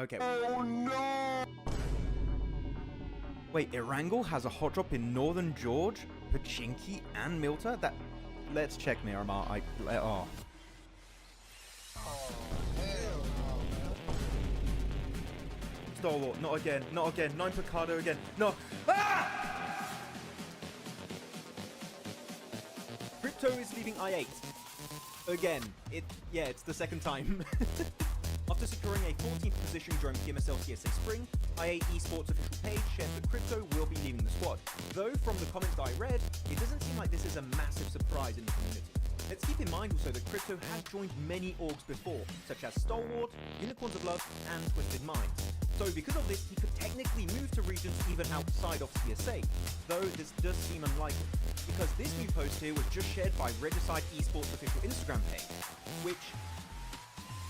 Okay. Oh no! Wait, Erangel has a hot drop in Northern George, Pachinki, and Muerte? That... Let's check Miramar. Oh. Stalwart, not again, not again. 9 Picado again. No. Ah! Crypto is leaving I8. Again. It's the second time. After securing a 14th position during PMSL CSA Spring, I8 Esports official page shared that Crypto will be leaving the squad. Though, from the comments that I read, it doesn't seem like this is a massive surprise in the community. Let's keep in mind also that Crypto has joined many orgs before, such as Stalwart, Unicorns of Love, and Twisted Minds. So because of this, he could technically move to regions even outside of CSA, though this does seem unlikely, because this new post here was just shared by Regicide Esports official Instagram page, which...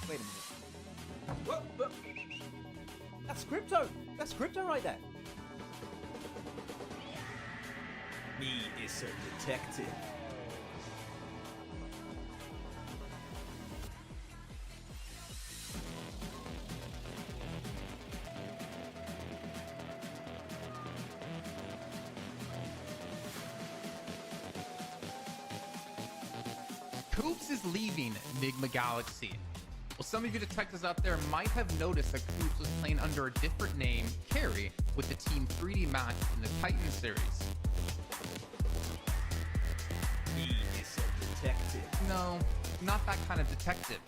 Wait a minute. Whoa, whoa. That's Crypto! That's Crypto right there! Me is a detective. Koops is leaving Nigma Galaxy. Well, some of you detectives out there might have noticed that Koops was playing under a different name, Carry, with the Team 3D match in the Titan series. He is a detective. No, not that kind of detective.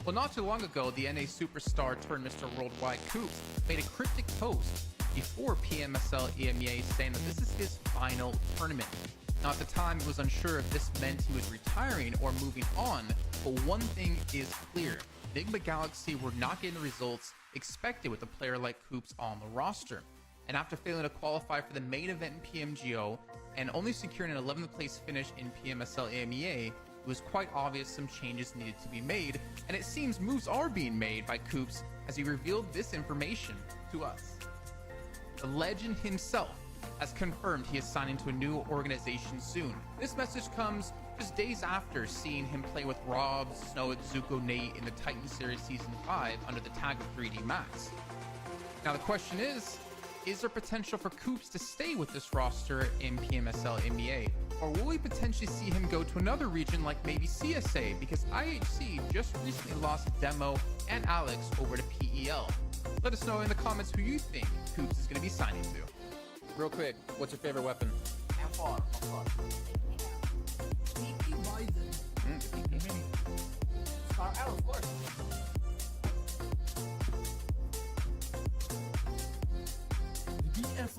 Well, not too long ago, the NA superstar turned Mr. Worldwide Koops made a cryptic post before PMSL EMEA saying that this is his final tournament. Now, at the time, it was unsure if this meant he was retiring or moving on, but one thing is clear. Nigma Galaxy were not getting the results expected with a player like Koops on the roster. And after failing to qualify for the main event in PMGO and only securing an 11th place finish in PMSL EMEA, it was quite obvious some changes needed to be made, and it seems moves are being made by Koops as he revealed this information to us. The legend himself has confirmed he is signing to a new organization soon. This message comes just days after seeing him play with Rob, Snow, Zuko, Nate in the Titan Series Season 5 under the tag of 3D Max. Now the question is there potential for Koops to stay with this roster in PMSL MEA? Or will we potentially see him go to another region like maybe CSA, because IHC just recently lost Demo and Alex over to PEL? Let us know in the comments who you think Koops is going to be signing to. Real quick, what's your favorite weapon? M4. Star L, of course. The BF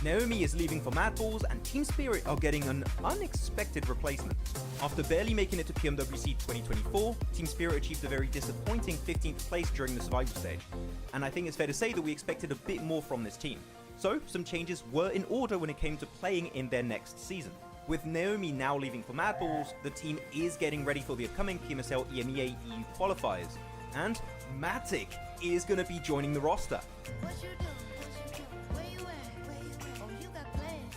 Naomi is leaving for Mad Balls, and Team Spirit are getting an unexpected replacement. After barely making it to PMWC 2024, Team Spirit achieved a very disappointing 15th place during the survival stage, and I think it's fair to say that we expected a bit more from this team. So, some changes were in order when it came to playing in their next season. With Naomi now leaving for Mad Balls, the team is getting ready for the upcoming PMSL EMEA EU qualifiers, and Matic is going to be joining the roster.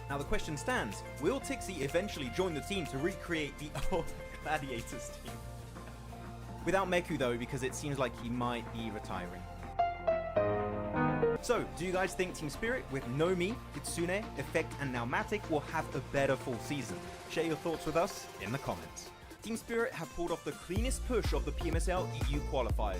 Now the question stands, will Tixie eventually join the team to recreate the old Gladiators team? Without Meku though, because it seems like he might be retiring. So, do you guys think Team Spirit with Nomi, Kitsune, Effect and now Matic will have a better full season? Share your thoughts with us in the comments. Team Spirit have pulled off the cleanest push of the PMSL EU qualifiers.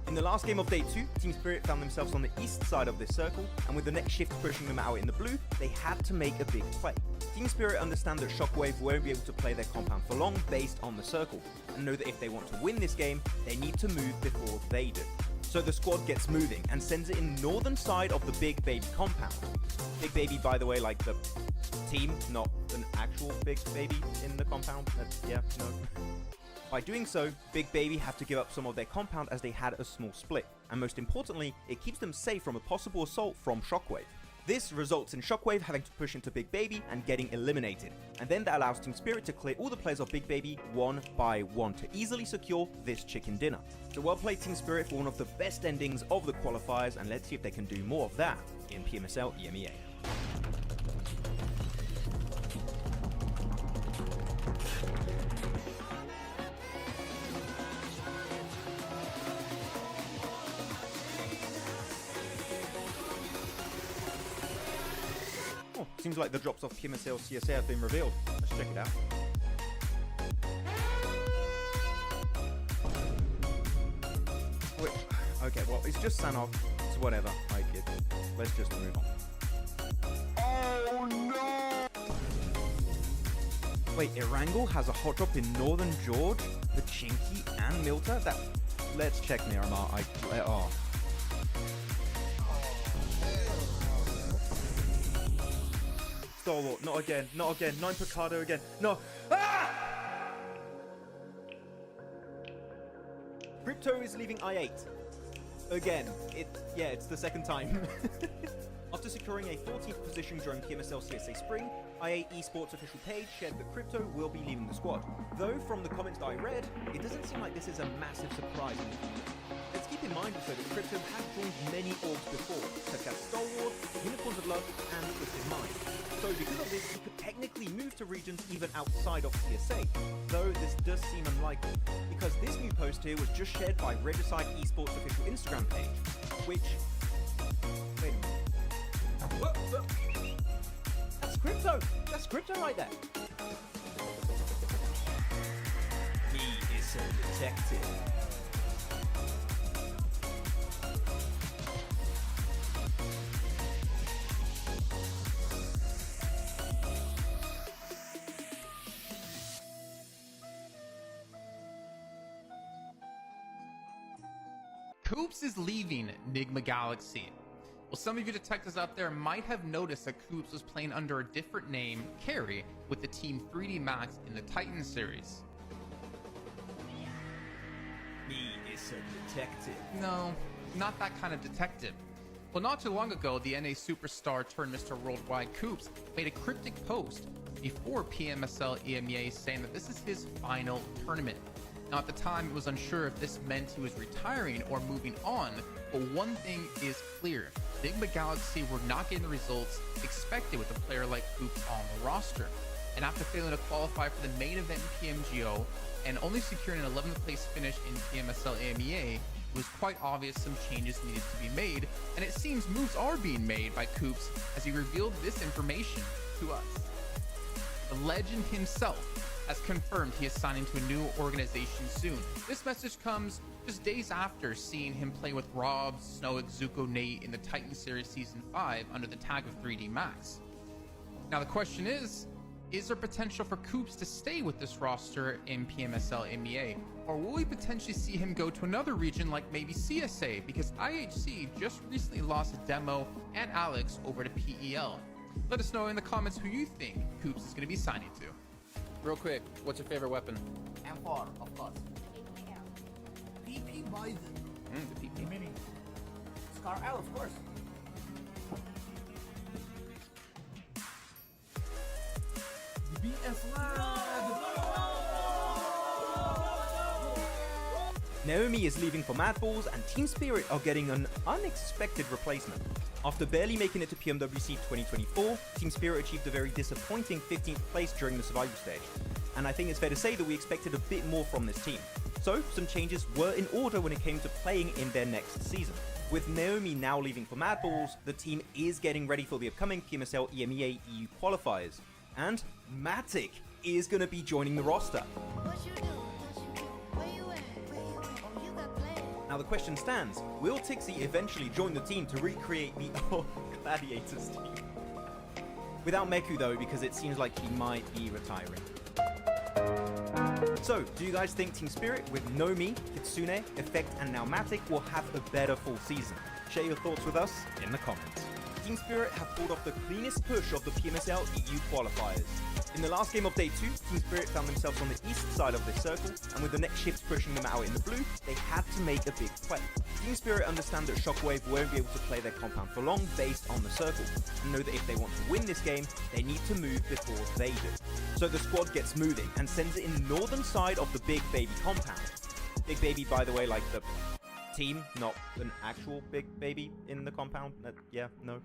In the last game of Day 2, Team Spirit found themselves on the east side of this circle, and with the next shift pushing them out in the blue, they had to make a big play. Team Spirit understand that Shockwave won't be able to play their compound for long based on the circle, and know that if they want to win this game, they need to move before they do. So the squad gets moving and sends it in northern side of the Big Baby compound. Big Baby, by the way, like the team, not an actual Big Baby in the compound. Yeah, no. By doing so, Big Baby have to give up some of their compound as they had a small split, and most importantly, it keeps them safe from a possible assault from Shockwave. This results in Shockwave having to push into Big Baby and getting eliminated, and then that allows Team Spirit to clear all the players of Big Baby one by one to easily secure this chicken dinner. So well played Team Spirit for one of the best endings of the qualifiers, and let's see if they can do more of that in PMSL EMEA. seems like the drops off PMSL CSA have been revealed. Let's check it out. Wait, okay, well, it's just Sanhok. It's whatever. Like it. Let's just move on. Oh no! Wait, Erangel has a hot drop in Northern George, Pachinki, and Muerte? That. Let's check Miramar. Oh. Stalwart, not again, not again. 9 Picado again. No. Ah! Crypto is leaving I8. Again. It's the second time. After securing a 14th position during PMSL CSA Spring, IA Esports official page shared that Crypto will be leaving the squad. Though from the comments that I read, it doesn't seem like this is a massive surprise. Let's keep in mind also that Crypto has joined many orgs before, such as Stalwart, Unicorns of Love, and Twisted Mind. So because of this, he could technically move to regions even outside of CSA, though this does seem unlikely, because this new post here was just shared by Regicide Esports official Instagram page, which... Wait a minute. Whoa. That's Crypto! That's Crypto right there! He is so detective. Coops is leaving Nigma Galaxy. Well, some of you detectives out there might have noticed that Coops was playing under a different name, Carry, with the team 3D Max in the Titan series. He is a detective. No, not that kind of detective. Well, not too long ago, the NA superstar turned Mr. Worldwide Coops made a cryptic post before PMSL EMEA saying that this is his final tournament. Now, at the time, it was unsure if this meant he was retiring or moving on, but one thing is clear. Nigma Galaxy were not getting the results expected with a player like Coops on the roster. And after failing to qualify for the main event in PMGO and only securing an 11th place finish in PMSL EMEA, it was quite obvious some changes needed to be made, and it seems moves are being made by Coops as he revealed this information to us. The legend himself has confirmed he is signing to a new organization soon. This message comes just days after seeing him play with Rob, Snowick, Zuko, Nate in the Titan Series Season 5 under the tag of 3D Max. Now the question is there potential for Coops to stay with this roster in PMSL MEA? Or will we potentially see him go to another region like maybe CSA? Because IHC just recently lost Demo and Alex over to PEL. Let us know in the comments who you think Coops is going to be signing to. Real quick, what's your favorite weapon? M4, of course. PP Bison. The PP. Mini. Scar L, of course. The BF Naomi is leaving for Madballs, and Team Spirit are getting an unexpected replacement. After barely making it to PMWC 2024, Team Spirit achieved a very disappointing 15th place during the survival stage. And I think it's fair to say that we expected a bit more from this team. So, some changes were in order when it came to playing in their next season. With Naomi now leaving for Madballs, the team is getting ready for the upcoming PMSL EMEA EU qualifiers. And Matic is going to be joining the roster. Now the question stands, will Tixie eventually join the team to recreate the Gladiators team? Without Meku though, because it seems like he might be retiring. So, do you guys think Team Spirit with Nomi, Kitsune, Effect and now Matic will have a better full season? Share your thoughts with us in the comments. Team Spirit have pulled off the cleanest push of the PMSL EU qualifiers. In the last game of Day 2, Team Spirit found themselves on the east side of this circle, and with the next shift pushing them out in the blue, they had to make a big play. Team Spirit understand that Shockwave won't be able to play their compound for long based on the circle, and know that if they want to win this game, they need to move before they do. So the squad gets moving and sends it in the northern side of the Big Baby compound. Big Baby, by the way, like the team, not an actual Big Baby in the compound. Yeah, no.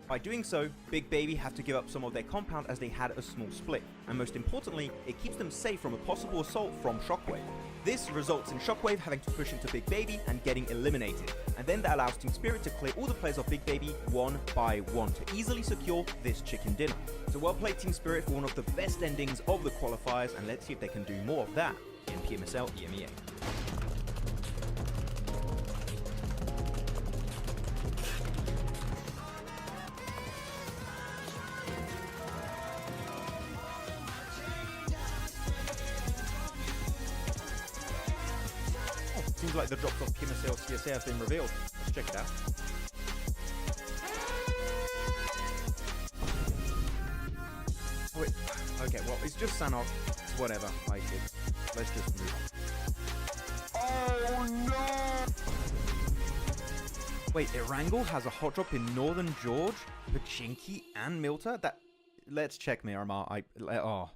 By doing so, Big Baby have to give up some of their compound as they had a small split, and most importantly, it keeps them safe from a possible assault from Shockwave. This results in Shockwave having to push into Big Baby and getting eliminated, and then that allows Team Spirit to clear all the players of Big Baby one by one to easily secure this chicken dinner. So well played Team Spirit for one of the best endings of the qualifiers, and let's see if they can do more of that in PMSL EMEA. Seems like the drops of PMSL CSA have been revealed. Let's check it out. Oh, wait. Okay, well, it's just Sanhok. It's whatever. Let's just move on. Oh, no! Wait, Erangel has a hot drop in Northern George, Pachinki, and Muerte? Let's check Miramar. Oh.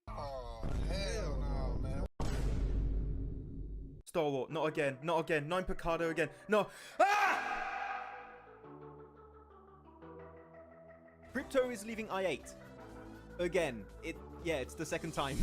Hell no, man. Stalwart, not again, not again. 9 Picardo again. No. Ah! Crypto is leaving I8. Again. It's the second time.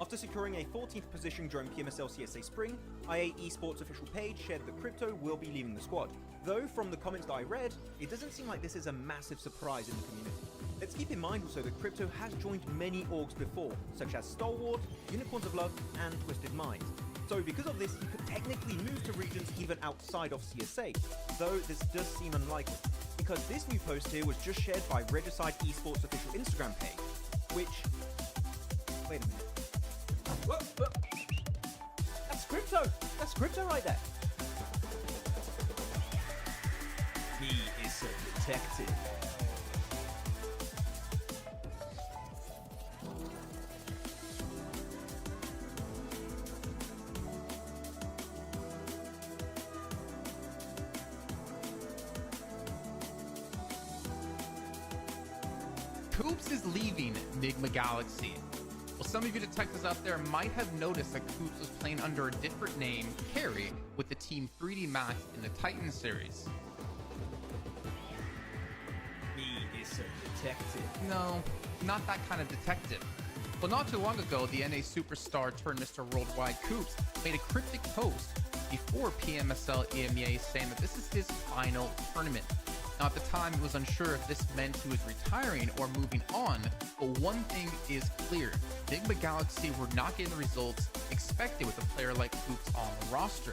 After securing a 14th position during PMSL CSA Spring, IA Esports official page shared that Crypto will be leaving the squad. Though, from the comments that I read, it doesn't seem like this is a massive surprise in the community. Let's keep in mind also that Crypto has joined many orgs before, such as Stalwart, Unicorns of Love, and Twisted Mind. So because of this, he could technically move to regions even outside of CSA, though this does seem unlikely, because this new post here was just shared by Regicide Esports official Instagram page, which... Wait a minute. Whoa, whoa. That's Crypto! That's Crypto right there! He is so detective. Koops is leaving Nigma Galaxy. Well, some of you detectives out there might have noticed that Koops was playing under a different name, Carry, with the team 3D Max in the Titan series. He is so detective. No, not that kind of detective. Well, not too long ago, the NA superstar turned Mr. Worldwide Koops made a cryptic post before PMSL EMEA saying that this is his final tournament. Now, at the time, it was unsure if this meant he was retiring or moving on, but one thing is clear. Nigma Galaxy were not getting the results expected with a player like Koops on the roster.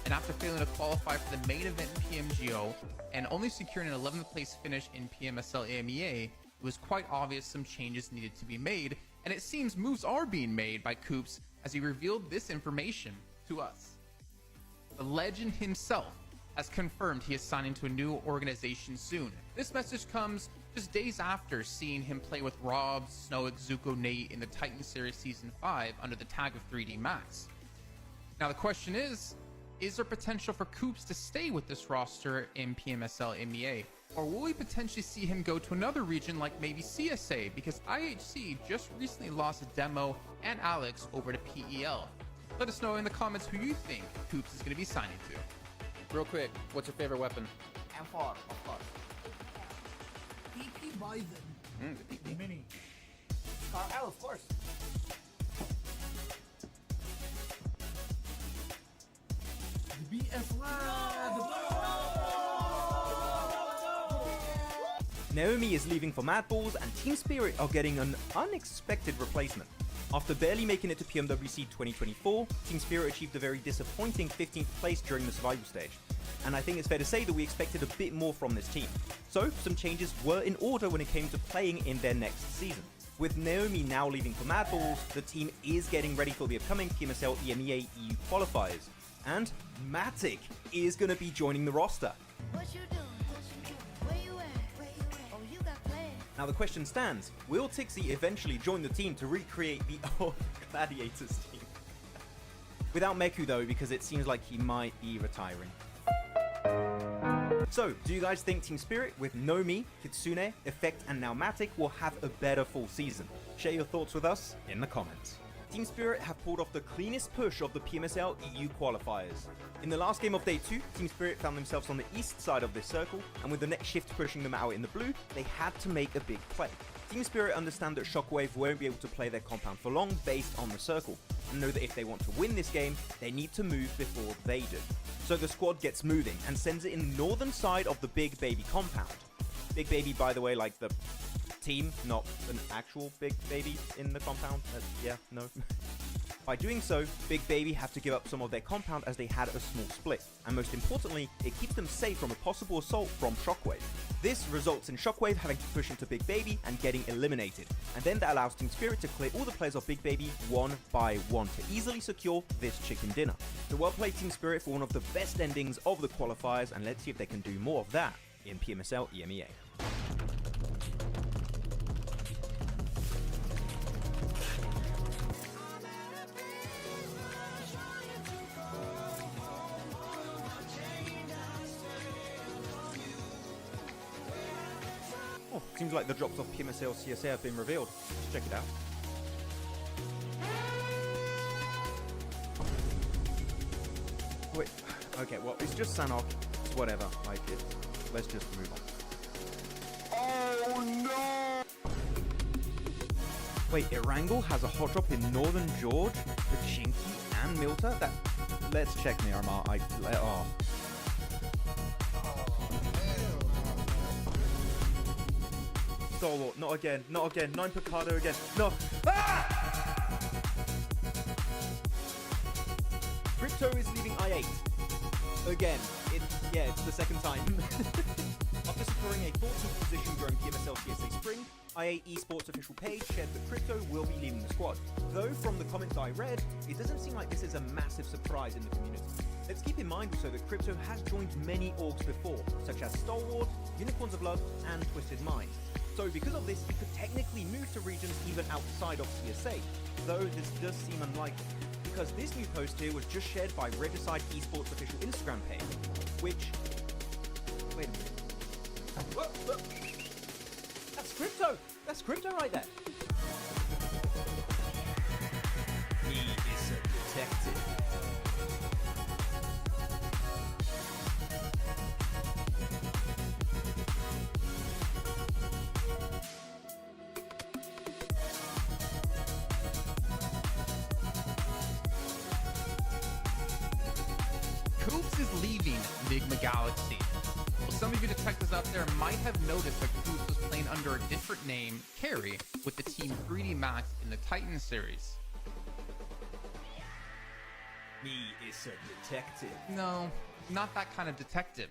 And after failing to qualify for the main event in PMGO and only securing an 11th place finish in PMSL EMEA, it was quite obvious some changes needed to be made, and it seems moves are being made by Koops as he revealed this information to us. The legend himself has confirmed he is signing to a new organization soon. This message comes just days after seeing him play with Rob, Snowick, Zuko, Nate in the Titan Series Season 5 under the tag of 3D Max. Now the question is there potential for Koops to stay with this roster in PMSL EMEA? Or will we potentially see him go to another region like maybe CSA, because IHC just recently lost Demo and Alex over to PEL? Let us know in the comments who you think Koops is going to be signing to. Real quick, what's your favorite weapon? M4, of course. PP Bison. The PP. Mini. Scar L, of course. The BF1. Naomi is leaving for Mad Balls, and Team Spirit are getting an unexpected replacement. After barely making it to PMWC 2024, Team Spirit achieved a very disappointing 15th place during the survival stage. And I think it's fair to say that we expected a bit more from this team. So, some changes were in order when it came to playing in their next season. With Naomi now leaving for Mad Balls, the team is getting ready for the upcoming PMSL EMEA EU qualifiers. And Matic is going to be joining the roster. What you doing? Where you at? Oh, you got plans. Now the question stands, will Tixie eventually join the team to recreate the old Gladiators team? Without Meku though, because it seems like he might be retiring. So, do you guys think Team Spirit with Nomi, Kitsune, Effect and now Matic will have a better full season? Share your thoughts with us in the comments. Team Spirit have pulled off the cleanest push of the PMSL EU qualifiers. In the last game of Day 2, Team Spirit found themselves on the east side of this circle, and with the next shift pushing them out in the blue, they had to make a big play. Team Spirit understand that Shockwave won't be able to play their compound for long based on the circle, and know that if they want to win this game, they need to move before they do. So the squad gets moving and sends it in the northern side of the Big Baby compound. Big Baby, by the way, like the team, not an actual Big Baby in the compound. Yeah, no. By doing so, Big Baby have to give up some of their compound as they had a small split, and most importantly, it keeps them safe from a possible assault from Shockwave. This results in Shockwave having to push into Big Baby and getting eliminated, and then that allows Team Spirit to clear all the players of Big Baby one by one to easily secure this chicken dinner. So well played Team Spirit for one of the best endings of the qualifiers, and let's see if they can do more of that in PMSL EMEA. Oh, seems like the drops of PMSL CSA have been revealed. Let's check it out. Wait, okay, well, it's just Sanhok. It's whatever, like it. Let's just move on. Oh no! Wait, Erangel has a hot drop in Northern George, Pachinki, and Muerte? Let's check Miramar. Oh. Solo, not again, not again. 9 Picado again. No. Ah! Crypto is leaving I8. Again. It's the second time. After securing a 14th position during PMSL CSA Spring, IA Esports official page shared that Crypto will be leaving the squad. Though from the comments I read, it doesn't seem like this is a massive surprise in the community. Let's keep in mind also that Crypto has joined many orgs before, such as Stalwart, Unicorns of Love, and Twisted Mind. So because of this, he could technically move to regions even outside of CSA, though this does seem unlikely, because this new post here was just shared by Regicide Esports official Instagram page, which... Wait a minute. Whoa. That's Crypto! That's Crypto right there! He is a detective. Coops is leaving Nigma Galaxy. Well, some of you detectives out there might have noticed that Coops was playing under a different name, Carry, with the team 3D Max in the Titan series. He is a detective. No, not that kind of detective.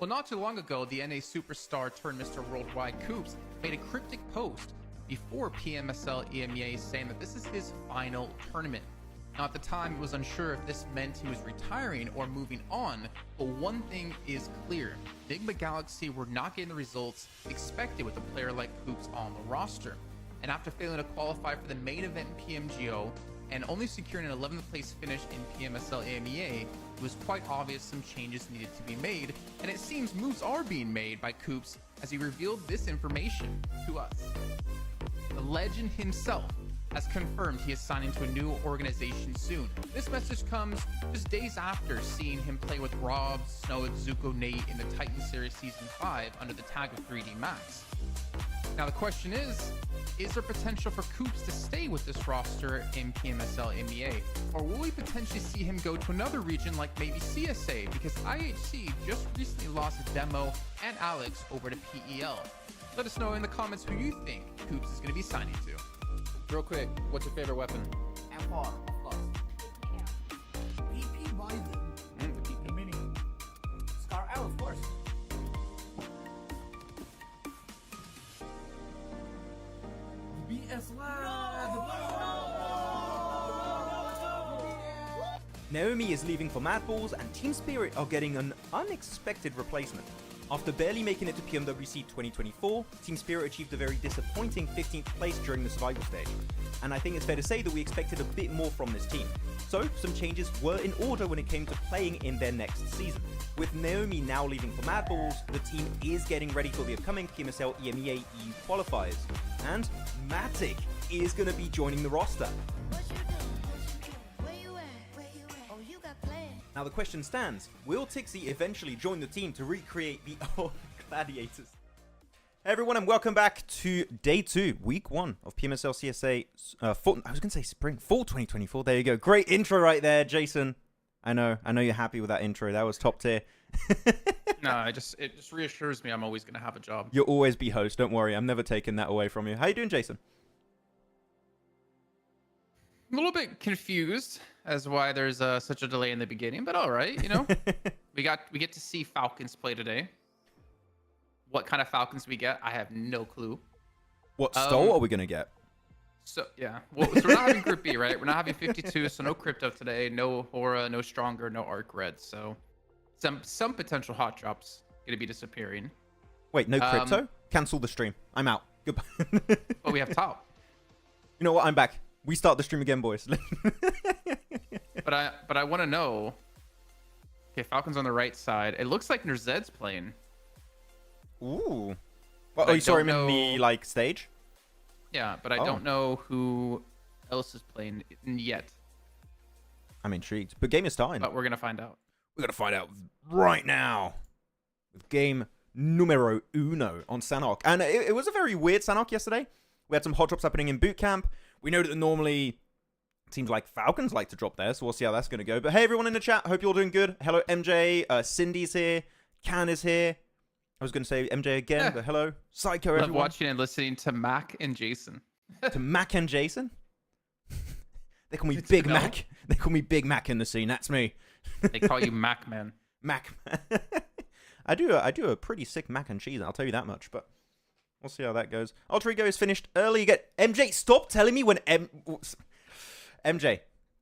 Well, not too long ago, the NA superstar turned Mr. Worldwide Coops made a cryptic post before PMSL EMEA saying that this is his final tournament. Now, at the time, it was unsure if this meant he was retiring or moving on, but one thing is clear. Nigma Galaxy were not getting the results expected with a player like Coops on the roster. And after failing to qualify for the main event in PMGO, and only securing an 11th place finish in PMSL EMEA, it was quite obvious some changes needed to be made, and it seems moves are being made by Coops as he revealed this information to us. The legend himself has confirmed he is signing to a new organization soon. This message comes just days after seeing him play with Rob, Snow, Zuko, Nate in the Titan Series Season 5 under the tag of 3D Max. Now the question is there potential for Coops to stay with this roster in PMSL EMEA? Or will we potentially see him go to another region like maybe CSA? Because IHC just recently lost Demo and Alex over to PEL. Let us know in the comments who you think Coops is going to be signing to. Real quick, what's your favorite weapon? M4, of course. PP Biden. The PP. The mini. Scar L, of course. The BS1. Naomi is leaving for Mad Balls, and Team Spirit are getting an unexpected replacement. After barely making it to PMWC 2024, Team Spirit achieved a very disappointing 15th place during the survival stage. And I think it's fair to say that we expected a bit more from this team. So, some changes were in order when it came to playing in their next season. With Naomi now leaving for Mad Balls, the team is getting ready for the upcoming PMSL EMEA EU qualifiers. And Matic is going to be joining the roster. What you doing? Where you at? Oh, you got plans. Now the question stands, will Tixie eventually join the team to recreate the old gladiators? Hey everyone, and welcome back to day 2, week 1 of PMSL CSA. I was going to say fall 2024. There you go. Great intro right there, Jason. I know you're happy with that intro. That was top tier. No, it just reassures me I'm always gonna have a job. You'll always be host. Don't worry. I'm never taking that away from you. How you doing, Jason? I'm a little bit confused as to why there's such a delay in the beginning, but all right, you know. we get to see Falcons play today. What kind of Falcons we get, I have no clue. What stole are we going to get? So, yeah. Well, so we're not having Group B, right? We're not having 52, so no Crypto today, no Hora, no Stronger, no Arc Red. So some potential hot drops going to be disappearing. Wait, no crypto? Cancel the stream. I'm out. Goodbye. But we have top. You know what? I'm back. We start the stream again, boys. But I want to know. Okay, Falcons on the right side. It looks like Nerzed's playing. Ooh. Well, I you saw don't him in the know- stage? Yeah, but I don't know who else is playing yet. I'm intrigued. But game is starting. But we're gonna find out. We're going to find out right now with game numero uno on Sanhok. And it was a very weird Sanhok yesterday. We had some hot drops happening in boot camp. We know that normally teams like Falcons like to drop there, so we'll see how that's going to go. But hey, everyone in the chat, hope you're all doing good. Hello, MJ. Cindy's here. Can is here. I was going to say MJ again, Yeah. but hello. Psycho, Love everyone. watching and listening to Mac and Jason. To Mac and Jason. They call me It's Big no. Mac. They call me Big Mac in the scene. That's me. They call you Maxman. Mac. I do a pretty sick mac and cheese, I'll tell you that much, but we'll see how that goes. Alter Ego is finished early. You get MJ, stop telling me when MJ,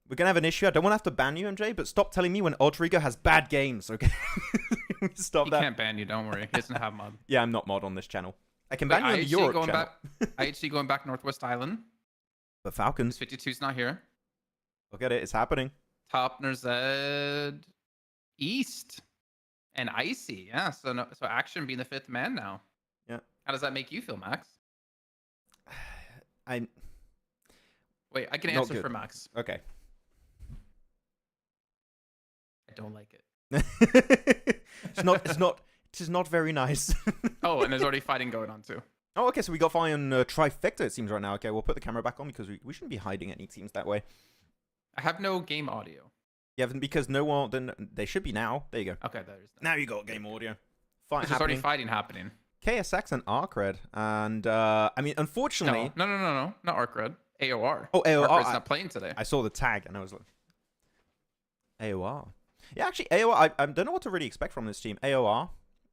we're gonna have an issue. I don't want to have to ban you, MJ, but stop telling me when Alter Ego has bad games, okay? Stop He that. can't ban you, don't worry. He doesn't have mod. Yeah, I'm not mod on this channel. I can ban you on the IHC Europe going channel. back. IHC going back Northwest Island. But Falcons, 52's not here. look at it, it's happening. Top Nerzed East and Icy. Yeah, so Action being the 5th man now. Yeah. How does that make you feel, Max? I'm Wait, I can Not answer good. for Max. okay. I don't like it. It is not very nice. Oh, and there's already fighting going on too. Oh, okay, so we got fire on Trifecta, it seems, right now. Okay, we'll put the camera back on because we shouldn't be hiding any teams that way. I have no game audio. Yeah, because no one, then they should be now. There you go. Okay, there's that. Now you got game audio. Fight There's already happening. fighting happening. KSX and Arc Red. And, I mean, unfortunately... No. Not Arc Red. AOR. Oh, AOR. Arc Red's not playing today. I saw the tag and I was like... AOR. Yeah, actually, AOR, I don't know what to really expect from this team. AOR,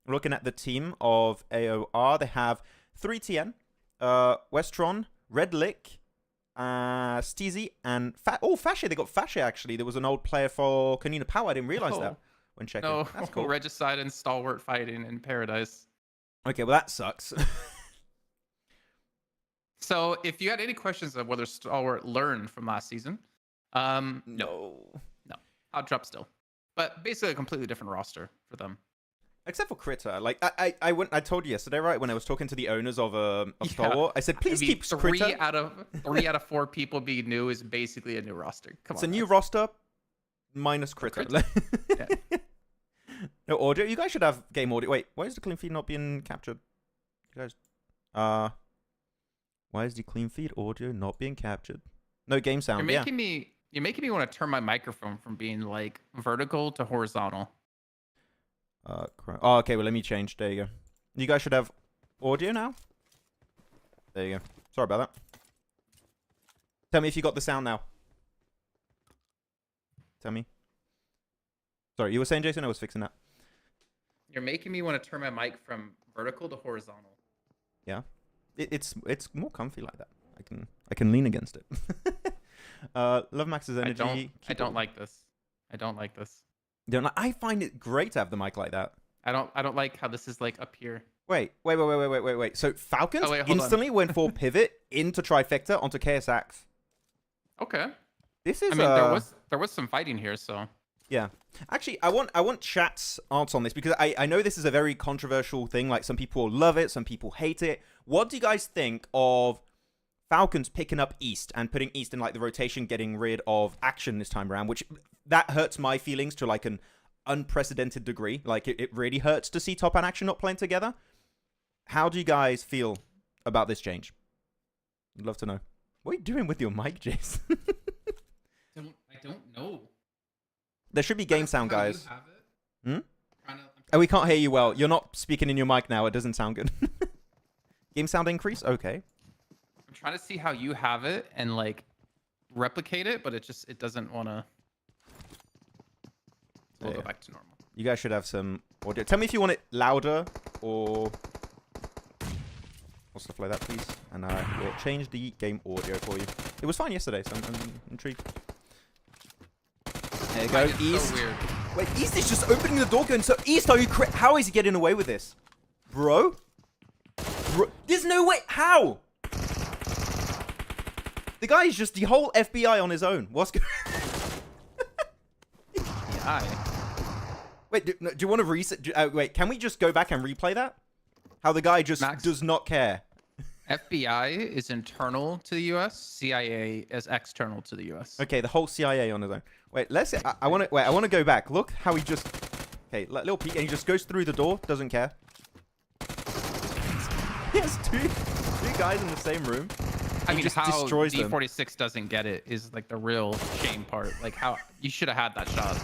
looking at the team of AOR, they have 3TN, Westron, Red Lick, Steezy, and Fascia. They got Fascia, actually. There was an old player for Canina Power. I didn't realize that when checking. No, That's cool. Regicide and Stalwart fighting in Paradise. Okay, well, that sucks. So, if you had any questions of whether Stalwart learned from last season, No. hot drop still. But basically a completely different roster for them. Except for Critter. Like, I told you yesterday, right, when I was talking to the owners of Yeah. Stalwart, I said, please I mean, keep three Critter. out of 4 people being new is basically a new roster. Come It's on. a new guys. roster minus Critter. Yeah. No audio. You guys should have game audio. Wait, why is the clean feed not being captured? You guys, why is the clean feed audio not being captured? No game sound. You're making me want to turn my microphone from being like vertical to horizontal. Oh, okay. Well, let me change. There you go. You guys should have audio now. There you go. Sorry about that. Tell me if you got the sound now. Tell me. Sorry, you were saying, Jason? I was fixing that. You're making me want to turn my mic from vertical to horizontal. Yeah, it's more comfy like that. I can lean against it. Love Max's energy. I don't like this. I don't like this. I find it great to have the mic like that. I don't like how this is like up here. Wait. So Falcons Oh, wait, hold on. instantly went for pivot into Trifecta onto KSX. Okay. This is. I mean, there was some fighting here, so. Yeah. Actually, I want chat's answer on this because I know this is a very controversial thing. Like, some people love it, some people hate it. What do you guys think of Falcons picking up East and putting East in like the rotation, getting rid of Action this time around? Which that hurts my feelings to like an unprecedented degree. Like, it really hurts to see Top and Action not playing together. how do you guys feel about this change? I'd love to know. What are you doing with your mic, Jason? I don't know. There should be game sound, How you guys. have it. Hmm? I'm Oh, we can't hear you well. You're not speaking in your mic now. It doesn't sound good. Game sound increase? Okay. I'm trying to see how you have it and like replicate it, but it doesn't want to. We'll Yeah. go back to normal. You guys should have some audio. Tell me if you want it louder or stuff like that, please. And I will change the game audio for you. It was fine yesterday, so I'm intrigued. There you go, It's East. so weird. Wait, East is just opening the door going, so East, are you how is he getting away with this? Bro? There's no way. How? The guy is just the whole FBI on his own. What's going Yeah. Wait, do you want to reset? Wait, can we just go back and replay that? How the guy just Max? does not care. FBI is internal to the U.S. CIA is external to the U.S. Okay, the whole CIA on his own. Wait, let's. I want to. Wait, I want to go back. Look how he just. Okay, little peek, and he just goes through the door. Doesn't care. He has two guys in the same room. I He mean, just how destroys them. D46 doesn't get it is like the real shame part. Like how you should have had that shot.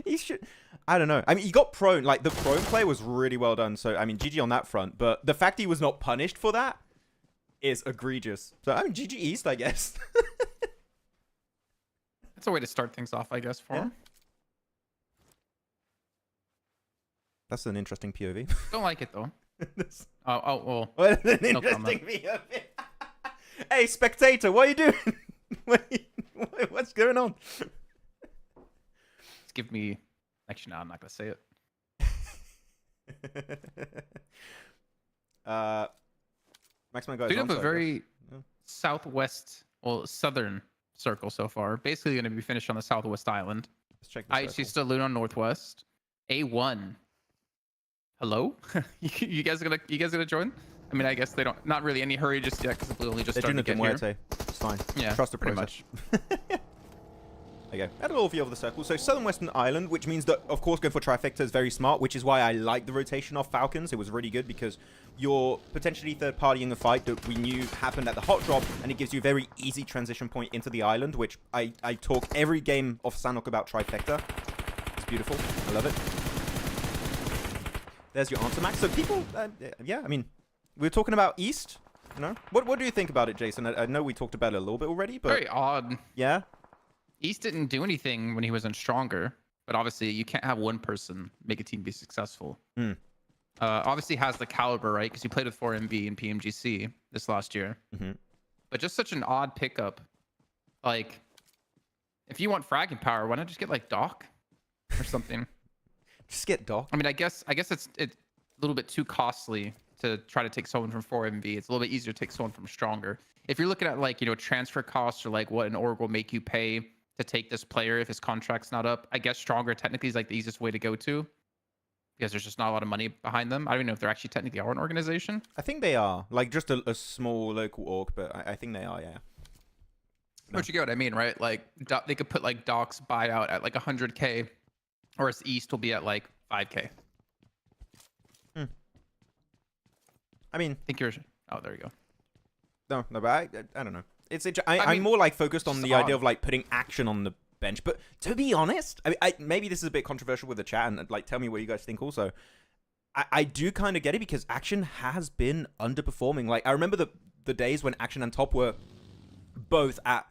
He should. I don't know. I mean, he got prone. Like the prone play was really well done. So I mean, GG on that front. But the fact he was not punished for that is egregious. So I mean, GG East, I guess. That's a way to start things off, I guess, for him. That's an interesting POV. Don't like it though. Oh well. What an No interesting comment. POV. Hey, spectator, what are you doing? What's going on? Just give me. Actually, no, I'm not gonna say it. Maxman got We his have a onside, very Yeah. southwest, well, southern circle so far. Basically, going to be finished on the southwest island. Let's check the IHC circle. still on northwest. A1. Hello? you guys gonna join? I mean, I guess they don't. Not really any hurry just yet because the blue only just They're doing started it to to get here. Muerte. It's fine. Yeah, Trust the pretty process. much. Okay, add a little view of the circle. So southern western island, which means that, of course, going for trifecta is very smart, which is why I like the rotation off Falcons. It was really good because you're potentially third-partying a fight that we knew happened at the hot drop, and it gives you a very easy transition point into the island, which I talk every game of Sanhok about trifecta. It's beautiful. I love it. There's your answer, Max. So people, yeah, I mean, we were talking about East, you know? What do you think about it, Jason? I know we talked about it a little bit already, but... Very odd. Yeah? East didn't do anything when he was in stronger, but obviously you can't have one person make a team be successful. Hmm. Obviously has the caliber, right? Because he played with 4MB and PMGC this last year. Mm-hmm. But just such an odd pickup. Like, if you want fragging power, why not just get like Doc or something? Just get Doc. I mean, I guess it's a little bit too costly to try to take someone from 4MV. It's a little bit easier to take someone from stronger. If you're looking at like, you know, transfer costs or like what an org will make you pay to take this player if his contract's not up, I guess stronger technically is like the easiest way to go to because there's just not a lot of money behind them. I don't even know if they're actually technically are an organization. I think they are. Like, just a small local org, but I think they are, yeah. But you get what I mean, right? Like, they could put like Doc's buyout at like 100K, whereas East will be at like 5K. I mean... I think you're... Oh, there you go. No, but I don't know. I'm more like focused on it's the idea odd. of like putting action on the bench. But to be honest, I maybe this is a bit controversial with the chat, and like tell me what you guys think also. I do kind of get it because action has been underperforming. Like I remember the days when action and top were both at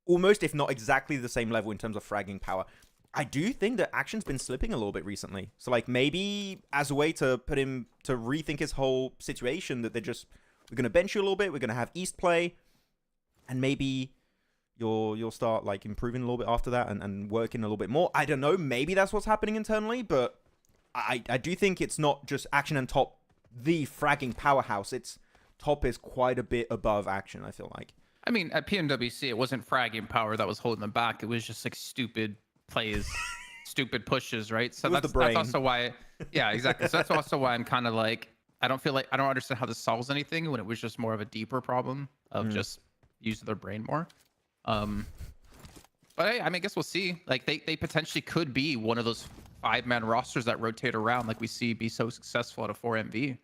almost, if not exactly the same level in terms of fragging power. I do think that action's been slipping a little bit recently. So like maybe as a way to put him to rethink his whole situation, that we're gonna bench you a little bit, we're gonna have East play, and maybe you'll start like improving a little bit after that and working a little bit more. I don't know, maybe that's what's happening internally, but I do think it's not just action and top the fragging powerhouse. It's top is quite a bit above action, I feel like. I mean, at PMWC, it wasn't fragging power that was holding them back. It was just like stupid plays, stupid pushes, right? So It was the brain. that's also why, yeah, exactly. So that's also why I'm kind of like, I don't understand how this solves anything when it was just more of a deeper problem of just using their brain more. But hey, I mean, I guess we'll see. Like they potentially could be one of those 5-man rosters that rotate around like we see be so successful at a 4MV.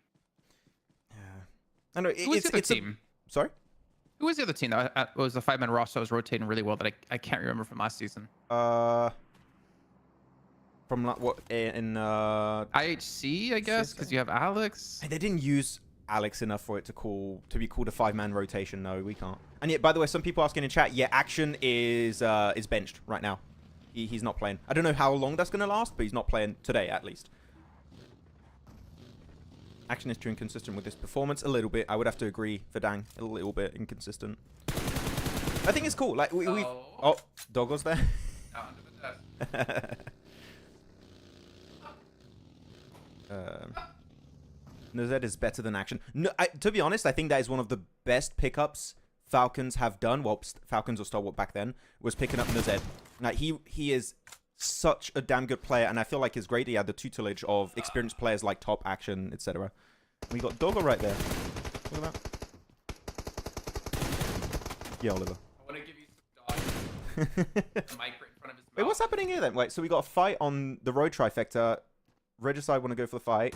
Yeah. I know Who was the other it's team? Sorry? Who was the other team that was the 5-man roster that was rotating really well that I can't remember from last season? From what in IHC, I guess, because you have Alex. They didn't use Alex enough for it to be called a 5-man rotation. No, we can't. And yet, by the way, some people asking in chat, yeah, Action is benched right now. He's not playing. I don't know how long that's gonna last, but he's not playing today at least. Action is too inconsistent with this performance a little bit. I would have to agree, Verdang, a little bit inconsistent. I think it's cool. Like we've Doggle's there. Out under the desk. Nade is better than Action. No, to be honest, I think that is one of the best pickups Falcons have done. Well, Falcons or Stalwart back then was picking up Nade. Like he is such a damn good player, and I feel like it's great. He had the tutelage of experienced players like Top, Action, etc. We got Doggo right there. Look at that. Yeah, Oliver. I want to give you some dog. The mic right in front of his mouth. Wait, what's happening here then? Wait, so we got a fight on the road trifecta. Regicide want to go for the fight.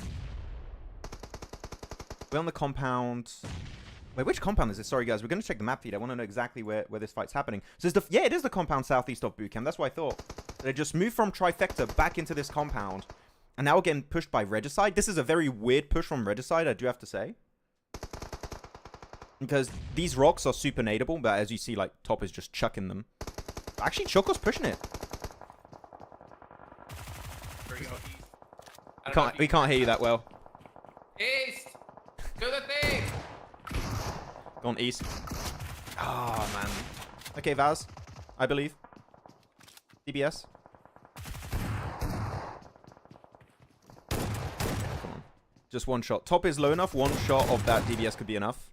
We're on the compound. Wait, which compound is this? Sorry, guys. We're going to check the map feed. I want to know exactly where this fight's happening. So it's yeah, it is the compound southeast of Bootcamp. That's what I thought. They just moved from trifecta back into this compound. And now we're getting pushed by Regicide. This is a very weird push from Regicide, I do have to say. Because these rocks are super nadeable, but as you see, like, Top is just chucking them. Actually, Choco's pushing it. We can't hear you that well. East! Do the thing! Gone east. Oh, man. Okay, Vaz. I believe. DBS. Come on. Just one shot. Top is low enough. One shot of that DBS could be enough.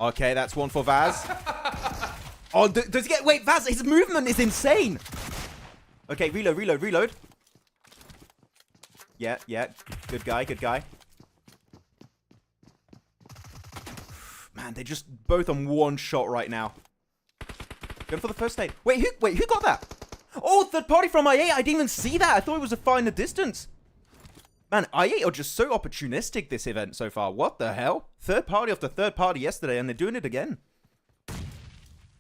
Okay, that's one for Vaz. Oh, does he get... Wait, Vaz, his movement is insane. Okay, reload. Yeah. Good guy. Man, they're just both on one shot right now. Going for the first aid. Wait, who got that? Oh, third party from I8. I didn't even see that. I thought it was a fire in the distance. Man, I8 are just so opportunistic this event so far. What the hell? Third party after third party yesterday, and they're doing it again.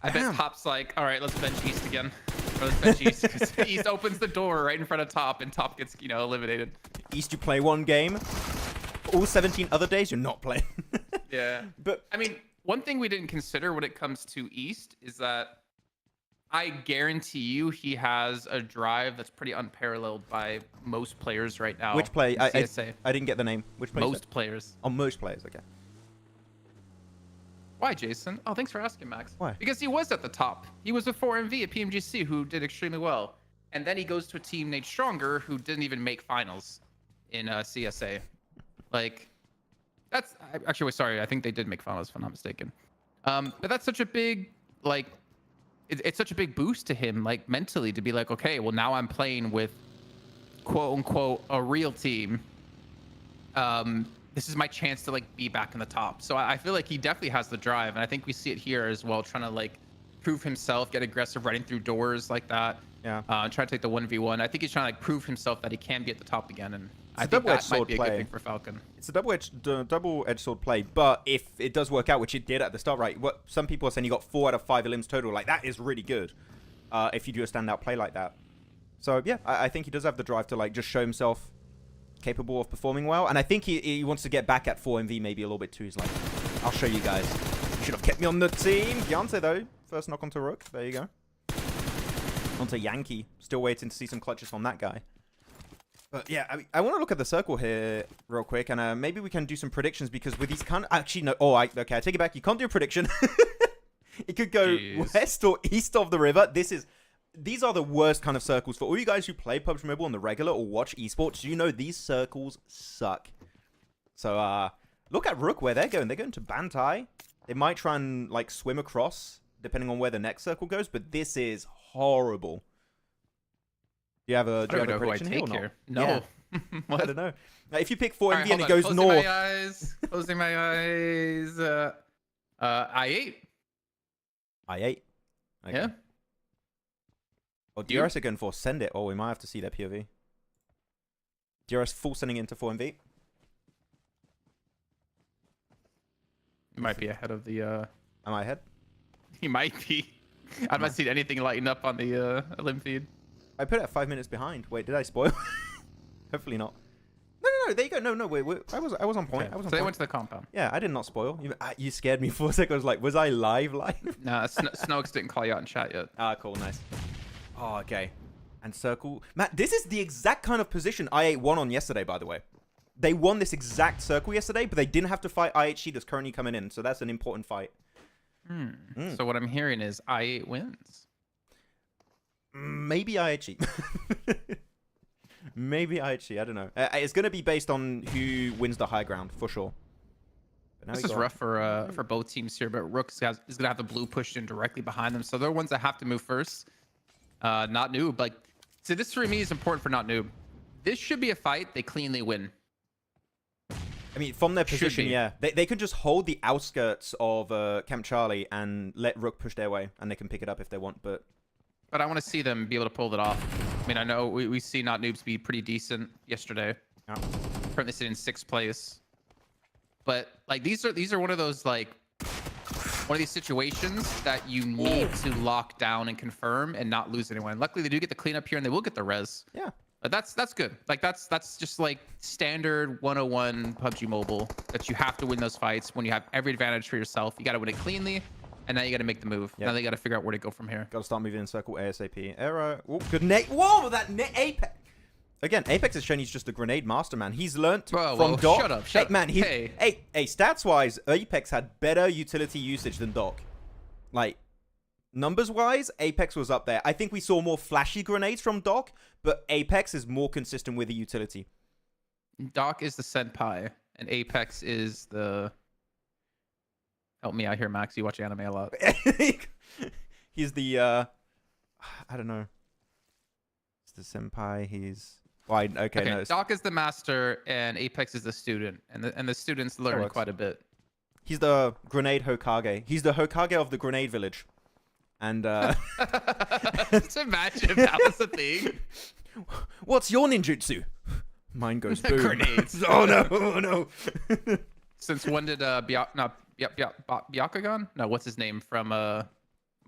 I bet Top's like, all right, let's bench East again. Or let's bench East, because East opens the door right in front of Top, and Top gets, eliminated. East, you play one game. All 17 other days, you're not playing. Yeah. But I mean, one thing we didn't consider when it comes to East is that I guarantee you he has a drive that's pretty unparalleled by most players right now. Which play? CSA. I didn't get the name. Which play? Most players. Oh, most players. Okay. Why, Jason? Oh, thanks for asking, Max. Why? Because he was at the top. He was with 4MV at PMGC, who did extremely well. And then he goes to a team named Stronger, who didn't even make finals in CSA. Like, that's... Actually, sorry. I think they did make finals, if I'm not mistaken. But that's such a big, like... It's such a big boost to him, like, mentally, to be like, okay, well, now I'm playing with, quote-unquote, a real team. This is my chance to, like, be back in the top. So I feel like he definitely has the drive, and I think we see it here as well, trying to, like, prove himself, get aggressive, running through doors like that. Yeah. Try to take the 1v1. I think he's trying to, like, prove himself that he can be at the top again, and I think that might be a good thing for Falcon. It's a double-edged sword play, but if it does work out, which it did at the start, right? What some people are saying, you got 4 out of 5 elims total. Like, that is really good if you do a standout play like that. So yeah, I think he does have the drive to, like, just show himself capable of performing well, and I think he wants to get back at 4MV maybe a little bit too. He's like, I'll show you guys. You should have kept me on the team. Beyonce though, first knock onto Rook. There you go. Onto Yankee. Still waiting to see some clutches from that guy. But yeah, I want to look at the circle here real quick, and maybe we can do some predictions, because with these kind of... Actually, no. Oh, okay, I take it back. You can't do a prediction. It could go west or east of the river. These are the worst kind of circles. For all you guys who play PUBG Mobile on the regular or watch esports, you know these circles suck. So, look at Rook where they're going. They're going to Bantai. They might try and, like, swim across, depending on where the next circle goes, but this is horrible. Do you have a prediction here or not? No. Yeah. I don't know. Now, if you pick 4MV and it goes north... Closing my eyes. I8. I8. Okay. Yeah. Oh, DRS again for send it. Oh, we might have to see their POV. DRS full sending into 4MV. He might be ahead of the. Am I ahead? He might be. I've not seen anything lighten up on the limb feed. I put it at 5 minutes behind. Wait, did I spoil? Hopefully not. No, there you go. No, wait. I was on point. Okay. I was on So point. they went to the compound. Yeah, I did not spoil. You scared me for a second. I was like, was I live? No, Snokes didn't call you out in chat yet. Ah, cool, nice. Oh, okay. And circle. Matt, this is the exact kind of position I8 won on yesterday, by the way. They won this exact circle yesterday, but they didn't have to fight IHC that's currently coming in. So that's an important fight. So what I'm hearing is I8 wins. Maybe IHC. Maybe IHC. I don't know. It's going to be based on who wins the high ground, for sure. But now This is rough for both teams here, but Rook is going to have the blue pushed in directly behind them. So they're ones that have to move first. Not Noob. Like, so this for me is important for Not Noob. This should be a fight they cleanly win. I mean, from their position, yeah. They can just hold the outskirts of Camp Charlie and let Rook push their way, and they can pick it up if they want, but I want to see them be able to pull it off. I mean, I know we see Not Noobs be pretty decent yesterday. yeah. Currently sitting in 6th place. But, like, these are one of those, like, one of these situations that you need to lock down and confirm and not lose anyone. Luckily, they do get the cleanup here, and they will get the res. Yeah. But that's good. Like, that's just like standard 101 PUBG Mobile, that you have to win those fights when you have every advantage for yourself. You got to win it cleanly, and now you got to make the move. Yep. Now they got to figure out where to go from here. Got to start moving in circle ASAP. Arrow. Oh, good nade. Whoa, that Apex. Again, Apex has shown he's just a grenade master, man. He's learnt from Doc. Shut up. Hey, man, hey, stats-wise, Apex had better utility usage than Doc. Like, numbers-wise, Apex was up there. I think we saw more flashy grenades from Doc, but Apex is more consistent with the utility. Doc is the senpai, and Apex is the... Help me out here, Max. You watch anime a lot. He's the, I don't know. He's the senpai, he's... Why? Okay, no. Doc is the master, and Apex is the student, and the student's learning quite a bit. He's the grenade Hokage. He's the Hokage of the grenade village. And, Just imagine if that was the thing. What's your ninjutsu? Mine goes boom. Grenades. Oh, no. Oh, no. Since when did Byakugan? No, what's his name from My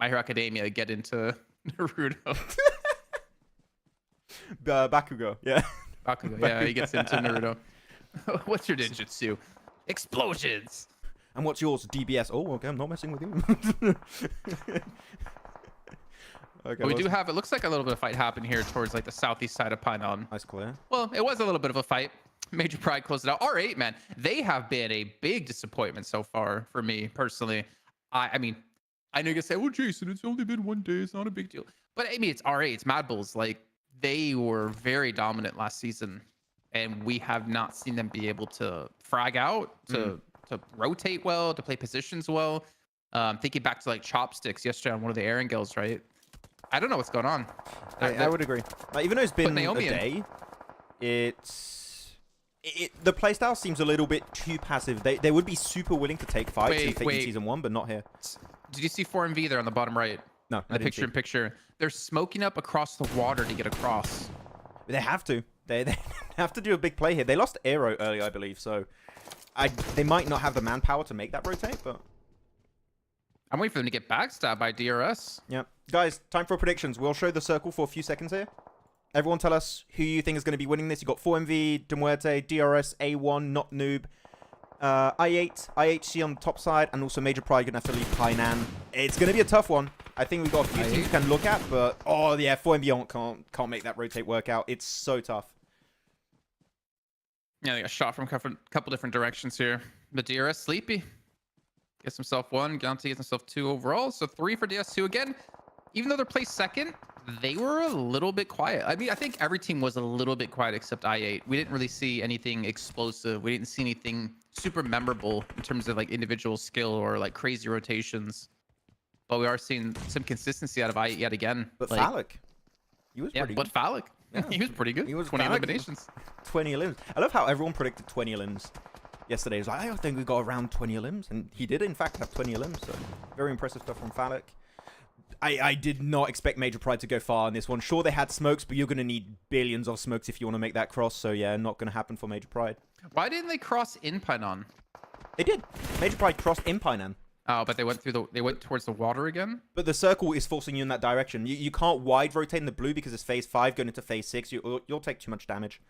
Hero Academia get into Naruto? Bakugo, yeah. Bakugo, yeah, he gets into Naruto. What's your ninjutsu? Explosions. And what's yours? DBS. Oh, okay, I'm not messing with you. Okay, But we do have, it looks like a little bit of fight happening here towards like the southeast side of Pinon. Nice clear. Well, it was a little bit of a fight. Major Pride closed it out. R8, man, they have been a big disappointment so far for me personally. I mean, I know you can say, well, Jason, it's only been 1 day. It's not a big deal. But I mean, it's R8, it's Mad Bulls. Like, they were very dominant last season, and we have not seen them be able to frag out, to rotate well, to play positions well. Thinking back to like chopsticks yesterday on one of the Erangels, right? I don't know what's going on. I would agree. Like, even though it's been a day, the playstyle seems a little bit too passive. They would be super willing to take fights in Season 1, but not here. Did you see 4MV there on the bottom right? No, the picture-in-picture. They're smoking up across the water to get across. They have to. They have to do a big play here. They lost Aero earlier, I believe, so they might not have the manpower to make that rotate, but... I'm waiting for them to get backstabbed by DRS. Yeah. Guys, time for predictions. We'll show the circle for a few seconds here. Everyone tell us who you think is going to be winning this. You got 4MV, Muerte, DRS, A1, Not Noob, I8, IHC on the top side, and also Major Pride going to have to leave Hainan. It's going to be a tough one. I think we've got a few teams we can look at, but oh yeah, 4MV can't make that rotate work out. It's so tough. Yeah, they got shot from a couple different directions here. But DRS sleepy. Gets himself 1. Gante gets himself 2 overall. So 3 for DS2 again. Even though they're placed second, they were a little bit quiet. I mean, I think every team was a little bit quiet except I8. We didn't really see anything explosive. We didn't see anything super memorable in terms of like individual skill or like crazy rotations. But we are seeing some consistency out of I8 yet again. But like, Phallic, he was pretty good. But Phallic, he was pretty good. He was 20 Phallic. eliminations. 20 elims. I love how everyone predicted 20 elims. Yesterday, it was like, I think we got around 20 elims. And he did, in fact, have 20 elims. So very impressive stuff from Phallic. I did not expect Major Pride to go far on this one. Sure, they had smokes, but you're going to need billions of smokes if you want to make that cross. So, yeah, not going to happen for Major Pride. Why didn't they cross in Painan? They did. Major Pride crossed in Painan. Oh, but they went towards the water again? But the circle is forcing you in that direction. You can't wide rotate in the blue because it's phase 5 going into phase 6. You'll take too much damage.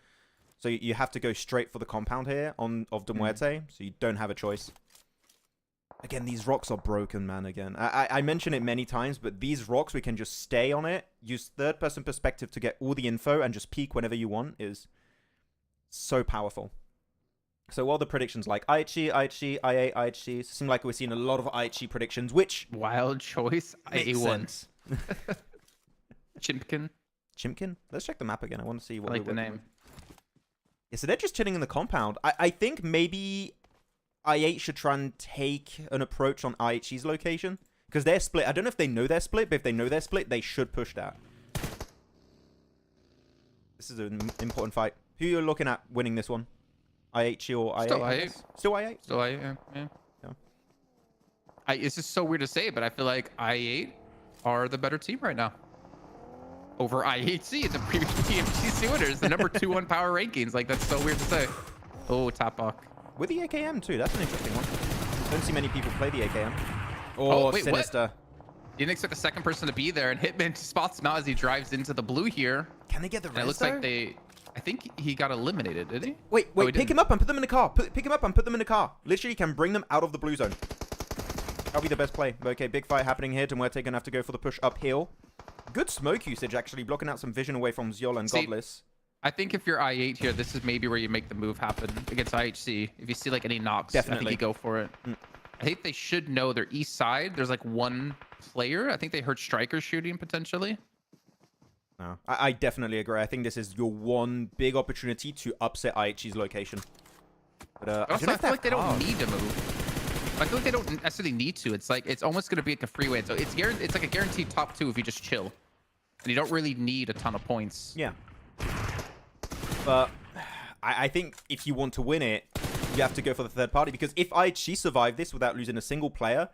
So you have to go straight for the compound here of the Muerte. So you don't have a choice. Again, these rocks are broken, man, again. I mention it many times, but these rocks, we can just stay on it, use third-person perspective to get all the info, and just peek whenever you want is so powerful. So while the predictions like IHC, IA, IHC, seem like we're seeing a lot of IHC predictions, which... Wild choice, makes IA1. sense. Chimpkin. Chimpkin? Let's check the map again. I want to see what I like we're the working name. with. Yeah, so they're just chilling in the compound. I think maybe... I8 should try and take an approach on IHC's location. Because they're split. I don't know if they know they're split, but if they know they're split, they should push that. This is an important fight. Who are you looking at winning this one? IHC or I8? Still I8. Still I8? Still I8, yeah. It's just so weird to say, but I feel like I8 are the better team right now. Over IHC. It's a previous PMGC winner. It's the number 2 on power rankings. Like, that's so weird to say. Oh, top buck. With the AKM too, that's an interesting one. Don't see many people play the AKM. Oh, wait, Sinister. what? You didn't expect the second person to be there, and Hitman spots him out as he drives into the blue here. Can they get the And it res looks though? like I think he got eliminated, did he? Wait, Oh, he pick didn't. him up and put them in the car. Pick him up and put them in the car. Literally can bring them out of the blue zone. That'll be the best play. Okay, big fight happening here. Muerte gonna have to go for the push uphill. Good smoke usage, actually, blocking out some vision away from Zyol and Godless. I think if you're I8 here, this is maybe where you make the move happen against IHC. If you see like any knocks, I Definitely. think you go for it. I think they should know their east side. There's like one player. I think they heard strikers shooting potentially. No, I definitely agree. I think this is your one big opportunity to upset IHG's location. But But also, I feel like they don't need to move. I feel like they don't necessarily need to. It's like it's almost going to be like a freeway. So it's like a guaranteed top 2 if you just chill, and you don't really need a ton of points. Yeah. But I think if you want to win it, you have to go for the third party. Because if IHG survive this without losing a single player,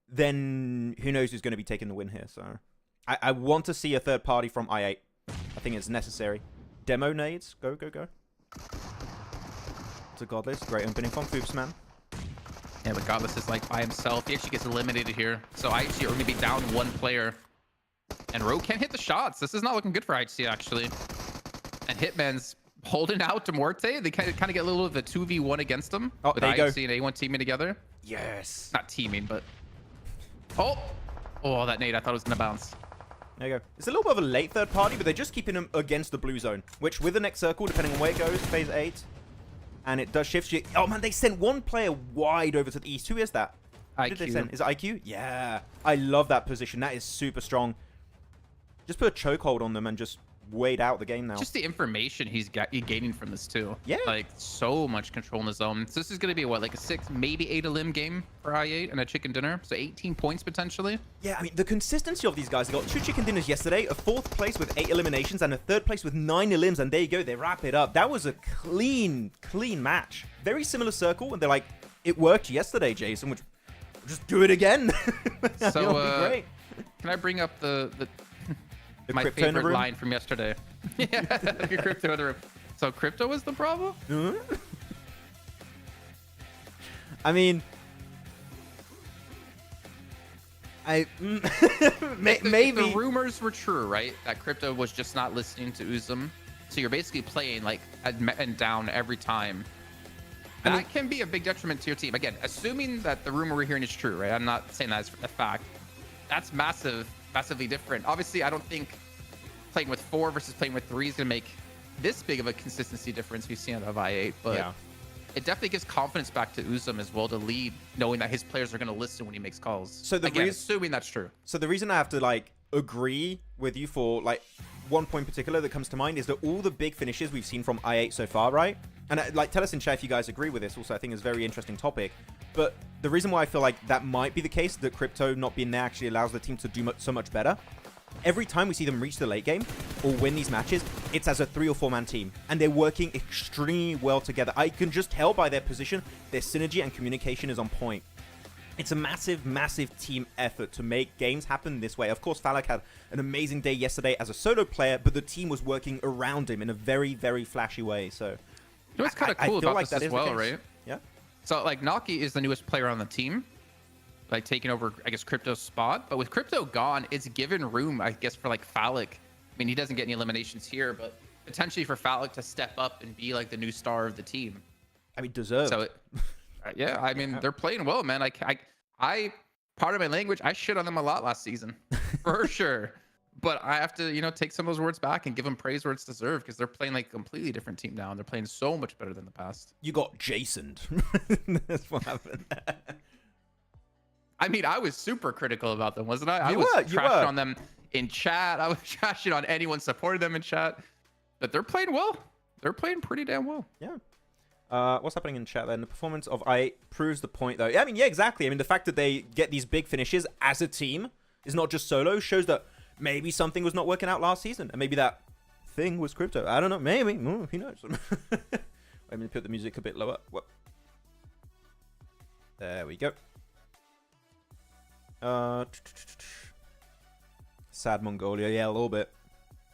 then who knows who's going to be taking the win here. So I want to see a third party from I8. I think it's necessary. Demo nades. Go, go, go. To Godless. Great opening from Foops, man. Yeah, but Godless is like by himself. He actually gets eliminated here. So IHC are going to be down 1 player. And Ro can't hit the shots. This is not looking good for IHC, actually. And Hitman's holding out to Muerte. They kind of get a little of a 2v1 against them. Oh, with there you go. IHC and A1 teaming together. Yes. Not teaming, but... Oh, that nade. I thought it was going to bounce. There you go. It's a little bit of a late third party, but they're just keeping him against the blue zone. Which, with the next circle, depending on where it goes, phase 8. And it does shift. Oh, man, they sent one player wide over to the east. Who is that? Who did they send? Is it IQ? Yeah. I love that position. That is super strong. Just put a chokehold on them and just wait out the game now. Just the information he's gaining from this, too. Yeah. Like, so much control in the zone. So this is going to be, what, like a 6, maybe 8 elim game for I8 and a chicken dinner? So 18 points, potentially? Yeah, I mean, the consistency of these guys. They got 2 chicken dinners yesterday, a 4th place with 8 eliminations, and a 3rd place with 9 elims, and there you go. They wrap it up. That was a clean match. Very similar circle, and they're like, it worked yesterday, Jason, which just do it again. So, It'll be great. Can I bring up the my crypto in the favorite room? line from yesterday? Yeah, your crypto in the room. So crypto was the problem? I mean, maybe the rumors were true, right? That crypto was just not listening to Uzum. So you're basically playing like and down every time. That can be a big detriment to your team. Again, assuming that the rumor we're hearing is true, right? I'm not saying that as a fact. That's massively different. Obviously, I don't think playing with 4 versus playing with 3 is going to make this big of a consistency difference we've seen out of I8, but yeah. It definitely gives confidence back to Uzum as well to lead, knowing that his players are going to listen when he makes calls. So again, assuming that's true. So the reason I have to like agree with you for like one point in particular that comes to mind is that all the big finishes we've seen from I8 so far, right? And like tell us in chat if you guys agree with this. Also, I think it's a very interesting topic. But the reason why I feel like that might be the case, that crypto not being there actually allows the team to do so much better. Every time we see them reach the late game or win these matches, it's as a 3 or 4 man team, and they're working extremely well together. I can just tell by their position, their synergy and communication is on point. It's a massive, massive team effort to make games happen this way. Of course, Falak had an amazing day yesterday as a solo player, but the team was working around him in a very, very flashy way. So, You know what's kind of cool feel about like this that as is the well, case. right? Yeah. So like Naki is the newest player on the team, like taking over, I guess, Crypto's spot. But with Crypto gone, it's given room, I guess, for like Falak. I mean, he doesn't get any eliminations here, but potentially for Falak to step up and be like the new star of the team. I mean, deserved. So, yeah, I mean, they're playing well, man. I part of my language, I shit on them a lot last season, for sure. But I have to, take some of those words back and give them praise where it's deserved, because they're playing like a completely different team now, and they're playing so much better than the past. You got Jasoned. That's what happened. I mean, I was super critical about them, wasn't I? You was were. trashing on them in chat. I was trashing on anyone supporting them in chat. But they're playing well. They're playing pretty damn well. Yeah. What's happening in chat then? The performance of I proves the point, though. Yeah, I mean, yeah, exactly. I mean, the fact that they get these big finishes as a team is not just solo, shows that maybe something was not working out last season. And maybe that thing was Crypto. I don't know. Maybe. Who knows? Let me put the music a bit lower. What? There we go. Sad Mongolia. Yeah, a little bit.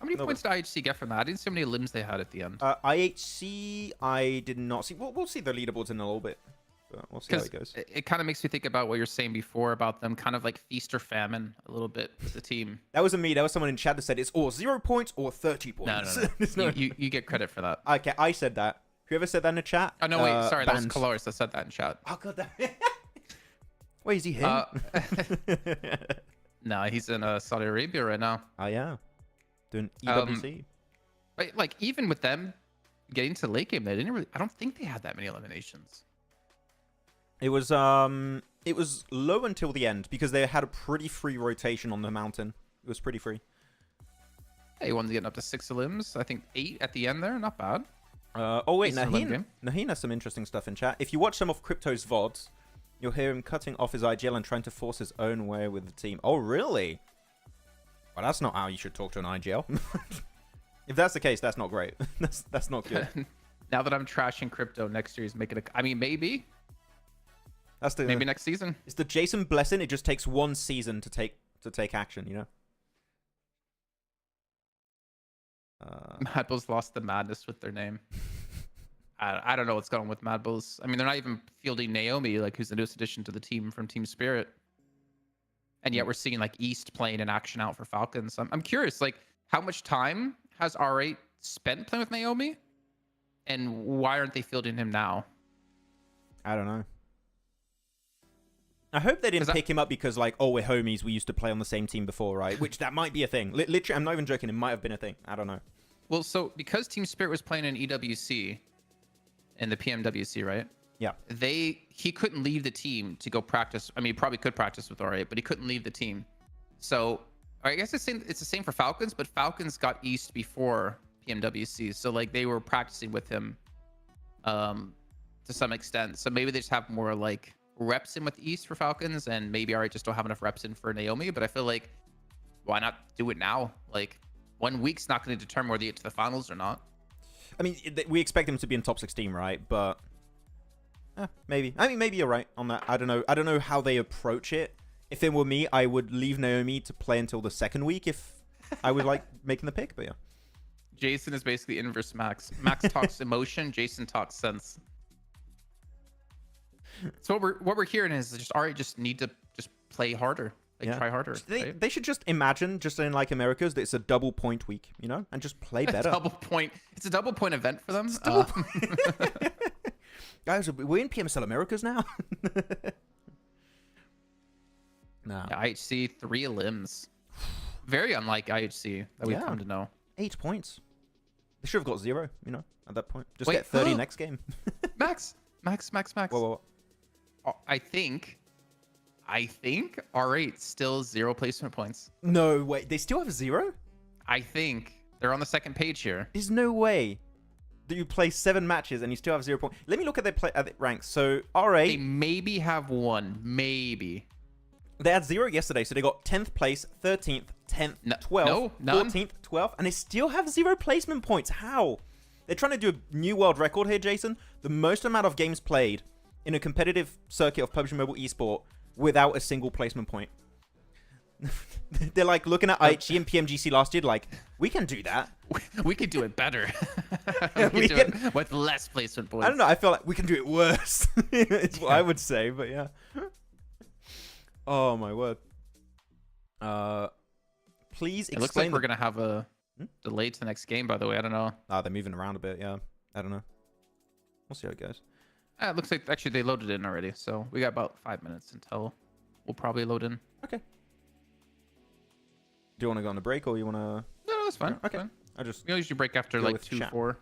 How many points did IHC get from that? I didn't see how many limbs they had at the end. IHC, I did not see. We'll see the leaderboards in a little bit. But we'll see how it goes. It kind of makes me think about what you're saying before about them kind of like feast or famine a little bit with the team. That wasn't me. That was someone in chat that said it's or 0 points or 30 points. No. You get credit for that. Okay, I said that. Whoever said that in the chat? Oh, no, wait. Sorry, that was banned. Coloris that said that in chat. Oh, God. Wait, is he here? No, he's in Saudi Arabia right now. Oh, yeah. Doing EWC. But like even with them getting to the late game, they didn't really. I don't think they had that many eliminations. It was low until the end because they had a pretty free rotation on the mountain. It was pretty free. Hey, one getting up to 6 limbs. I think 8 at the end there. Not bad. Oh wait, Decent limb game. Naheen has some interesting stuff in chat. If you watch some of Crypto's VODs, you'll hear him cutting off his IGL and trying to force his own way with the team. Oh really? Well, that's not how you should talk to an IGL. If that's the case, that's not great. That's not good. Now that I'm trashing Crypto, next year he's making a. I mean, maybe Maybe next season. It's the Jason blessing. It just takes one season to take action. You know. Mad Bulls lost the madness with their name. I don't know what's going on with Mad Bulls. I mean, they're not even fielding Naomi, like who's the newest addition to the team from Team Spirit. And yet we're seeing like East playing in action out for Falcons. I'm curious, like how much time has R8 spent playing with Naomi? And why aren't they fielding him now? I don't know. I hope they didn't pick him up because like, oh, we're homies. We used to play on the same team before, right? Which that might be a thing. Literally, I'm not even joking. It might have been a thing. I don't know. Well, so because Team Spirit was playing in EWC and the PMWC, right? Yeah. He couldn't leave the team to go practice. I mean, he probably could practice with R8, but he couldn't leave the team. So I guess it's the same for Falcons, but Falcons got East before PMWC. So like they were practicing with him to some extent. So maybe they just have more like reps in with East for Falcons, and maybe R8 just don't have enough reps in for Naomi. But I feel like why not do it now? Like 1 week's not going to determine whether they get to the finals or not. I mean, we expect him to be in top 16, right? But maybe. I mean, maybe you're right on that. I don't know. I don't know how they approach it. If it were me, I would leave Naomi to play until the second week if I was like making the pick. But yeah. Jason is basically inverse Max. Max talks emotion. Jason talks sense. So what we're hearing is just R8 just need to just play harder. Like try harder. They should just imagine, just in like Americas, that it's a double point week, you know, and just play better. It's a double point event for them. Guys, we're in PMSL Americas now. No. Yeah, IHC 3 limbs. Very unlike IHC that we've come to know. 8 points. They should have got 0, you know, at that point. Just get 30 next game. Max. Whoa. I think R8 still 0 placement points. No way. They still have 0? I think they're on the second page here. There's no way that you play 7 matches and you still have 0 points. Let me look at their ranks. So R8. They maybe have 1. Maybe. They had 0 yesterday, so they got 10th place, 13th, 10th, 12th, 14th, 12th, and they still have 0 placement points. How? They're trying to do a new world record here, Jason. The most amount of games played in a competitive circuit of PUBG Mobile Esport without a single placement point. They're like looking at IHG and PMGC last year, like, we can do that. We could do it better. We we can do it with less placement points. I don't know. I feel like we can do it worse. It's what I would say, but yeah. Oh my word. Please explain. It looks like we're gonna have a delay to the next game. By the way, I don't know. Ah, they're moving around a bit. Yeah, I don't know. We'll see how it goes. It looks like actually they loaded in already, so we got about 5 minutes until we'll probably load in. Okay. Do you want to go on a break or you want to? No, that's fine. Okay. Fine. I just. We usually break after Go like with 2, chat. 4.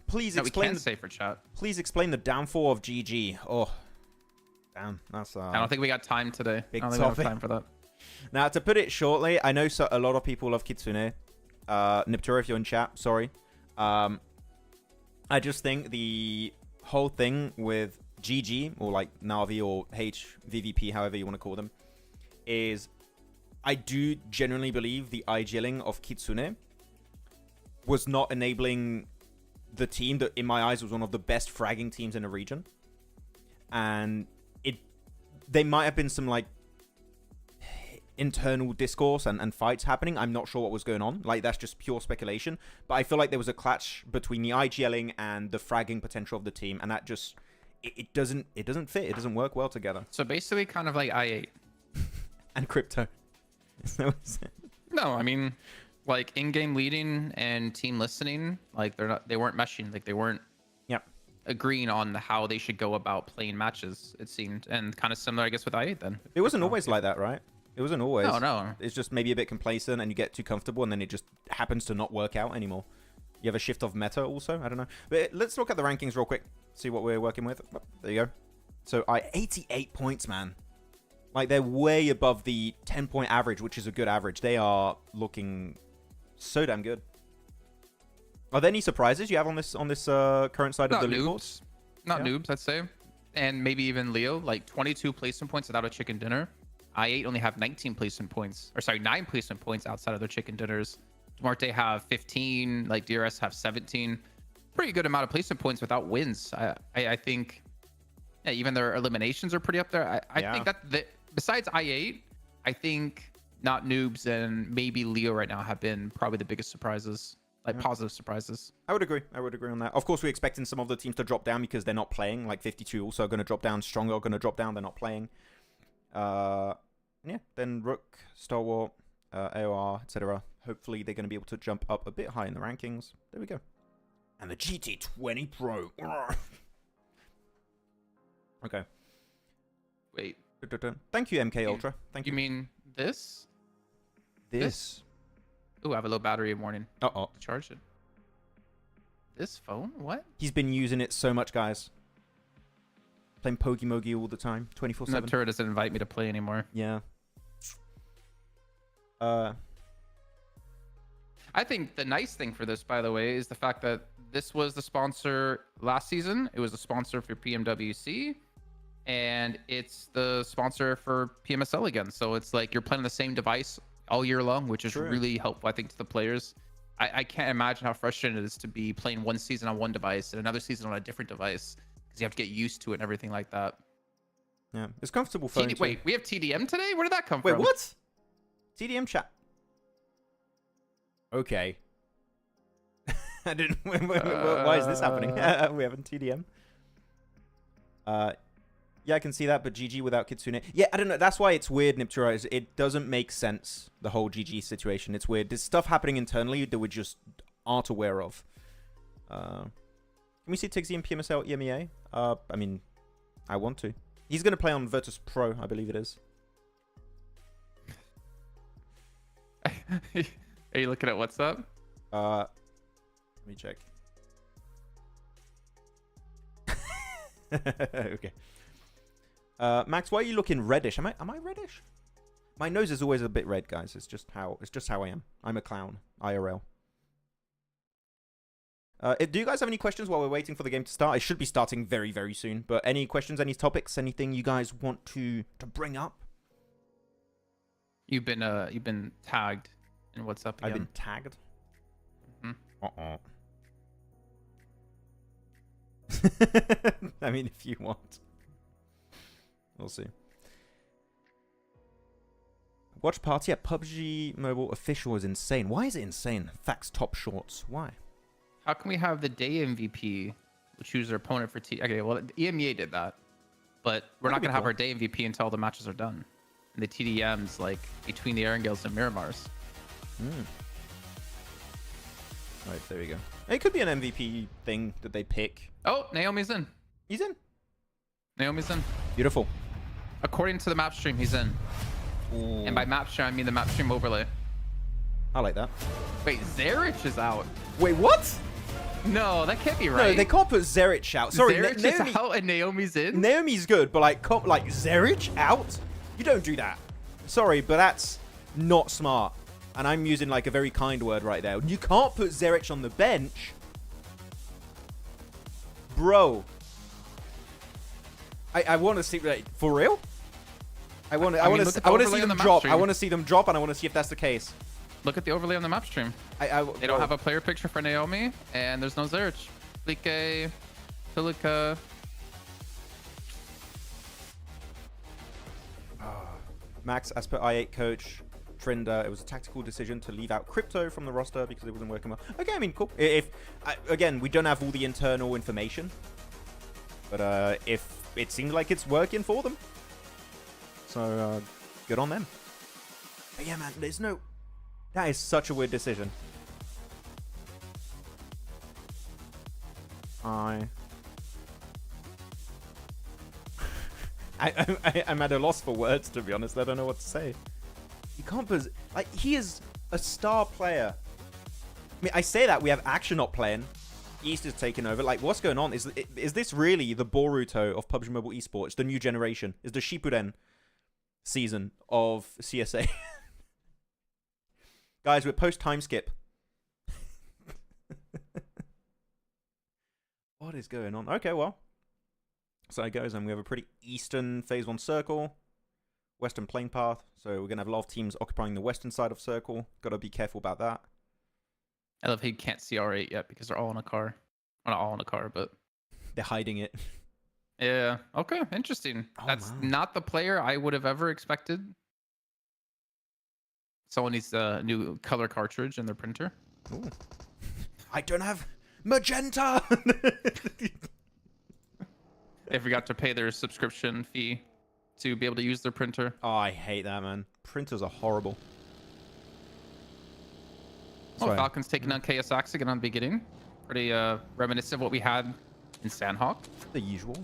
Please No, we explain. can say for chat. Please explain the downfall of GG. Oh, damn, that's. I don't think we got time today. Big I don't think we topic. have time for that. Now, to put it shortly, I know a lot of people love Kitsune. Niptura, if you're in chat, sorry. I just think the whole thing with GG, or like Navi or HVVP, however you want to call them, is I do genuinely believe the IGLing of Kitsune was not enabling the team that, in my eyes, was one of the best fragging teams in the region. And they might have been some, like, internal discourse and fights happening. I'm not sure what was going on. Like, that's just pure speculation. But I feel like there was a clash between the IGLing and the fragging potential of the team, and that just it doesn't fit. It doesn't work well together. So basically, kind of like I8. And crypto. No, I mean, like in-game leading and team listening, like they weren't meshing. Like they weren't agreeing on how they should go about playing matches. It seemed, and kind of similar, I guess, with I8 then. It wasn't always like that, right? It wasn't always. No. It's just maybe a bit complacent and you get too comfortable and then it just happens to not work out anymore. You have a shift of meta also. I don't know. But let's look at the rankings real quick. See what we're working with. Oh, there you go. So 88 points, man. Like they're way above the 10-point average, which is a good average. They are looking so damn good. Are there any surprises you have on this current side of the leaderboards? Not noobs, I'd say. And maybe even Leo, like 22 placement points without a chicken dinner. I8 only have 19 placement points, or sorry, 9 placement points outside of their chicken dinners. Muerte have 15, like DRS have 17. Pretty good amount of placement points without wins. I think, yeah, even their eliminations are pretty up there. I think that besides I8, I think not noobs and maybe Leo right now have been probably the biggest surprises, like positive surprises. I would agree. I would agree on that. Of course, we're expecting some of the teams to drop down because they're not playing. Like 52 also are going to drop down. Stronger are going to drop down. They're not playing. Yeah, then Rook, Stalwart, AOR, etc. Hopefully they're going to be able to jump up a bit high in the rankings. There we go. And the GT20 Pro. Okay. Wait. Thank you, MK Ultra. Thank you. You mean this? This? Ooh, I have a low battery warning. Uh-oh. Charge it. This phone? What? He's been using it so much, guys. Playing Pogi all the time, 24/7. Niptura doesn't invite me to play anymore. Yeah. I think the nice thing for this, by the way, is the fact that this was the sponsor last season. It was the sponsor for PMWC, and it's the sponsor for PMSL again. So it's like you're playing on the same device all year long, which is really helpful, I think, to the players. I can't imagine how frustrating it is to be playing one season on one device and another season on a different device, because you have to get used to it and everything like that. Yeah, it's comfortable phone. Wait, we have TDM today? Where did that come from? from? Wait, what? TDM chat. Okay. I didn't. Why is this happening? We have a TDM. Yeah, I can see that, but GG without Kitsune. Yeah, I don't know. That's why it's weird, Niptura. It doesn't make sense, the whole GG situation. It's weird. There's stuff happening internally that we just aren't aware of. Can we see Tigsy and PMSL EMEA? I mean, I want to. He's going to play on Virtus Pro, I believe it is. Are you looking at what's up? Let me check. Okay. Max, why are you looking reddish? Am I reddish? My nose is always a bit red, guys. It's just how I am. I'm a clown. IRL. Do you guys have any questions while we're waiting for the game to start? It should be starting very, very soon. But any questions, any topics, anything you guys want to bring up? You've been tagged in what's up again. I've been tagged? Mm-hmm. I mean, if you want. We'll see. Watchparty at PUBG Mobile official is insane. Why is it insane? Facts top shorts. Why? How can we have the day MVP choose their opponent for T? Okay, well, the EMEA did that, but we're not That'd be gonna have cool. our day MVP until all the matches are done. And the TDMs like between the Erangels and Miramars. Right, there we go. It could be an MVP thing that they pick. Oh, Naomi's in. He's in. Naomi's in. Beautiful. According to the map stream, he's in. Ooh. And by map stream, I mean the map stream overlay. I like that. Wait, Zerich is out. Wait, what? No, that can't be right. No, they can't put Zerich out. Sorry, Zerich Naomi, is out and Naomi's in? Naomi's good, but like Zerich out? You don't do that. Sorry, but that's not smart. And I'm using like a very kind word right there. You can't put Zerich on the bench. Bro. I want to see, like, for real? I want mean, to look at I the want to overlay see on them the map drop. I stream. want to see them drop, and I want to see if that's the case. Look at the overlay on the map stream. They don't have a player picture for Naomi, and there's no Zerich. Like Filika. Max, as per I8 coach Trinder, it was a tactical decision to leave out crypto from the roster because it wasn't working well. Okay, I mean, cool. Again, we don't have all the internal information, but if it seems like it's working for them, so good on them. But yeah, man, there's no. That is such a weird decision. I'm at a loss for words, to be honest. I don't know what to say. You can't put... Like, he is a star player. I mean, I say that. We have Action not playing. East is taking over. Like, what's going on? Is this really the Boruto of PUBG Mobile Esports? The new generation? Is the Shippuden season of CSA? Guys, we're post-time skip. What is going on? Okay, well. So it goes, and we have a pretty eastern phase 1 circle, western plane path. So we're going to have a lot of teams occupying the western side of circle. Got to be careful about that. I love how you can't see R8 yet because they're all in a car. Well, not all in a car, but... They're hiding it. Yeah. Okay, interesting. Oh, That's wow. not the player I would have ever expected. Someone needs a new color cartridge in their printer. Ooh. I don't have magenta! They forgot to pay their subscription fee to be able to use their printer. Oh, I hate that, man. Printers are horrible. Oh, Sorry. Falcons taking on KS again on the beginning. Pretty reminiscent of what we had in Sanhok. The usual.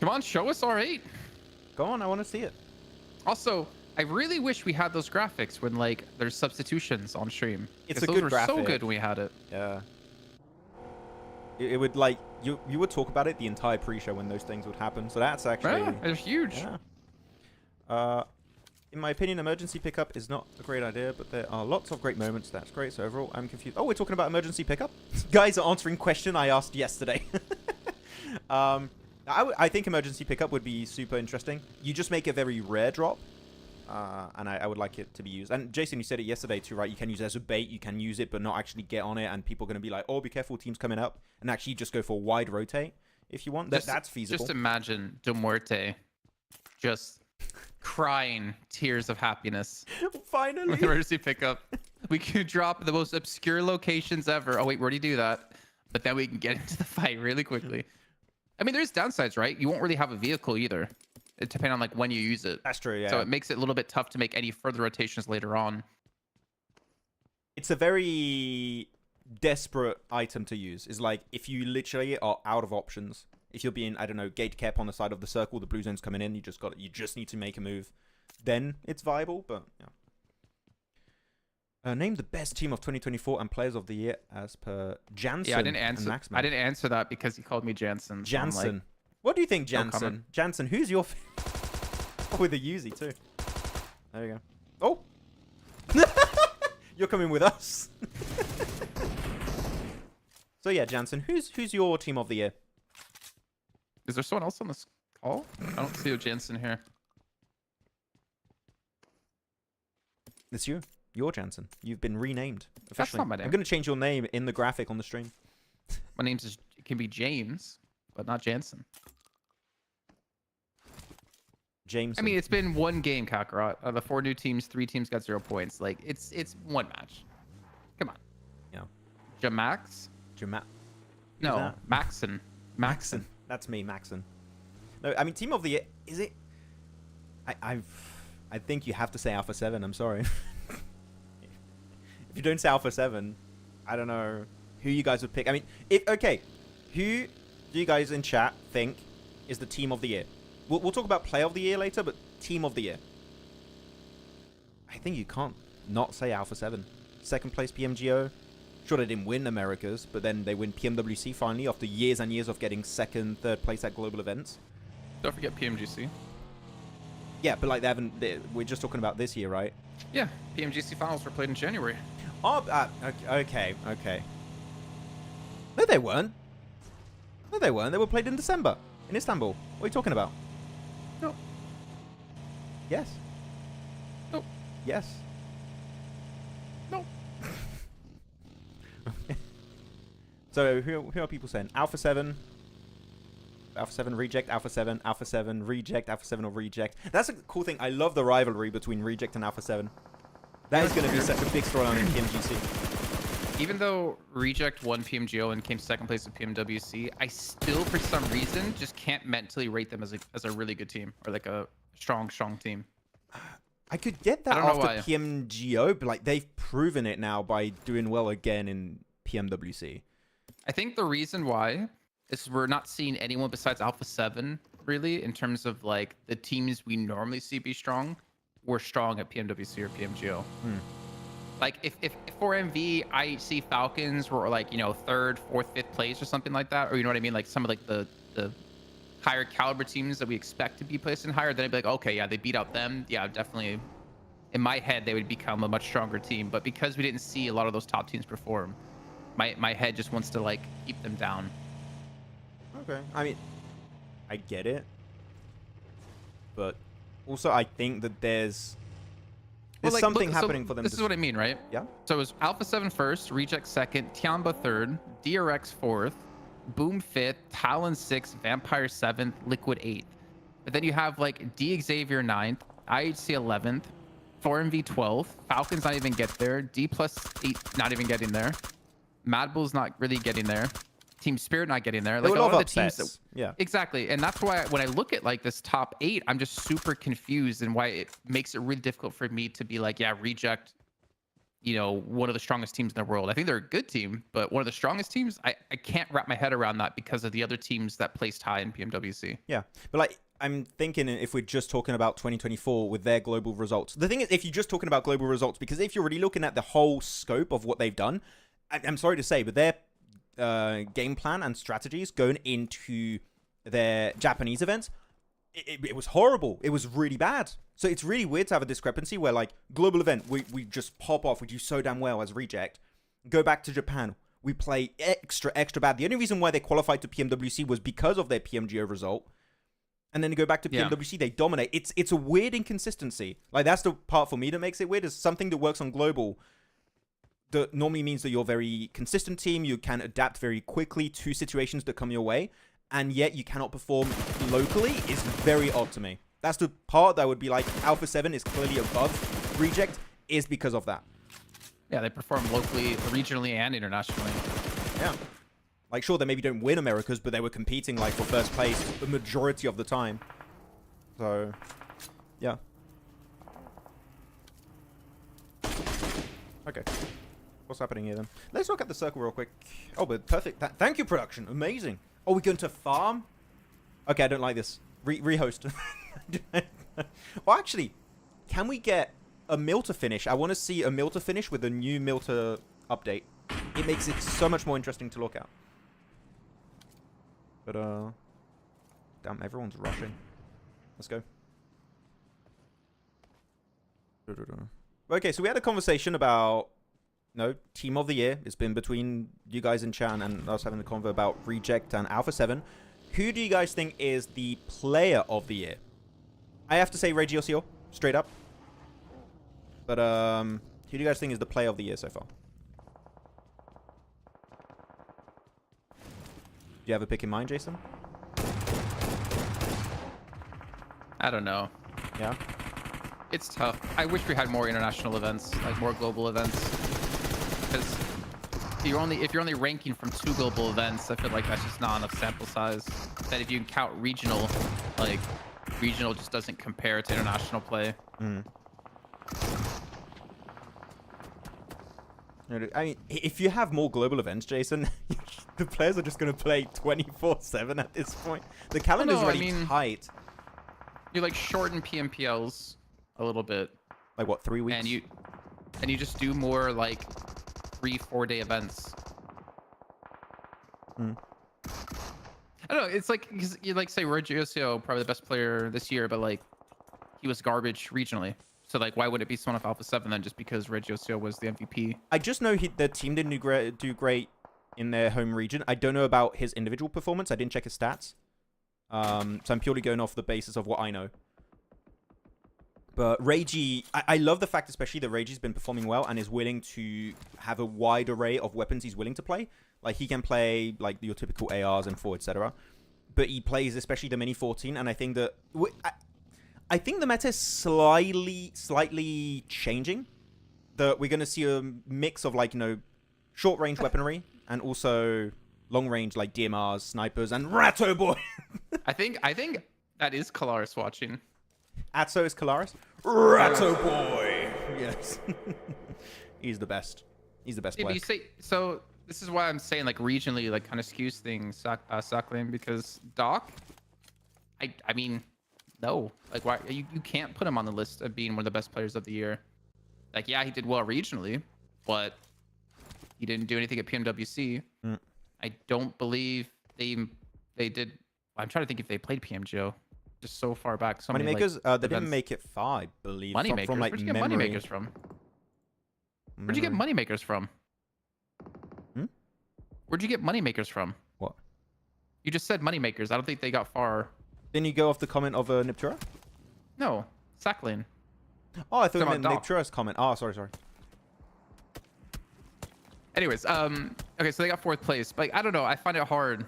Come on, show us R8. Go on, I want to see it. Also, I really wish we had those graphics when like there's substitutions on stream. It's 'Cause a those good were graphic. so good when we had it. Yeah. It would, like, you would talk about it the entire pre-show when those things would happen. So that's actually... Yeah, it was huge. Yeah. In my opinion, emergency pickup is not a great idea, but there are lots of great moments. That's great. So overall, I'm confused. Oh, we're talking about emergency pickup? Guys are answering question I asked yesterday. I think emergency pickup would be super interesting. You just make a very rare drop, and I would like it to be used. And Jason, you said it yesterday too, right? You can use it as a bait. You can use it, but not actually get on it, and people are going to be like, oh, be careful, team's coming up, and actually just go for a wide rotate if you want. That's feasible. Just imagine Muerte just crying tears of happiness Finally. with emergency pickup. We could drop the most obscure locations ever. Oh wait, we already do that, but then we can get into the fight really quickly. I mean, there's downsides, right? You won't really have a vehicle either, depending on like when you use it. That's true, yeah. So it makes it a little bit tough to make any further rotations later on. It's a very desperate item to use. Is like if you literally are out of options. If you're being, I don't know, gate kept on the side of the circle, the blue zone's coming in, you just need to make a move. Then it's viable, but yeah. Name the best team of 2024 and players of the year as per Jansen. Yeah, I didn't answer. And Maxman. I didn't answer that because he called me Jansen. So I'm Jansen. like, What do you think, No Jansen? comment. Jansen, who's your... Oh, with a Uzi too. There you go. Oh! You're coming with us. So yeah, Jansen, who's your team of the year? is there someone else on this call? I don't see a Jansen here. It's you. You're Jansen. You've been renamed officially. That's not my name. I'm going to change your name in the graphic on the stream. My name can be James, but not Jansen. James. I mean, it's been one game, Kakarot. Of the 4 new teams, 3 teams got 0 points. Like, it's one match. Come on. Yeah. Jamax? Jamat. No, that? Maxon. Maxon. That's me, Maxon. No, I mean, team of the year, is it? I think you have to say Alpha 7. I'm sorry. If you don't say Alpha 7, I don't know who you guys would pick. I mean, okay, who do you guys in chat think is the team of the year? We'll talk about play of the year later, but team of the year. I think you can't not say Alpha 7. Second place PMGO. Sure, they didn't win Americas, but then they win PMWC finally after years and years of getting second, third place at global events. Don't forget PMGC. Yeah, but like we're just talking about this year, right? Yeah, PMGC finals were played in January. Oh, okay. No, they weren't. No, they weren't. They were played in December in Istanbul. What are you talking about? No. Yes. No. Yes. No. So who are people saying? Alpha 7. Alpha 7 reject, Alpha 7, Alpha 7 reject, Alpha 7 or reject. That's a cool thing. I love the rivalry between reject and Alpha 7. That is going to be such a big storyline in PMGC. Even though Reject won PMGO and came second place at PMWC, I still, for some reason, just can't mentally rate them as a really good team or like a strong team. I could get that I don't know after why. PMGO, but like they've proven it now by doing well again in PMWC. I think the reason why is we're not seeing anyone besides Alpha 7 really in terms of like the teams we normally see be strong were strong at PMWC or PMGO. Like if for MV I see Falcons were like, you know, 3rd, 4th, 5th place or something like that, or you know what I mean, like some of like the higher caliber teams that we expect to be placed in higher, then I'd be like, okay, yeah, they beat out them. Yeah, definitely in my head they would become a much stronger team. But because we didn't see a lot of those top teams perform, my head just wants to like keep them down. Okay. I mean, I get it. But also I think that there's Well, like, something look, happening so for them. This is what I mean, right? Yeah. So it was Alpha 7 first, Reject second, Tiamba third, DRX fourth, Boom fifth, Talon sixth, Vampire seventh, Liquid eighth. But then you have like D Xavier ninth, IHC 11th, 4MV 12th, Falcons not even get there, D plus 8 not even getting there, Mad Bull's not really getting there, Team Spirit not getting there. Like a lot of the teams that, yeah, exactly. And that's why when I look at like this top 8, I'm just super confused, and why it makes it really difficult for me to be like, yeah, Reject, you know, one of the strongest teams in the world. I think they're a good team, but one of the strongest teams, I can't wrap my head around that because of the other teams that placed high in PMWC. Yeah, but like I'm thinking if we're just talking about 2024 with their global results. The thing is, if you're just talking about global results, because if you're really looking at the whole scope of what they've done, I'm sorry to say, but their game plan and strategies going into their Japanese events, it was horrible. It was really bad. So it's really weird to have a discrepancy where like global event, we just pop off, we do so damn well as Reject. Go back to Japan, we play extra bad. The only reason why they qualified to PMWC was because of their PMGO result. And then they go back to PMWC, they dominate. It's a weird inconsistency. Like that's the part for me that makes it weird, is something that works on global that normally means that you're a very consistent team, you can adapt very quickly to situations that come your way, and yet you cannot perform locally is very odd to me. That's the part that would be like Alpha 7 is clearly above Reject, is because of that. Yeah, they perform locally, regionally, and internationally. Yeah. Like, sure, they maybe don't win Americas, but they were competing like for first place the majority of the time. So, yeah. Okay. What's happening here then? Let's look at the circle real quick. Oh, but perfect. Thank you, production. Amazing. Oh, we're going to farm? Okay, I don't like this. Rehost. Well, actually, can we get a Milta finish? I want to see a Milta finish with a new Milta update. It makes it so much more interesting to look at. But, damn, everyone's rushing. Let's go. Okay, so we had a conversation about, Team of the Year. It's been between you guys in chat and us having a convo about Reject and Alpha 7. Who do you guys think is the Player of the Year? I have to say Regiosio, straight up. But, who do you guys think is the Player of the Year so far? Do you have a pick in mind, Jason? I don't know. Yeah. It's tough. I wish we had more international events, like more global events. Because if you're only ranking from 2 global events, I feel like that's just not enough sample size. That if you can count regional, like regional just doesn't compare to international play. I mean, if you have more global events, Jason, the players are just going to play 24/7 at this point. The calendar's No, I already mean- tight. You like shorten PMPLs a little bit, Like what, 3 weeks? and you just do more like 3-4 day events. I don't know. It's like you like say Reggiosio, probably the best player this year, but like he was garbage regionally. So like, why would it be someone off Alpha 7 then just because Reggiosio was the MVP? I just know their team didn't do great in their home region. I don't know about his individual performance. I didn't check his stats. So I'm purely going off the basis of what I know. But Reiji, I love the fact especially that Reiji's been performing well and is willing to have a wide array of weapons he's willing to play. Like he can play like your typical ARs and 4, etc. But he plays especially the Mini 14, and I think that... I think the meta is slightly changing. That we're going to see a mix of like, you know, short-range weaponry and also long-range like DMRs, snipers, and Ratto Boy. I think that is Kalaris watching. Atso is Kalaris. Ratto Boy. Yes. He's the best. He's the best Yeah, player. but you say so. This is why I'm saying like regionally, like kind of skews things, Sacklane, because Doc. I mean, no, like why you can't put him on the list of being one of the best players of the year. Like, yeah, he did well regionally, but he didn't do anything at PMWC. I don't believe they did. I'm trying to think if they played PMGO. Just so far back. So many, Moneymakers, like, they didn't events. make it far, I believe. Moneymakers. From like Where'd you get memory. Moneymakers from? Where'd you get Moneymakers from? Where'd you get Moneymakers from? What? You just said Moneymakers. I don't think they got far. Didn't you go off the comment of Niptura? No, Sacklane. Oh, I thought you Talking meant about Doc. Niptura's comment. Oh, sorry. Anyways, okay, so they got 4th place. Like, I don't know. I find it hard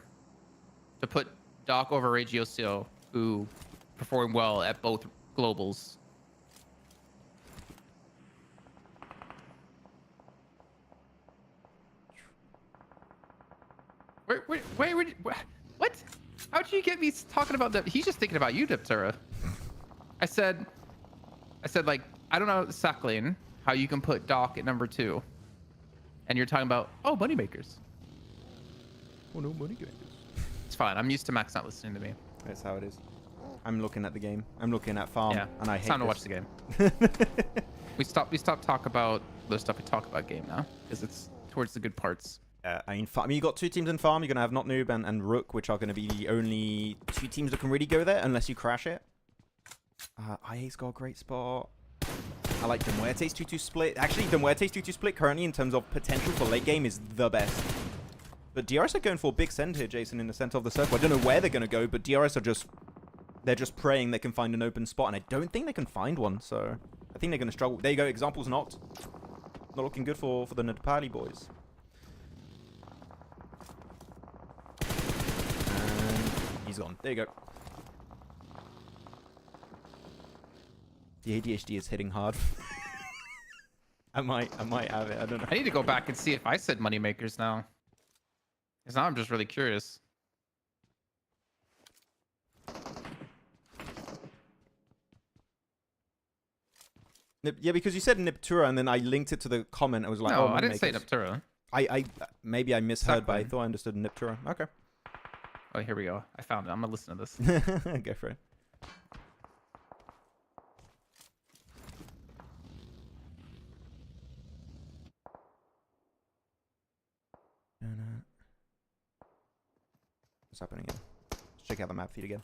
to put Doc over Reggiosio, who performed well at both globals. Wait, what? How'd you get me talking about that? He's just thinking about you, Diptura. I said, like, I don't know, Sacklane, how you can put Doc at number 2. And you're talking about, oh, Moneymakers. Oh, no, Moneymakers. It's fine. I'm used to Max not listening to me. That's how it is. I'm looking at the game. I'm looking at farm, Yeah, and I it's hate time to this. watch the game. We stop talk about the stuff we talk about game now, because it's towards the good parts. I mean, you got 2 teams in farm. You're going to have Not Noob and Rook, which are going to be the only 2 teams that can really go there, unless you crash it. IA's got a great spot. I like Muerte's 2-2 split. Actually, Muerte's 2-2 split currently in terms of potential for late game is the best. But DRS are going for a big send here, Jason, in the center of the circle. I don't know where they're going to go, but DRS are just... They're just praying they can find an open spot, and I don't think they can find one, so... I think they're going to struggle. There you go, examples not looking good for the Nepali boys. And he's gone. There you go. The ADHD is hitting hard. I might have it. I don't know. I need to go back and see if I said Moneymakers now. Because now I'm just really curious. Yeah, because you said Niptura, and then I linked it to the comment. I was like, No, oh, I didn't say Moneymakers. Niptura. Maybe I misheard, but I Sacklane. thought I understood Niptura. Okay. Oh, here we go. I found it. I'm going to listen to this. Go for it. What's happening again? Let's check out the map feed again.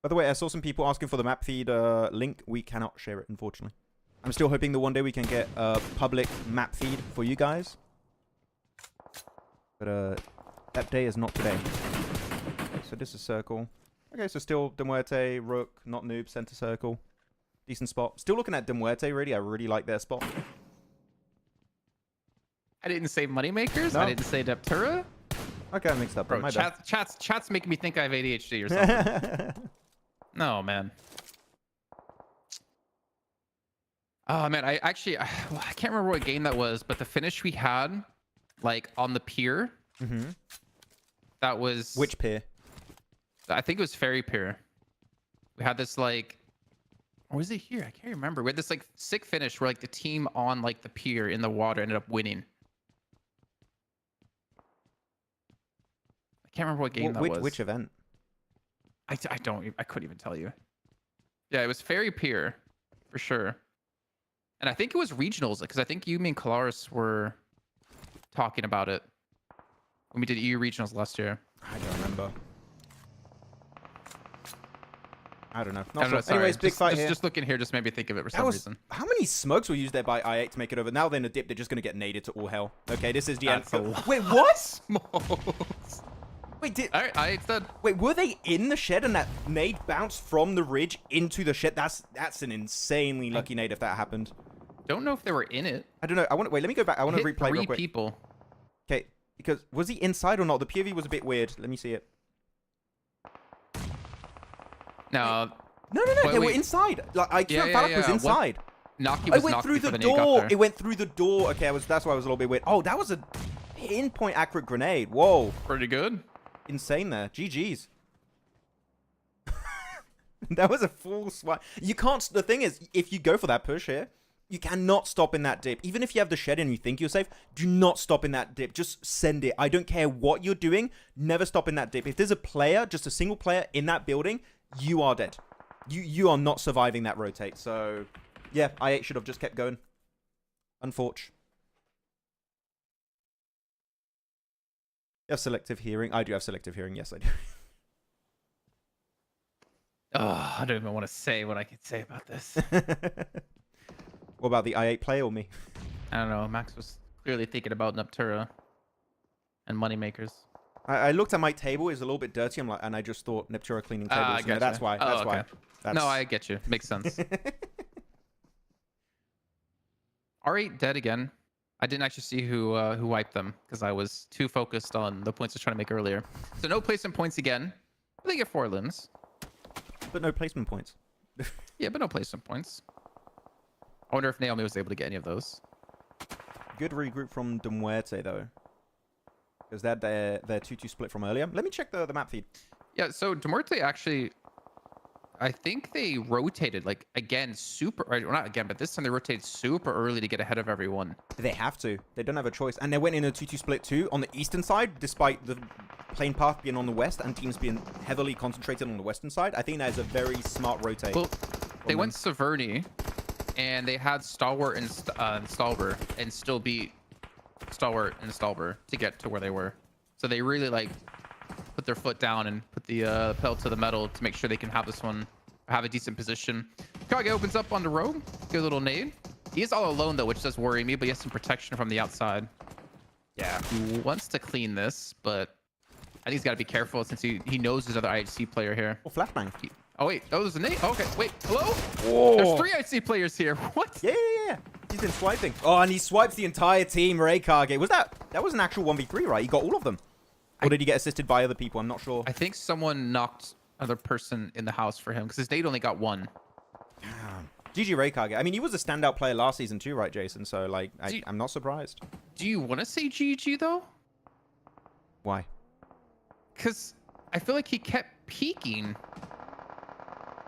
By the way, I saw some people asking for the map feed link. We cannot share it, unfortunately. I'm still hoping that one day we can get a public map feed for you guys. But that day is not today. Okay, so this is circle. Okay, so still Muerte, Rook, Not Noob, center circle. Decent spot. Still looking at Muerte, really. I really like their spot. I didn't say Moneymakers. No. I didn't say Niptura. Okay, I mixed up. Bro, My bad. chat's making me think I have ADHD or something. No, man. Oh man, I can't remember what game that was, but the finish we had, like on the pier, that was Which pier? I think it was Ferry Pier. We had this like, or was it here? I can't remember. We had this like sick finish where like the team on like the pier in the water ended up winning. I can't remember what game that was. Which event? I couldn't even tell you. Yeah, it was Ferry Pier for sure. And I think it was regionals because I think you, me, and Kalaris were talking about it when we did EU regionals last year. I don't remember. I don't know. I don't know, sorry. Anyways, big fight here. Just looking here just made me think of it for some reason. How many smokes were used there by i8 to make it over? Now they're in a dip. They're just going to get naded to all hell. Okay, this is the end. Wait, what? Smokes. Wait, All right, i8's dead. Wait, were they in the shed and that nade bounced from the ridge into the shed? That's an insanely lucky nade if that happened. Don't know if they were in it. I don't know. Wait, let me go back. I want to Hit replay real 3 quick. people. Okay, because was he inside or not? The POV was a bit weird. Let me see it. No. No, they were inside. Like IQ and Falak was inside. Naki It was went knocked through before the nade got door. there. It went through the door. Okay, that's why I was a little bit weird. Oh, that was a pinpoint accurate grenade. Whoa. Pretty good. Insane there. GG's. That was a full swipe. You can't. The thing is, if you go for that push here, you cannot stop in that dip. Even if you have the shed and you think you're safe, do not stop in that dip. Just send it. I don't care what you're doing. Never stop in that dip. If there's a player, just a single player in that building, you are dead. You are not surviving that rotate. So, yeah, i8 should have just kept going. Unfortunate. You have selective hearing. I do have selective hearing. Yes, I do. Oh, I don't even want to say what I can say about this. What about the i8 player or me? I don't know. Max was clearly thinking about Nuptura and moneymakers. I looked at my table. It's a little bit dirty. And I just thought Neptura cleaning tables. I No, that's why. That's okay. why. No, I get you. Makes sense. R8 dead again. I didn't actually see who wiped them because I was too focused on the points I was trying to make earlier. So no placement points again. But they get 4 limbs. But no placement points. Yeah, but no placement points. I wonder if Naomi was able to get any of those. Good regroup from Muerte though. Because they're 2-2 split from earlier. Let me check the map feed. Yeah, so Muerte actually, I think they rotated like again super, or not again, but this time they rotated super early to get ahead of everyone. They have to. They don't have a choice. And they went in a 2-2 split too on the eastern side, despite the plane path being on the west and teams being heavily concentrated on the western side. I think that is a very smart rotate. Well, they went Severny, and they had Stalwart and Stalber, and still beat Stalwart and Stalber to get to where they were. So they really like put their foot down and put the pedal to the metal to make sure they can have this one, have a decent position. Kage opens up on the road. Good little nade. He is all alone though, which does worry me, but he has some protection from the outside. Yeah, he wants to clean this, but I think he's got to be careful since he knows there's another IHC player here. Oh, flashbang. Oh wait, oh there's a nade. Okay, wait, hello? Oh. There's 3 IHC players here. What? Yeah. He's been swiping. Oh, and he swipes the entire team, Raykage. Was that was an actual 1v3, right? He got all of them. Or did he get assisted by other people? I'm not sure. I think someone knocked another person in the house for him because his nade only got 1. GG Raykage. I mean, he was a standout player last season too, right, Jason? So, like, I'm not surprised. Do you want to say GG, though? Why? Because I feel like he kept peeking.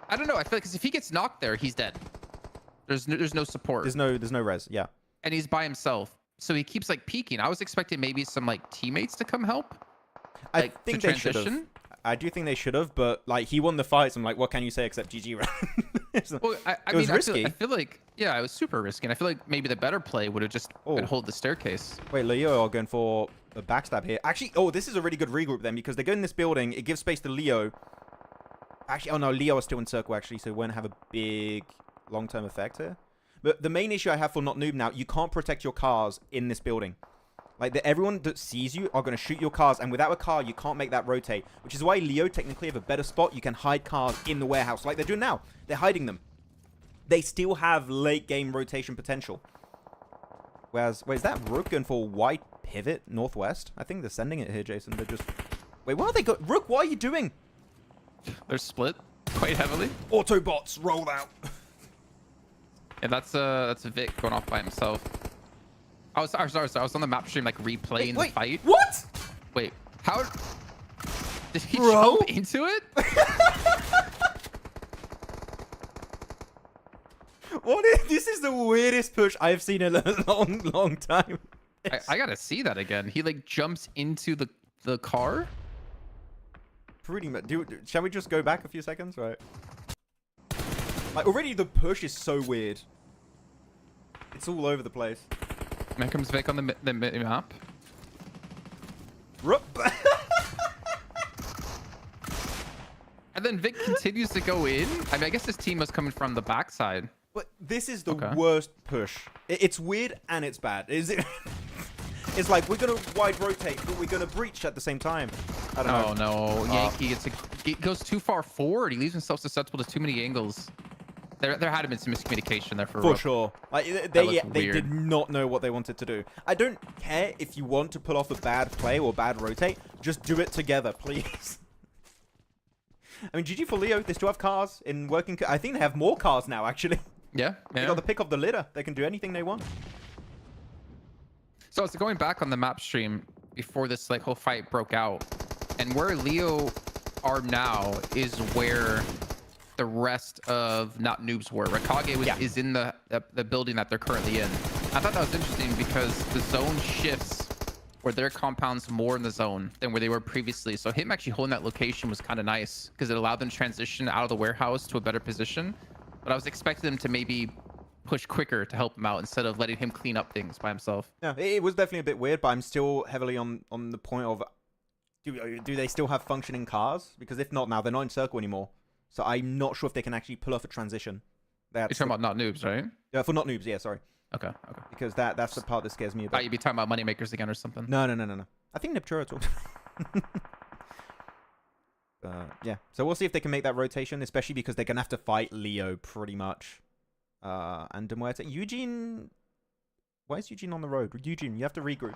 I don't know. I feel like because if he gets knocked there, he's dead. There's no support. There's no res. Yeah. And he's by himself. So he keeps, like, peeking. I was expecting maybe some, like, teammates to come help. I Like, think to they should have. transition. I do think they should have, but, like, he won the fight. So I'm like, what can you say except GG? Well, I It was mean, risky. I feel like, yeah, it was super risky. And I feel like maybe the better play would have just been hold the staircase. Wait, Leo are going for a backstab here. Actually, this is a really good regroup then because they go in this building. It gives space to Leo. Actually, oh no, Leo is still in circle actually, so it won't have a big long-term effect here. But the main issue I have for not noob now, you can't protect your cars in this building. Like, everyone that sees you are going to shoot your cars, and without a car, you can't make that rotate. Which is why Leo technically have a better spot. You can hide cars in the warehouse like they're doing now. They're hiding them. They still have late-game rotation potential. Whereas, wait, is that Rook going for white pivot northwest. I think they're sending it here, Jason. They're just... Wait, what are they got? Rook, what are you doing? They're split quite heavily. Autobots, roll out. And that's Vic going off by himself. I was sorry. I was on the map stream like replaying the fight. What? Wait, how did he Bro? jump into it? What is this? Is the weirdest push I've seen in a long time. I gotta see that again. He like jumps into the car. Pretty much. Shall we just go back a few seconds? Right. Like already the push is so weird. It's all over the place. Here comes Vic on the map. Rook. And then Vic continues to go in. I mean, I guess his team was coming from the backside. But this is the Okay. worst push. It's weird and it's bad. Is it? It's like we're gonna wide rotate, but we're gonna breach at the same time. I don't know. Oh no, Yankee goes too far forward. He leaves himself susceptible to too many angles. There had been some miscommunication there for For Rook. sure. Like That was they weird. did not know what they wanted to do. I don't care if you want to pull off a bad play or bad rotate. Just do it together, please. I mean, GG for Leo. They still have cars in working. I think they have more cars now, actually. Yeah, They got the pick of the litter. They can do anything they want. So I was going back on the map stream before this like whole fight broke out, and where Leo are now is where the rest of not noobs were. Rakage is in the building that they're currently in. I thought that was interesting because the zone shifts where their compound's more in the zone than where they were previously. So him actually holding that location was kind of nice because it allowed them to transition out of the warehouse to a better position. But I was expecting them to maybe push quicker to help him out instead of letting him clean up things by himself. Yeah, it was definitely a bit weird, but I'm still heavily on the point of do they still have functioning cars? Because if not now, they're not in circle anymore. So I'm not sure if they can actually pull off a transition. You're talking about not noobs, right? Yeah, for not noobs, yeah, sorry. Okay. Because that's the part that scares me a Thought bit. you'd be talking about moneymakers again or something. No. I think Neptura talked. Yeah, so we'll see if they can make that rotation, especially because they're going to have to fight Leo pretty much. And Muerte. Eugene... Why is Eugene on the road? Eugene, you have to regroup.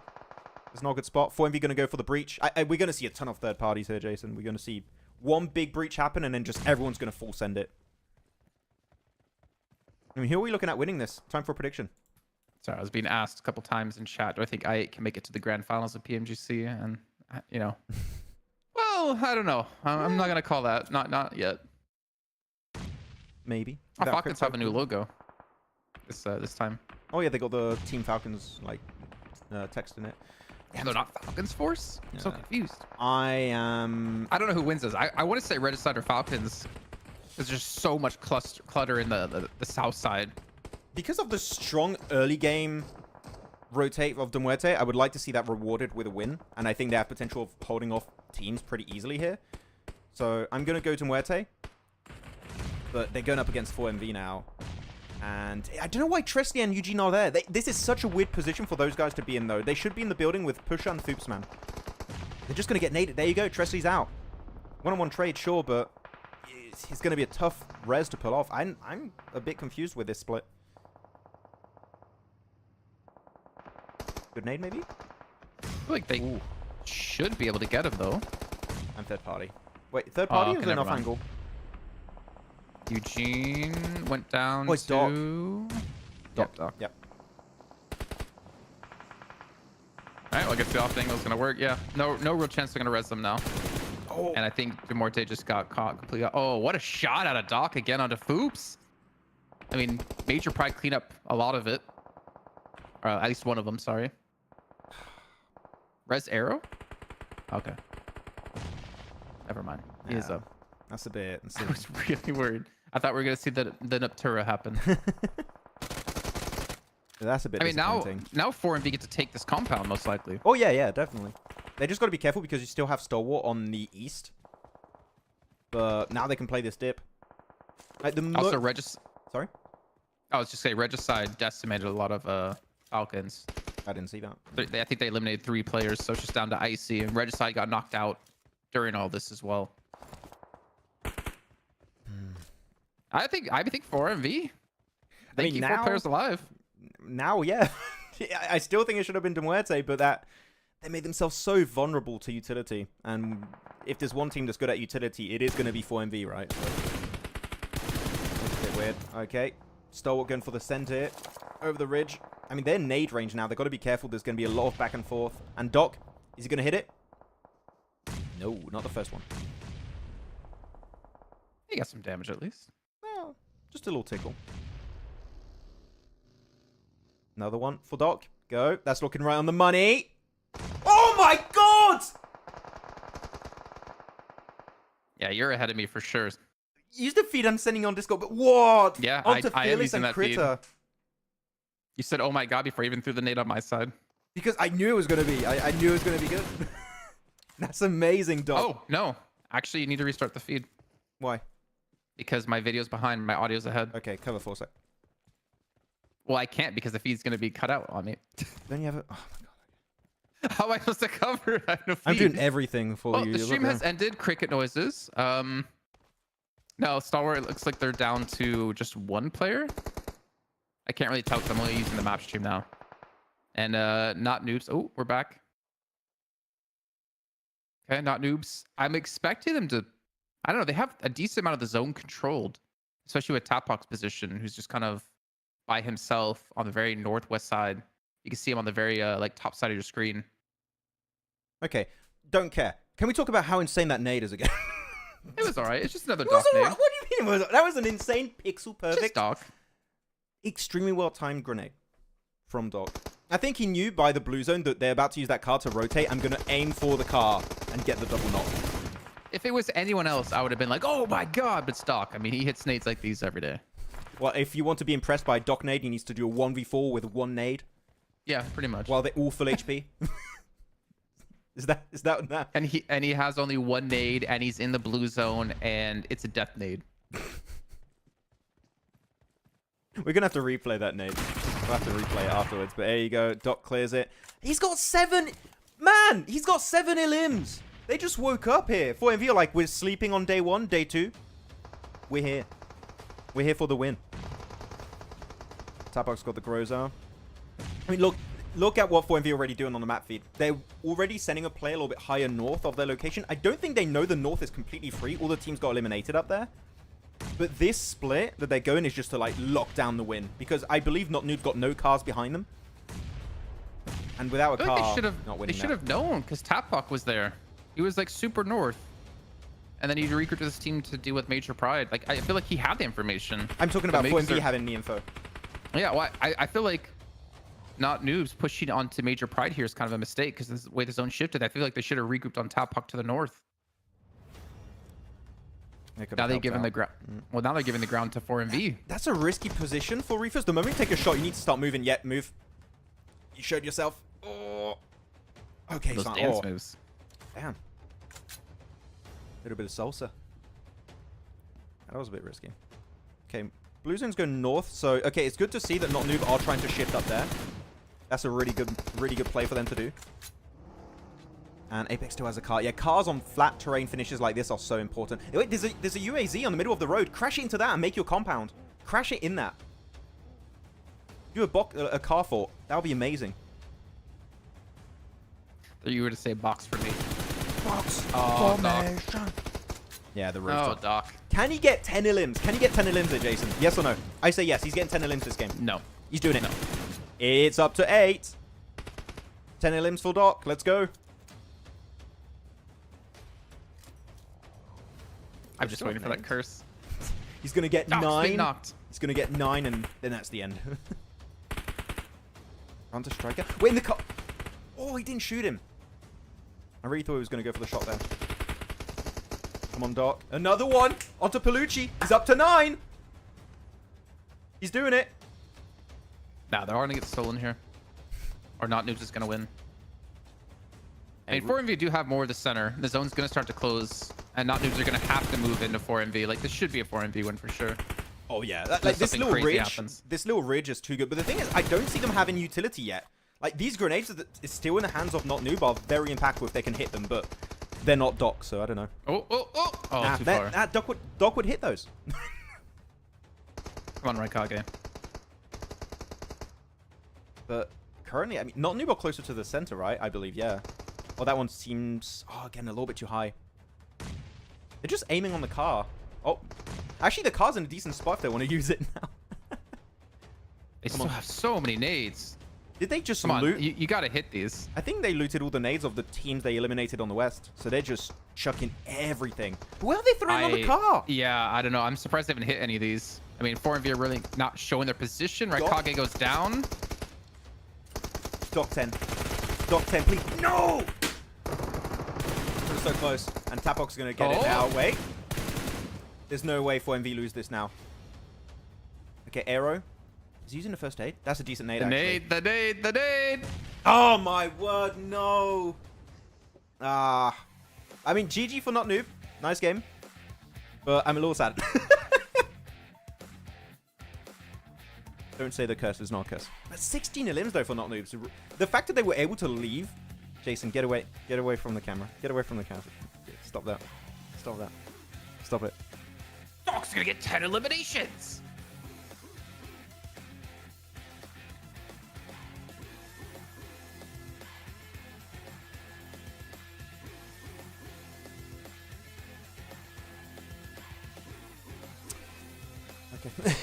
It's not a good spot. 4MV going to go for the breach. We're going to see a ton of third parties here, Jason. We're going to see one big breach happen, and then just everyone's going to full send it. I mean, who are we looking at winning this? Time for a prediction. Sorry, I was being asked a couple times in chat. Do I think I8 can make it to the grand finals of PMGC? And, you know... Well, I don't know. I'm not going to call that. Not yet. Maybe. Our Without Falcons crypto. have a new logo this time. Oh, yeah, they got the Team Falcons, like, text in it. Yeah, they're not Falcons Force? I'm so Yeah. confused. I don't know who wins this. I want to say Regicide or Falcons. There's just so much clutter in the south side. Because of the strong early game rotate of Muerte, I would like to see that rewarded with a win. And I think they have potential of holding off teams pretty easily here. So I'm going to go to Muerte. But they're going up against 4MV now. And I don't know why Tresty and Eugene are there. This is such a weird position for those guys to be in, though. They should be in the building with Pusher and Foopsman. They're just going to get naded. There you go. Tresty's out. One-on-one trade, sure, but it's going to be a tough res to pull off. I'm a bit confused with this split. Good nade, maybe? I feel like they should be able to get him, though. I'm third party. Wait, third party okay, or is it never off mind. angle? Eugene went down it's to... Doc. Yep. All right, well, I guess the off angle is going to work. Yeah, no real chance they're going to res them now. Oh, And I think Muerte just got caught completely. Oh, what a shot out of Doc again onto Foops. I mean, Major probably clean up a lot of it. Or at least one of them, sorry. Res Arrow? Okay. Never mind. He is Yeah. up. that's a bit... I was really worried. I thought we were going to see the Nuptura happen. That's a bit I mean, now disappointing. 4MV get to take this compound, most likely. Oh, yeah, definitely. They just got to be careful because you still have Stalwart on the east. But now they can play this dip. Like Also, Regis... Sorry? I was just saying, Regicide decimated a lot of Falcons. I didn't see that. I think they eliminated 3 players, so it's just down to Icy. And Regicide got knocked out during all this as well. I think 4MV. They keep 4 players alive. Now, yeah. I still think it should have been Muerte, but that they made themselves so vulnerable to utility. And if there's one team that's good at utility, it is going to be 4MV, right? So, that's a bit weird. Okay. Stalwart going for the center here. Over the ridge. I mean, they're nade range now. They've got to be careful. There's going to be a lot of back and forth. And Doc, is he going to hit it? No, not the first one. He got some damage at least. Well, just a little tickle. Another one for Doc. Go. That's looking right on the money. Oh my god! Yeah, you're ahead of me for sure. Use the feed I'm sending on Discord, but what? Yeah, Onto I am Fearless using and that feed. Critter. You said, oh my god, before I even threw the nade on my side. Because I knew it was going to be. I knew it was going to be good. That's amazing, Doc. Oh, no. Actually, you need to restart the feed. Why? Because my video's behind, my audio's ahead. Okay, cover for a sec. Well, I can't because the feed's going to be cut out on me. Then you have a... Oh my god. How am I supposed to cover a feed? I'm doing everything for Well, you. the Look stream there. has ended. Cricket noises. No, Stalwart, it looks like they're down to just one player. I can't really tell because I'm only using the map stream now. And not noobs. Oh, we're back. Okay, not noobs. I'm expecting them to... I don't know. They have a decent amount of the zone controlled, especially with Tapok's position, who's just kind of by himself on the very northwest side. You can see him on the very like top side of your screen. Okay, don't care. Can we talk about how insane that nade is again? It was all right. It's just another It was dock all nade. right. What do you mean? That was an insane pixel Just perfect, dock. extremely well timed grenade from Doc. I think he knew by the blue zone that they're about to use that car to rotate. I'm going to aim for the car and get the double knock. If it was anyone else, I would have been like, oh my god, but it's Doc. I mean, he hits nades like these every day. Well, if you want to be impressed by Doc nade, he needs to do a 1v4 with one nade Yeah, pretty much. while they're all full HP. Is that? And he has only one nade, and he's in the blue zone, and it's a death nade. We're going to have to replay that nade. We'll have to replay it afterwards. But there you go. Doc clears it. He's got 7... Man, he's got 7 limbs. They just woke up here. 4MV are like, we're sleeping on day 1, day 2. We're here. We're here for the win. Tapok's got the Groza. I mean, look at what 4MV are already doing on the map feed. They're already sending a player a little bit higher north of their location. I don't think they know the north is completely free. All the teams got eliminated up there. But this split that they're going is just to, like, lock down the win. Because I believe Not Noob's got no cars behind them. And without a I feel car, like not they winning should that. have known, because Tapok was there. He was, like, super north. And then he recruited this team to deal with Major Pride. Like, I feel like he had the information. I'm talking to about make 4MV certain- having the info. Yeah, well, I feel like Not Noobs pushing onto Major Pride here is kind of a mistake, because the way the zone shifted, I feel like they should have regrouped on Tapok to the north. Now they're giving the ground. Well, now they're giving the ground to 4MV. That's a risky position for Reefers. The moment you take a shot, you need to start moving. Yet, move. You showed yourself. Oh. Okay, Those son. dance Oh. moves. Damn. Little bit of salsa. That was a bit risky. Okay, Blue Zone's going north. So, okay, it's good to see that Not Noob are trying to shift up there. That's a really good play for them to do. And Apex 2 has a car. Yeah, cars on flat terrain finishes like this are so important. Wait, there's a UAZ on the middle of the road. Crash it into that and make your compound. Crash it in that. Do a car fort. That would be amazing. You were to say box for me. Box Oh, formation. Yeah, the rooftop. Oh, Doc. Can he get 10 limbs? Can he get 10 limbs there, Jason? Yes or no? I say yes. He's getting 10 limbs this game. No. He's doing it. No. It's up to 8. 10 limbs for Doc. Let's go. I'm just waiting for that curse. He's going to get Doc's being 9. knocked. He's going to get 9, and then that's the end. Onto striker. Wait, in the car. Oh, he didn't shoot him. I really thought he was going to go for the shot there. Come on, Doc. Another one. Onto Palucci. He's up to 9. He's doing it. Nah, they're all gonna get stolen here. Or Not Noobs is gonna win. I mean, 4MV do have more of the center. The zone's gonna start to close, and Not Noobs are gonna have to move into 4MV. Like, this should be a 4MV win for sure. Oh, yeah. Unless Like, this something little crazy ridge. happens. This little ridge is too good. But the thing is, I don't see them having utility yet. Like, these grenades that is still in the hands of Not Noob are very impactful if they can hit them, but they're not Doc, so I don't know. Oh, too far. Doc would hit those. Come on, Raikage. But currently, I mean, Not Noob are closer to the center, right? I believe, yeah. Oh, that one seems... Oh, again, a little bit too high. They're just aiming on the car. Oh. Actually, the car's in a decent spot if they want to use it now. They still have so many nades. Did they just Come on, loot? you got to hit these. I think they looted all the nades of the teams they eliminated on the west. So they're just chucking everything. Where are they throwing on the car? Yeah, I don't know. I'm surprised they haven't hit any of these. I mean, 4MV are really not showing their position. Right, Kage goes down. Dock 10. Dock 10, please. No! We're so close. And Tapok's going to get it now. Wait. There's no way 4MV lose this now. Okay, Aero. Is he using the first aid? That's a decent nade, actually. The nade. Oh, my word. No. I mean, GG for not noob. Nice game. But I'm a little sad. Don't say the curse is not a curse. That's 16 elims, though, for not noobs. The fact that they were able to leave... Jason, get away. Get away from the camera. Get away from the camera. Stop that. Stop that. Stop it. Doc's gonna get 10 eliminations. Okay.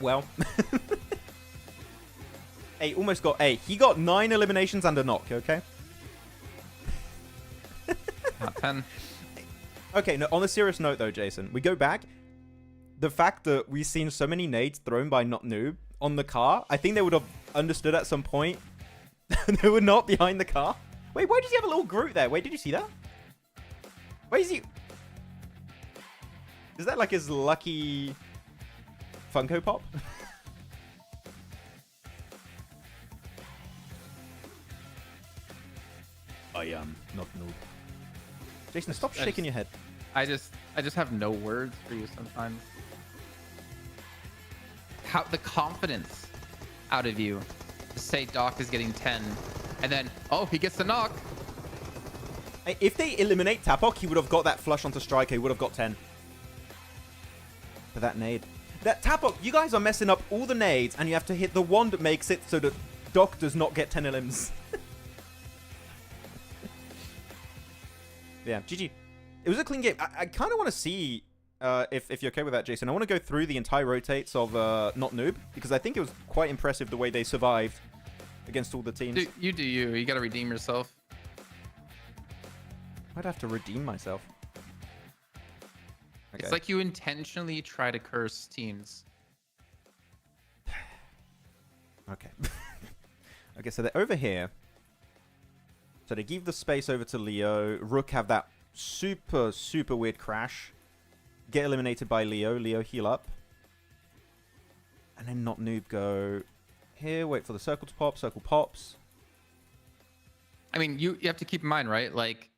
Well. Hey, almost got A. He got 9 eliminations and a knock, okay? Not 10. Okay, no, on a serious note, though, Jason, we go back. The fact that we've seen so many nades thrown by Not Noob on the car, I think they would have understood at some point they were not behind the car. Wait, why does he have a little Groot there? Wait, did you see that? Why is he... Is that like his lucky Funko Pop? I am not noob. Jason, stop shaking your head. I just have no words for you sometimes. How the confidence out of you to say Doc is getting 10 and then, oh, he gets the knock. If they eliminate Tapok, he would have got that flush onto Striker. He would have got 10. For that nade. That Tapok, you guys are messing up all the nades, and you have to hit the one that makes it so that Doc does not get 10 elims. Yeah, GG. It was a clean game. I kind of want to see, if you're okay with that, Jason. I want to go through the entire rotates of Not Noob, because I think it was quite impressive the way they survived against all the teams. You do you. You got to redeem yourself. I'd have to redeem myself. Okay. It's like you intentionally try to curse teams. Okay. Okay, so they're over here. So they give the space over to Leo. Rook have that super, super weird crash. Get eliminated by Leo. Leo heal up. And then Not Noob go here. Wait for the circle to pop. Circle pops. I mean, you have to keep in mind, right? Like,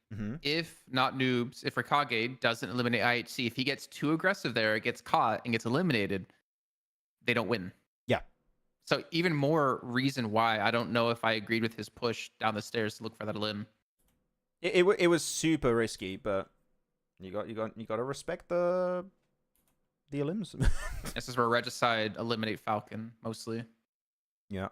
if Not Noobs, if Rakage doesn't eliminate IHC, if he gets too aggressive there, it gets caught and gets eliminated, they don't win. Yeah. So even more reason why I don't know if I agreed with his push down the stairs to look for that elim. It was super risky, but you got to respect the elims. This is where Regicide eliminate Falcon mostly. Yeah.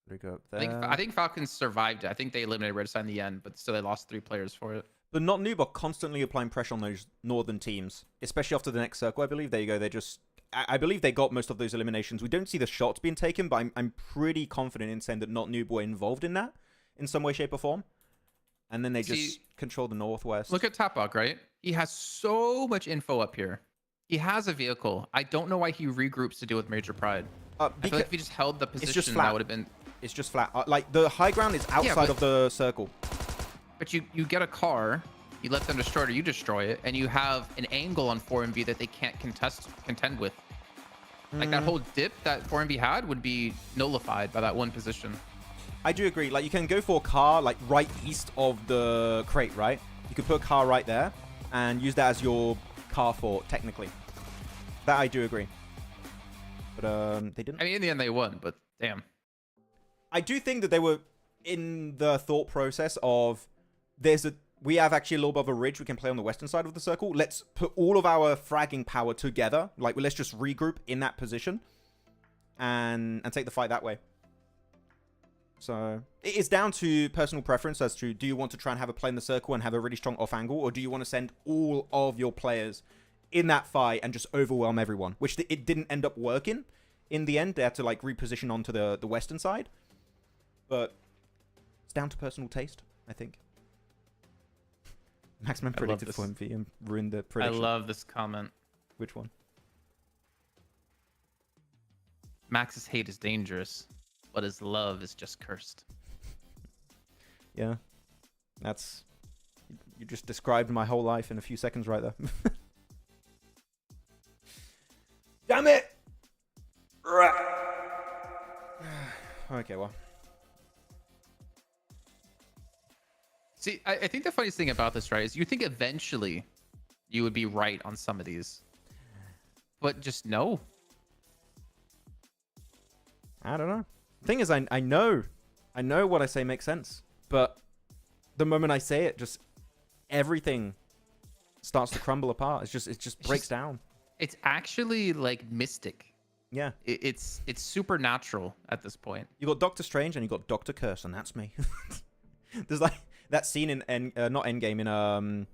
There we go up there. I think Falcons survived it. I think they eliminated Regicide in the end, but still they lost 3 players for it. But Not Noob are constantly applying pressure on those northern teams, especially after the next circle, I believe. There you go. They're just... I believe they got most of those eliminations. We don't see the shots being taken, but I'm pretty confident in saying that Not Noob were involved in that in some way, shape, or form. And then they just control the northwest. Look at Tapok, right? He has so much info up here. He has a vehicle. I don't know why he regroups to deal with Major Pride. I feel like if he just held the position, that would have been... It's just flat. Like, the high ground is outside of the circle. But you get a car, you let them destroy it, or you destroy it, and you have an angle on 4MV that they can't contend with. Like, that whole dip that 4MV had would be nullified by that one position. I do agree. Like, you can go for a car, like, right east of the crate, right? You could put a car right there and use that as your car fort, technically. That I do agree. But, they didn't. I mean, in the end, they won, but damn. I do think that they were in the thought process of we have actually a little bit of a ridge we can play on the western side of the circle. Let's put all of our fragging power together. Like, let's just regroup in that position and take the fight that way. So it's down to personal preference as to do you want to try and have a play in the circle and have a really strong off angle, or do you want to send all of your players in that fight and just overwhelm everyone, which it didn't end up working in the end. They had to like reposition onto the western side, but it's down to personal taste, I think. Maxman predicted for MV and ruined the prediction. I love this comment. Which one? Max's hate is dangerous, but his love is just cursed. Yeah, that's... You just described my whole life in a few seconds right there. Damn it! Okay, well. See, I think the funniest thing about this, right, is you think eventually you would be right on some of these. But just no. I don't know. The thing is, I know what I say makes sense. But the moment I say it, just everything starts to crumble apart. It just breaks down. It's actually like mystic. Yeah. It's supernatural at this point. You got Doctor Strange and you got Doctor Curse, and that's me. There's like that scene in not Endgame, in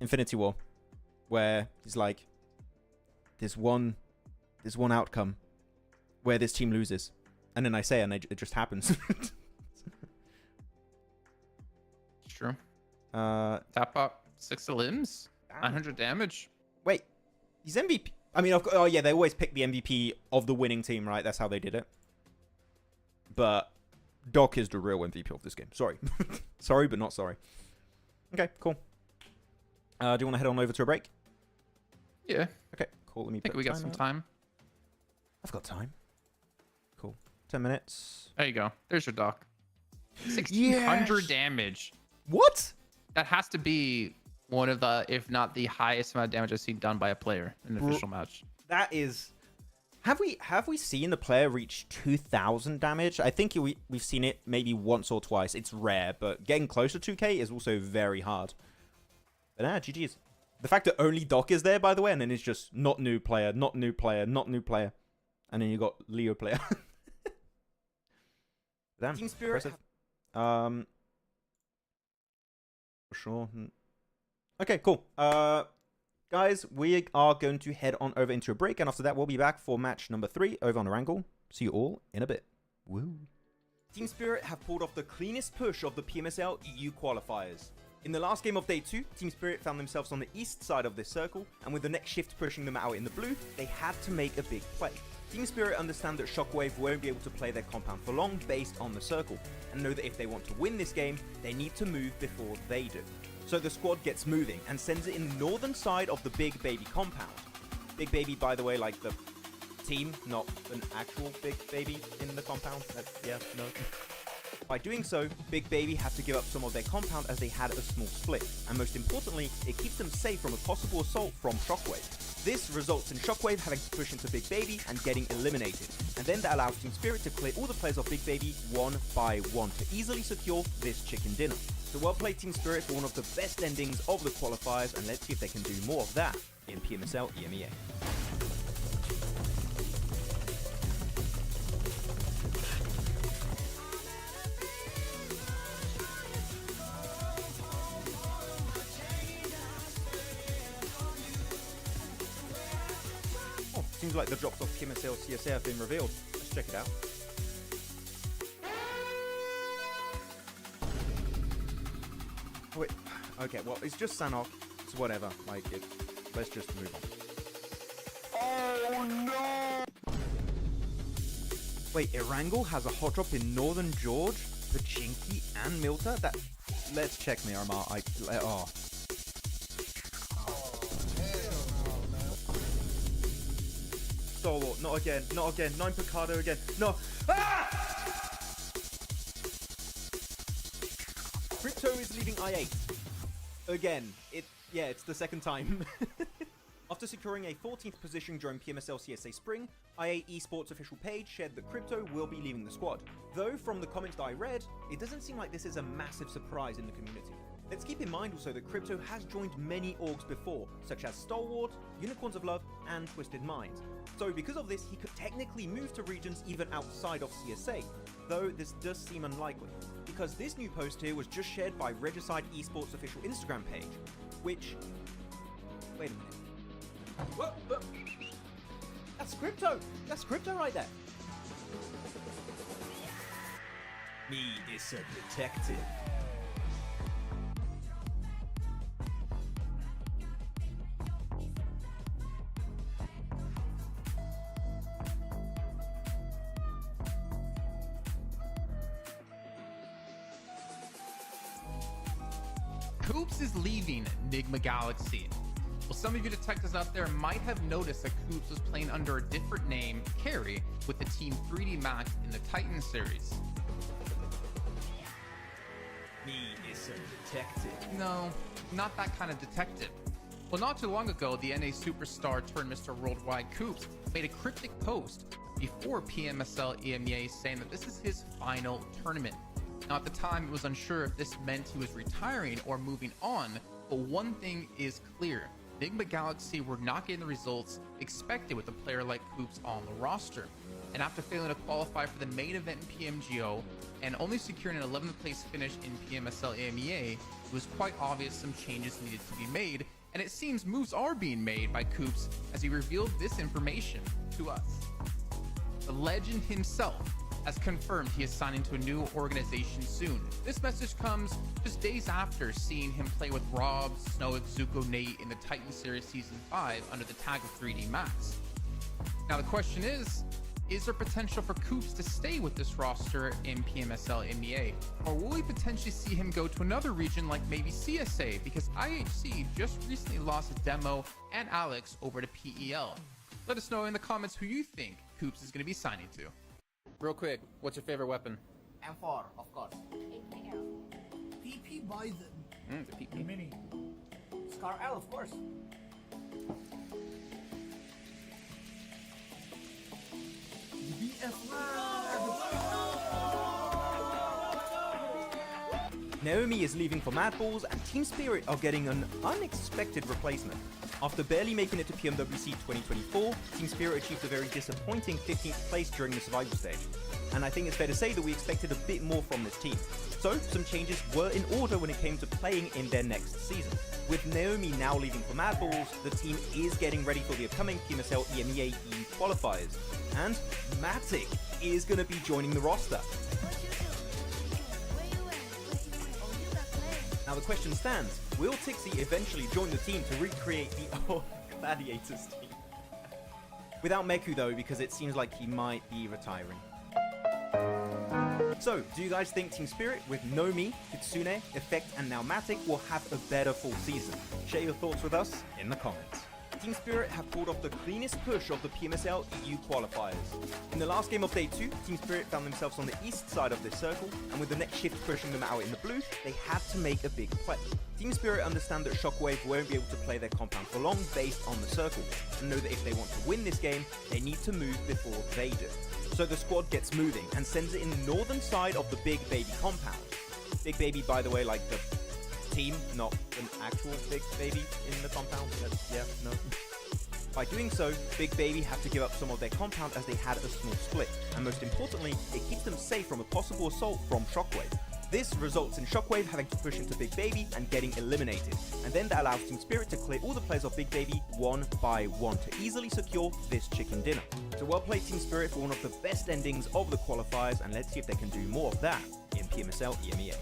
Infinity War, where he's like, there's one outcome where this team loses, and then I say it and it just happens. It's true. Tap up 6 limbs, 900 damage. Wait, he's MVP. I mean, oh yeah, they always pick the MVP of the winning team, right? That's how they did it. But Doc is the real MVP of this game. Sorry. Sorry, but not sorry. Okay, cool. Do you want to head on over to a break? Yeah. Okay, cool. Let me I think we got some time. I've got time. Cool. 10 minutes. There you go. There's your doc. 1600 damage. What? That has to be one of the, if not the highest amount of damage I've seen done by a player in an official match. That is... Have we seen the player reach 2,000 damage? I think we've seen it maybe once or twice. It's rare, but getting close to 2K is also very hard. But GG's. The fact that only Doc is there, by the way, and then it's just not new player, not new player, not new player. And then you got Leo player. Damn, Team Spirit. For sure. Okay, cool. Guys, we are going to head on over into a break, and after that, we'll be back for match number 3 over on Erangel. See you all in a bit. Woo. Team Spirit have pulled off the cleanest push of the PMSL EU qualifiers. In the last game of day 2, Team Spirit found themselves on the east side of this circle, and with the next shift pushing them out in the blue, they had to make a big play. Team Spirit understand that Shockwave won't be able to play their compound for long based on the circle, and know that if they want to win this game, they need to move before they do. So the squad gets moving and sends it in the northern side of the Big Baby compound. Big Baby, by the way, like the team, not an actual Big Baby in the compound. Yeah, no. By doing so, Big Baby have to give up some of their compound as they had a small split, and most importantly, it keeps them safe from a possible assault from Shockwave. This results in Shockwave having to push into Big Baby and getting eliminated, and then that allows Team Spirit to clear all the players of Big Baby one by one to easily secure this chicken dinner. So well played Team Spirit for one of the best endings of the qualifiers, and let's see if they can do more of that in PMSL EMEA. Oh, seems like the drops of PMSL CSA have been revealed. Let's check it out. Wait, okay, well, it's just Sanhok. It's whatever. Like, let's just move on. Oh no! Wait, Erangel has a hot drop in Northern George, Pachinki, and Muerte? Let's check Miramar. Oh. Solo, not again, not again. 9 Picado again. No. Ah! Crypto is leaving I8. Again. It's the second time. After securing a 14th position during PMSL CSA Spring, IA Esports official page shared that Crypto will be leaving the squad. Though from the comments that I read, it doesn't seem like this is a massive surprise in the community. Let's keep in mind also that Crypto has joined many orgs before, such as Stalwart, Unicorns of Love, and Twisted Minds. So because of this, he could technically move to regions even outside of CSA, though this does seem unlikely, because this new post here was just shared by Regicide Esports official Instagram page, which... Wait a minute. Whoa. That's Crypto! That's Crypto right there! Me is a detective. Coops is leaving Nigma Galaxy. Well, some of you detectives out there might have noticed that Coops was playing under a different name, Carry, with the team 3D Max in the Titan series. Me is a detective. No, not that kind of detective. Well, not too long ago, the NA superstar turned Mr. Worldwide Coops made a cryptic post before PMSL EMEA saying that this is his final tournament. Now, at the time, it was unsure if this meant he was retiring or moving on, but one thing is clear. Nigma Galaxy were not getting the results expected with a player like Coops on the roster. And after failing to qualify for the main event in PMGO and only securing an 11th place finish in PMSL EMEA, it was quite obvious some changes needed to be made, and it seems moves are being made by Coops as he revealed this information to us. The legend himself has confirmed he is signing to a new organization soon. This message comes just days after seeing him play with Rob, Snowick, Zuko, Nate in the Titan Series Season 5 under the tag of 3D Max. Now the question is there potential for Coops to stay with this roster in PMSL MEA? Or will we potentially see him go to another region like maybe CSA? Because IHC just recently lost Demo and Alex over to PEL. Let us know in the comments who you think Coops is going to be signing to. Real quick, what's your favorite weapon? M4, of course. PP Bison. The PP. Mini. Scar L, of course. BS Naomi is leaving for Mad Balls, and Team Spirit are getting an unexpected replacement. After barely making it to PMWC 2024, Team Spirit achieved a very disappointing 15th place during the survival stage. And I think it's fair to say that we expected a bit more from this team. So, some changes were in order when it came to playing in their next season. With Naomi now leaving for Mad Balls, the team is getting ready for the upcoming PMSL EMEA EU qualifiers. And Matic is going to be joining the roster. What you do? Where you at? Oh, you got plans. Now the question stands, will Tixie eventually join the team to recreate the old Gladiators team? Without Meku though, because it seems like he might be retiring. So, do you guys think Team Spirit with Nomi, Kitsune, Effect and now Matic will have a better full season? Share your thoughts with us in the comments. Team Spirit have pulled off the cleanest push of the PMSL EU qualifiers. In the last game of Day 2, Team Spirit found themselves on the east side of this circle, and with the next shift pushing them out in the blue, they had to make a big play. Team Spirit understand that Shockwave won't be able to play their compound for long based on the circle, and know that if they want to win this game, they need to move before they do. So the squad gets moving and sends it in the northern side of the Big Baby compound. Big Baby, by the way, like the team, not an actual Big Baby in the compound. Yeah, no. By doing so, Big Baby have to give up some of their compound as they had a small split, and most importantly, it keeps them safe from a possible assault from Shockwave. This results in Shockwave having to push into Big Baby and getting eliminated, and then that allows Team Spirit to clear all the players of Big Baby one by one to easily secure this chicken dinner. So well played Team Spirit for one of the best endings of the qualifiers, and let's see if they can do more of that in PMSL EMEA.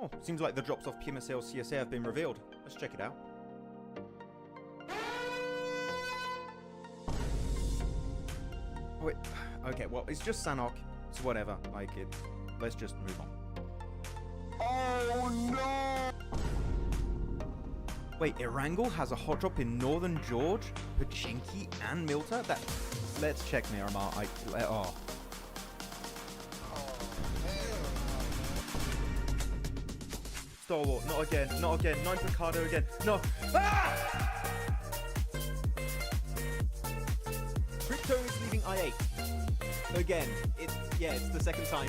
Oh, seems like the drops off PMSL CSA have been revealed. Let's check it out. Wait, okay, well, it's just Sanhok, so whatever, like it. Let's just move on. Oh no! Wait, Erangel has a hot drop in Northern George, Pachinki, and Milta? Let's check Miramar. Oh. Stalwart, not again, not again. 9 Picardo again. No. Ah! Crypto is leaving I8. Again, it's the second time.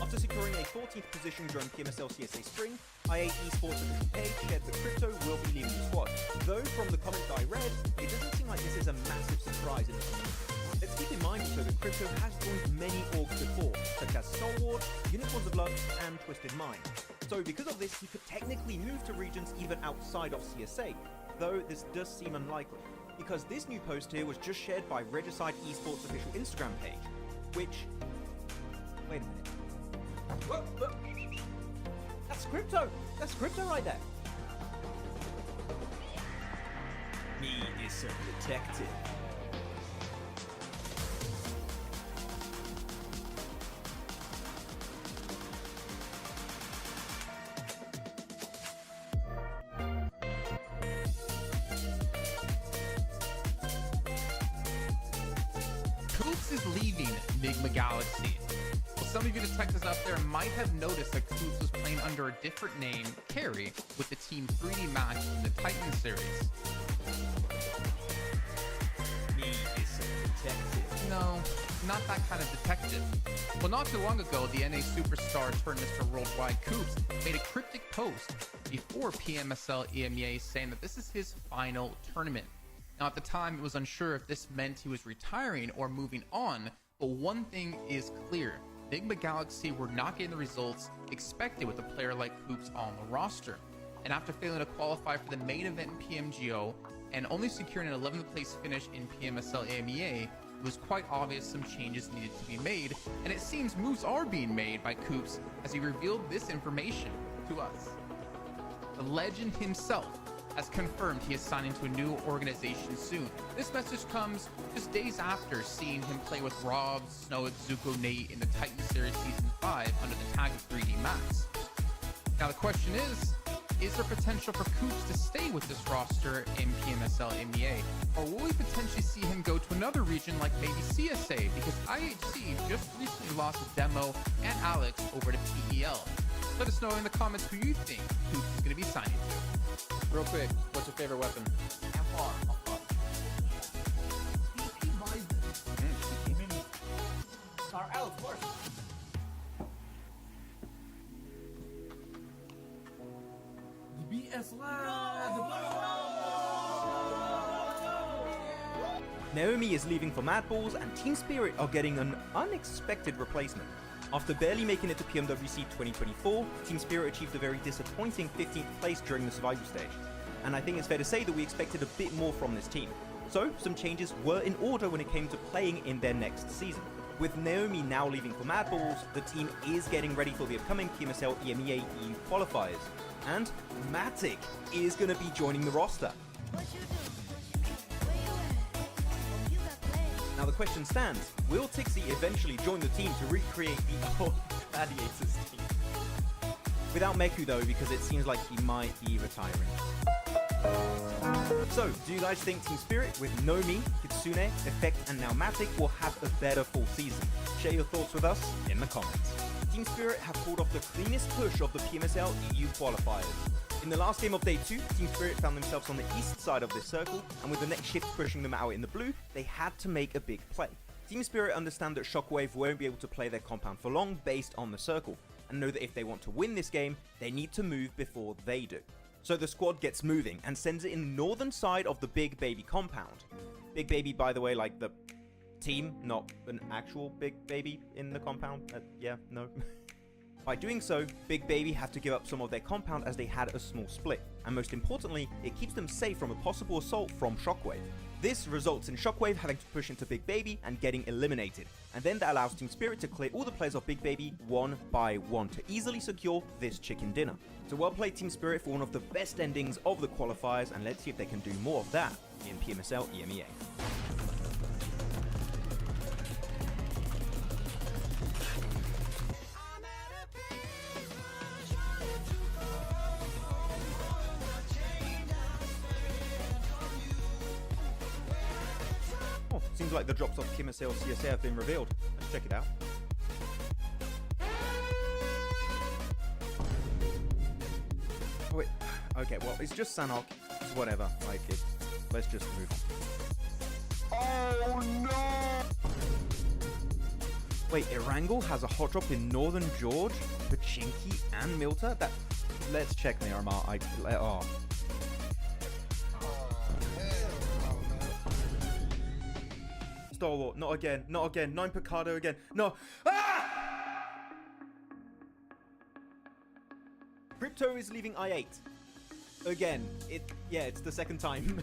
After securing a 14th position during PMSL CSA Spring, I8 Esports official page shared that Crypto will be leaving the squad. Though from the comments I read, it doesn't seem like this is a massive surprise in the community. Let's keep in mind also that Crypto has joined many orgs before, such as Stalwart, Unicorns of Love, and Twisted Mind. So because of this, he could technically move to regions even outside of CSA, though this does seem unlikely, because this new post here was just shared by Regicide Esports official Instagram page, which... Wait a minute. Whoa. That's Crypto! That's Crypto right there! Me is so detective. Coops is leaving Nigma Galaxy. Well, some of you detectives out there might have noticed that Coops was playing under a different name, Carry, with the Team 3D match in the Titan series. Me is so detective. No, not that kind of detective. Well, not too long ago, the NA superstar turned Mr. Worldwide Coops made a cryptic post before PMSL EMEA saying that this is his final tournament. Now, at the time, it was unsure if this meant he was retiring or moving on, but one thing is clear. Nigma Galaxy were not getting the results expected with a player like Coops on the roster. And after failing to qualify for the main event in PMGO and only securing an 11th place finish in PMSL AMEA, it was quite obvious some changes needed to be made, and it seems moves are being made by Coops as he revealed this information to us. The legend himself has confirmed he is signing to a new organization soon. This message comes just days after seeing him play with Rob, Snow, Zuko, Nate in the Titan Series Season 5 under the tag of 3D Max. Now the question is there potential for Coops to stay with this roster in PMSL MEA? Or will we potentially see him go to another region like maybe CSA? Because IHC just recently lost Demo and Alex over to PEL. Let us know in the comments who you think Coops is going to be signing to. Real quick, what's your favorite weapon? M4, of course. PP Bison. Scar L, of course. The BS Naomi is leaving for Mad Balls, and Team Spirit are getting an unexpected replacement. After barely making it to PMWC 2024, Team Spirit achieved a very disappointing 15th place during the survival stage. And I think it's fair to say that we expected a bit more from this team. So, some changes were in order when it came to playing in their next season. With Naomi now leaving for Mad Balls, the team is getting ready for the upcoming PMSL EMEA EU qualifiers. And Matic is going to be joining the roster. What you do? Where you at? Oh, you got plans. Now the question stands, will Tixie eventually join the team to recreate the old Gladiators team? Without Meku though, because it seems like he might be retiring. So, do you guys think Team Spirit with Nomi, Kitsune, Effect and now Matic will have a better full season? Share your thoughts with us in the comments. Team Spirit have pulled off the cleanest push of the PMSL EU qualifiers. In the last game of Day 2, Team Spirit found themselves on the east side of this circle, and with the next shift pushing them out in the blue, they had to make a big play. Team Spirit understand that Shockwave won't be able to play their compound for long based on the circle, and know that if they want to win this game, they need to move before they do. So the squad gets moving and sends it in the northern side of the Big Baby compound. Big Baby, by the way, like the team, not an actual Big Baby in the compound. Yeah, no. By doing so, Big Baby have to give up some of their compound as they had a small split, and most importantly, it keeps them safe from a possible assault from Shockwave. This results in Shockwave having to push into Big Baby and getting eliminated, and then that allows Team Spirit to clear all the players of Big Baby one by one to easily secure this chicken dinner. So well played Team Spirit for one of the best endings of the qualifiers, and let's see if they can do more of that in PMSL EMEA. Oh, seems like the drops of PMSL CSA have been revealed. Let's check it out. wait. Okay, well, it's just Sanhok. It's whatever. Like, let's just move on. Oh no! Wait, Erangel has a hot drop in Northern George, Pachinki, and Muerte? Let's check Miramar. Oh. Stalwart, not again, not again. 9 Picado again. No. Ah! Crypto is leaving I8. Again, it's the second time.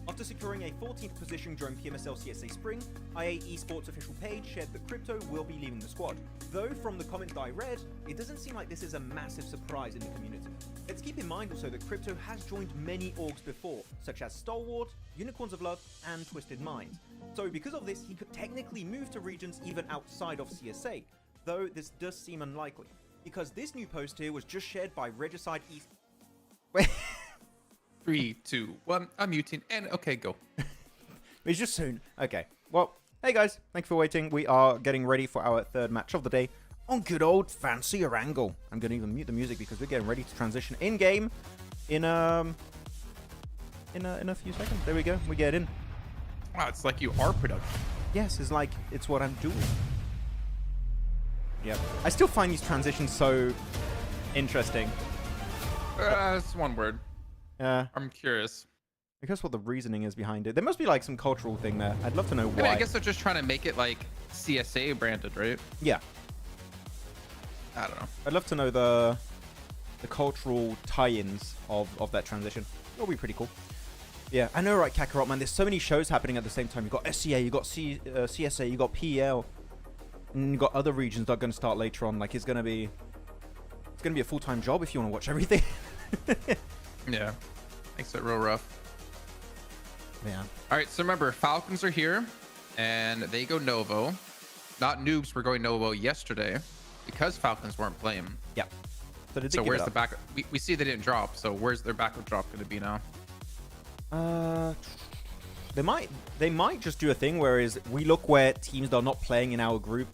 After securing a 14th position during PMSL CSA Spring, IA Esports official page shared that Crypto will be leaving the squad. Though from the comments that I read, it doesn't seem like this is a massive surprise in the community. Let's keep in mind also that Crypto has joined many orgs before, such as Stalwart, Unicorns of Love, and Twisted Mind. So because of this, he could technically move to regions even outside of CSA, though this does seem unlikely, because this new post here was just shared by Regicide East. Wait. 3, 2, 1. I'm muting. And okay, go. It's just soon. Okay. Well, hey guys, thanks for waiting. We are getting ready for our third match of the day on good old fancy Erangel. I'm gonna even mute the music because we're getting ready to transition in game in a few seconds. There we go. We get in. Wow, it's like you are productive. Yes, it's what I'm doing. Yeah. I still find these transitions so interesting. That's one word. Yeah. I'm curious. I guess what the reasoning is behind it. There must be like some cultural thing there. I'd love to know why. I mean, I guess they're just trying to make it like CSA branded, right? Yeah. I don't know. I'd love to know the cultural tie-ins of that transition. That'll be pretty cool. Yeah, I know, right, Kakarot, man. There's so many shows happening at the same time. You've got SCA, you've got CSA, you've got PEL, and you've got other regions that are going to start later on. Like, it's going to be a full-time job if you want to watch everything. Yeah. Makes it real rough. Yeah. All right, so remember, Falcons are here, and they go Novo. Not noobs were going Novo yesterday because Falcons weren't playing. Yeah. So where's the backup? We see they didn't drop, so where's their backup drop going to be now? They might just do a thing whereas we look where teams that are not playing in our group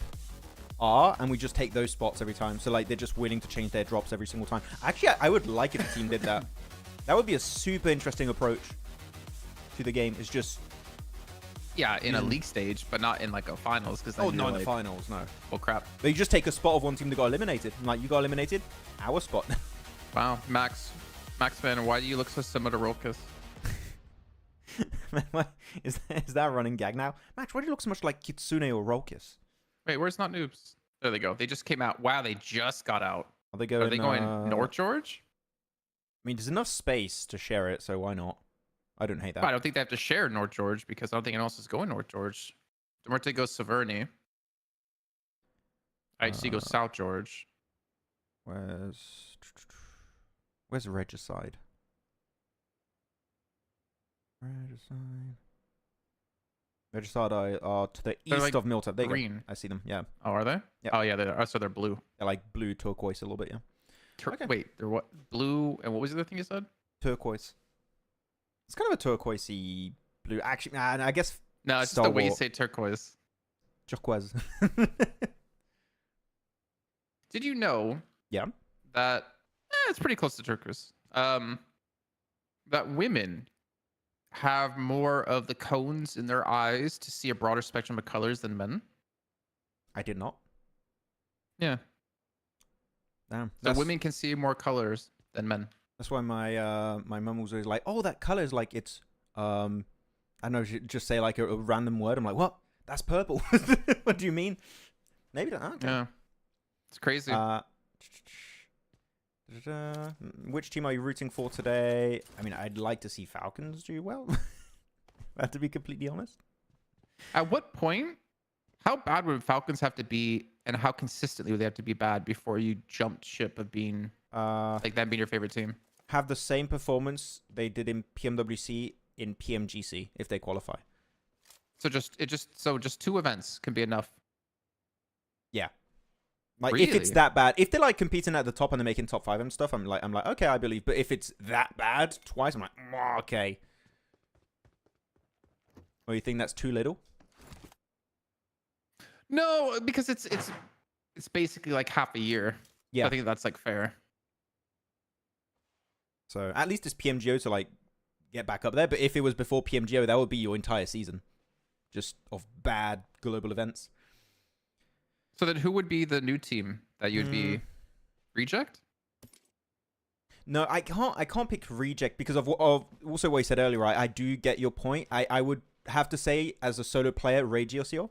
are, and we just take those spots every time. So like they're just willing to change their drops every single time. Actually, I would like if the team did that. That would be a super interesting approach to the game. It's just in a league stage, but not in like a finals. Because not in the finals, no. Oh crap! But you just take a spot of one team that got eliminated. Like you got eliminated, our spot. Wow, Maxman, why do you look so similar to Rolkis? is that a running gag now? Max, why do you look so much like Kitsune or Rolkis? Wait, where's not noobs? There they go. They just came out. Wow, they just got out. Are they going North George? I mean, there's enough space to share it, so why not? I don't hate that. I don't think they have to share North George because I don't think anyone else is going North George. Muerte goes Severny. IHC goes South George. Where's Regicide? Regicide are to the east like of Muerte. There you green. go. I see them. Yeah. Oh, are they? Yeah. Oh, yeah. So they're blue. They're like blue turquoise a little bit. Yeah. Okay. Wait, they're what? Blue, and what was the other thing you said? Turquoise. It's kind of a turquoisey blue. Actually, I guess. No, it's just the way you say turquoise. Turquoise. Did you know? Yeah. That it's pretty close to turquoise. That women have more of the cones in their eyes to see a broader spectrum of colors than men. I did not. Yeah. Damn. So women can see more colors than men. That's why my mum was always like, "Oh, that color is like it's I don't know, just say like a random word." I'm like, "What? That's purple." What do you mean? Maybe not. Okay. Yeah. It's crazy. Which team are you rooting for today? I mean, I'd like to see Falcons do well. I have to be completely honest. At what point, how bad would Falcons have to be, and how consistently would they have to be bad before you jumped ship of being like them being your favorite team? Have the same performance they did in PMWC in PMGC if they qualify. So just 2 events can be enough. Yeah. Like Really? if it's that bad, if they're like competing at the top and they're making top 5 and stuff, I'm like, okay, I believe. But if it's that bad twice, I'm like, okay. Or you think that's too little? No, because it's basically like half a year. Yeah. I think that's like fair. So at least it's PMGO to like get back up there. But if it was before PMGO, that would be your entire season, just of bad global events. So then, who would be the new team that you'd be? Reject? No, I can't pick Reject because of also what you said earlier. Right? I do get your point. I would have to say as a solo player, Regiosio,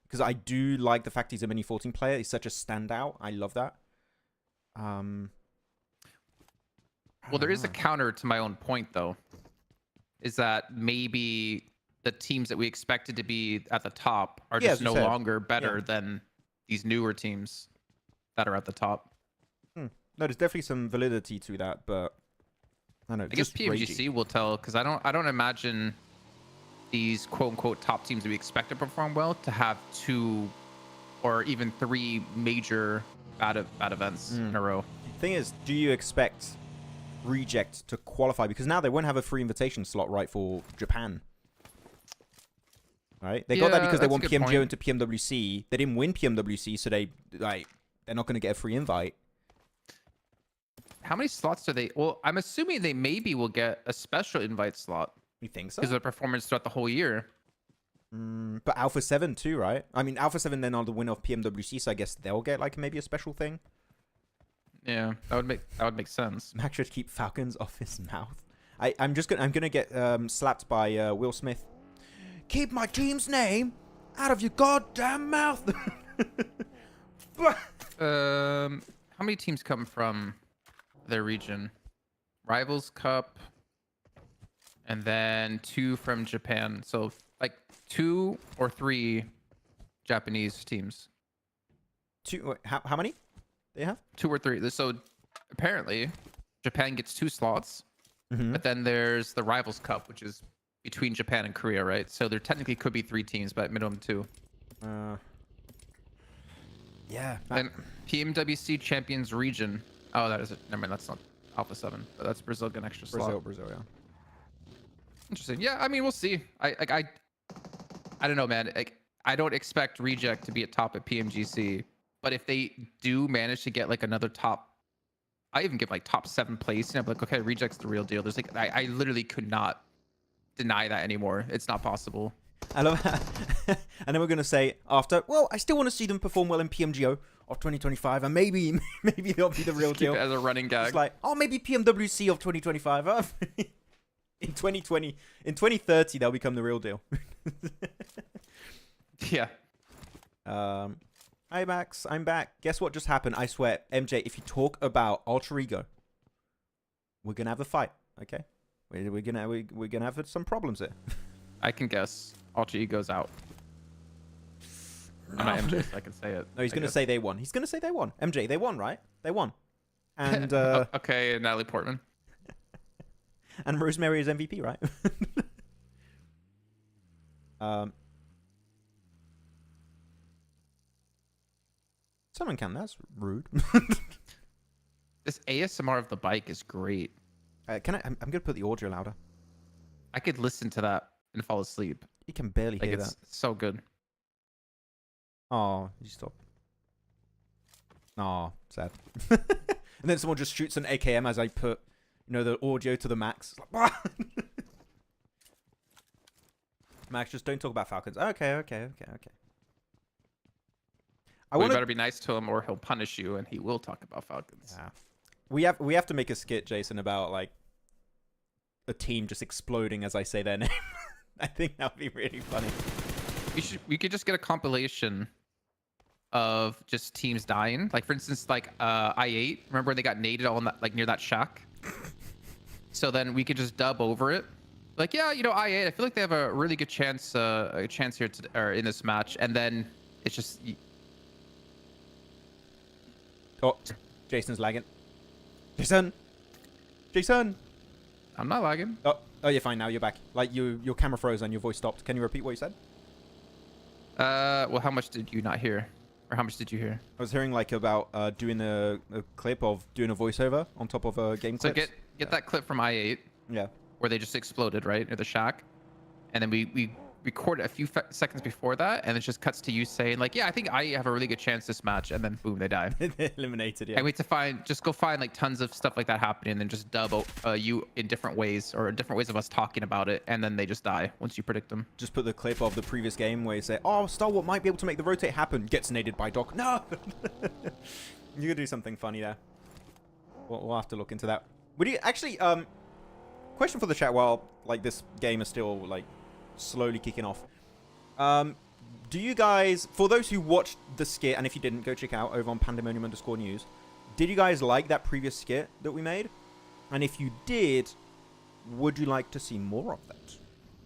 because I do like the fact he's a mini 14 player. He's such a standout. I love that. Well, there is a counter to my own point, though. Is that maybe the teams that we expected to be at the top are just no longer better than these newer teams that are at the top. No, there's definitely some validity to that, but I don't know. I guess PMGC will tell, because I don't imagine these quote unquote top teams that we expect to perform well to have 2 or even 3 major bad events in a row. Thing is, do you expect Reject to qualify? Because now they won't have a free invitation slot, right, for Japan. Right? They got that because they won PMGO into PMWC. They didn't win PMWC, so they're not going to get a free invite. How many slots do they? Well, I'm assuming they maybe will get a special invite slot. You think so? Because of their performance throughout the whole year. But Alpha 7 too, right? I mean, Alpha 7 then are the winner of PMWC, so I guess they'll get like maybe a special thing. Yeah, that would make sense. Max should keep Falcons off his mouth. I'm gonna get slapped by Will Smith. Keep my team's name out of your goddamn mouth. How many teams come from their region? Rivals Cup, and then 2 from Japan. So like 2 or 3 Japanese teams. 2? How many? They have 2 or 3. So apparently, Japan gets 2 slots, but then there's the Rivals Cup, which is between Japan and Korea, right? So there technically could be 3 teams, but minimum 2. Yeah. Then PMWC Champions Region. Oh, that is it. Never mind, that's not Alpha 7, but that's Brazil getting extra slot. Brazil, yeah. Interesting. Yeah, I mean, we'll see. I don't know, man. I don't expect Reject to be at top at PMGC, but if they do manage to get like another top, I even give like top 7 place, and I'm like, okay, Reject's the real deal. There's like, I literally could not deny that anymore. It's not possible. I love that. And then we're gonna say after, well, I still want to see them perform well in PMGO of 2025, and maybe they'll be the real deal. Keep it as a running gag. It's like, oh, maybe PMWC of 2025. In 2020, in 2030, they'll become the real deal. Yeah. Hi Max, I'm back. Guess what just happened? I swear, MJ, if you talk about alter ego, we're gonna have a fight. Okay, we're gonna have some problems here. I can guess. Alter Ego's out. I'm not MJ, so I can say it. No, he's gonna say they won. He's gonna say they won. MJ, they won, right? They won. And okay, Natalie Portman. And Rosemary is MVP, right? Someone can. That's rude. This ASMR of the bike is great. I'm gonna put the audio louder. I could listen to that and fall asleep. You can barely Like, hear it's that. so good. Oh, you stop. Oh, sad. And then someone just shoots an AKM as I put, the audio to the max. It's like, Max, just don't talk about Falcons. Okay. You better be nice to him, or he'll punish you, and he will talk about Falcons. Yeah. We have to make a skit, Jason, about like a team just exploding as I say their name. I think that would be really funny. We could just get a compilation of just teams dying. Like, for instance, like I8. Remember when they got naded all in that, like near that shack? So then we could just dub over it. Like, yeah, I8. I feel like they have a really good chance here or in this match, and then it's just. Oh, Jason's lagging. Jason. I'm not lagging. Oh, you're fine now. You're back. Like your camera froze and your voice stopped. Can you repeat what you said? Well, how much did you not hear? Or how much did you hear? I was hearing like about doing a clip of doing a voiceover on top of a game clip. So get that clip from I8. Yeah. Where they just exploded, right? Near the shack. And then we record a few seconds before that, and it just cuts to you saying like, yeah, I think I have a really good chance this match, and then boom, they die. They're eliminated, yeah. And we have to go find like tons of stuff like that happening, and then just dub you in different ways, or different ways of us talking about it, and then they just die once you predict them. Just put the clip of the previous game where you say, oh, Stalwart might be able to make the rotate happen. Gets naded by Doc. No! You could do something funny there. We'll have to look into that. Would you actually, question for the chat while like this game is still like slowly kicking off. Do you guys, for those who watched the skit, and if you didn't, go check out over on Pandemonium_news, did you guys like that previous skit that we made? And if you did, would you like to see more of that?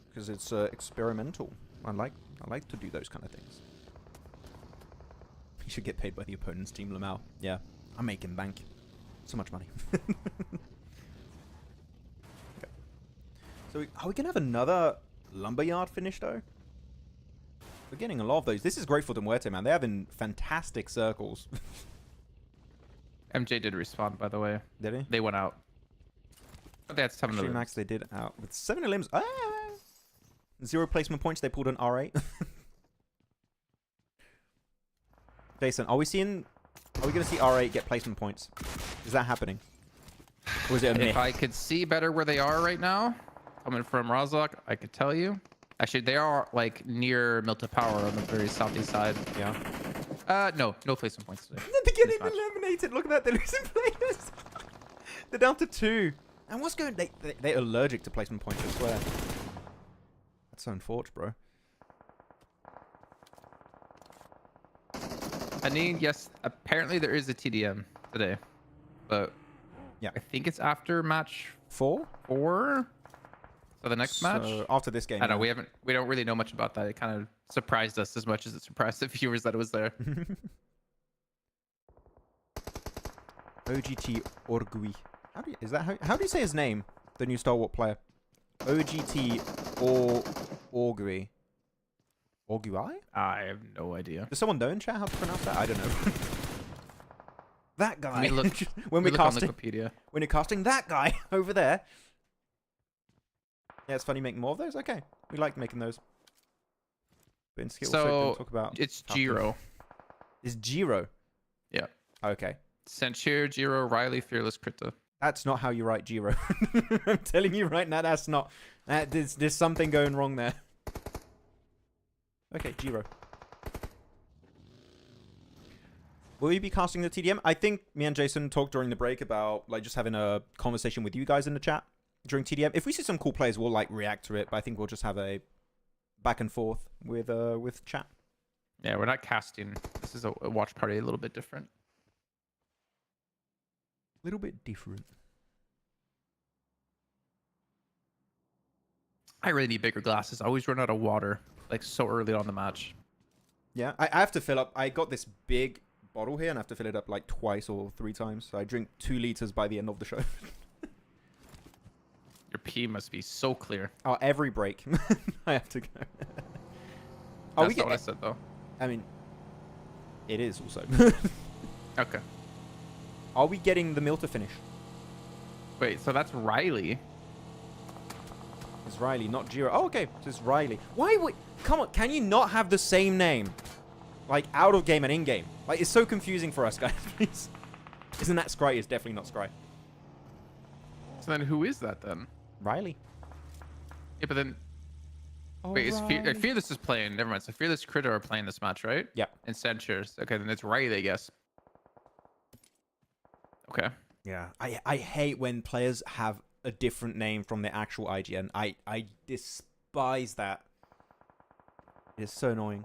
Because it's experimental. I like to do those kind of things. You should get paid by the opponent's team, Lamau. Yeah, I'm making bank. So much money. Okay. So are we going to have another lumberyard finish, though? We're getting a lot of those. This is great for the Muerte, man. They're having fantastic circles. MJ did respawn, by the way. Did he? They went out. But they had 7 Actually, limbs. Max, they did out. With 7 limbs. Ah! 0 placement points. They pulled an R8. Jason, are we going to see R8 get placement points? Is that happening? Or is it a myth? If I could see better where they are right now, coming from Rozok, I could tell you. Actually, they are like near Milta Power on the very southeast side. Yeah. No placement points today. They're getting eliminated. Look at that. They're losing players. They're down to 2. And what's going... They're allergic to placement points, I swear. That's so unfortunate, bro. I mean, yes, apparently there is a TDM today. But yeah, I think it's after match 4? So the next match? After this game. I don't know. We don't really know much about that. It kind of surprised us as much as it surprised the viewers that it was there. OGT Orgui. How do you say his name? The new Stalwart player. OGT Orgui. Orgui? I have no idea. Does someone know in chat how to pronounce that? I don't know. That guy. We look, when we we're look on casting, Wikipedia. when you're casting that guy over there. Yeah, it's funny making more of those. Okay, we like making those. But in skill So talk about it's Giro. Is Giro? Yeah. Okay. Senchir, Giro, Riley, Fearless, Krita. That's not how you write Giro. I'm telling you right now, that's not. There's something going wrong there. Okay, Giro. Will you be casting the TDM? I think me and Jason talked during the break about like just having a conversation with you guys in the chat during TDM. If we see some cool plays, we'll like react to it. But I think we'll just have a back and forth with chat. Yeah, we're not casting. This is a watch party, a little bit different. A little bit different. I really need bigger glasses. I always run out of water like so early on the match. Yeah, I have to fill up. I got this big bottle here and I have to fill it up like twice or 3 times. So I drink 2 liters by the end of the show. Your pee must be so clear. Oh, every break. I have to go. That's not what I said, though. I mean, it is also. Okay. Are we getting the Milta finish? Wait, so that's Riley. It's Riley, not Giro. Oh, okay. So it's Riley. Why would... Come on, can you not have the same name? Like, out of game and in game. Like, it's so confusing for us, guys, please. Isn't that Scry? It's definitely not Scry. So then who is that, then? Riley. Yeah, but then... Oh, wait, Fearless is playing. Never mind. So Fearless, Critter are playing this match, right? Yeah. And Senchers. Okay, then it's Riley, I guess. Okay. Yeah. I hate when players have a different name from their actual IGN. I despise that. It's so annoying.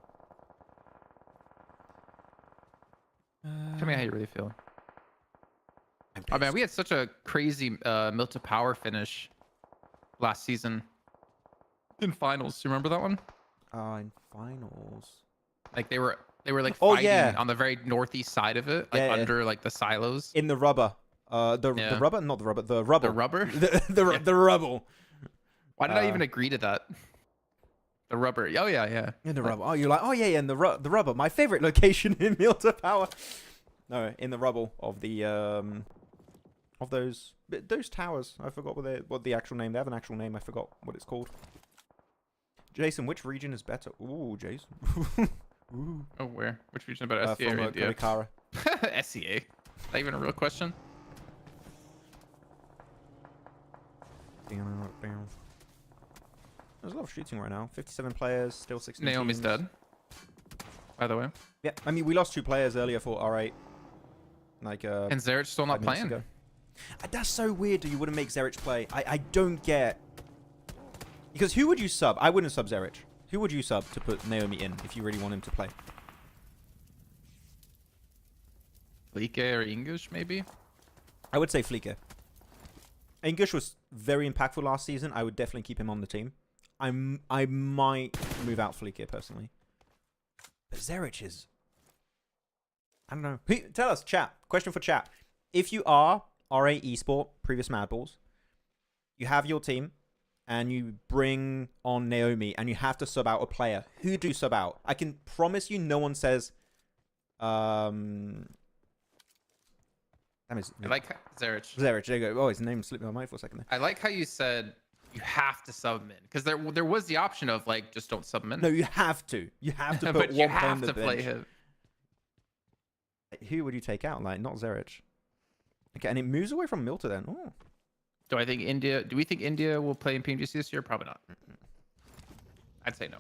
Tell me how you really feel. Oh man, we had such a crazy Milta Power finish last season in finals. You remember that one? In finals. Like they were like Oh, fighting yeah. on the very northeast side of it, like Yeah, yeah. under like the silos. In the rubber. The Yeah. rubber? Not the rubber. The rubble. The rubber? the rubble. Why did I even agree to that? The rubber. Oh yeah, yeah. In the rubble. Oh, you're like, oh yeah, yeah, in the rubber. My favorite location in Milta Power. No, in the rubble of the of those towers. I forgot what the actual name. They have an actual name. I forgot what it's called. Jason, which region is better? Ooh, Jason. Ooh. Oh, where? Which region about SCA or From India? Kodikara. SCA. Not even a real question. There's a lot of shooting right now. 57 players, still 16 Naomi's teams. dead. By the way. Yeah, I mean, we lost 2 players earlier for R8. Like, And Zerich still not 5 minutes playing. ago. That's so weird that you wouldn't make Zerich play. I don't get... Because who would you sub? I wouldn't sub Zerich. Who would you sub to put Naomi in if you really want him to play? Like or English, maybe? I would say Flieke. English was very impactful last season. I would definitely keep him on the team. I might move out Flieke personally. But Zerich is... I don't know. Tell us, chat. Question for chat. If you are RA Esport, previous Madballs, you have your team, and you bring on Naomi, and you have to sub out a player, who do you sub out? I can promise you no one says... I like Zerich. Zerich, there you go. Oh, his name slipped my mind for a second there. I like how you said you have to sub him in. Because there was the option of, like, just don't sub him in. No, you have to. You have to put but one you player on have the to play bench. him. Who would you take out? Like, not Zerich. Okay, and it moves away from Muerte then. Oh. Do we think India will play in PMGC this year? Probably not. I'd say no.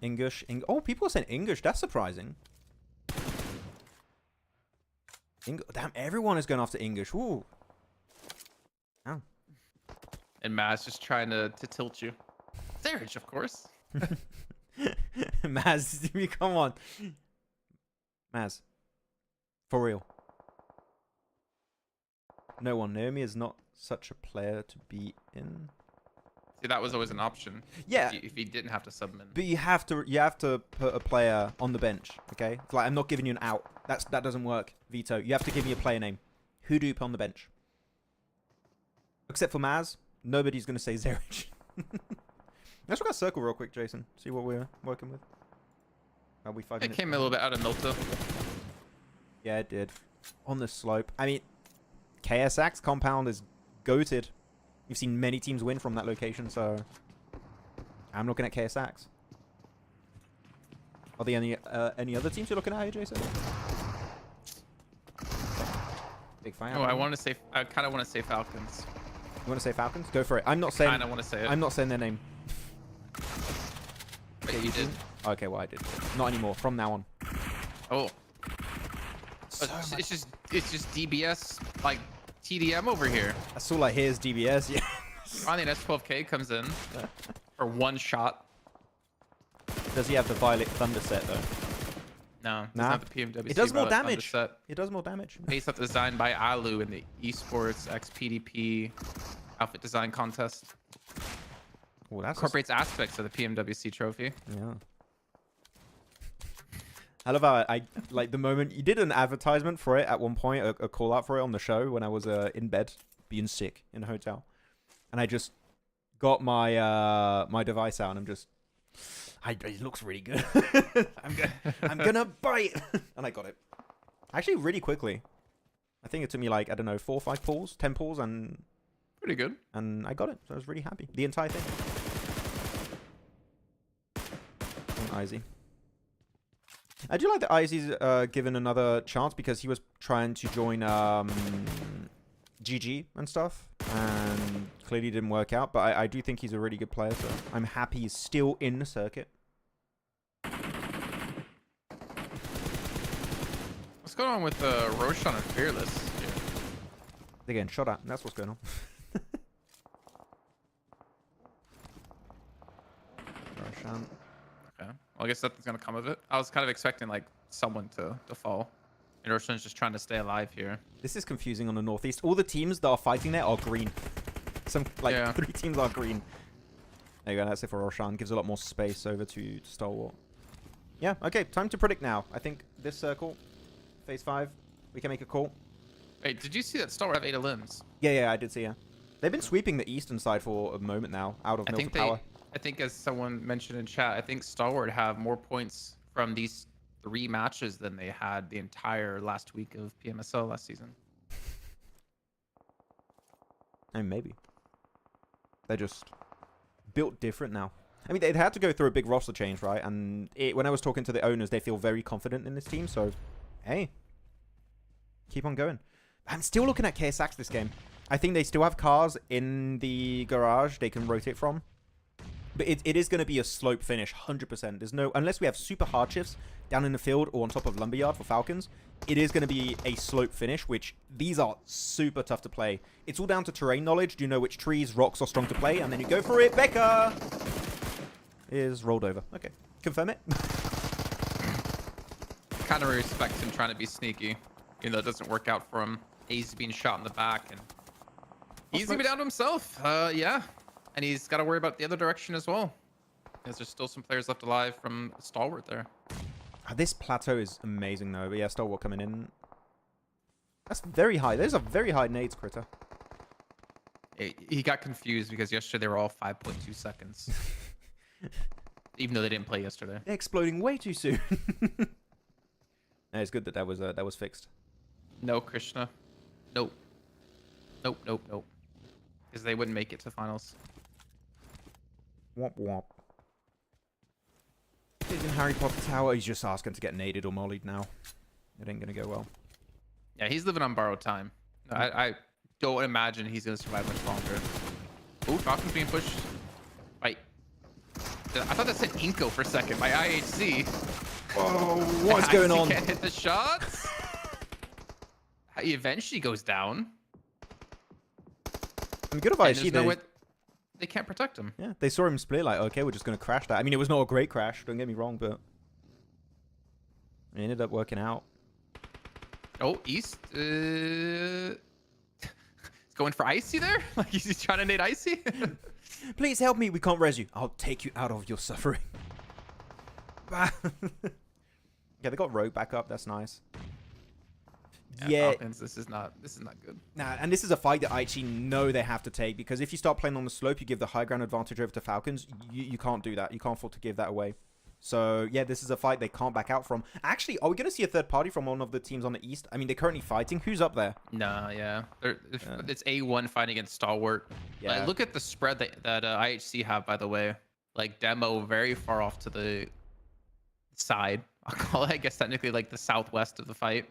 English. Oh, people are saying English. That's surprising. Damn, everyone is going after English. Ooh. Oh. And Matt's just trying to tilt you. Zerich, of course. Maz, come on. Maz. For real. No one. Naomi is not such a player to be in. See, that was always an option. Yeah. If he didn't have to sub him in. But you have to put a player on the bench, okay? It's like, I'm not giving you an out. That doesn't work, Vito. You have to give me a player name. Who do you put on the bench? Except for Maz, nobody's going to say Zerich. Let's look at circle real quick, Jason. See what we're working with. Are we 5 It minutes? came a little bit out of Muerte. Yeah, it did. On the slope. I mean, KSX compound is goated. You've seen many teams win from that location, so I'm looking at KSX. Are there any other teams you're looking at here, Jason? Big fan. Oh, I kind of want to say Falcons. You want to say Falcons? Go for it. I'm not I saying. kind of want to say it. I'm not saying their name. But you did. Okay, well I did. Not anymore. From now on. Oh. So It's just DBS like TDM over here. That's all I hear is DBS. Yeah. Finally, an S12K comes in for one shot. Does he have the Violet Thunder set though? No, Nah. not the PMWC. It does more Violet Thunder damage. Set. It does more damage. Based off designed by Alu in the Esports XPDP outfit design contest. Oh, that's Incorporates aspects of the PMWC trophy. yeah. I love how I like the moment you did an advertisement for it at one point, a call out for it on the show when I was in bed being sick in a hotel, and I just got my my device out and I'm just, it looks really good. I'm gonna bite, and I got it. Actually, really quickly. I think it took me like, I don't know, 4 or 5 pulls, 10 pulls, and Pretty good. I got it. So I was really happy. The entire thing. On Izzy. I do like that Izzy's given another chance because he was trying to join GG and stuff, and clearly didn't work out. But I do think he's a really good player, so I'm happy he's still in the circuit. What's going on with Roshan and Fearless? Yeah. They're getting shot at. That's what's going on. Roshan. Okay. Well, I guess nothing's gonna come of it. I was kind of expecting like someone to fall. And Roshan's just trying to stay alive here. This is confusing on the northeast. All the teams that are fighting there are green. Some like Yeah. 3 teams are green. There you go. That's it for Roshan. Gives a lot more space over to Stalwart. Yeah. Okay. Time to predict now. I think this circle, phase 5, we can make a call. Wait, did you see that Stalwart have 8 limbs? Yeah, I did see. Yeah. They've been sweeping the eastern side for a moment now, out of Milton Power. I think as someone mentioned in chat, I think Stalwart have more points from these 3 matches than they had the entire last week of PMSL last season. And maybe. They're just built different now. I mean, they'd had to go through a big roster change, right? And when I was talking to the owners, they feel very confident in this team. So, hey, keep on going. I'm still looking at KSX this game. I think they still have cars in the garage they can rotate from. But it is going to be a slope finish, 100%. There's no, unless we have super hard shifts down in the field or on top of Lumberyard for Falcons, it is going to be a slope finish, which these are super tough to play. It's all down to terrain knowledge. Do you know which trees, rocks are strong to play? And then you go for it. Becca is rolled over. Okay. Confirm it. Kind of respects him trying to be sneaky, even though it doesn't work out for him. He's being shot in the back, and he's gonna be down to himself. Yeah. And he's got to worry about the other direction as well, because there's still some players left alive from Stalwart there. This plateau is amazing, though. But yeah, Stalwart coming in. That's very high. There's a very high nades critter. He got confused because yesterday they were all 5.2 seconds. Even though they didn't play yesterday. They're exploding way too soon. No, it's good that that was fixed. No, Krishna. Nope. Nope, nope, nope. Because they wouldn't make it to finals. Womp womp. He's in Harry Potter Tower. He's just asking to get naded or mollied now. It ain't gonna go well. Yeah, he's living on borrowed time. I don't imagine he's gonna survive much longer. Oh, Falcon's being pushed. Wait. I thought that said Inko for a second. My IHC. Whoa, what's going on? Can't hit the shots. He eventually goes down. I'm good about it. They can't protect him. Yeah, they saw him split like, okay, we're just going to crash that. I mean, it was not a great crash, don't get me wrong, but it ended up working out. Oh, East. He's going for Icy there? Like he's trying to nade Icy? Please help me. We can't res you. I'll take you out of your suffering. Yeah, they got Rogue back up. That's nice. Yeah. Falcons, this is not good. Nah, and this is a fight that I actually know they have to take, because if you start playing on the slope, you give the high ground advantage over to Falcons. You can't do that. You can't afford to give that away. So, yeah, this is a fight they can't back out from. Actually, are we going to see a third party from one of the teams on the East? I mean, they're currently fighting. Who's up there? Nah, yeah. It's A1 fighting against Stalwart. Yeah. Like, look at the spread that IHC have, by the way. Like, Demo very far off to the side. I'll call it, I guess, technically, like, the southwest of the fight.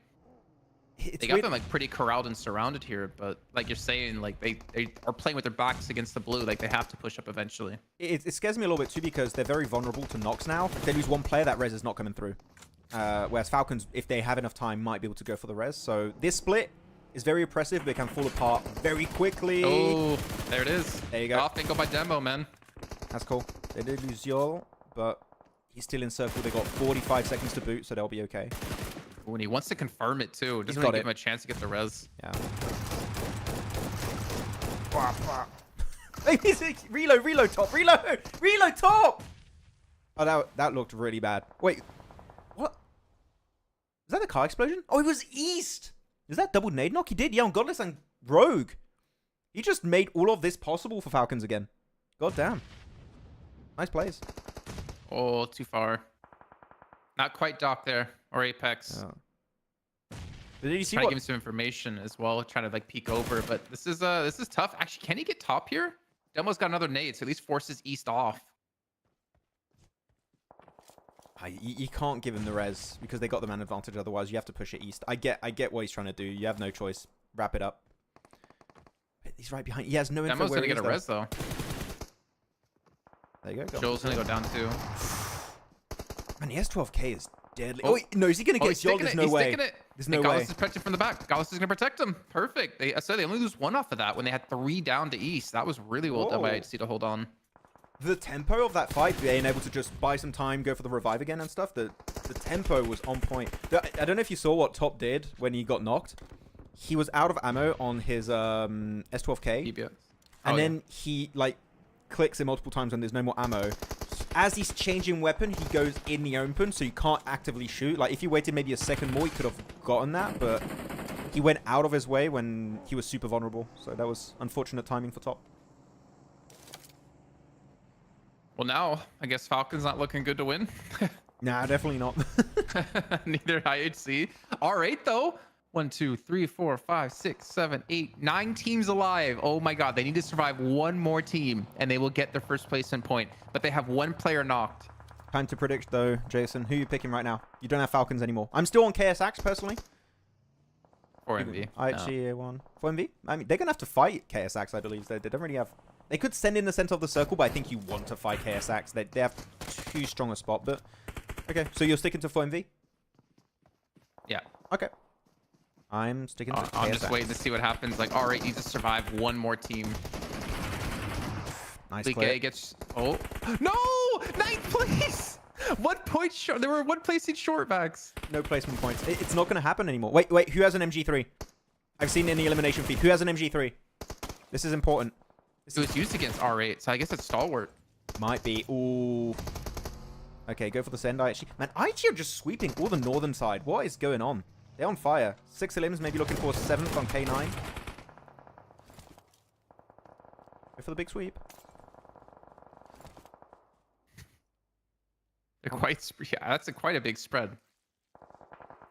They got them like pretty corralled and surrounded here, but like you're saying, like they are playing with their backs against the blue. Like they have to push up eventually. It scares me a little bit too, because they're very vulnerable to knocks now. If they lose one player, that res is not coming through. Whereas Falcons, if they have enough time, might be able to go for the res. So this split is very oppressive, but it can fall apart very quickly. Oh, there it is. There you go. Off, they go by Demo, man. That's cool. They did lose Yol, but he's still in circle. They got 45 seconds to boot, so they'll be okay. When he wants to confirm it too, doesn't got really it. give him a chance to get the res. Yeah. Reload top, reload top. Oh, that looked really bad. Wait, what? Is that the car explosion? Oh, it was East. Is that double nade knock? He did, yeah, on Godless and Rogue. He just made all of this possible for Falcons again. God damn. Nice plays. Oh, too far. Not quite Doc there, or Apex. Oh. Did you see Trying what? to give him some information as well, trying to like peek over, but this is tough. Actually, can he get top here? Demo's got another nade, so at least forces East off. You can't give him the res because they got the man advantage. Otherwise, you have to push it East. I get what he's trying to do. You have no choice. Wrap it up. He's right behind. He has no info. Demo's where gonna he get is, a res though. There you go. Joel's gonna go down too. Man, the S12K is deadly. Oh, wait, no, is he gonna get Yol? There's no way. There's no way. Gallus is protected from the back. Gallus is gonna protect him. Perfect. I said they only lose one off of that when they had 3 down to East. That was really well done by HC to hold on. The tempo of that fight, being able to just buy some time, go for the revive again and stuff, the tempo was on point. I don't know if you saw what Top did when he got knocked. He was out of ammo on his S12K. And then he, like, clicks it multiple times when there's no more ammo. As he's changing weapon, he goes in the open, so you can't actively shoot. Like, if you waited maybe a second more, he could have gotten that, but he went out of his way when he was super vulnerable. So that was unfortunate timing for Top. Well, now, I guess Falcon's not looking good to win. Nah, definitely not. Neither IHC. R8, though. 1, 2, 3, 4, 5, 6, 7, 8, 9 teams alive. Oh my god, they need to survive one more team and they will get their first placement point. But they have one player knocked. Time to predict though, Jason. Who are you picking right now? You don't have Falcons anymore. I'm still on KSX personally. Or MV. IHC one. For MV? I mean, they're going to have to fight KSX, I believe. They don't really have... They could send in the center of the circle, but I think you want to fight KSX. They have too strong a spot, but... Okay, so you're sticking to 4MV? Yeah. Okay. I'm sticking to KSX. I'm just waiting to see what happens. Like, R8 needs to survive one more team. Nice League clear. A gets... Oh! No! 9th place! 1 point short. There were 1 placing short, Max. No placement points. It's not going to happen anymore. Wait. Who has an MG3? I've seen it in the elimination feed. Who has an MG3? This is important. It was used against R8, so I guess it's stalwart. Might be. Ooh. Okay, go for the send, IHG. Man, IHG are just sweeping all the northern side. What is going on? They're on fire. 6 elims, maybe looking for 7th on K9. Go for the big sweep. They're quite... Yeah, that's quite a big spread.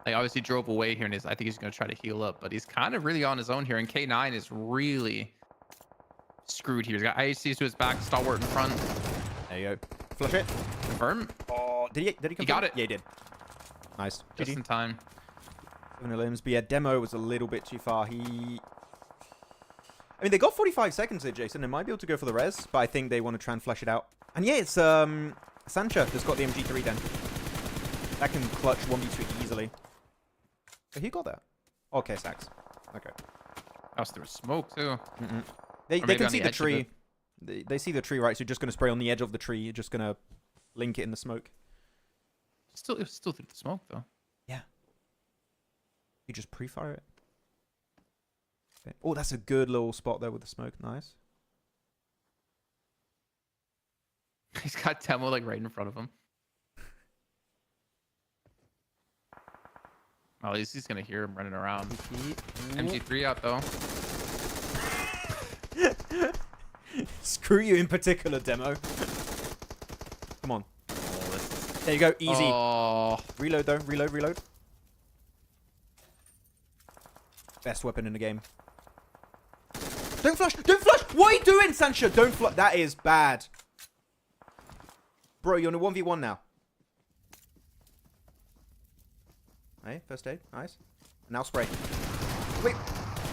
Like, obviously drove away here, and I think he's going to try to heal up, but he's kind of really on his own here, and K9 is really screwed here. He's got IHC to his back, stalwart in front. There you go. Flush it. Confirm. Oh, did he confirm? He got it. Yeah, he did. Nice. Just GG. in time. 7 elims. But yeah, demo was a little bit too far. I mean, they got 45 seconds there, Jason. They might be able to go for the res, but I think they want to try and flush it out. And yeah, it's Sancho that's got the MG3 then. That can clutch 1v2 easily. So who got that? Okay, Sax. Okay. Oh, so there was smoke too. They maybe can on see the the edge of tree. They see the tree, right? So you're just going to spray on the edge of the tree. You're just going to link it in the smoke. It was still through the smoke though. Yeah. You just pre-fire it. Okay. Oh, that's a good little spot there with the smoke. Nice. He's got Temo like right in front of him. Well, at least he's gonna hear him running around. MG3 out though. Screw you in particular, demo. Come on. There you go. Easy. Oh. Reload though. Reload. Best weapon in the game. Don't flush. What are you doing, Sancho? Don't flush. That is bad. Bro, you're on a 1v1 now. Hey, first aid. Nice. Now spray. Wait.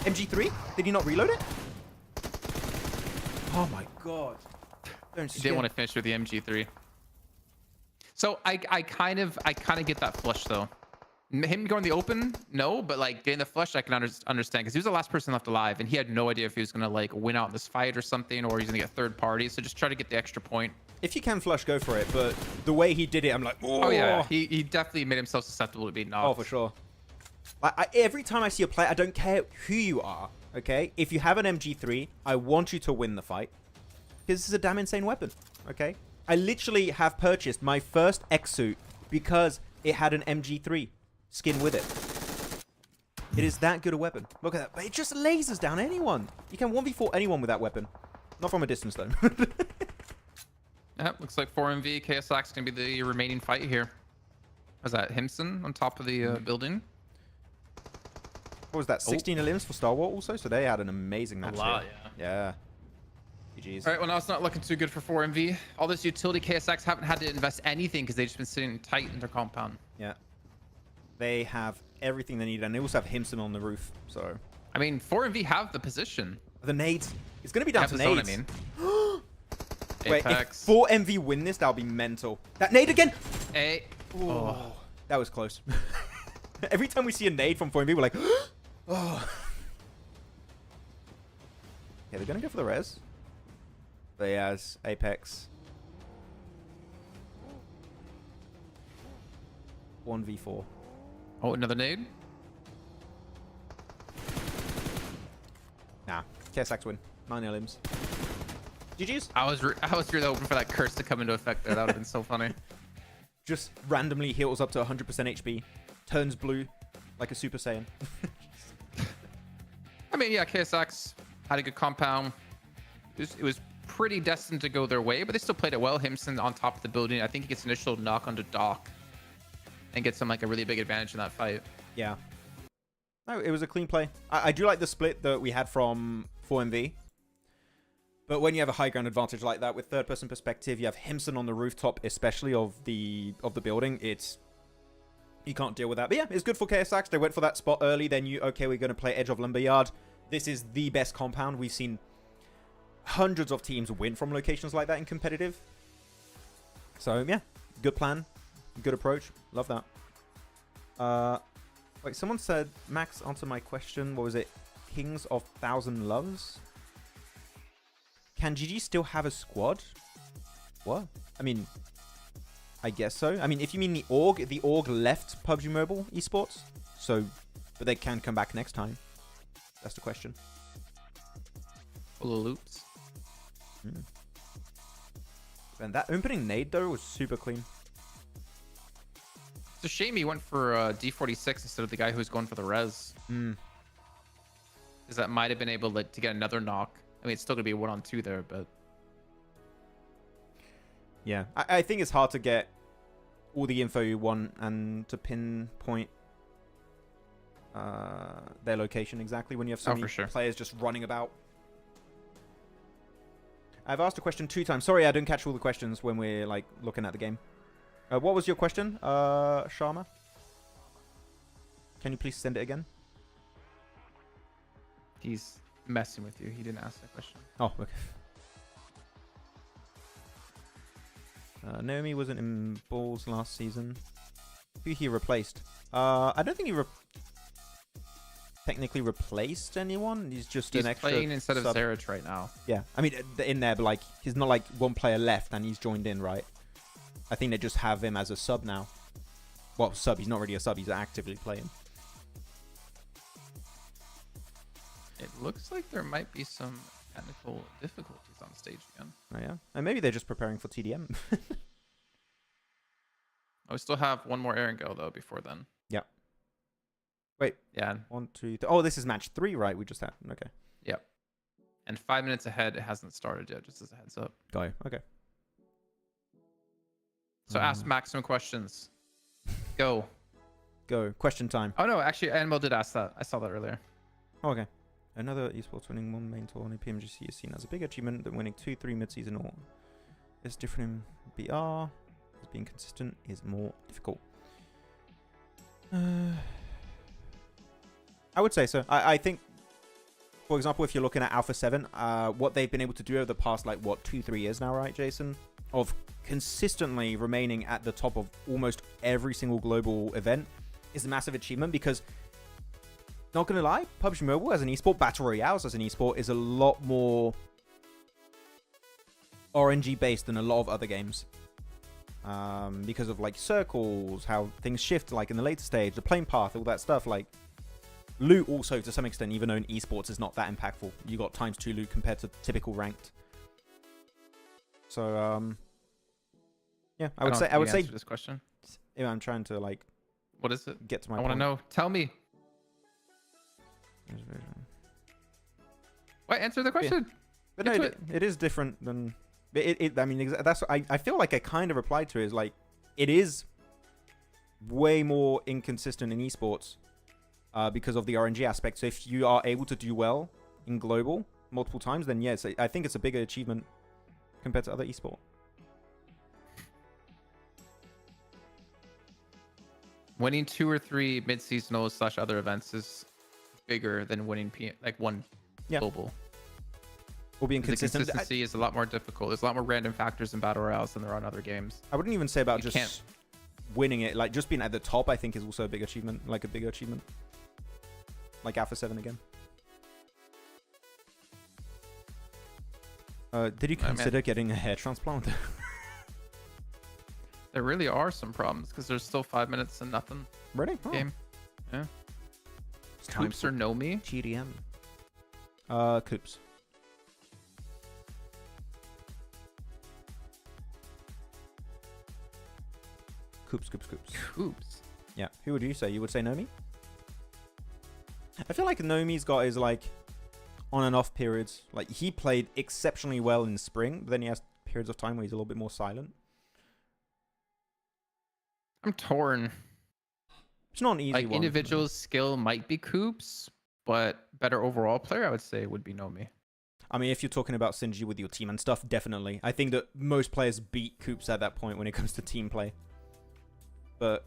MG3? Did he not reload it? Oh my god. Don't He didn't want to finish with the MG3. So I kind of get that flush though. Him going the open, no, but like getting the flush, I can understand because he was the last person left alive, and he had no idea if he was gonna like win out this fight or something, or he's gonna get third party. So just try to get the extra point. If you can flush, go for it. But the way he did it, I'm like, oh yeah, he definitely made himself susceptible to being knocked. Oh, for sure. Every time I see a player, I don't care who you are. Okay, if you have an MG3, I want you to win the fight because this is a damn insane weapon. Okay, I literally have purchased my first X suit because it had an MG3 skin with it. It is that good a weapon. Look at that. But it just lasers down anyone. You can 1v4 anyone with that weapon. Not from a distance, though. Yep, looks like 4MV, KSX going to be the remaining fight here. Was that Himson on top of the building? What was that? 16 elims for Star Wars also? So they had an amazing match. A lot, here. Yeah. GG's. All right, well, now it's not looking too good for 4MV. All this utility KSX haven't had to invest anything because they've just been sitting tight in their compound. Yeah. They have everything they need, and they also have Himson on the roof. So, I mean, 4MV have the position. the nades. It's going to be down to Zone, nades. I mean. Wait, if Apex. 4MV win this, that'll be mental. That nade again! A. Oh, that was close. Every time we see a nade from 4MV, we're like, oh. Yeah, they're going to go for the res. They has Apex. 1v4. Oh, another nade? Nah, KSX win. 9 elims. GG's. I was really hoping for that curse to come into effect there. That would have been so funny. Just randomly heals up to 100% HP. Turns blue like a Super Saiyan. I mean, yeah, KSX had a good compound. It was pretty destined to go their way, but they still played it well. Himson on top of the building. I think he gets initial knock onto Doc and gets some like a really big advantage in that fight. Yeah. No, it was a clean play. I do like the split that we had from 4MV. But when you have a high ground advantage like that with third-person perspective, you have Himson on the rooftop, especially of the building. You can't deal with that. But yeah, it's good for KSX. They went for that spot early. They knew, okay, we're going to play edge of Lumberyard. This is the best compound. We've seen hundreds of teams win from locations like that in competitive. So yeah, good plan, good approach. Love that. Wait, someone said, Max, answer my question. What was it? Kings of Thousand Loves? Can GG still have a squad? What? I mean, I guess so. I mean, if you mean the org left PUBG Mobile Esports. So, but they can come back next time. That's the question. Full of loops. And that opening nade, though, was super clean. It's a shame he went for D46 instead of the guy who's going for the res. Because that might have been able to get another knock. I mean, it's still going to be a 1-on-2 there, but... Yeah, I think it's hard to get all the info you want and to pinpoint their location exactly when you have so many players just running about. I've asked a question 2 times. Sorry, I didn't catch all the questions when we're like looking at the game. What was your question, Sharma? Can you please send it again? He's messing with you. He didn't ask that question. Oh, okay. Naomi wasn't in Balls last season. Who he replaced? I don't think he technically replaced anyone. He's just an extra playing instead of sub. Zarich right now. Yeah, I mean, in there, but like, he's not like one player left and he's joined in, right? I think they just have him as a sub now. Well, sub, he's not really a sub, he's actively playing. It looks like there might be some technical difficulties on stage again. Oh, yeah? And maybe they're just preparing for TDM. We still have one more Erangel, though, before then. Yeah. Wait. Yeah. 1, 2, 3. Oh, this is match 3, right? We just had. Okay. Yep. And 5 minutes ahead, it hasn't started yet, just as a heads up. Got you. Okay. So ask Max some questions. Go. Go. Question time. Oh, no, actually, Animal did ask that. I saw that earlier. Oh, okay. Another esports winning one main tour on PMGC is seen as a big achievement than winning 2-3 mid-season or it's different in BR. As being consistent is more difficult. I would say so. I think, for example, if you're looking at Alpha 7, what they've been able to do over the past, like, what, 2-3 years now, right, Jason? Of consistently remaining at the top of almost every single global event is a massive achievement because, not gonna lie, PUBG Mobile as an esport, Battle Royales as an esport is a lot more RNG based than a lot of other games. Because of like circles, how things shift like in the later stage, the plane path, all that stuff. Like loot also to some extent, even though in esports is not that impactful. You got ×2 loot compared to typical ranked. So yeah, I would say this question. Yeah, I'm trying to like. What is it? Get to my. I want to know. Tell me. What? Answer the question. Yeah. But no, it is different than. I mean, that's what I feel like I kind of replied to it, is like, it is way more inconsistent in esports because of the RNG aspect. So if you are able to do well in global multiple times, then yes, I think it's a bigger achievement compared to other esport. Winning 2 or 3 mid-seasonals / other events is bigger than winning one global. Or being consistent. The consistency is a lot more difficult. There's a lot more random factors in Battle Royales than there are in other games. I wouldn't even say about just winning it. Like, just being at the top, I think, is also a big achievement. Like, a bigger achievement. Like Alpha 7 again. Did you consider getting a hair transplant? There really are some problems, because there's still 5 minutes and nothing. Ready? Oh. Game. Yeah. Coops or no me? TDM. Coops. Coops. Yeah. Who would you say? You would say Nomi? I feel like Nomi's got his like on and off periods. Like, he played exceptionally well in spring, but then he has periods of time where he's a little bit more silent. I'm torn. It's not an easy Like one. individual skill might be Coops, but better overall player, I would say, would be Nomi. I mean, if you're talking about synergy with your team and stuff, definitely. I think that most players beat Coops at that point when it comes to team play. But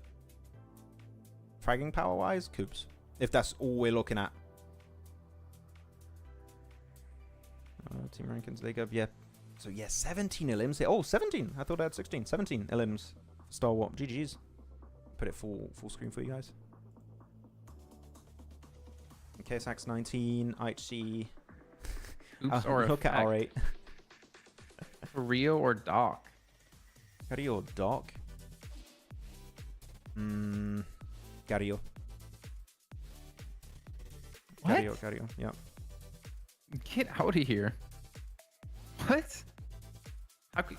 fragging power-wise, Coops. If that's all we're looking at. Team rankings, League Up, yeah. So, yeah, 17 elims here. Oh, 17. I thought I had 16. 17 elims. Star Wars. GG's. Put it full screen for you guys. KSAX 19, IHC. Oops, or look at R8. Rio or Doc? Gario Doc? Gario. What? Gario, yeah. Get out of here. What?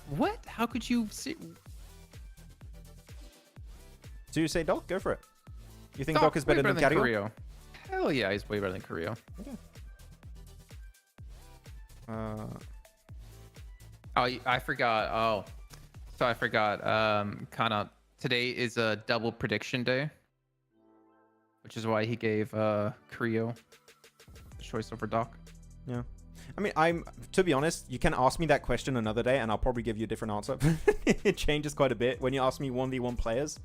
What? How could you see? So you say Doc? Go for it. You think Doc Doc is better than Gario? Carrillo. Hell yeah, he's way better than Carrillo. Okay. Oh, I forgot. Oh, so I forgot. Kind of today is a double prediction day, which is why he gave Carrillo the choice over Doc. Yeah. I mean, to be honest, you can ask me that question another day and I'll probably give you a different answer. It changes quite a bit. When you ask me 1v1 players,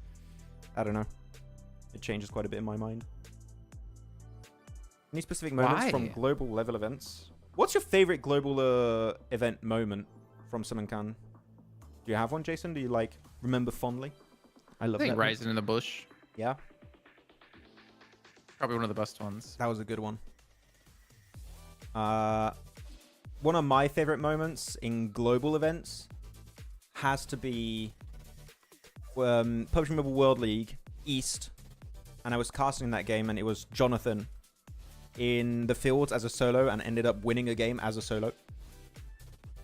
I don't know. It changes quite a bit in my mind. Any specific moments from global level events? What's your favorite global event moment from Sanhok? Do you have one, Jason? Do you like remember fondly? I love that. Rising in the Bush. Yeah. Probably one of the best ones. That was a good one. One of my favorite moments in global events has to be PUBG Mobile World League East, and I was casting that game, and it was Jonathan in the fields as a solo and ended up winning a game as a solo.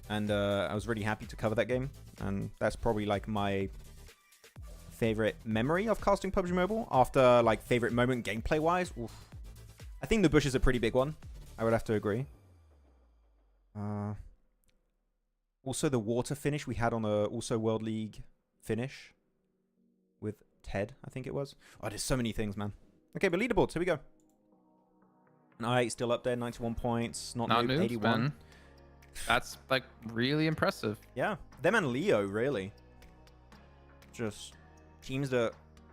And I was really happy to cover that game, and that's probably like my favorite memory of casting PUBG Mobile. After like favorite moment gameplay wise, oof. I think the bush is a pretty big one. I would have to agree. Also the water finish we had on the also World League finish with Ted, I think it was. Oh, there's so many things, man. Okay, but leaderboards, here we go. And I still up there, 91 points. Not noob, 81. Man. That's like really impressive. Yeah, them and Leo, really. Just teams that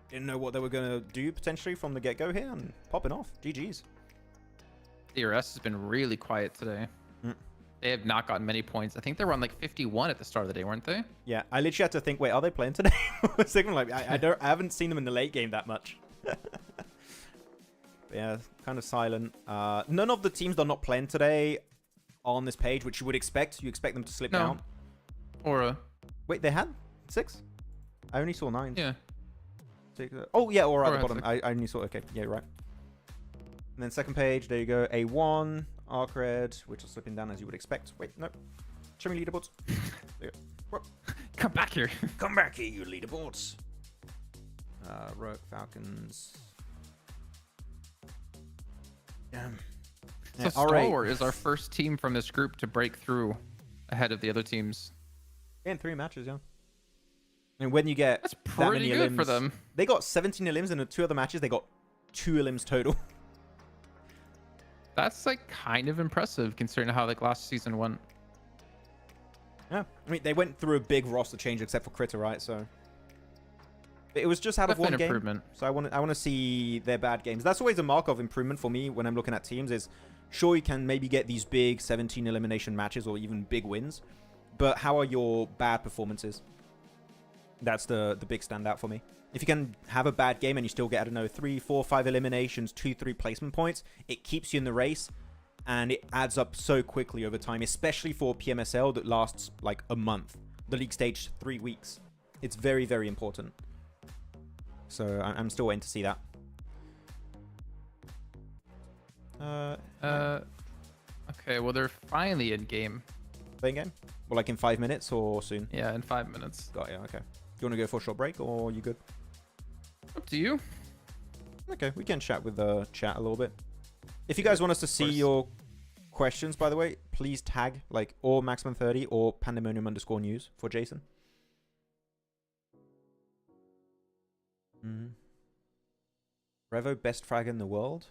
didn't know what they were going to do potentially from the get-go here and popping off. GG's. DRS has been really quiet today. They have not gotten many points. I think they were on like 51 at the start of the day, weren't they? Yeah, I literally had to think, wait, are they playing today? I haven't seen them in the late game that much. Yeah, kind of silent. None of the teams that are not playing today are on this page, which you would expect. You expect them to slip down. Aura. Wait, they had 6? I only saw 9. Yeah. Oh, yeah, Aura at the bottom. 6. I only saw, okay, yeah, right. And then second page, there you go. A1, Arc Red, which are slipping down as you would expect. Wait, no. Show me leaderboards. There you go. Come back here. Come back here, you leaderboards. Rogue Falcons. Damn. So Star is our first team from this group to break through ahead of the other teams. In 3 matches, yeah. And when you get That's that pretty many good elims, for them. They got 17 elims, and in 2 other matches, they got 2 elims total. That's like kind of impressive considering how like last season went. Yeah, I mean, they went through a big roster change except for Critter, right? So it was just out of one game. So I want to see their bad games. That's always a mark of improvement for me when I'm looking at teams. Is sure you can maybe get these big 17 elimination matches or even big wins, but how are your bad performances? That's the big standout for me. If you can have a bad game and you still get, I don't know, 3, 4, 5 eliminations, 2, 3 placement points, it keeps you in the race, and it adds up so quickly over time, especially for PMSL that lasts like a month. The league stage 3 weeks. It's very, very important. So I'm still waiting to see that. Okay, well they're finally in game. Playing game? Well, like in 5 minutes or soon? Yeah, in 5 minutes. Got you, okay. Do you want to go for a short break or are you good? Up to you. Okay, we can chat with the chat a little bit. If you guys want us to see your questions, by the way, please tag like or Maxman30 or Pandemonium_news for Jason. Revo best frag in the world?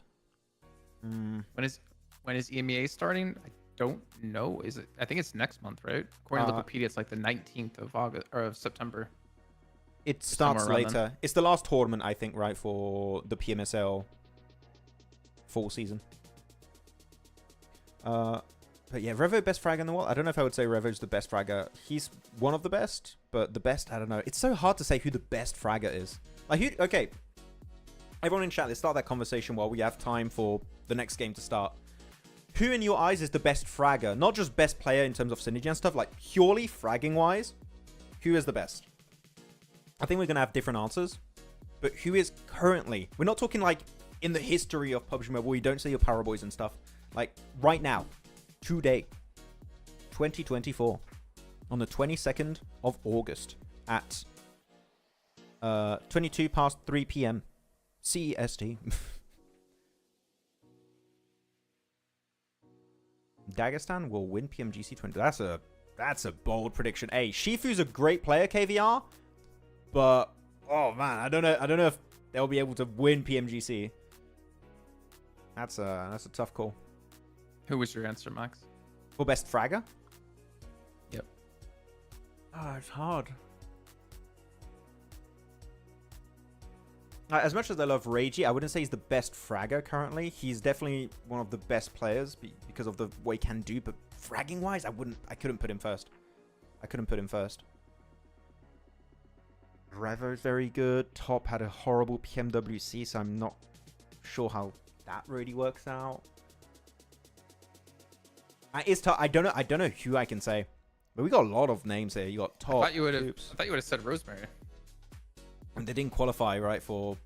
When is EMEA starting? I don't know. Is it? I think it's next month, right? According to Wikipedia, it's like the 19th of August or of September. It starts somewhere around later. then. It's the last tournament, I think, right, for the PMSL fall season. But yeah, Revo best frag in the world. I don't know if I would say Revo's the best fragger. He's one of the best, but the best, I don't know. It's so hard to say who the best fragger is. Like, who? Okay, everyone in chat, let's start that conversation while we have time for the next game to start. Who in your eyes is the best fragger? Not just best player in terms of synergy and stuff, like purely fragging wise, who is the best? I think we're going to have different answers, but who is currently, we're not talking like in the history of PUBG Mobile, you don't see your Power Boys and stuff. Like right now, today, 2024, on the 22nd of August at 22 past 3 p.m. CEST. Dagestan will win PMGC 20. That's a bold prediction. Hey, Shifu's a great player, KVR, but oh man, I don't know if they'll be able to win PMGC. That's a tough call. Who was your answer, Max? For best fragger? Yep. Ah, it's hard. As much as I love Reiji, I wouldn't say he's the best fragger currently. He's definitely one of the best players because of the what he can do. But fragging wise, I couldn't put him first. Revo's very good. Top had a horrible PMWC, so I'm not sure how that really works out. It's tough. I don't know who I can say, but we got a lot of names here. You got Top. I thought you would have said Rosemary. And they didn't qualify, right, for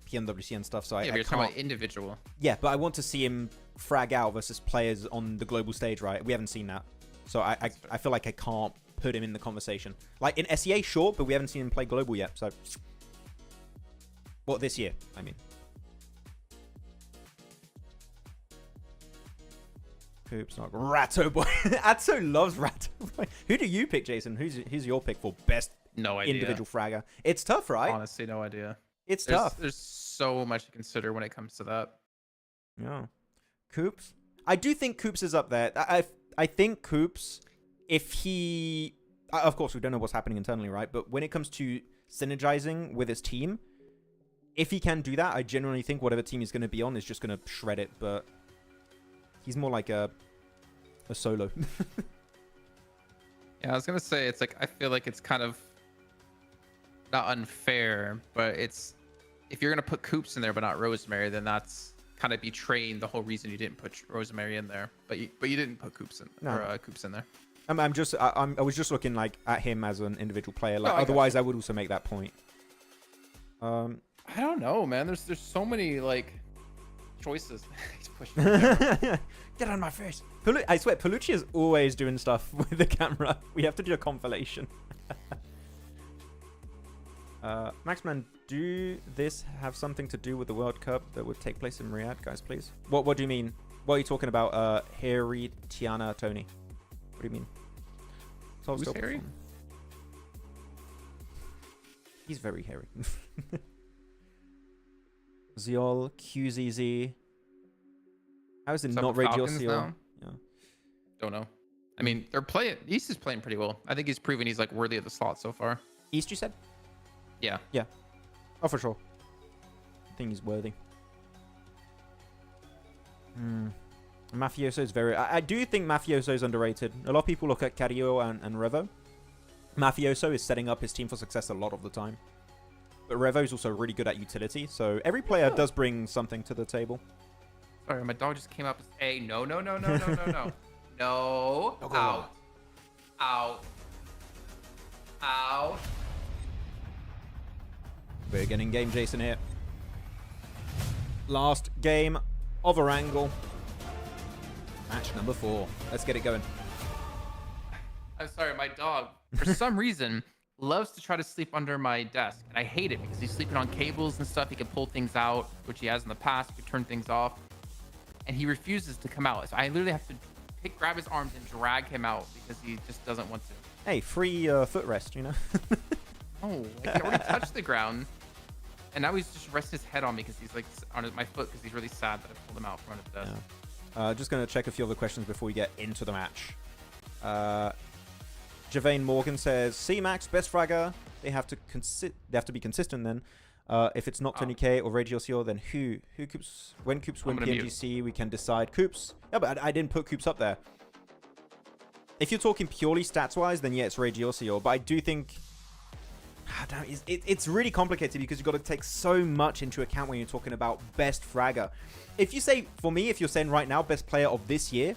PMWC and stuff. So yeah, I you're talking can't. about individual. Yeah, but I want to see him frag out versus players on the global stage, right? We haven't seen that, so I feel like I can't put him in the conversation. Like in SEA, sure, but we haven't seen him play global yet. So, what this year? I mean. Oops, not Ratto Boy. Atso loves Ratto Boy. Who do you pick, Jason? Who's your pick for best No idea. individual fragger? It's tough, right? Honestly, no idea. It's tough. There's so much to consider when it comes to that. Yeah. Coops? I do think Coops is up there. I think Coops, if he... Of course, we don't know what's happening internally, right? But when it comes to synergizing with his team, if he can do that, I genuinely think whatever team he's going to be on is just going to shred it. But he's more like a solo. Yeah, I was going to say, it's like, I feel like it's kind of not unfair, but it's, if you're going to put Coops in there but not Rosemary, then that's kind of betraying the whole reason you didn't put Rosemary in there. But you didn't put Coops in, Coops in there. I was just looking like at him as an individual player. Like, No, otherwise, I would also make that point. I don't know, man. There's so many like choices. He's pushing. Get on my face. I swear, Palucci is always doing stuff with the camera. We have to do a compilation. Maxman, do this have something to do with the World Cup that would take place in Riyadh, guys? Please. What do you mean? What are you talking about? Harry, Tiana, Tony. What do you mean? Who's Harry? He's very hairy. Ziol, QZZ. How is it What's up not with Radio Falcons Ziol? now? Yeah. Don't know. I mean, they're playing. East is playing pretty well. I think he's proven he's like worthy of the slot so far. East, you said? Yeah. Yeah. Oh, for sure. I think he's worthy. Mafioso is very... I do think Mafioso is underrated. A lot of people look at Cario and Revo. Mafioso is setting up his team for success a lot of the time. But Revo is also really good at utility, so every player does bring something to the table. Sorry, my dog just came up and said, hey, no. No. Out. Out. We're getting game Jason here. Last game of Erangel. Match number 4. Let's get it going. I'm sorry, my dog, for some reason, loves to try to sleep under my desk. And I hate it because he's sleeping on cables and stuff. He can pull things out, which he has in the past. We turn things off. And he refuses to come out. So I literally have to grab his arms and drag him out because he just doesn't want to. Hey, free footrest, you know? Oh, like he already touched the ground. And now he's just resting his head on me because he's like on my foot because he's really sad that I pulled him out from under the desk. Yeah. Just going to check a few other questions before we get into the match. Javane Morgan says, C-Max, best fragger. They have to be consistent then. If it's not Tony K or Ragio CO, then who Coops? When Coops win PMGC, we can decide. Coops. Yeah, but I didn't put Coops up there. If you're talking purely stats-wise, then yeah, it's Ragio CO. But I do think... It's really complicated because you've got to take so much into account when you're talking about best fragger. If you say, for me, if you're saying right now, best player of this year,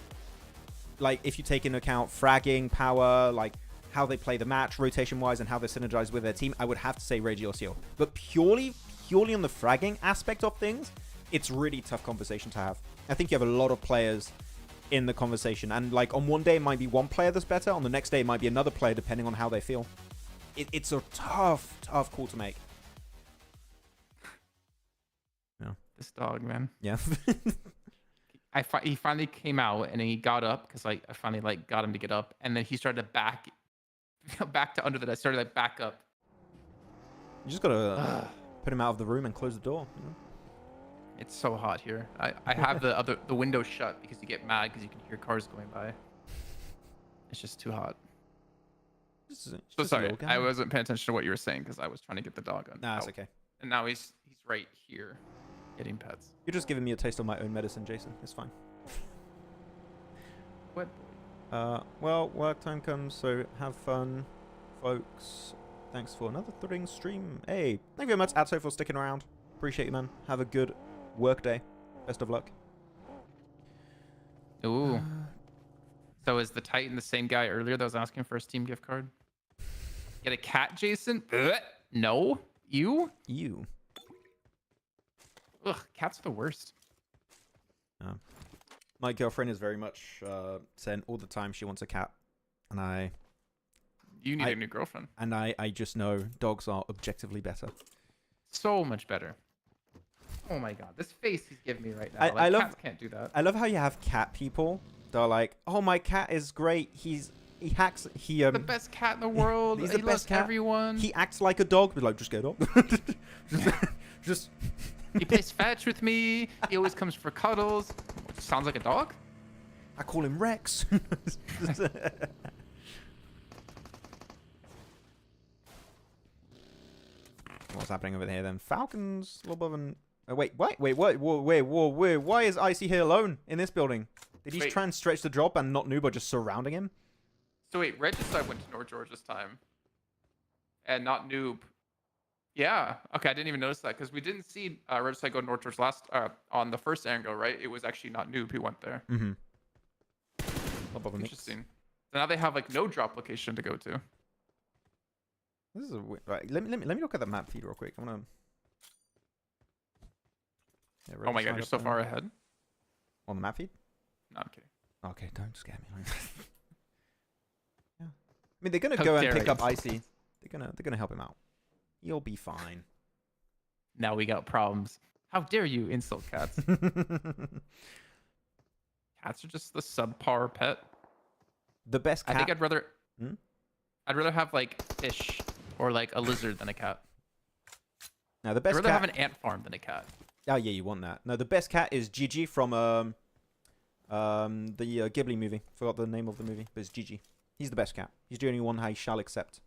like if you take into account fragging, power, like how they play the match, rotation-wise, and how they're synergized with their team, I would have to say Ragio CO. But purely on the fragging aspect of things, it's really tough conversation to have. I think you have a lot of players in the conversation. And like on one day, it might be one player that's better. On the next day, it might be another player, depending on how they feel. It's a tough call to make. Yeah. This dog, man. Yeah. He finally came out and he got up because I finally like got him to get up, and then he started to back to under the desk. Started like back up. You just gotta put him out of the room and close the door. You know? It's so hot here. I have the window shut because you get mad because you can hear cars going by. It's just too hot. So sorry, I wasn't paying attention to what you were saying because I was trying to get the dog on. Nah, it's okay. And now he's right here, getting pets. You're just giving me a taste of my own medicine, Jason. It's fine. What? Well, work time comes, so have fun, folks. Thanks for another thrilling stream. Hey, thank you very much, Adso, for sticking around. Appreciate you, man. Have a good work day. Best of luck. Ooh. So is the Titan the same guy earlier that was asking for a Steam gift card? Get a cat, Jason? No. You? Ugh, cats are the worst. My girlfriend is very much saying all the time she wants a cat. And You need a new girlfriend. And I just know dogs are objectively better. So much better. Oh my god, this face he's giving me right now. I love, cats can't do that. I love how you have cat people. They're like, oh, my cat is great. He hacks. The best cat in the world. He's the best cat. Everyone. He acts like a dog, but like, just get up. just. He plays fetch with me. He always comes for cuddles. Sounds like a dog. I call him Rex. What's happening over here then? Falcons, a little above and... wait, what? Wait, why is Icy here alone in this building? Did he try and stretch the drop and not Noob by just surrounding him? So wait, Regicide went to North George this time. And not Noob. Yeah. Okay, I didn't even notice that because we didn't see Regicide go to North George last on the first Erangel, right? It was actually not Noob who went there. Mm-hmm. Interesting. So now they have like no drop location to go to. This is a weird... Right, let me look at the map feed real quick. I'm gonna... Yeah, oh my god, you're so far ahead. On the map feed? No, I'm kidding. Okay, don't scare me like that. Yeah. I mean, they're gonna go and pick up Icy. They're gonna help him out. You'll be fine. Now we got problems. How dare you insult cats? Cats are just the subpar pet. The best cat. I think I'd rather... I'd rather have like fish or like a lizard than a cat. Now the best I'd rather cat... have an ant farm than a cat. Oh yeah, you want that. No, the best cat is Gigi from the Ghibli movie. Forgot the name of the movie, but it's Gigi. He's the best cat. He's the only one I shall accept.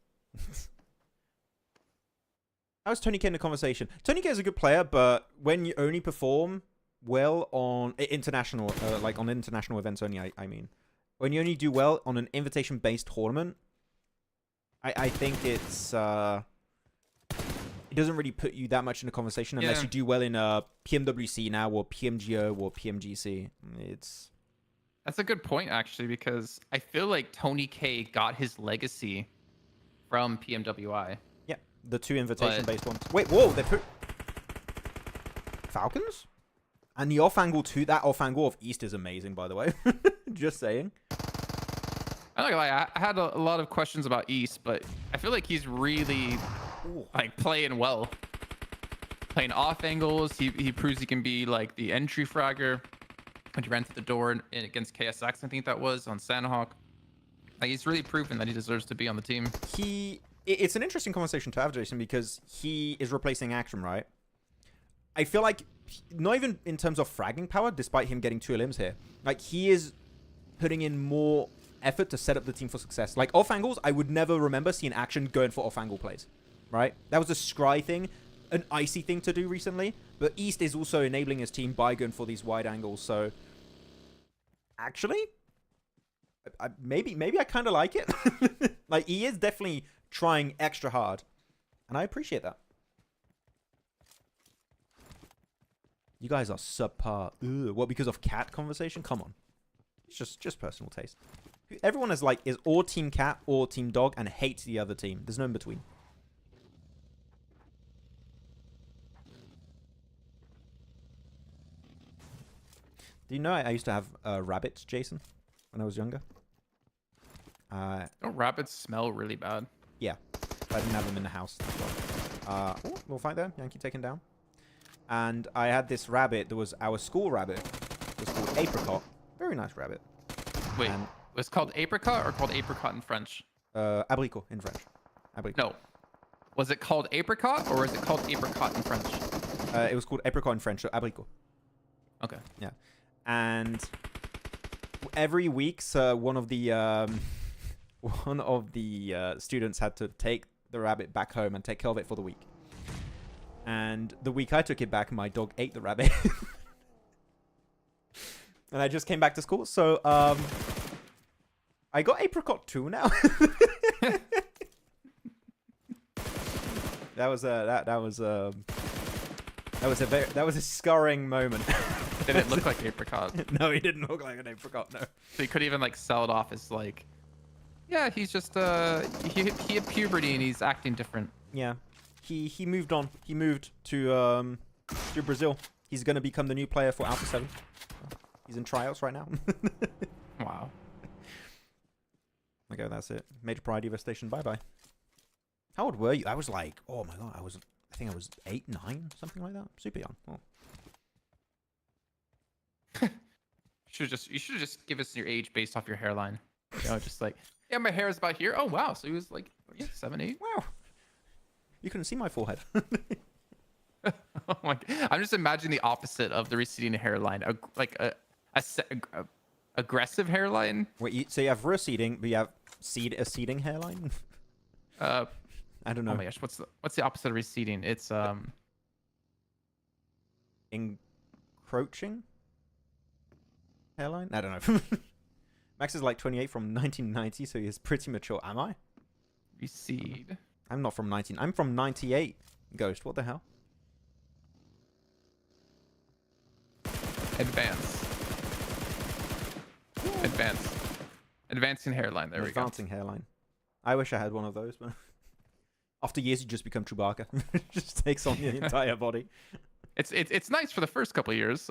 How's Tony K in the conversation? Tony K is a good player, but when you only perform well on international, like on international events only, I mean, when you only do well on an invitation-based tournament, I think it's it doesn't really put you that much in the conversation unless you do well in PMWC now or PMGO or PMGC. That's a good point actually, because I feel like Tony K got his legacy from PMWI. Yeah, the two invitation-based ones. Wait, whoa, they put Falcons? And the off-angle too. That off-angle of East is amazing, by the way. Just saying. I had a lot of questions about East, but I feel like he's really like playing well. Playing off angles. He proves he can be like the entry fragger. When he ran through the door against KSX, I think that was, on Sanhok. Like, he's really proven that he deserves to be on the team. It's an interesting conversation to have, Jason, because he is replacing Action, right? I feel like, not even in terms of fragging power, despite him getting 2 limbs here, like, he is putting in more effort to set up the team for success. Like, off angles, I would never remember seeing Action going for off angle plays, right? That was a Scry thing, an Icy thing to do recently, but East is also enabling his team by going for these wide angles, so actually, maybe I kind of like it. Like, he is definitely trying extra hard, and I appreciate that. You guys are subpar. Ugh, what, because of cat conversation? Come on. It's just personal taste. Everyone is like, is or team cat or team dog and hates the other team. There's no in between. Do you know I used to have rabbits, Jason, when I was younger? Don't rabbits smell really bad? Yeah. I didn't have them in the house. That's why. Oh, we'll fight there. Yankee taken down. And I had this rabbit that was our school rabbit. It was called Apricot. Very nice rabbit. Wait, And was it called apricot or called apricot in French? Abricot in French. Abricot. No. Was it called apricot or is it called apricot in French? It was called Apricot in French, so Abricot. Okay. Yeah. And every week, one of the students had to take the rabbit back home and take care of it for the week. And the week I took it back, my dog ate the rabbit. And I just came back to school, so I got Apricot 2 now. That was a scarring moment. Did it look like apricot? No, he didn't look like an apricot. No. So you could even like sell it off as like, yeah, he's just he hit puberty and he's acting different. Yeah, he moved on. He moved to Brazil. He's gonna become the new player for Alpha 7. He's in tryouts right now. Wow. Okay, that's it. Major Pride Devastation. Bye bye. How old were you? I was like, oh my god, I think I was 8, 9, something like that. Super young. Oh. You should just give us your age based off your hairline. You know, just like, yeah, my hair is about here. Oh wow, so he was like, yeah, 7, 8. Wow. You couldn't see my forehead. Oh my god. I'm just imagining the opposite of the receding hairline, like a aggressive hairline. Wait, so you have receding, but you have a seeding hairline? I don't know. Oh my gosh, what's the opposite of receding? It's encroaching hairline? I don't know. Max is like 28 from 1990, so he's pretty mature. Am I? Recede. I'm not from 19. I'm from 98. Ghost, what the hell? Advance. Advance. Advancing hairline. There we go. Advancing hairline. I wish I had one of those, but after years you just become Chewbacca. It just takes on your entire body. It's nice for the first couple of years,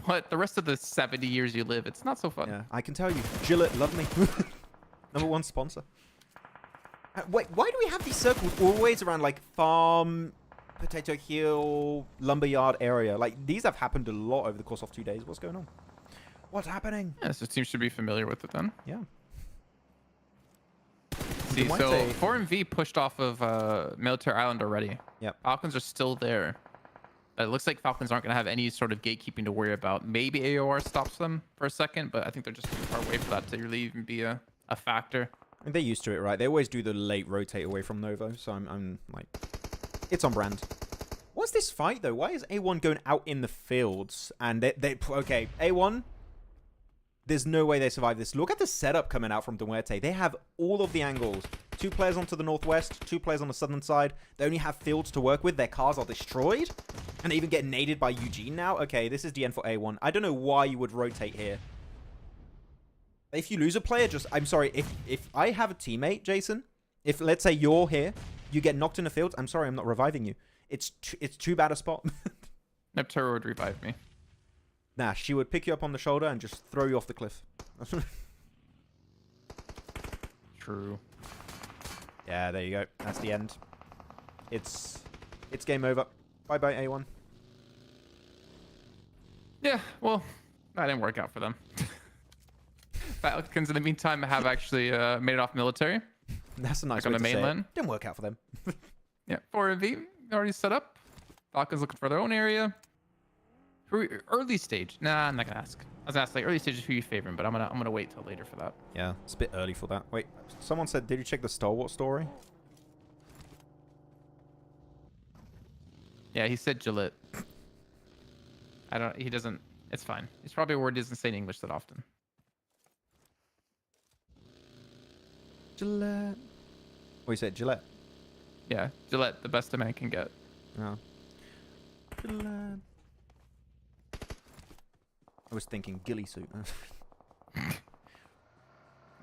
but the rest of the 70 years you live, it's not so fun. Yeah, I can tell you. Gillette, love me. #1 sponsor. Wait, why do we have these circles always around like farm, Potato Hill, Lumberyard area? Like, these have happened a lot over the course of 2 days. What's going on? What's happening? Yeah, so teams should be familiar with it then. Yeah. See, so 4MV pushed off of Military Island already. Yep. Falcons are still there. It looks like Falcons aren't going to have any sort of gatekeeping to worry about. Maybe AOR stops them for a second, but I think they're just too far away for that to really even be a factor. And they're used to it, right? They always do the late rotate away from Novo, so I'm like, it's on brand. What's this fight, though? Why is A1 going out in the fields? And okay, A1, there's no way they survive this. Look at the setup coming out from Muerte. They have all of the angles. 2 players onto the northwest, 2 players on the southern side. They only have fields to work with. Their cars are destroyed. And they even get naded by Eugene now. Okay, this is the end for A1. I don't know why you would rotate here. If you lose a player, I'm sorry, if I have a teammate, Jason, if let's say you're here, you get knocked in the field, I'm sorry, I'm not reviving you. It's too bad a spot. Nepturo would revive me. Nah, she would pick you up on the shoulder and just throw you off the cliff. True. Yeah, there you go. That's the end. It's game over. Bye-bye, A1. Yeah, well, that didn't work out for them. Falcons, in the meantime, have actually made it off military. That's a nice on way the to say it. mainland. Didn't work out for them. Yeah, 4MV already set up. Falcons looking for their own area. Early stage. Nah, I'm not gonna ask. I was gonna ask like early stage is who you favoring, but I'm gonna wait till later for that. Yeah, it's a bit early for that. Wait, someone said, did you check the Star Wars story? Yeah, he said Gillette. He doesn't. It's fine. It's probably a word he doesn't say in English that often. Gillette. Oh, you said Gillette? Yeah, Gillette, the best a man can get. No. Gillette. I was thinking ghillie suit.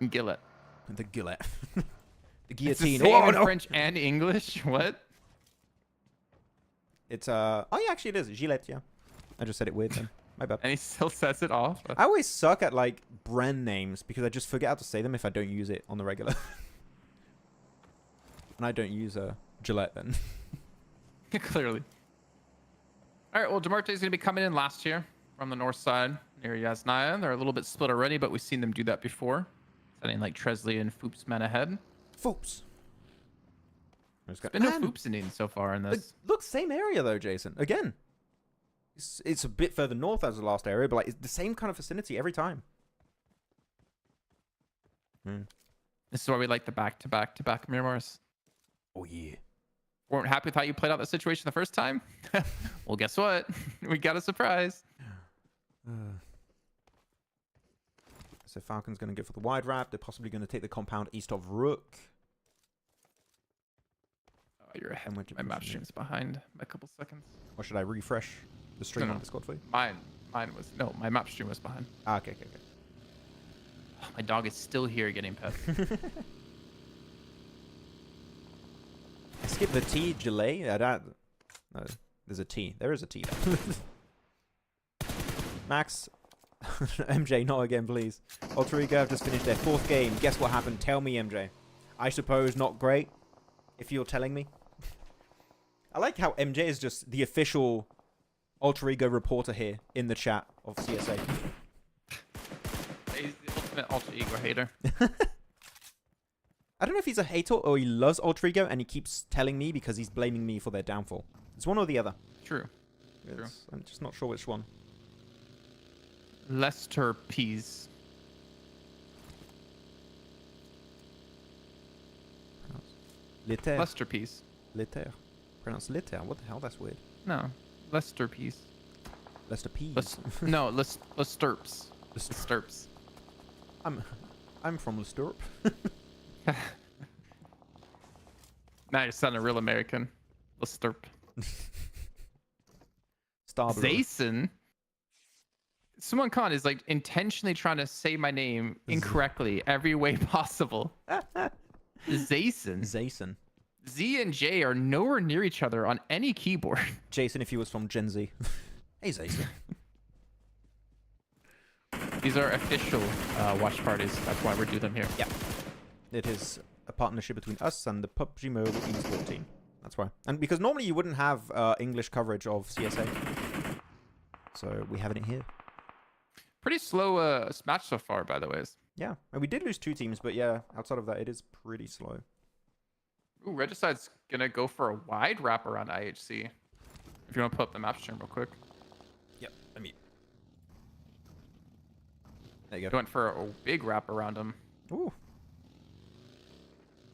Gillette. The Gillette. The It's guillotine. the same Oh, in no. French and English. What? It's oh yeah, actually it is Gillette. Yeah, I just said it weird then. My bad. And he still says it off. I always suck at like brand names because I just forget how to say them if I don't use it on the regular. And I don't use Gillette then. Clearly. All right. Well, Muerte is going to be coming in last here from the north side near Yasnaya. They're a little bit split already, but we've seen them do that before. Sending like Tresley and Foops men ahead. Foops. There's been no Foops in so far in this. Look, same area though, Jason. Again, it's a bit further north as the last area, but like it's the same kind of vicinity every time. This is why we like the back-to-back Miramars. Oh yeah. Weren't happy with how you played out the situation the first time? Well, guess what? We got a surprise. So Falcon's going to go for the wide wrap. They're possibly going to take the compound east of Rook. Oh, you're ahead. And My map stream's behind by a couple seconds. Or should I refresh the stream No. on Discord for you? Mine was my map stream was behind. Ah, okay. Oh, my dog is still here getting pet. I skipped the T, Gillet. No, there's a T. There is a T there. Max, MJ, not again, please. Alter Ego have just finished their 4th game. Guess what happened? Tell me, MJ. I suppose not great, if you're telling me. I like how MJ is just the official Alter Ego reporter here in the chat of CSA. He's the ultimate alter ego hater. I don't know if he's a hater or he loves Alter Ego and he keeps telling me because he's blaming me for their downfall. It's one or the other. True. I'm just not sure which one. Lester Peas. Liter. Lester Peas. Liter. Pronounce Liter. What the hell? That's weird. No. Lester Peas. Lester Peas. Lesterps. Lesterps. I'm from Lesturp. Now you're sounding real American. Lesterp. Starblue. Zason. Someone Khan is like intentionally trying to say my name incorrectly every way possible. Zason. Zason. Z and J are nowhere near each other on any keyboard. Jason, if he was from Gen Z. Hey, Zason. These are official watch parties. That's why we do them here. Yeah. It is a partnership between us and the PUBG Mobile Esports team. That's why. And because normally you wouldn't have English coverage of CSA. So we have it here. Pretty slow match so far, by the way. Yeah. And we did lose 2 teams, but yeah, outside of that, it is pretty slow. Ooh, Regicide's gonna go for a wide wrap around IHC. If you want to put up the map stream real quick. Yep. Let me. There you He go. went for a big wrap around him. Ooh.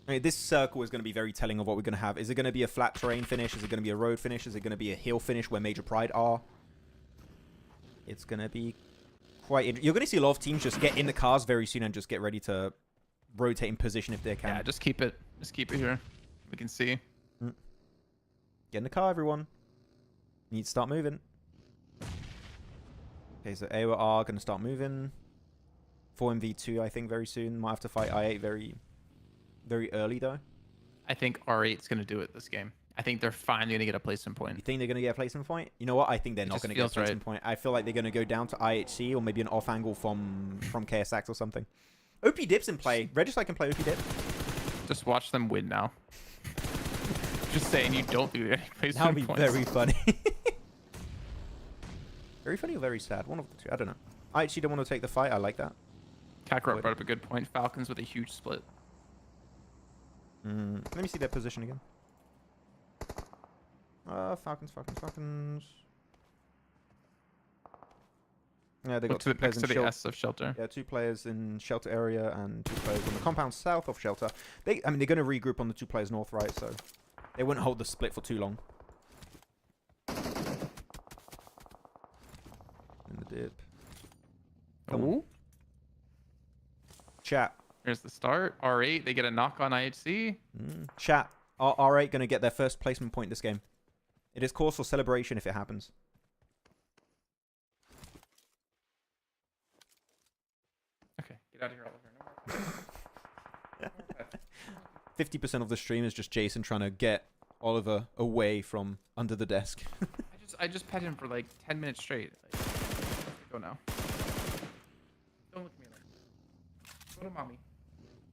I mean, this circle is going to be very telling of what we're going to have. Is it going to be a flat terrain finish? Is it going to be a road finish? Is it going to be a hill finish where Major Pride are? It's going to be quite interesting. You're going to see a lot of teams just get in the cars very soon and just get ready to rotate in position if they can. Yeah, just keep it here. We can see. Get in the car, everyone. You need to start moving. Okay, so AOR are going to start moving. 4MV2, I think, very soon. Might have to fight I8 very, very early, though. I think R8's going to do it this game. I think they're finally going to get a placement point. You think they're going to get a placement point? You know what? I think they're not just going to get a feels right. placement point. I feel like they're going to go down to IHC or maybe an off angle from KSX or something. OP Dip's in play. Regicide can play OP Dip. Just watch them win now. Just saying you don't do any placement That would be points. very funny. Very funny or very sad? One of the two. I don't know. IHC don't want to take the fight. I like that. Kakarot brought up a good point. Falcons with a huge split. Let me see their position again. Falcons. Yeah, they got Look to two the, players next in to the shelter. S of shelter. Yeah, 2 players in shelter area and 2 players on the compound south of shelter. I mean, they're going to regroup on the 2 players north, right? So they wouldn't hold the split for too long. In the dip. Come on. Ooh. Chat. Here's the start. R8, they get a knock on IHC. Chat. Are R8 going to get their first placement point this game? It is cause for celebration if it happens. Okay, get out of here, Oliver. No more. 50% of the stream is just Jason trying to get Oliver away from under the desk. I just pet him for like 10 minutes straight. Like, go now. Don't look at me like that. Go to mommy.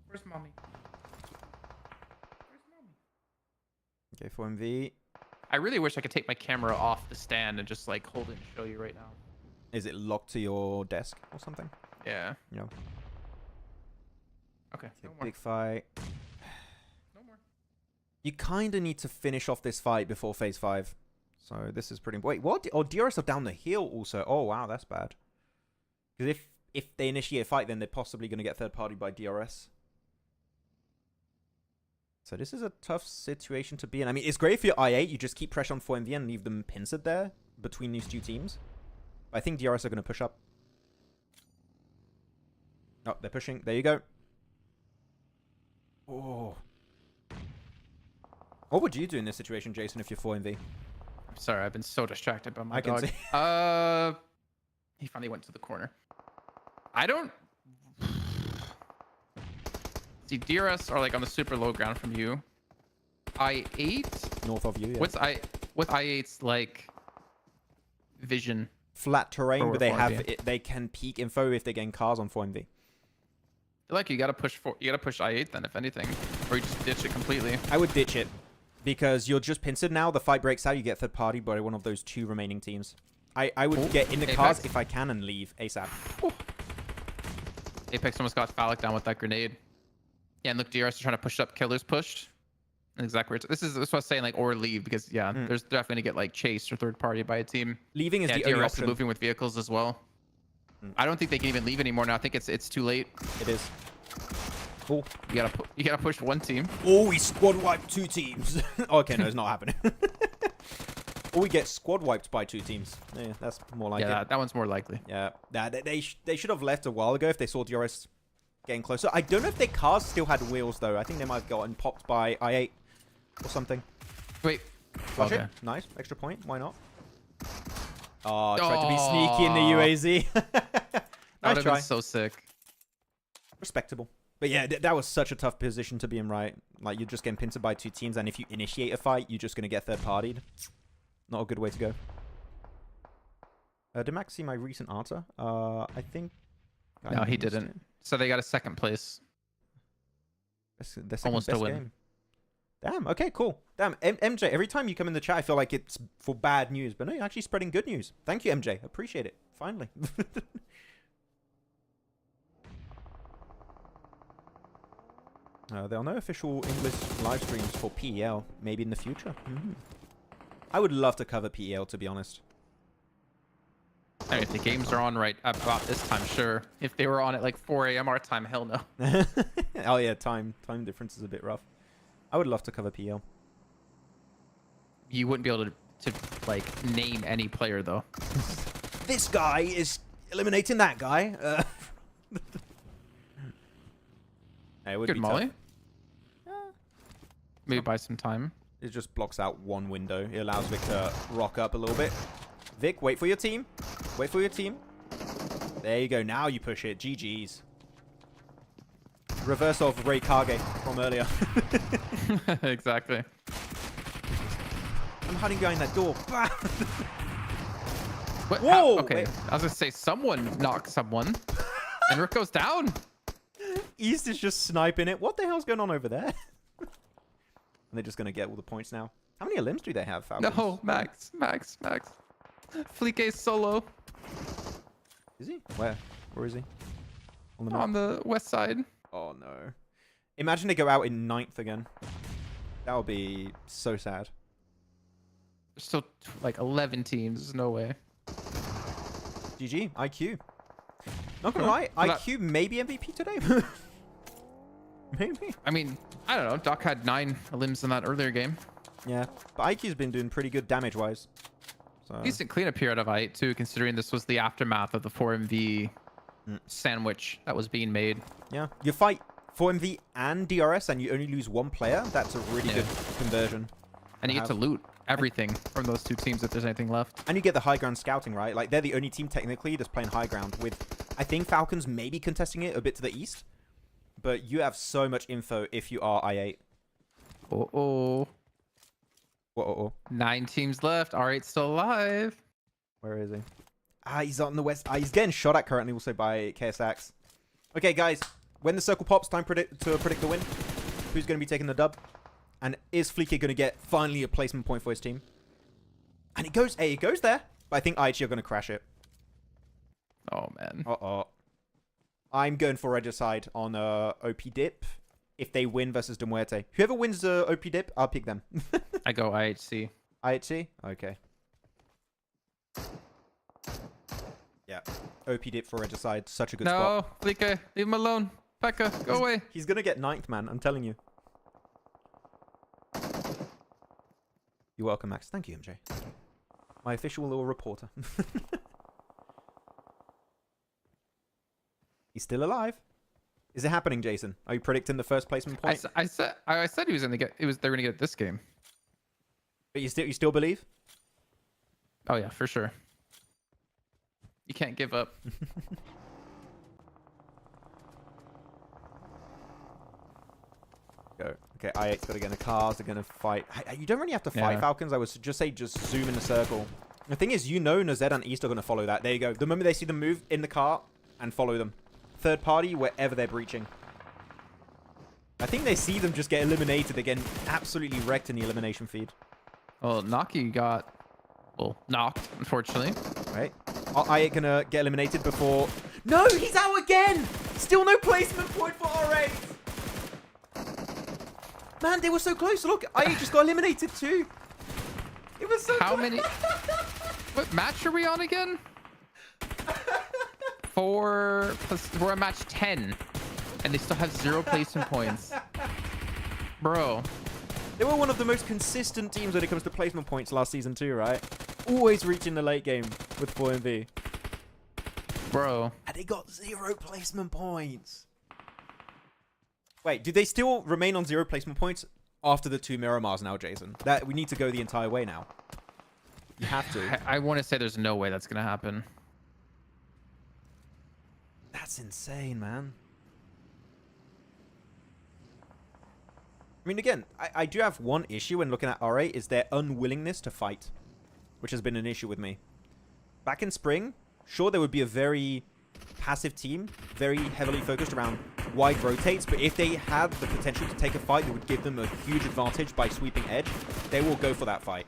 Where's mommy? Where's mommy? Okay, 4MV. I really wish I could take my camera off the stand and just like hold it and show you right now. Is it locked to your desk or something? Yeah. No. Okay. No more. Big fight. No more. You kind of need to finish off this fight before phase 5. So this is pretty... Wait, what? Oh, DRS are down the hill also. Oh, wow, that's bad. Because if they initiate a fight, then they're possibly going to get third party by DRS. So this is a tough situation to be in. I mean, it's great if you're I8. You just keep pressure on 4MV and leave them pincered there between these 2 teams. But I think DRS are going to push up. Oh, they're pushing. There you go. Oh. What would you do in this situation, Jason, if you're 4MV? I'm sorry, I've been so distracted by my I can dog. see. He finally went to the corner. I don't... See, DRS are like on the super low ground from you. I8? North of you, yeah. What's I8's like vision? Flat terrain, For but they 4MV. have they can peek info if they're getting cars on 4MV. Like you gotta push I8 then, if anything, or you just ditch it completely. I would ditch it because you're just pincered now. The fight breaks out, you get third party by one of those 2 remaining teams. I would get in the cars if I can and leave ASAP. Ooh. Apex almost got Phallic down with that grenade. Yeah, and look, DRS is trying to push up. Killer's pushed. Exactly where this is what I was saying, like, or leave, because yeah, there's definitely gonna get like chased or third party by a team. Leaving is Yeah, the only DRS is option. moving with vehicles as well. I don't think they can even leave anymore now. I think it's too late. It is. Oh, You gotta push one team. oh, we squad wiped 2 teams. Okay, no, it's not happening. Or we get squad wiped by 2 teams. Yeah, that's more like Yeah, it. that one's more likely. Yeah, they should have left a while ago if they saw DRS getting closer. I don't know if their cars still had wheels though. I think they might have gotten popped by I8 or something. Wait. Flush Okay. it. Nice. Extra point. Why not? Oh, tried to be sneaky in the UAZ. That Nice would have try. been so sick. Respectable. But yeah, that was such a tough position to be in, right? Like, you're just getting pincered by 2 teams, and if you initiate a fight, you're just going to get third-partied. Not a good way to go. Did Max see my recent answer? I think... No, he didn't. So they got a second place. Their second Almost a best win. game. Damn, okay, cool. Damn, MJ, every time you come in the chat, I feel like it's for bad news. But no, you're actually spreading good news. Thank you, MJ. Appreciate it. Finally. There are no official English live streams for PEL. Maybe in the future. I would love to cover PEL, to be honest. I mean, if the games are on right about this time, sure. If they were on at like 4 a.m. our time, hell no. Oh yeah, time difference is a bit rough. I would love to cover PEL. You wouldn't be able to like name any player though. This guy is eliminating that guy. Hey, it would Good be Molly. tough. Maybe buy some time. It just blocks out one window. It allows Vic to rock up a little bit. Vic, wait for your team. Wait for your team. There you go. Now you push it. GG's. Reverse of Ray Kage from earlier. Exactly. I'm hiding behind that door. What? Whoa! Okay. Wait. I was gonna say someone knocked someone, and Rick goes down. East is just sniping it. What the hell's going on over there? And they're just going to get all the points now. How many limbs do they have, Falcons? No, Max. Flique solo Is he? Where? Where is he? On the on map? the west side. Oh, no. Imagine they go out in 9th again. That would be so sad. There's still like 11 teams. There's no way. GG, IQ. Not gonna Huh? lie, Well, IQ maybe MVP today. Maybe. I mean, I don't know. Doc had 9 limbs in that earlier game. Yeah, but IQ's been doing pretty good damage-wise. So Decent cleanup here out of I8 too, considering this was the aftermath of the 4MV sandwich that was being made. yeah, you fight 4MV and DRS, and you only lose 1 player. That's a really good conversion. And you get to loot everything from those 2 teams if there's anything left. And you get the high ground scouting, right? Like, they're the only team technically that's playing high ground with, I think Falcons maybe contesting it a bit to the east. But you have so much info if you are I8. Oh. Whoa. 9 teams left. R8 still alive. Where is he? Ah, he's on the west. Ah, he's getting shot at currently also by KSX. Okay, guys. When the circle pops, time to predict the win. Who's going to be taking the dub? And is Fleeky going to get finally a placement point for his team? And it goes, hey, it goes there. But I think IHG are going to crash it. Oh, man. Uh-oh. I'm going for Regicide on OP Dip. If they win versus Muerte. Whoever wins OP Dip, I'll pick them. I go IHC. IHC? Okay. Yeah. OP Dip for Regicide. Such a good spot. No, Fleeke, leave him alone. Pekka, go away. He's going to get 9th, man. I'm telling you. You're welcome, Max. Thank you, MJ. My official little reporter. He's still alive. Is it happening, Jason? Are you predicting the first placement point? I said he was gonna get. They were gonna get this game. But you still believe? Oh yeah, for sure. You can't give up. Go. Okay, I8's got to get in the cars. They're going to fight. You don't really have to fight Falcons. I would just say just zoom in the circle. The thing is, you know Nade and East are going to follow that. There you go. The moment they see them move in the car and follow them. Third party, wherever they're breaching. I think they see them just get eliminated. They're getting absolutely wrecked in the elimination feed. Well, Naki got knocked, unfortunately. Right. Are I8 going to get eliminated before... No, he's out again! Still no placement point for R8. Man, they were so close. Look, I8 just got eliminated too. It was so How close. many... What match are we on again? 4 plus... We're at match 10. And they still have 0 placement points. Bro. They were one of the most consistent teams when it comes to placement points last season too, right? Always reaching the late game with 4MV. Bro. And they got 0 placement points. Wait, do they still remain on 0 placement points after the 2 Miramars now, Jason? That we need to go the entire way now. You have to. I want to say there's no way that's going to happen. That's insane, man. I mean, again, I do have one issue when looking at R8 is their unwillingness to fight, which has been an issue with me. Back in spring, sure, there would be a very passive team, very heavily focused around wide rotates, but if they had the potential to take a fight that would give them a huge advantage by sweeping edge, they will go for that fight.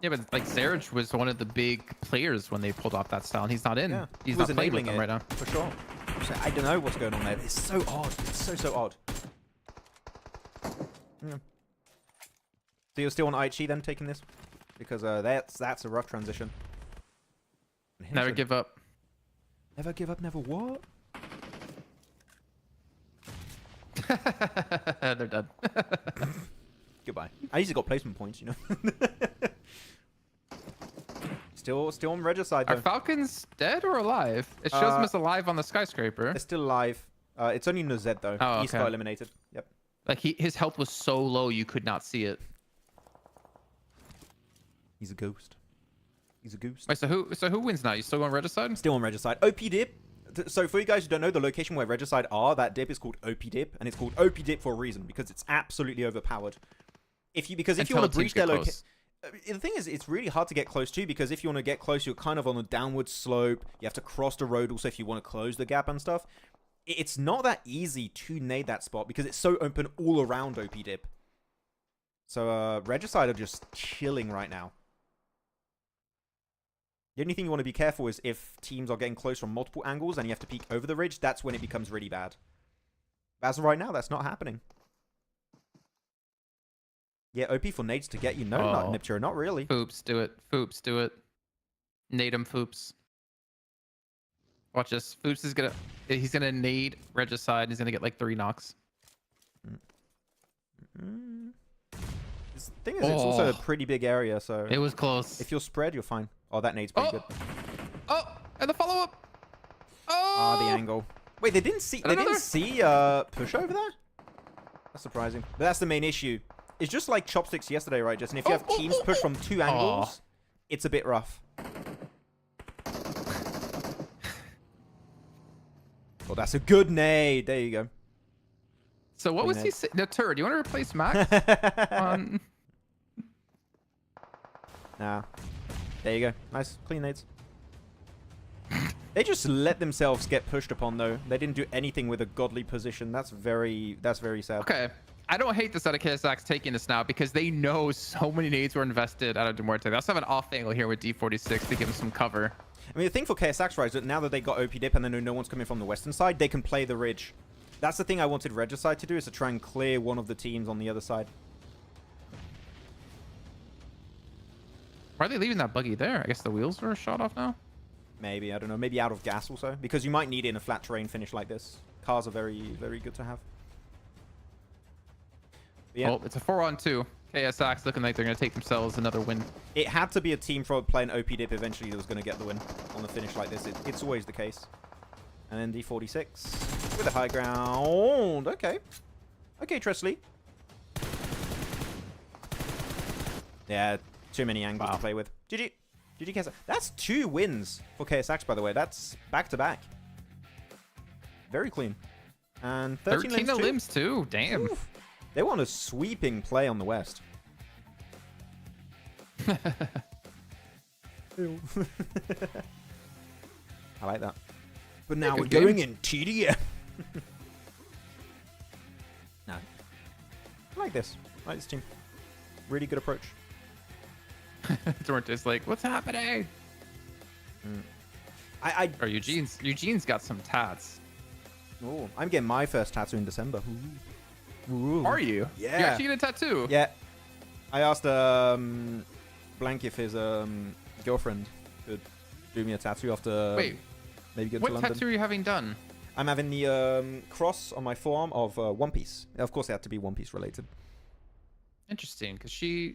Yeah, but like Zarage was one of the big players when they pulled off that style, and he's not in. Yeah, He's he not was playing with enabling them right now. for sure. So I don't know what's going on there. But it's so odd. It's so odd. Yeah. So you're still on IHG then, taking this? Because that's a rough transition. Never give up. Never give up, never what? They're done. Goodbye. I usually got placement points, you know. Still on Regicide though. Are Falcons dead or alive? It shows them as alive on the skyscraper. They're still alive. It's only Nade though. Oh, He's okay. got eliminated. Yep. Like his health was so low you could not see it. He's a ghost. He's a goose. Wait, so who wins now? You still going Regicide? Still on Regicide. OP Dip. So for you guys who don't know, the location where Regicide are, that dip is called OP Dip, and it's called OP Dip for a reason because it's absolutely overpowered. If you want to breach their location, the thing is, it's really hard to get close to because if you want to get close, you're kind of on a downward slope. You have to cross the road also if you want to close the gap and stuff. It's not that easy to nade that spot because it's so open all around OP Dip. So Regicide are just chilling right now. The only thing you want to be careful is if teams are getting close from multiple angles and you have to peek over the ridge, that's when it becomes really bad. But as of right now, that's not happening. Yeah, OP for nades to get you. No, not Oh. Nipturo, not really. Foops, do it. Foops, do it. Nade him, Foops. Watch this. Foops is gonna... He's gonna nade Regicide. He's gonna get like 3 knocks. The thing is, it's also a pretty big area, so... It was close. If you're spread, you're fine. Oh, that nade's pretty good. Oh, and the follow-up. Oh! Ah, the angle. Wait, they didn't see... They didn't see push over there? That's surprising. But that's the main issue. It's just like chopsticks yesterday, right, Justin? If you have teams push from 2 angles, it's a bit rough. Oh, that's a good nade. There you go. So what was he saying? No, Tur, do you want to replace Max? Nah. There you go. Nice. Clean nades. They just let themselves get pushed upon, though. They didn't do anything with a godly position. That's very sad. Okay. I don't hate this out of KSX taking this now because they know so many nades were invested out of Muerte. They also have an off angle here with D46 to give them some cover. I mean, the thing for KSX, right, is that now that they got OP dip and they know no one's coming from the western side, they can play the ridge. That's the thing I wanted Regicide to do, is to try and clear one of the teams on the other side. Why are they leaving that buggy there? I guess the wheels were shot off now? Maybe, I don't know. Maybe out of gas also. Because you might need it in a flat terrain finish like this. Cars are very, very good to have. But yeah. Oh, it's a 4-on-2. KSX looking like they're going to take themselves another win. It had to be a team from playing OP dip eventually that was going to get the win on the finish like this. It's always the case. And then D46 with a high ground. Okay. Okay, Tresley. Yeah, too many angles to play with. GG. GG KSX. That's 2 wins for KSX, by the way. That's back-to-back. Very clean. And 13 limbs too. Damn. Oof. They want a sweeping play on the west. I like that. But now we're going in TDM. No. I like this. I like this team. Really good approach. Dornte's like, what's happening? Or Eugene's got some tats. Oh, I'm getting my first tattoo in December. Ooh. Are you? Yeah. You're actually getting a tattoo? Yeah. I asked Blank if his girlfriend could do me a tattoo after maybe go to London. What tattoo are you having done? I'm having the cross on my forearm of One Piece. Of course, it had to be One Piece related. Interesting, because she...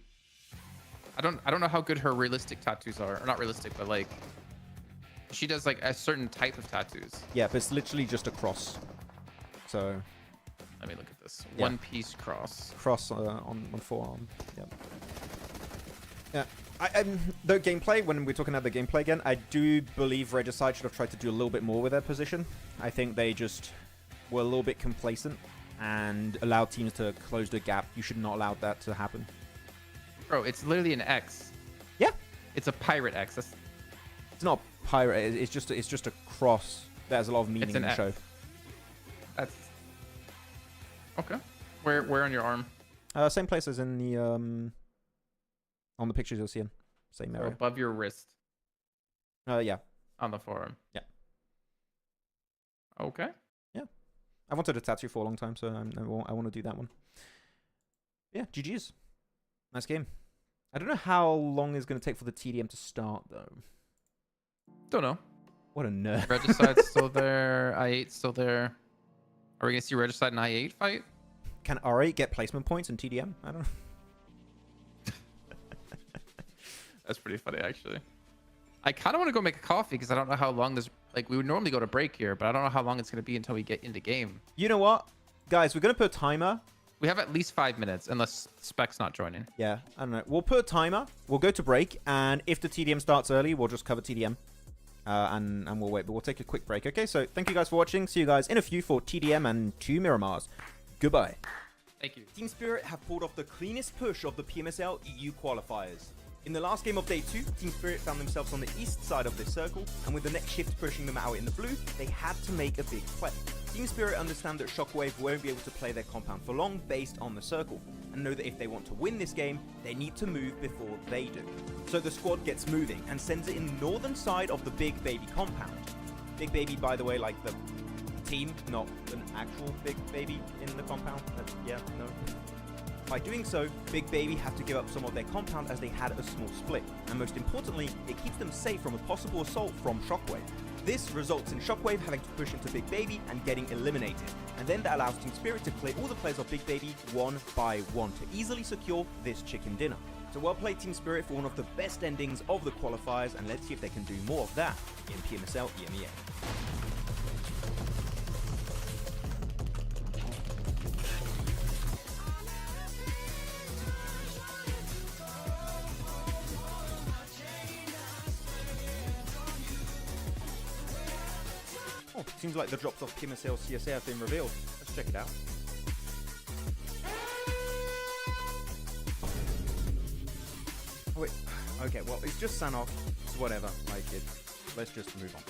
I don't know how good her realistic tattoos are. Or not realistic, but like... She does like a certain type of tattoos. Yeah, but it's literally just a cross. So... Let me look at this. Yeah. One piece cross. Cross on forearm. Yep. Yeah. The gameplay, when we're talking about the gameplay again, I do believe Regicide should have tried to do a little bit more with their position. I think they just were a little bit complacent and allowed teams to close the gap. You should not allow that to happen. Bro, it's literally an X. Yeah. It's a pirate X. It's not pirate. It's just a cross that has a lot of meaning in the show. That's... Okay. Where on your arm? Same place as in the on the pictures you'll see in. Same area. Above your wrist. Yeah. On the forearm. Yeah. Okay. Yeah. I wanted a tattoo for a long time, so I want to do that one. Yeah, GG's. Nice game. I don't know how long it's going to take for the TDM to start, though. Don't know. What a nerd. Regicide's still there. I8's still there. Are we going to see Regicide and I8 fight? Can R8 get placement points in TDM? I don't know. That's pretty funny, actually. I kind of want to go make a coffee because I don't know how long this... Like, we would normally go to break here, but I don't know how long it's going to be until we get into game. You know what? Guys, we're going to put a timer. We have at least 5 minutes, unless Spec's not joining. Yeah, I don't know. We'll put a timer. We'll go to break, and if the TDM starts early, we'll just cover TDM. And we'll wait, but we'll take a quick break. Okay, so thank you guys for watching. See you guys in a few for TDM and 2 Miramars. Goodbye. Thank you. Team Spirit have pulled off the cleanest push of the PMSL EU qualifiers. In the last game of Day 2, Team Spirit found themselves on the east side of this circle, and with the next shift pushing them out in the blue, they had to make a big play. Team Spirit understand that Shockwave won't be able to play their compound for long based on the circle, and know that if they want to win this game, they need to move before they do. So the squad gets moving and sends it in the northern side of the Big Baby compound. Big Baby, by the way, like the team, not an actual Big Baby in the compound. Yeah, no. By doing so, Big Baby have to give up some of their compound as they had a small split, and most importantly, it keeps them safe from a possible assault from Shockwave. This results in Shockwave having to push into Big Baby and getting eliminated, and then that allows Team Spirit to clear all the players of Big Baby one by one to easily secure this chicken dinner. So well played Team Spirit for one of the best endings of the qualifiers, and let's see if they can do more of that in PMSL EMEA. Oh, seems like the drops of PMSL CSA have been revealed. Let's check it out. Oh, wait. Okay, well, it's just Sanhok. It's whatever. Like it. Let's just move on.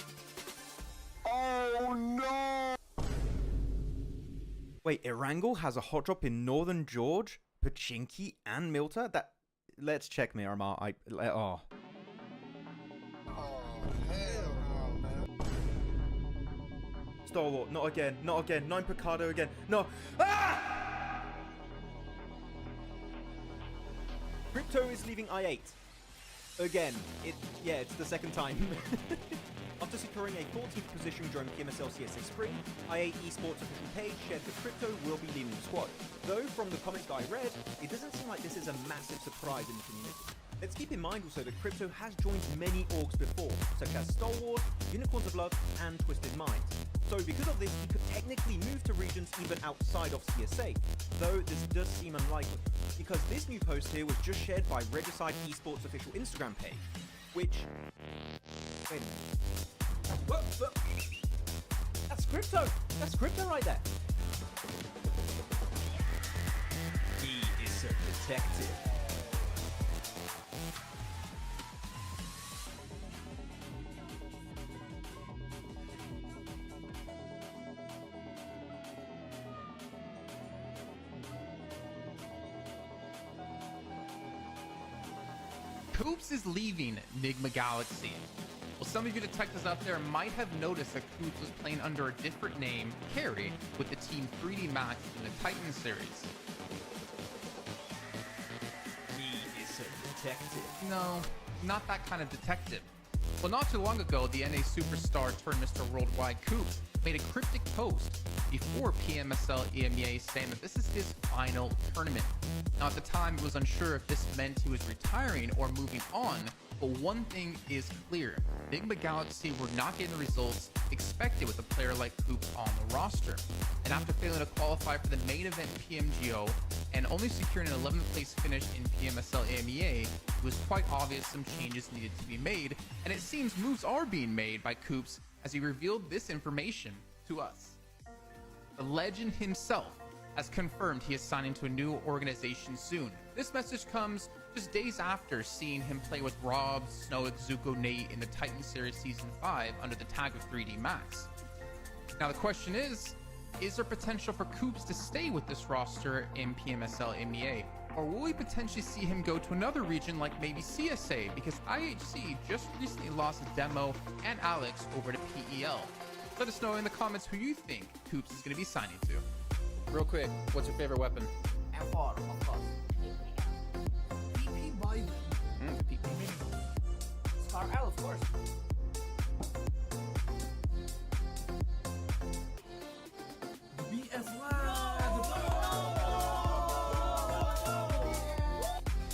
Oh no! Wait, Erangel has a hot drop in Northern George, Pachinki, and Muerte? That. Let's check Miramar. Oh. Stalwart, not again, not again. 9 Picado again. No. Ah! Crypto is leaving I8. Again. It's the second time. After securing a 14th position during PMSL CSA Spring, I8 Esports official page shared that Crypto will be leaving the squad. Though from the comments that I read, it doesn't seem like this is a massive surprise in the community. Let's keep in mind also that Crypto has joined many orgs before, such as Stalwart, Unicorns of Love, and Twisted Minds. So because of this, he could technically move to regions even outside of CSA, though this does seem unlikely, because this new post here was just shared by Regicide Esports official Instagram page, which... Wait a minute. Whoa. That's Crypto! That's Crypto right there! He is a detective. Coops is leaving Nigma Galaxy. Well, some of you detectives out there might have noticed that Coops was playing under a different name, Carry, with the team 3D Max in the Titan series. He is a detective. No, not that kind of detective. Well, not too long ago, the NA superstar turned Mr. Worldwide Coops made a cryptic post before PMSL EMEA saying that this is his final tournament. Now, at the time, he was unsure if this meant he was retiring or moving on, but one thing is clear. Nigma Galaxy were not getting the results expected with a player like Coops on the roster. And after failing to qualify for the main event PMGO and only securing an 11th place finish in PMSL EMEA, it was quite obvious some changes needed to be made, and it seems moves are being made by Coops as he revealed this information to us. The legend himself has confirmed he is signing to a new organization soon. This message comes just days after seeing him play with Rob, Snow, Zuko, Nate in the Titan Series Season 5 under the tag of 3D Max. Now the question is there potential for Coops to stay with this roster in PMSL EMEA? Or will we potentially see him go to another region like maybe CSA, because IHC just recently lost Demo and Alex over to PEL. Let us know in the comments who you think Coops is going to be signing to. Real quick, what's your favorite weapon? FR, of course. PP by PP. Scar L, of course.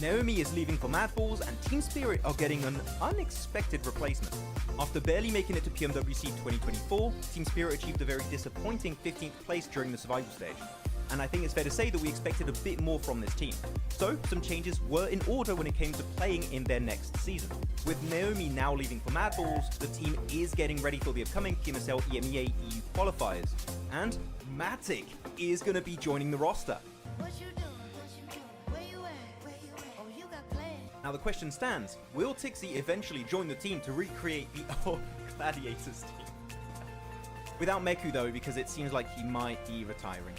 Naomi is leaving for Mad Balls, and Team Spirit are getting an unexpected replacement. After barely making it to PMWC 2024, Team Spirit achieved a very disappointing 15th place during the survival stage. And I think it's fair to say that we expected a bit more from this team. So, some changes were in order when it came to playing in their next season. With Naomi now leaving for Mad Balls, the team is getting ready for the upcoming PMSL EMEA EU qualifiers. And Matic is going to be joining the roster. What you doing? Where you at? Oh, you got plans. Now the question stands, will Tixie eventually join the team to recreate the Gladiators team? Without Meku though, because it seems like he might be retiring.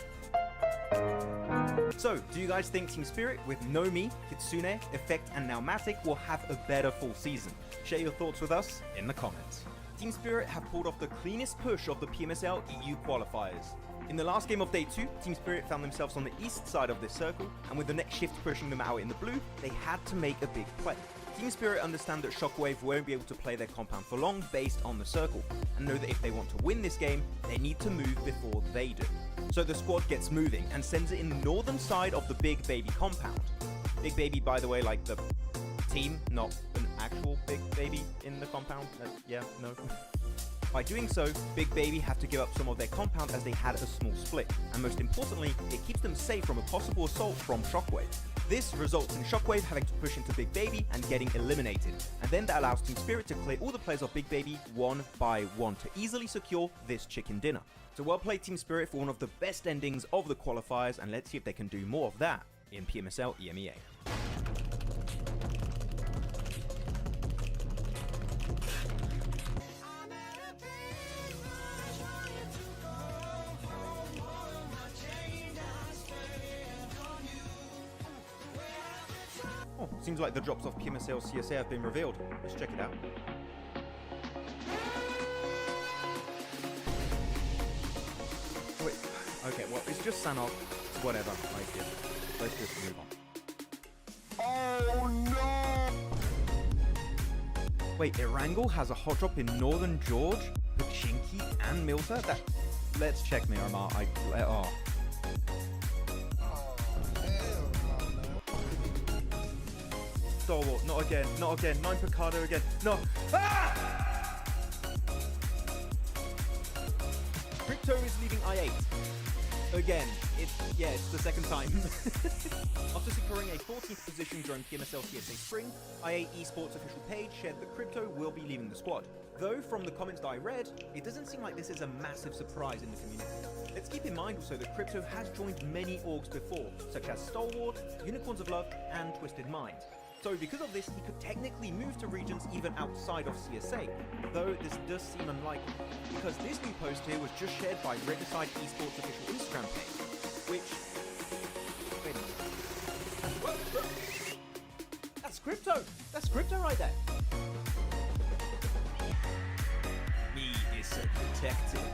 So, do you guys think Team Spirit with Nomi, Kitsune, Effect and now Matic will have a better full season? Share your thoughts with us in the comments. Team Spirit have pulled off the cleanest push of the PMSL EU qualifiers. In the last game of day 2, Team Spirit found themselves on the east side of this circle, and with the next shift pushing them out in the blue, they had to make a big play. Team Spirit understand that Shockwave won't be able to play their compound for long based on the circle, and know that if they want to win this game, they need to move before they do. So the squad gets moving and sends it in the northern side of the Big Baby compound. Big Baby, by the way, like the team, not an actual Big Baby in the compound. Yeah, no. By doing so, Big Baby have to give up some of their compound as they had a small split, and most importantly, it keeps them safe from a possible assault from Shockwave. This results in Shockwave having to push into Big Baby and getting eliminated, and then that allows Team Spirit to clear all the players of Big Baby one by one to easily secure this chicken dinner. So well played Team Spirit for one of the best endings of the qualifiers, and let's see if they can do more of that in PMSL EMEA. Oh, seems like the drops of PMSL CSA have been revealed. Let's check it out. Wait, okay, well, it's just Sanhok. Whatever, like it. Let's just move on. Oh no! Wait, Erangel has a hot drop in Northern George, Pachinki, and Muerte? That. Let's check Miramar. Oh. Stalwart, not again, not again. 9 Picardo again. No. Ah! Crypto is leaving I8. Again. It's the second time. After securing a 14th position during PMSL CSA Spring, I8 Esports official page shared that Crypto will be leaving the squad. Though, from the comments that I read, it doesn't seem like this is a massive surprise in the community. Let's keep in mind also that Crypto has joined many orgs before, such as Stalwart, Unicorns of Love, and Twisted Mind. So because of this, he could technically move to regions even outside of CSA, though this does seem unlikely, because this new post here was just shared by Riverside Esports official Instagram page, which... Wait a minute. Whoa. That's Crypto! That's Crypto right there! Me is a detective.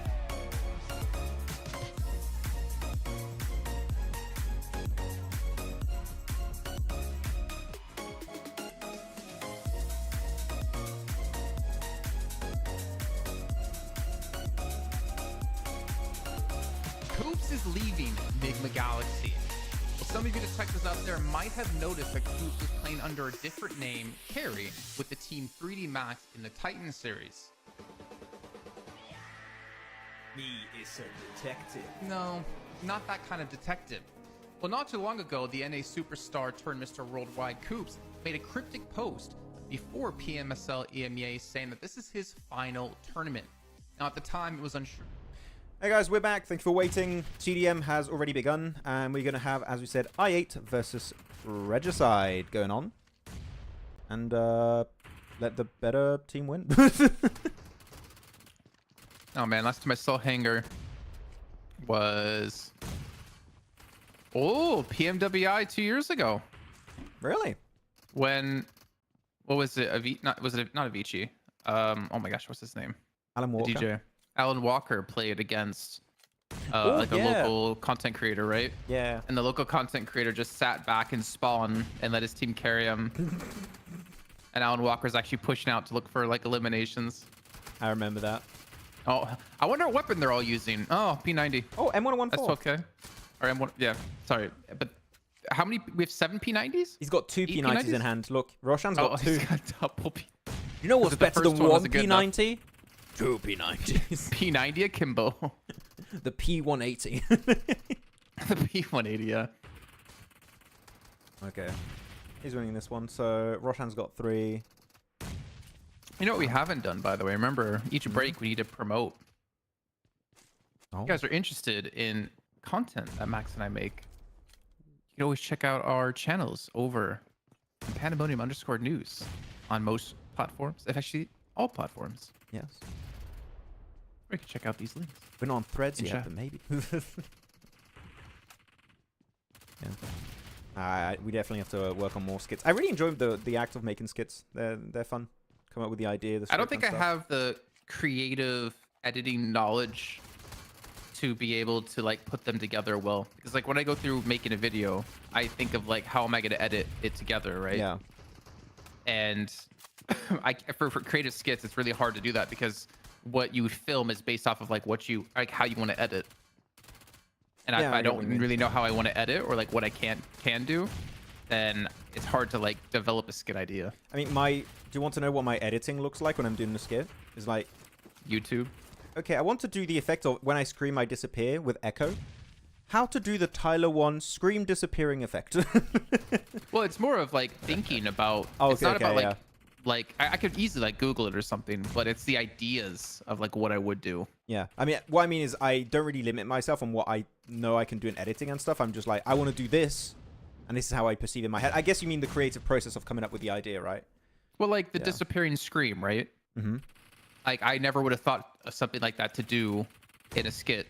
Is leaving Nigma Galaxy. Well, some of you detectives out there might have noticed that Koops was playing under a different name, Carry, with the team 3D Max in the Titan series. Me is a detective. No, not that kind of detective. Well, not too long ago, the NA superstar turned Mr. Worldwide Koops made a cryptic post before PMSL EMEA saying that this is his final tournament. Now, at the time, it was unsure. Hey guys, we're back. Thank you for waiting. TDM has already begun, and we're going to have, as we said, I8 versus Regicide going on. And let the better team win. Oh man, last time I saw Hanger was... Oh, PMWI 2 years ago. Really? When... What was it? Was it not Avicii? Oh my gosh, what's his name? Alan Walker. The DJ. Alan Walker played against Oh, like a yeah. local content creator, right? Yeah. And the local content creator just sat back and spawn and let his team carry him. And Alan Walker's actually pushing out to look for like eliminations. I remember that. Oh, I wonder what weapon they're all using. Oh, P90. Oh, M114. That's okay. Or M1. Yeah, sorry. But how many? We have 7 P90s? He's got 2 P90s in hand. Look, Roshan's got 2. He's got double P. You know what's The better first than one 1 wasn't good P90? 2 P90s. P90 akimbo. The P180. The P180, yeah. Okay. He's winning this one. So Roshan's got 3. You know what we haven't done, by the way? Remember, each break we need to promote. Oh. If you guys are interested in content that Max and I make, you can always check out our channels over on Pandemonium_news on most platforms. Actually, all platforms. Yes. Or you can check out these links. We're not on Threads In yet, chat. but maybe. Yeah. We definitely have to work on more skits. I really enjoy the act of making skits. They're fun. Come up with the idea. I don't think I have the creative editing knowledge to be able to like put them together well, because like when I go through making a video, I think of like how am I going to edit it together, right? Yeah. And for creative skits, it's really hard to do that because what you film is based off of like what you like, how you want to edit. And Yeah, if I I get what don't you mean. really know how I want to edit or like what I can do, then it's hard to like develop a skit idea. I mean, do you want to know what my editing looks like when I'm doing the skit? It's like, YouTube. okay, I want to do the effect of when I scream, I disappear with echo. How to do the Tyler 1 scream disappearing effect. Well, it's more of like thinking about. Oh, it's okay, not about okay, like yeah. like I could easily like Google it or something, but it's the ideas of like what I would do. Yeah, I mean, what I mean is I don't really limit myself on what I know I can do in editing and stuff. I'm just like, I want to do this, and this is how I perceive in my head. I guess you mean the creative process of coming up with the idea, right? Well, like the Yeah. disappearing scream, right? Mm-hmm. Like I never would have thought of something like that to do in a skit.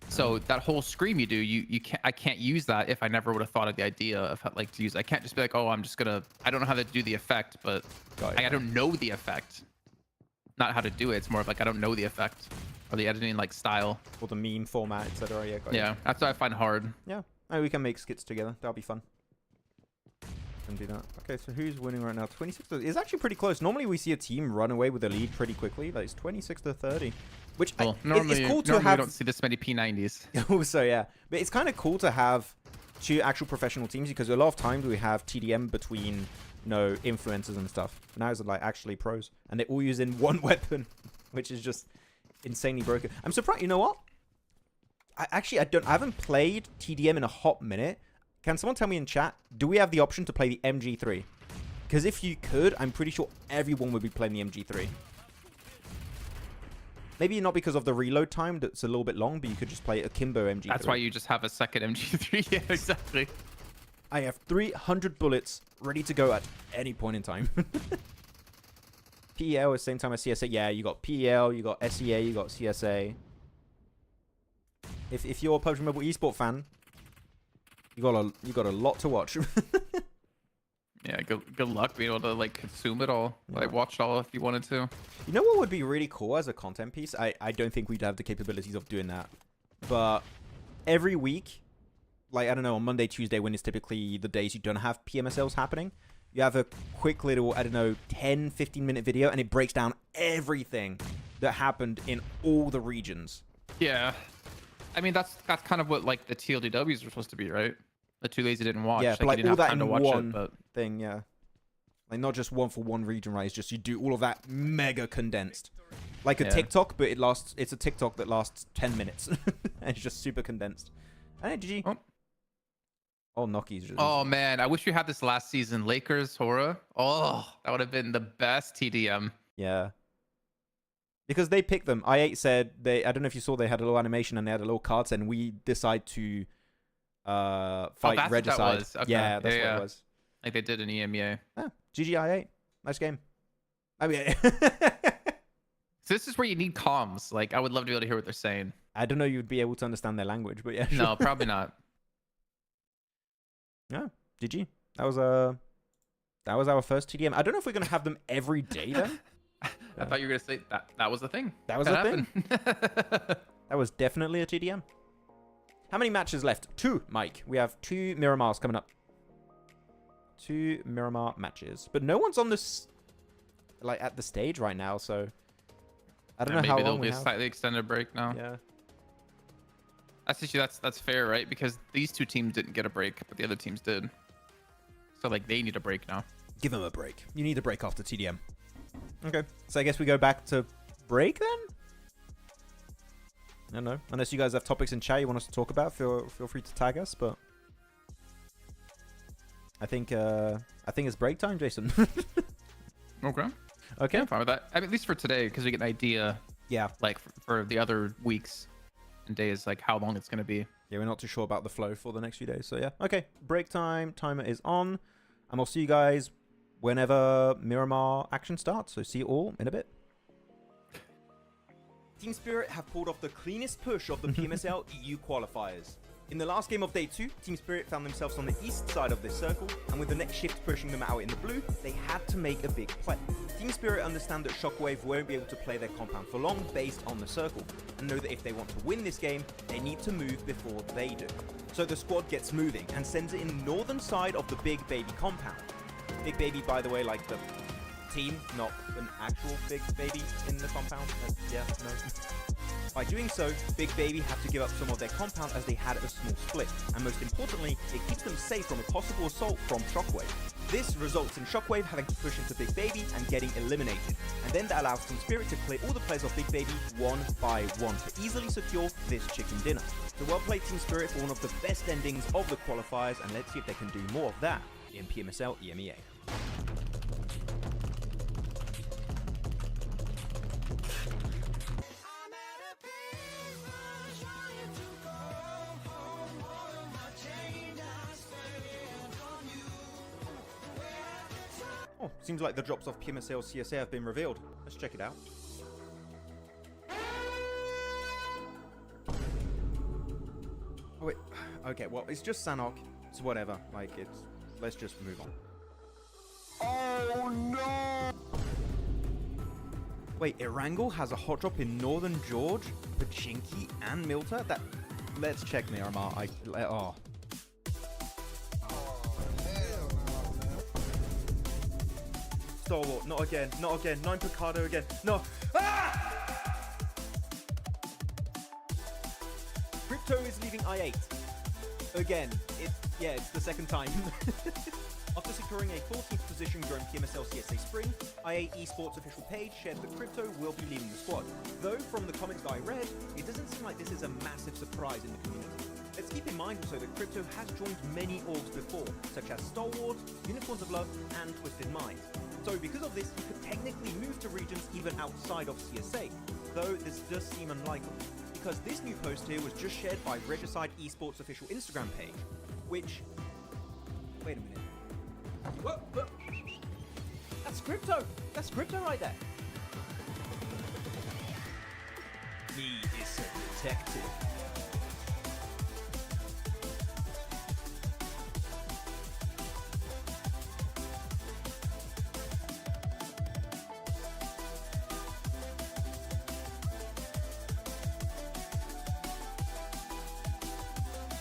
So that whole scream you do, you can't. I can't use that if I never would have thought of the idea of how, like to use. I can't just be like, oh, I'm just gonna. I don't know how to do the effect, but Got it. I don't know the effect. Not how to do it. It's more of like I don't know the effect or the editing like style. Or the meme format, etc. Yeah, got it. Yeah, that's what I find hard. Yeah, and we can make skits together. That'll be fun. Can do that. Okay, so who's winning right now? 26 to... It's actually pretty close. Normally we see a team run away with a lead pretty quickly. Like it's 26 to 30. Which Well, it's cool to normally have... we don't see this many P90s. Also, yeah. But it's kind of cool to have two actual professional teams because a lot of times we have TDM between, you know, influencers and stuff. But now it's like actually pros. And they're all using one weapon, which is just insanely broken. I'm surprised. You know what? I haven't played TDM in a hot minute. Can someone tell me in chat, do we have the option to play the MG3? Because if you could, I'm pretty sure everyone would be playing the MG3. Maybe not because of the reload time that's a little bit long, but you could just play Akimbo MG3. That's why you just have a second MG3. Yeah, exactly. I have 300 bullets ready to go at any point in time. PEL at the same time as CSA. Yeah, you got PEL, you got SEA, you got CSA. If you're a PUBG Mobile Esport fan, you got a lot to watch. Yeah, good luck being able to like consume it all. Like watch it all if you wanted to. You know what would be really cool as a content piece? I don't think we'd have the capabilities of doing that. But every week, like, I don't know, on Monday, Tuesday, when it's typically the days you don't have PMSLs happening, you have a quick little, I don't know, 10, 15-minute video, and it breaks down everything that happened in all the regions. Yeah. I mean, that's kind of what, like, the TLDWs were supposed to be, right? The 2 days you didn't watch. Yeah, but like you didn't all have that time in to watch one it, but... thing, yeah. Like, not just one for one region, right? It's just you do all of that mega condensed. Like a TikTok, but it's a TikTok that lasts 10 minutes. And it's just super condensed. And GG. Oh. Oh, Noki's just... Oh, man. I wish we had this last season. Lakers, Hora. Oh, that would have been the best TDM. Yeah. Because they picked them. I8 said, I don't know if you saw, they had a little animation and they had a little card, and we decide to fight that's Regicide. what that was. Okay. Yeah, that's what it was. Like they did in EMEA. Yeah. GG I8. Nice game. I mean... So this is where you need comms. Like, I would love to be able to hear what they're saying. I don't know you'd be able to understand their language, but yeah. Sure. No, probably not. Yeah, GG. That was our first TDM. I don't know if we're gonna have them every day then. I thought you were gonna say that was the thing. That was the thing. That was definitely a TDM. How many matches left? 2, Mike. We have 2 Miramars coming up. 2 Miramar matches, but no one's on this like at the stage right now, so I don't know how long maybe there'll we be a have. slightly extended break now. Yeah. That's fair, right? Because these 2 teams didn't get a break, but the other teams did. So like they need a break now. Give them a break. You need a break after TDM. Okay. So I guess we go back to break then? I don't know. Unless you guys have topics in chat you want us to talk about, feel free to tag us, but I think it's break time, Jason. Okay. Okay. Yeah, I'm fine with that. I mean, at least for today, because we get an idea, Yeah. like for the other weeks and days, like how long it's gonna be. Yeah, we're not too sure about the flow for the next few days. So yeah. Okay. Break time. Timer is on. And I'll see you guys whenever Miramar action starts. So see you all in a bit. Team Spirit have pulled off the cleanest push of the PMSL EU qualifiers. In the last game of day 2, Team Spirit found themselves on the east side of this circle, and with the next shift pushing them out in the blue, they had to make a big play. Team Spirit understand that Shockwave won't be able to play their compound for long based on the circle, and know that if they want to win this game, they need to move before they do. So the squad gets moving and sends it in the northern side of the Big Baby compound. Big Baby, by the way, like the team, not an actual Big Baby in the compound. Yeah, no. By doing so, Big Baby have to give up some of their compound as they had a small split, and most importantly, it keeps them safe from a possible assault from Shockwave. This results in Shockwave having to push into Big Baby and getting eliminated, and then that allows Team Spirit to clear all the players of Big Baby one by one to easily secure this chicken dinner. So well played Team Spirit for one of the best endings of the qualifiers, and let's see if they can do more of that in PMSL EMEA. Oh, seems like the drops off PMSL CSA have been revealed. Let's check it out. Oh, wait. Okay, well, it's just Sanhok. It's whatever. Like, it's... Let's just move on. Oh no! Wait, Erangel has a hot drop in Northern George, Pachinki, and Muerte? That... Let's check Miramar. Oh. Stalwart, not again, not again. 9 Picado again. No. Ah! Crypto is leaving I8. Again. It's the second time. After securing a 14th position during PMSL CSA Spring, I8 Esports official page shared that Crypto will be leaving the squad. Though, from the comments that I read, it doesn't seem like this is a massive surprise in the community. Let's keep in mind also that Crypto has joined many orgs before, such as Stalwart, Unicorns of Love, and Twisted Minds. So because of this, he could technically move to regions even outside of CSA, though this does seem unlikely, because this new post here was just shared by Regicide Esports official Instagram page, which... Wait a minute. Whoa. That's Crypto! That's Crypto right there! He is a detective.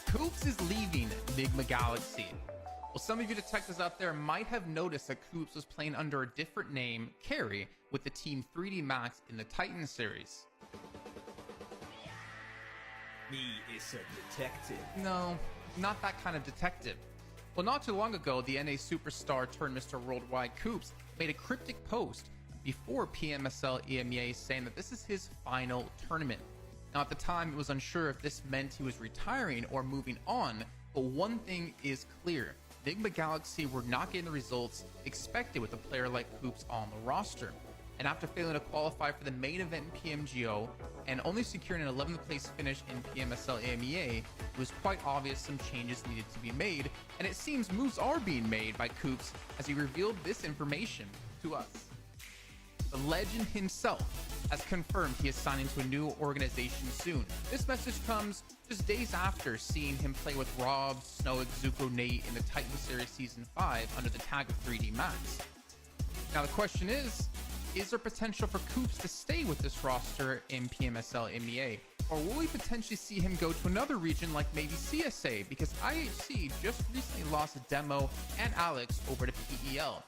Coops is leaving Nigma Galaxy. Well, some of you detectives out there might have noticed that Coops was playing under a different name, Carry, with the team 3D Max in the Titan series. He is a detective. No, not that kind of detective. Well, not too long ago, the NA superstar turned Mr. Worldwide Coops made a cryptic post before PMSL EMEA saying that this is his final tournament. Now, at the time, it was unsure if this meant he was retiring or moving on, but one thing is clear. Nigma Galaxy were not getting the results expected with a player like Coops on the roster. And after failing to qualify for the main event in PMGO and only securing an 11th place finish in PMSL EMEA, it was quite obvious some changes needed to be made, and it seems moves are being made by Coops as he revealed this information to us. The legend himself has confirmed he is signing to a new organization soon. This message comes just days after seeing him play with Rob, Snow, Zuko, Nate in the Titan Series Season 5 under the tag of 3D Max. Now the question is there potential for Coops to stay with this roster in PMSL MEA? Or will we potentially see him go to another region like maybe CSA? Because IHC just recently lost Demo and Alex over to PEL.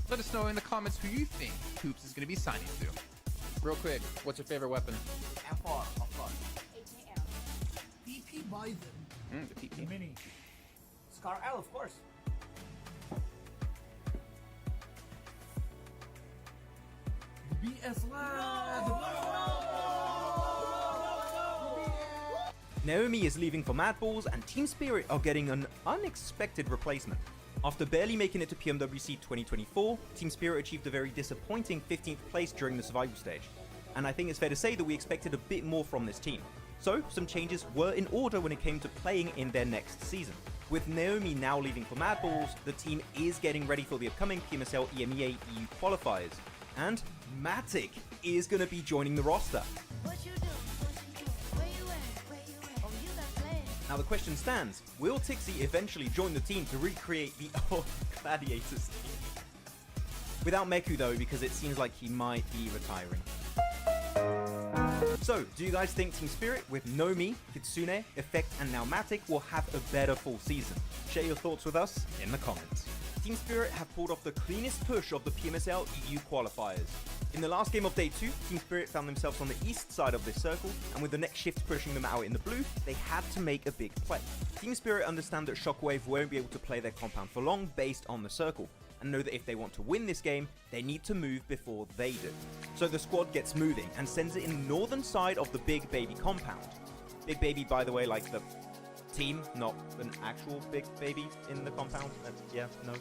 Let us know in the comments who you think Coops is going to be signing to. Real quick, what's your favorite weapon? FR, of course. PP Bison. The PP. The Mini. Scar L, of course. The BS Lad. Naomi is leaving for Mad Balls, and Team Spirit are getting an unexpected replacement. After barely making it to PMWC 2024, Team Spirit achieved a very disappointing 15th place during the survival stage. And I think it's fair to say that we expected a bit more from this team. So, some changes were in order when it came to playing in their next season. With Naomi now leaving for Mad Balls, the team is getting ready for the upcoming PMSL EMEA EU qualifiers. And Matic is going to be joining the roster. What you do? Where you at? Oh, you got plans. Now the question stands, will Tixie eventually join the team to recreate the old Gladiators team? Without Meku though, because it seems like he might be retiring. So, do you guys think Team Spirit with Nomi, Kitsune, Effect and now Matic will have a better full season? Share your thoughts with us in the comments. Team Spirit have pulled off the cleanest push of the PMSL EU qualifiers. In the last game of Day 2, Team Spirit found themselves on the east side of this circle, and with the next shift pushing them out in the blue, they had to make a big play. Team Spirit understand that Shockwave won't be able to play their compound for long based on the circle, and know that if they want to win this game, they need to move before they do. So the squad gets moving and sends it in the northern side of the Big Baby compound. Big Baby, by the way, like the team, not an actual Big Baby in the compound. Yeah, no.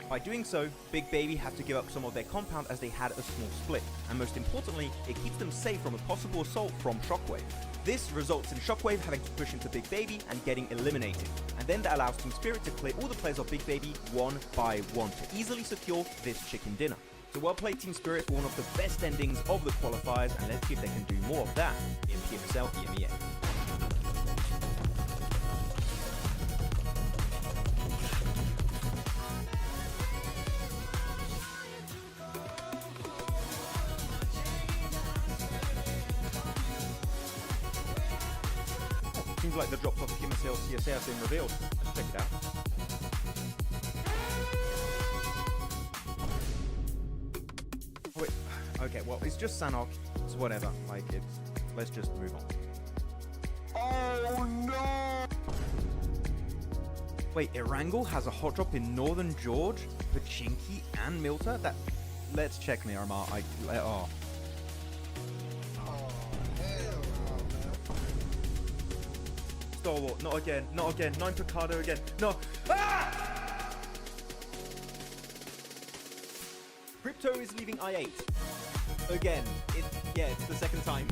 By doing so, Big Baby have to give up some of their compound as they had a small split, and most importantly, it keeps them safe from a possible assault from Shockwave. This results in Shockwave having to push into Big Baby and getting eliminated, and then that allows Team Spirit to clear all the players of Big Baby one by one to easily secure this chicken dinner. So well played Team Spirit for one of the best endings of the qualifiers, and let's see if they can do more of that in PMSL EMEA. Seems like the drops of PMSL CSA have been revealed. Let's check it out. Oh, wait. Okay, well, it's just Sanhok. It's whatever. Like, it's... Let's just move on. Oh no! Wait, Erangel has a hot drop in Northern George, Pachinki, and Milta? That... Let's check Miramar. Oh. Stalwart, not again, not again. 9 Picado again. No. Ah! Crypto is leaving I8. Again. It's the second time.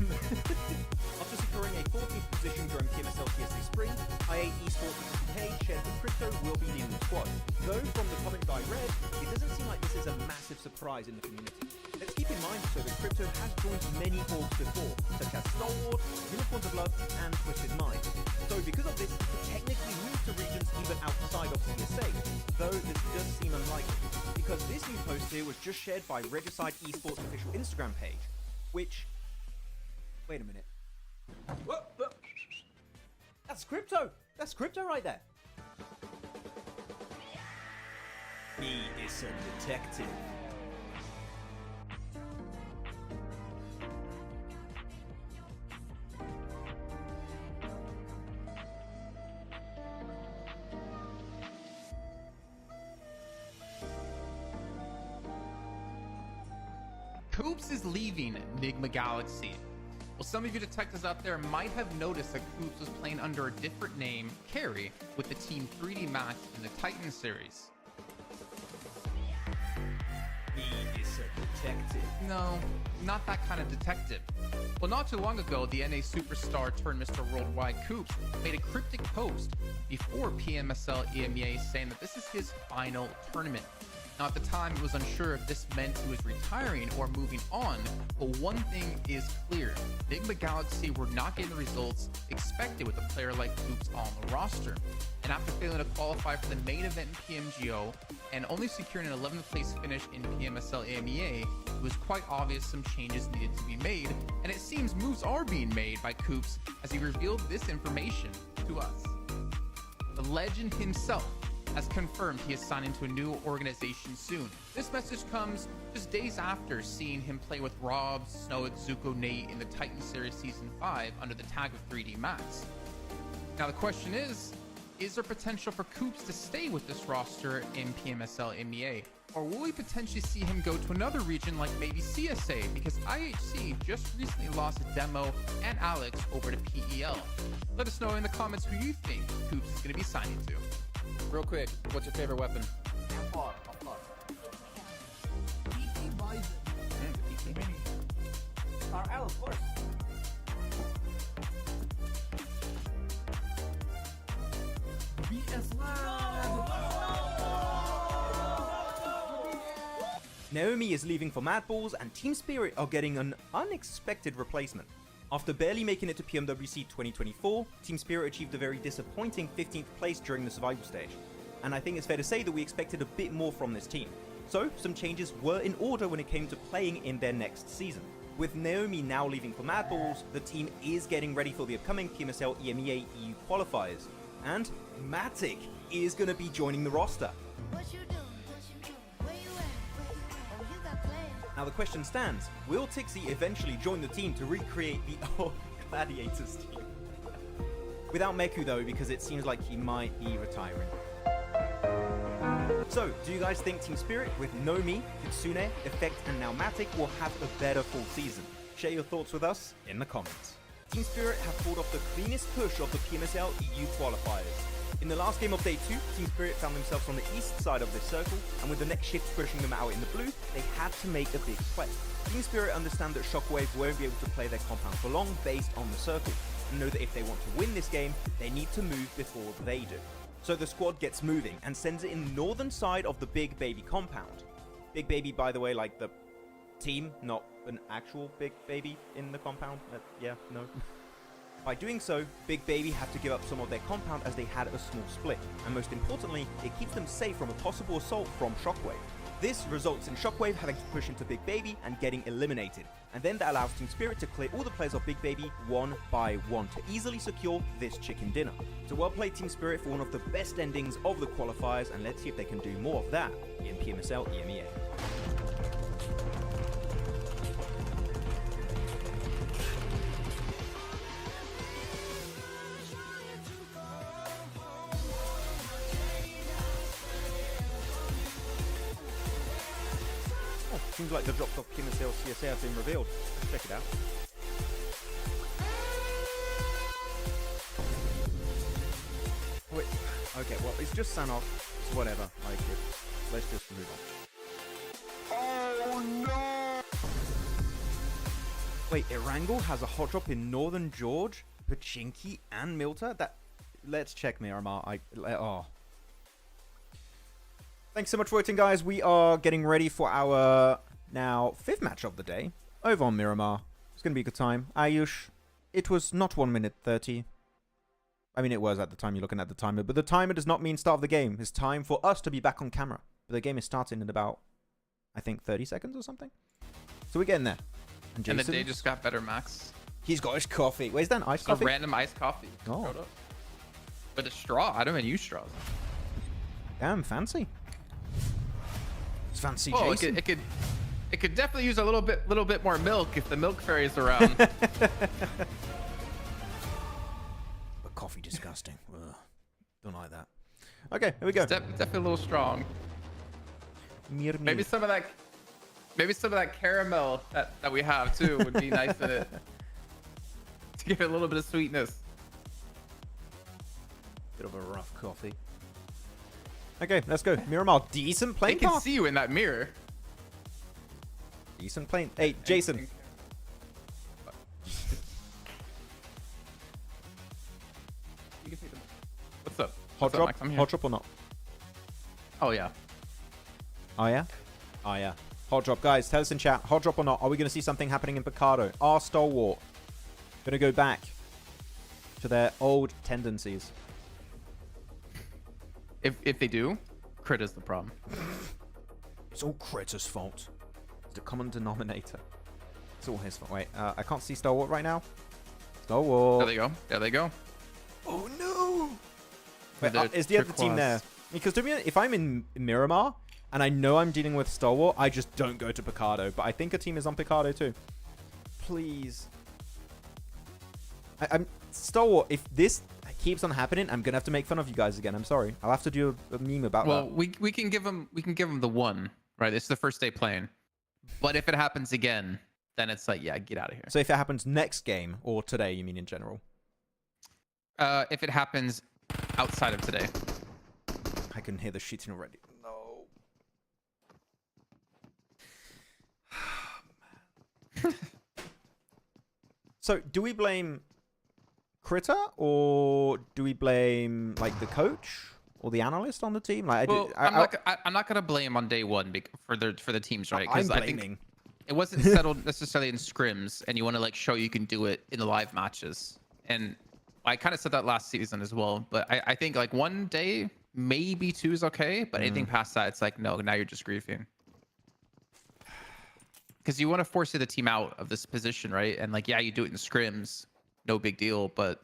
After securing a 14th position during PMSL CSA Spring, I8 Esports UK shared that Crypto will be leading the squad. Though from the comment I read, it doesn't seem like this is a massive surprise in the community. Let's keep in mind so that Crypto has joined many orgs before, such as Stalwart, Unicorns of Love, and Twisted Mind. So because of this, he could technically move to regions even outside of CSA, though this does seem unlikely, because this new post here was just shared by Regicide Esports official Instagram page, which... Wait a minute. Whoa. That's Crypto! That's Crypto right there! He is a detective. Coops is leaving Nigma Galaxy. Well, some of you detectives out there might have noticed that Coops was playing under a different name, Carry, with the Team 3D match in the Titan series. He is a detective. No, not that kind of detective. Well, not too long ago, the NA superstar turned Mr. Worldwide Coops made a cryptic post before PMSL EMEA saying that this is his final tournament. Now, at the time, it was unsure if this meant he was retiring or moving on, but one thing is clear. Nigma Galaxy were not getting the results expected with a player like Coops on the roster. And after failing to qualify for the main event in PMGO and only securing an 11th place finish in PMSL EMEA, it was quite obvious some changes needed to be made, and it seems moves are being made by Coops as he revealed this information to us. The legend himself has confirmed he is signing to a new organization soon. This message comes just days after seeing him play with Rob, Snow, Zuko, Nate in the Titan Series Season 5 under the tag of 3D Max. Now the question is there potential for Coops to stay with this roster in PMSL EMEA? Or will we potentially see him go to another region like maybe CSA, because IHC just recently lost Demo and Alex over to PEL? Let us know in the comments who you think Coops is going to be signing to. Real quick, what's your favorite weapon? PT Bison. Mini. RL, of course. BS Lab. Naomi is leaving for Mad Balls, and Team Spirit are getting an unexpected replacement. After barely making it to PMWC 2024, Team Spirit achieved a very disappointing 15th place during the survival stage. And I think it's fair to say that we expected a bit more from this team. So, some changes were in order when it came to playing in their next season. With Naomi now leaving for Mad Balls, the team is getting ready for the upcoming PMSL EMEA EU qualifiers. And Matic is going to be joining the roster. What you doing? Where you at? Oh, you got plans. Now the question stands, will Tixie eventually join the team to recreate the old Gladiators team? Without Meku though, because it seems like he might be retiring. So, do you guys think Team Spirit with Nomi, Kitsune, Effect and now Matic will have a better full season? Share your thoughts with us in the comments. Team Spirit have pulled off the cleanest push of the PMSL EU qualifiers. In the last game of Day 2, Team Spirit found themselves on the east side of this circle, and with the next shift pushing them out in the blue, they had to make a big play. Team Spirit understand that Shockwave won't be able to play their compound for long based on the circle, and know that if they want to win this game, they need to move before they do. So the squad gets moving and sends it in the northern side of the Big Baby compound. Big Baby, by the way, like the team, not an actual Big Baby in the compound. Yeah, no. By doing so, Big Baby have to give up some of their compound as they had a small split. And most importantly, it keeps them safe from a possible assault from Shockwave. This results in Shockwave having to push into Big Baby and getting eliminated. And then that allows Team Spirit to clear all the players of Big Baby one by one to easily secure this chicken dinner. So well played Team Spirit for one of the best endings of the qualifiers, and let's see if they can do more of that in PMSL EMEA. Seems like the drops off PMSL CSA have been revealed. Let's check it out. Wait, okay, well, it's just Sanhok, so whatever, like it. Let's just move on. Oh no! Wait, Erangel has a hot drop in Northern George, Pachinki, and Milta? Let's check Miramar. Thanks so much for watching, guys. We are getting ready for our now 5th match of the day over on Miramar. It's going to be a good time. Ayush, it was not 1 minute 30. I mean, it was at the time you're looking at the timer, but the timer does not mean start of the game. It's time for us to be back on camera. But the game is starting in about, I think, 30 seconds or something. So we're getting there. And Jason, And the day just got better, Max. he's got his coffee. Where's that iced coffee? A random iced coffee. Oh. Showed up. With a straw. I don't even use straws. Damn, fancy. It's fancy, Oh, Jason. it could definitely use a little bit more milk if the milk fairy's around. But coffee disgusting. Ugh. Don't like that. Okay, here we go. It's definitely a little strong. Maybe some of that caramel that we have too would be nice in it to give it a little bit of sweetness. Bit of a rough coffee. Okay, let's go. Miramar, decent They playing can path. see you in that mirror. Decent playing. Hey, Jason. You can see them. What's up? Hot What's up, drop? Max? I'm here. Hot drop or not? Oh yeah. Oh, yeah? Oh, yeah. Hot drop. Guys, tell us in chat. Hot drop or not? Are we going to see something happening in Picardo? Are Stalwart going to go back to their old tendencies? If they do, crit is the problem. It's all Critter's fault. It's the common denominator. It's all his fault. Wait, I can't see Stalwart right now. Stalwart. There they go. There they go. Oh, no. Wait, With is the other team turquoise. there? Because to be honest, if I'm in Miramar and I know I'm dealing with Stalwart, I just don't go to Picardo. But I think a team is on Picardo too. Please. I'm Stalwart. If this keeps on happening, I'm gonna have to make fun of you guys again. I'm sorry. I'll have to do a meme about Well, that. we can give them the one, right? It's the first day playing. But if it happens again, then it's like, yeah, get out of here. So if it happens next game or today, you mean in general? If it happens outside of today. I can hear the shooting already. No. So do we blame Critter or do we blame like the coach or the analyst on the team? Like, Well, I'm not gonna blame on day one for the teams, right? I'm I blaming. think it wasn't settled necessarily in scrims, and you want to like show you can do it in the live matches. And I kind of said that last season as well. But I think like 1 day, maybe 2 is okay, but anything past that, it's like no, now you're just griefing. Because you want to force the team out of this position, right? And like, yeah, you do it in scrims, no big deal. But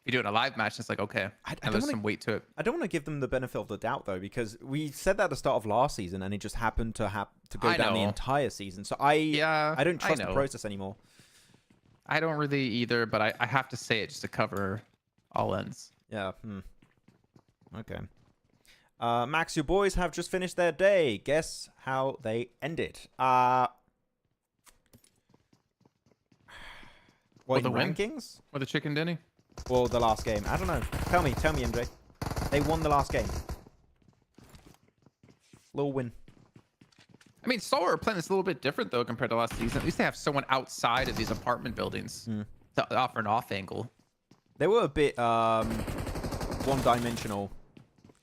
if you do it in a live match, it's like, okay, there's some weight to it. I don't want to give them the benefit of the doubt though, because we said that at the start of last season, and it just happened to go down the entire season. So I don't trust the process anymore. I don't really either, but I have to say it just to cover all ends. Yeah. Okay. Max, your boys have just finished their day. Guess how they ended? What, the rankings? Or the chicken dinner? Or the last game? I don't know. Tell me, MJ. They won the last game. Little win. I mean, Star Wars playing is a little bit different though compared to last season. At least they have someone outside of these apartment buildings to offer an off angle. They were a bit one-dimensional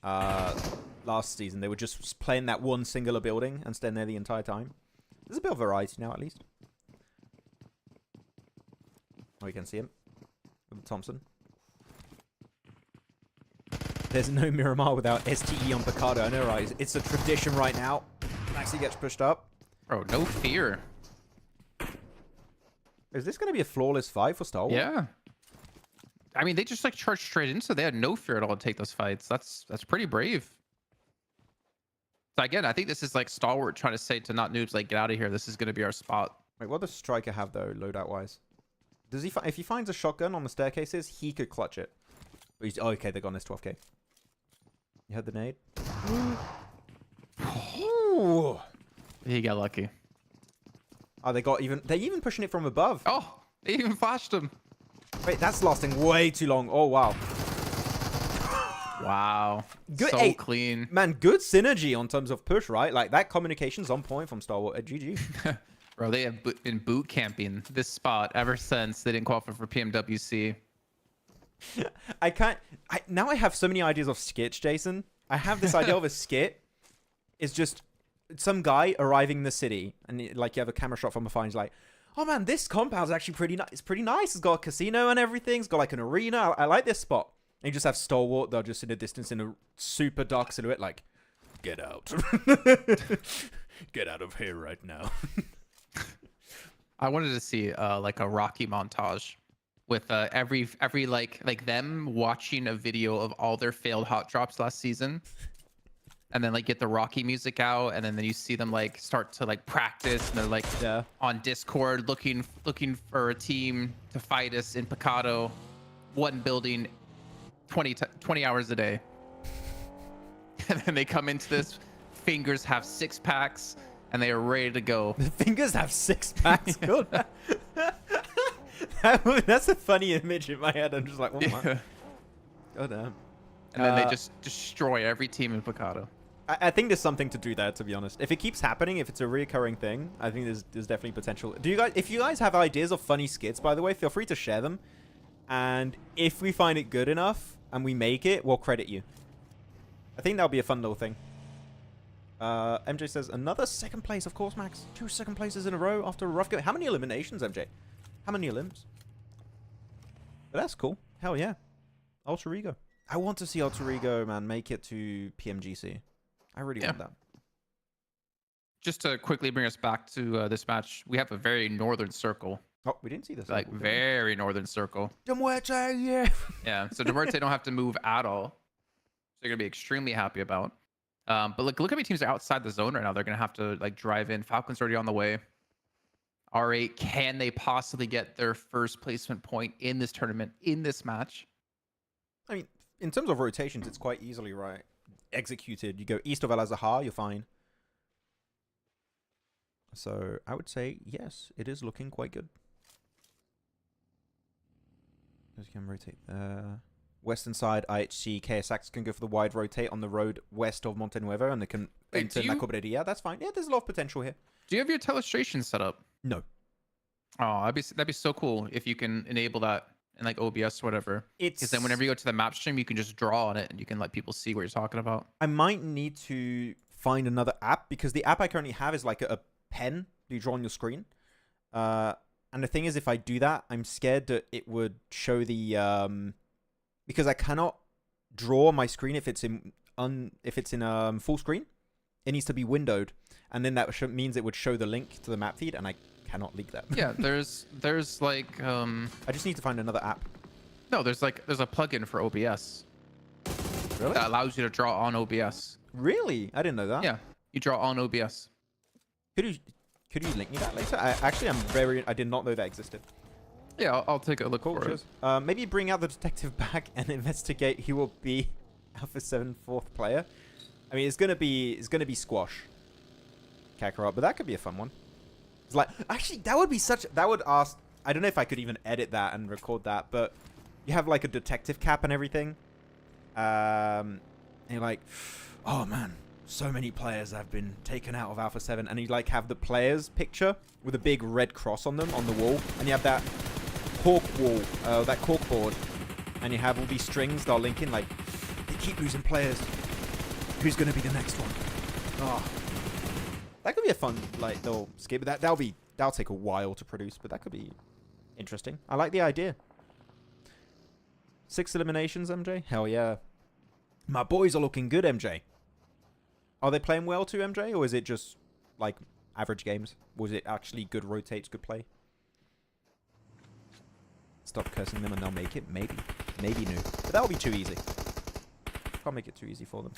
last season. They were just playing that one singular building and staying there the entire time. There's a bit of variety now, at least. Oh, you can see him with Thompson. There's no Miramar without STE on Picardo. I know, right? It's a tradition right now. Maxi gets pushed up. Bro, no fear. Is this going to be a flawless fight for Star Wars? Yeah. I mean, they just like charged straight in, so they had no fear at all to take those fights. That's pretty brave. So again, I think this is like Star Wars trying to say to not noobs, like, get out of here. This is going to be our spot. Wait, what does Striker have though, loadout-wise? Does he? If he finds a shotgun on the staircases, he could clutch it. But he's, oh, okay, they got this 12k. You heard the nade? Ooh. He got lucky. Oh, they're even pushing it from above. Oh, they even flashed him. Wait, that's lasting way too long. Oh, wow. Wow. Good, so clean. Man, good synergy on terms of push, right? Like, that communication's on point from Star Wars. GG. Bro, they have been boot camping this spot ever since they didn't qualify for PMWC. Now I have so many ideas of skits, Jason. I have this idea of a skit. It's just some guy arriving in the city, and like you have a camera shot from afar, and he's like, oh man, this compound's actually pretty nice. It's pretty nice. It's got a casino and everything. It's got like an arena. I like this spot. And you just have Stalwart, they're just in the distance in a super dark silhouette, like, get out. Get out of here right now. I wanted to see like a Rocky montage with every like them watching a video of all their failed hot drops last season, and then like get the Rocky music out, and then you see them like start to like practice, and they're like on Discord looking for a team to fight us in Picado, one building, 20 hours a day, and then they come into this, fingers have 6-packs. And they are ready to go. The fingers have 6-packs. Good. That's a funny image in my head. I'm just like, oh my. God damn. And then they just destroy every team in Picado. I think there's something to do there, to be honest. If it keeps happening, if it's a recurring thing, I think there's definitely potential. If you guys have ideas of funny skits, by the way, feel free to share them. And if we find it good enough and we make it, we'll credit you. I think that'll be a fun little thing. MJ says, another 2nd place, of course, Max. 2 2nd places in a row after a rough go. How many eliminations, MJ? How many elims? But that's cool. Hell yeah. Alter Ego. I want to see Alter Ego, man, make it to PMGC. I really want that. Just to quickly bring us back to this match, we have a very northern circle. Oh, we didn't see this. Like, very northern circle. Muerte, yeah. Yeah, so Muerte don't have to move at all. So they're going to be extremely happy about. But look how many teams are outside the zone right now. They're going to have to like drive in. Falcon's already on the way. R8, can they possibly get their first placement point in this tournament, in this match? I mean, in terms of rotations, it's quite easily executed. You go east of El Azahar, you're fine. So I would say, yes, it is looking quite good. Just can rotate there. Western side, IHC, KSX can go for the wide rotate on the road west of Montenuevo, and they can enter Nacobredi. Yeah, that's fine. Yeah, there's a lot of potential here. Do you have your telestration set up? No. Oh, that'd be so cool if you can enable that in like OBS or whatever. Because then whenever you go to the map stream, you can just draw on it and you can let people see what you're talking about. I might need to find another app, because the app I currently have is like a pen Do you draw on your screen? And the thing is, if I do that, I'm scared that it would show the because I cannot draw my screen if it's in full screen. It needs to be windowed, and then that means it would show the link to the map feed, and I cannot leak that. Yeah, there's like I just need to find another app. no, there's a plugin for OBS Really? that allows you to draw on OBS. Really? I didn't know that. Yeah, you draw on OBS. Could you link me that later? I did not know that existed. Yeah, I'll take a look Cool. for it. Cheers. Maybe bring out the detective back and investigate who will be Alpha 7 fourth player. I mean, it's gonna be Squash, Kakarot, but that could be a fun one. It's like, actually, that would ask. I don't know if I could even edit that and record that, but you have like a detective cap and everything. And you're like, oh man, so many players have been taken out of Alpha 7, and you like have the players picture with a big red cross on them on the wall, and you have that cork wall, that cork board, and you have all these strings that are linking. Like, they keep losing players. Who's gonna be the next one? Oh, that could be a fun like little skip. That'll take a while to produce, but that could be interesting. I like the idea. 6 eliminations, MJ. Hell yeah. My boys are looking good, MJ. Are they playing well too, MJ, or is it just like average games? Was it actually good rotates, good play? Stop cursing them and they'll make it. Maybe new, but that'll be too easy. Can't make it too easy for them.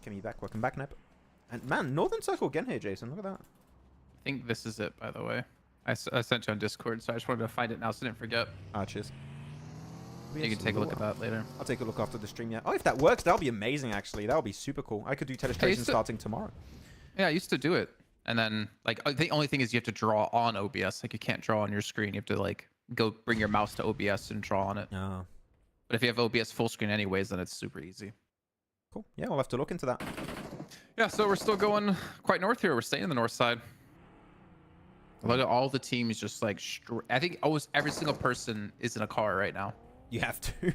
Give me back. Welcome back, Nep. And man, Northern Circle again here, Jason. Look at that. I think this is it, by the way. I sent you on Discord, so I just wanted to find it now so I didn't forget. Ah, cheers. You can take a look at that later. I'll take a look after the stream, yeah. Oh, if that works, that'll be amazing, actually. That'll be super cool. I could do telestration starting tomorrow. Yeah, I used to do it. And then, like, the only thing is you have to draw on OBS. Like, you can't draw on your screen. You have to, like, go bring your mouse to OBS and draw on it. Oh. But if you have OBS full screen anyways, then it's super easy. Cool. Yeah, we'll have to look into that. Yeah, so we're still going quite north here. We're staying in the north side. Look at all the teams just, like, I think almost every single person is in a car right now. You have to.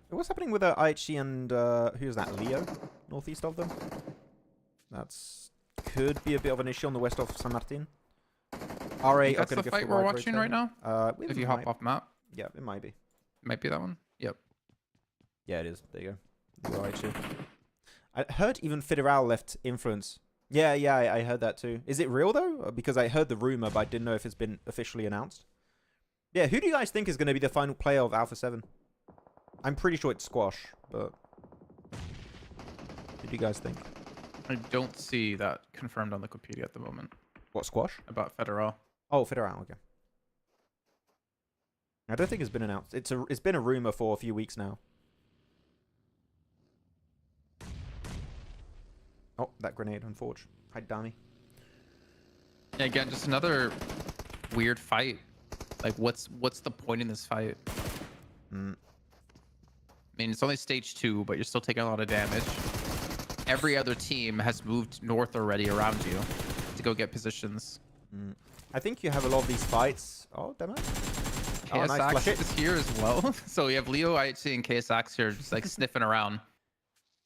What's happening with IHC and who's that? Leo, northeast of them. That's could be a bit of an issue on the west of San Martin. RA. That's the fight we're watching right now. If you hop off map. Yeah, it might be. Might be that one. Yep. Yeah, it is. There you go. The IHC. I heard even Federal left Influence. Yeah, I heard that too. Is it real though? Because I heard the rumor, but I didn't know if it's been officially announced. Yeah, who do you guys think is going to be the final player of Alpha 7? I'm pretty sure it's Squash, but what do you guys think? I don't see that confirmed on the Wikipedia at the moment. What, Squash? About Federal. Oh, Federal, okay. I don't think it's been announced. It's been a rumor for a few weeks now. Oh, that grenade on Forge. Hide Dami. Yeah, again, just another weird fight. Like, what's the point in this fight? I mean, it's only stage 2, but you're still taking a lot of damage. Every other team has moved north already around you to go get positions. I think you have a lot of these fights. Oh, damn it. KSX nice. is here as well. So you have Leo, IHC, and KSX here just like sniffing around.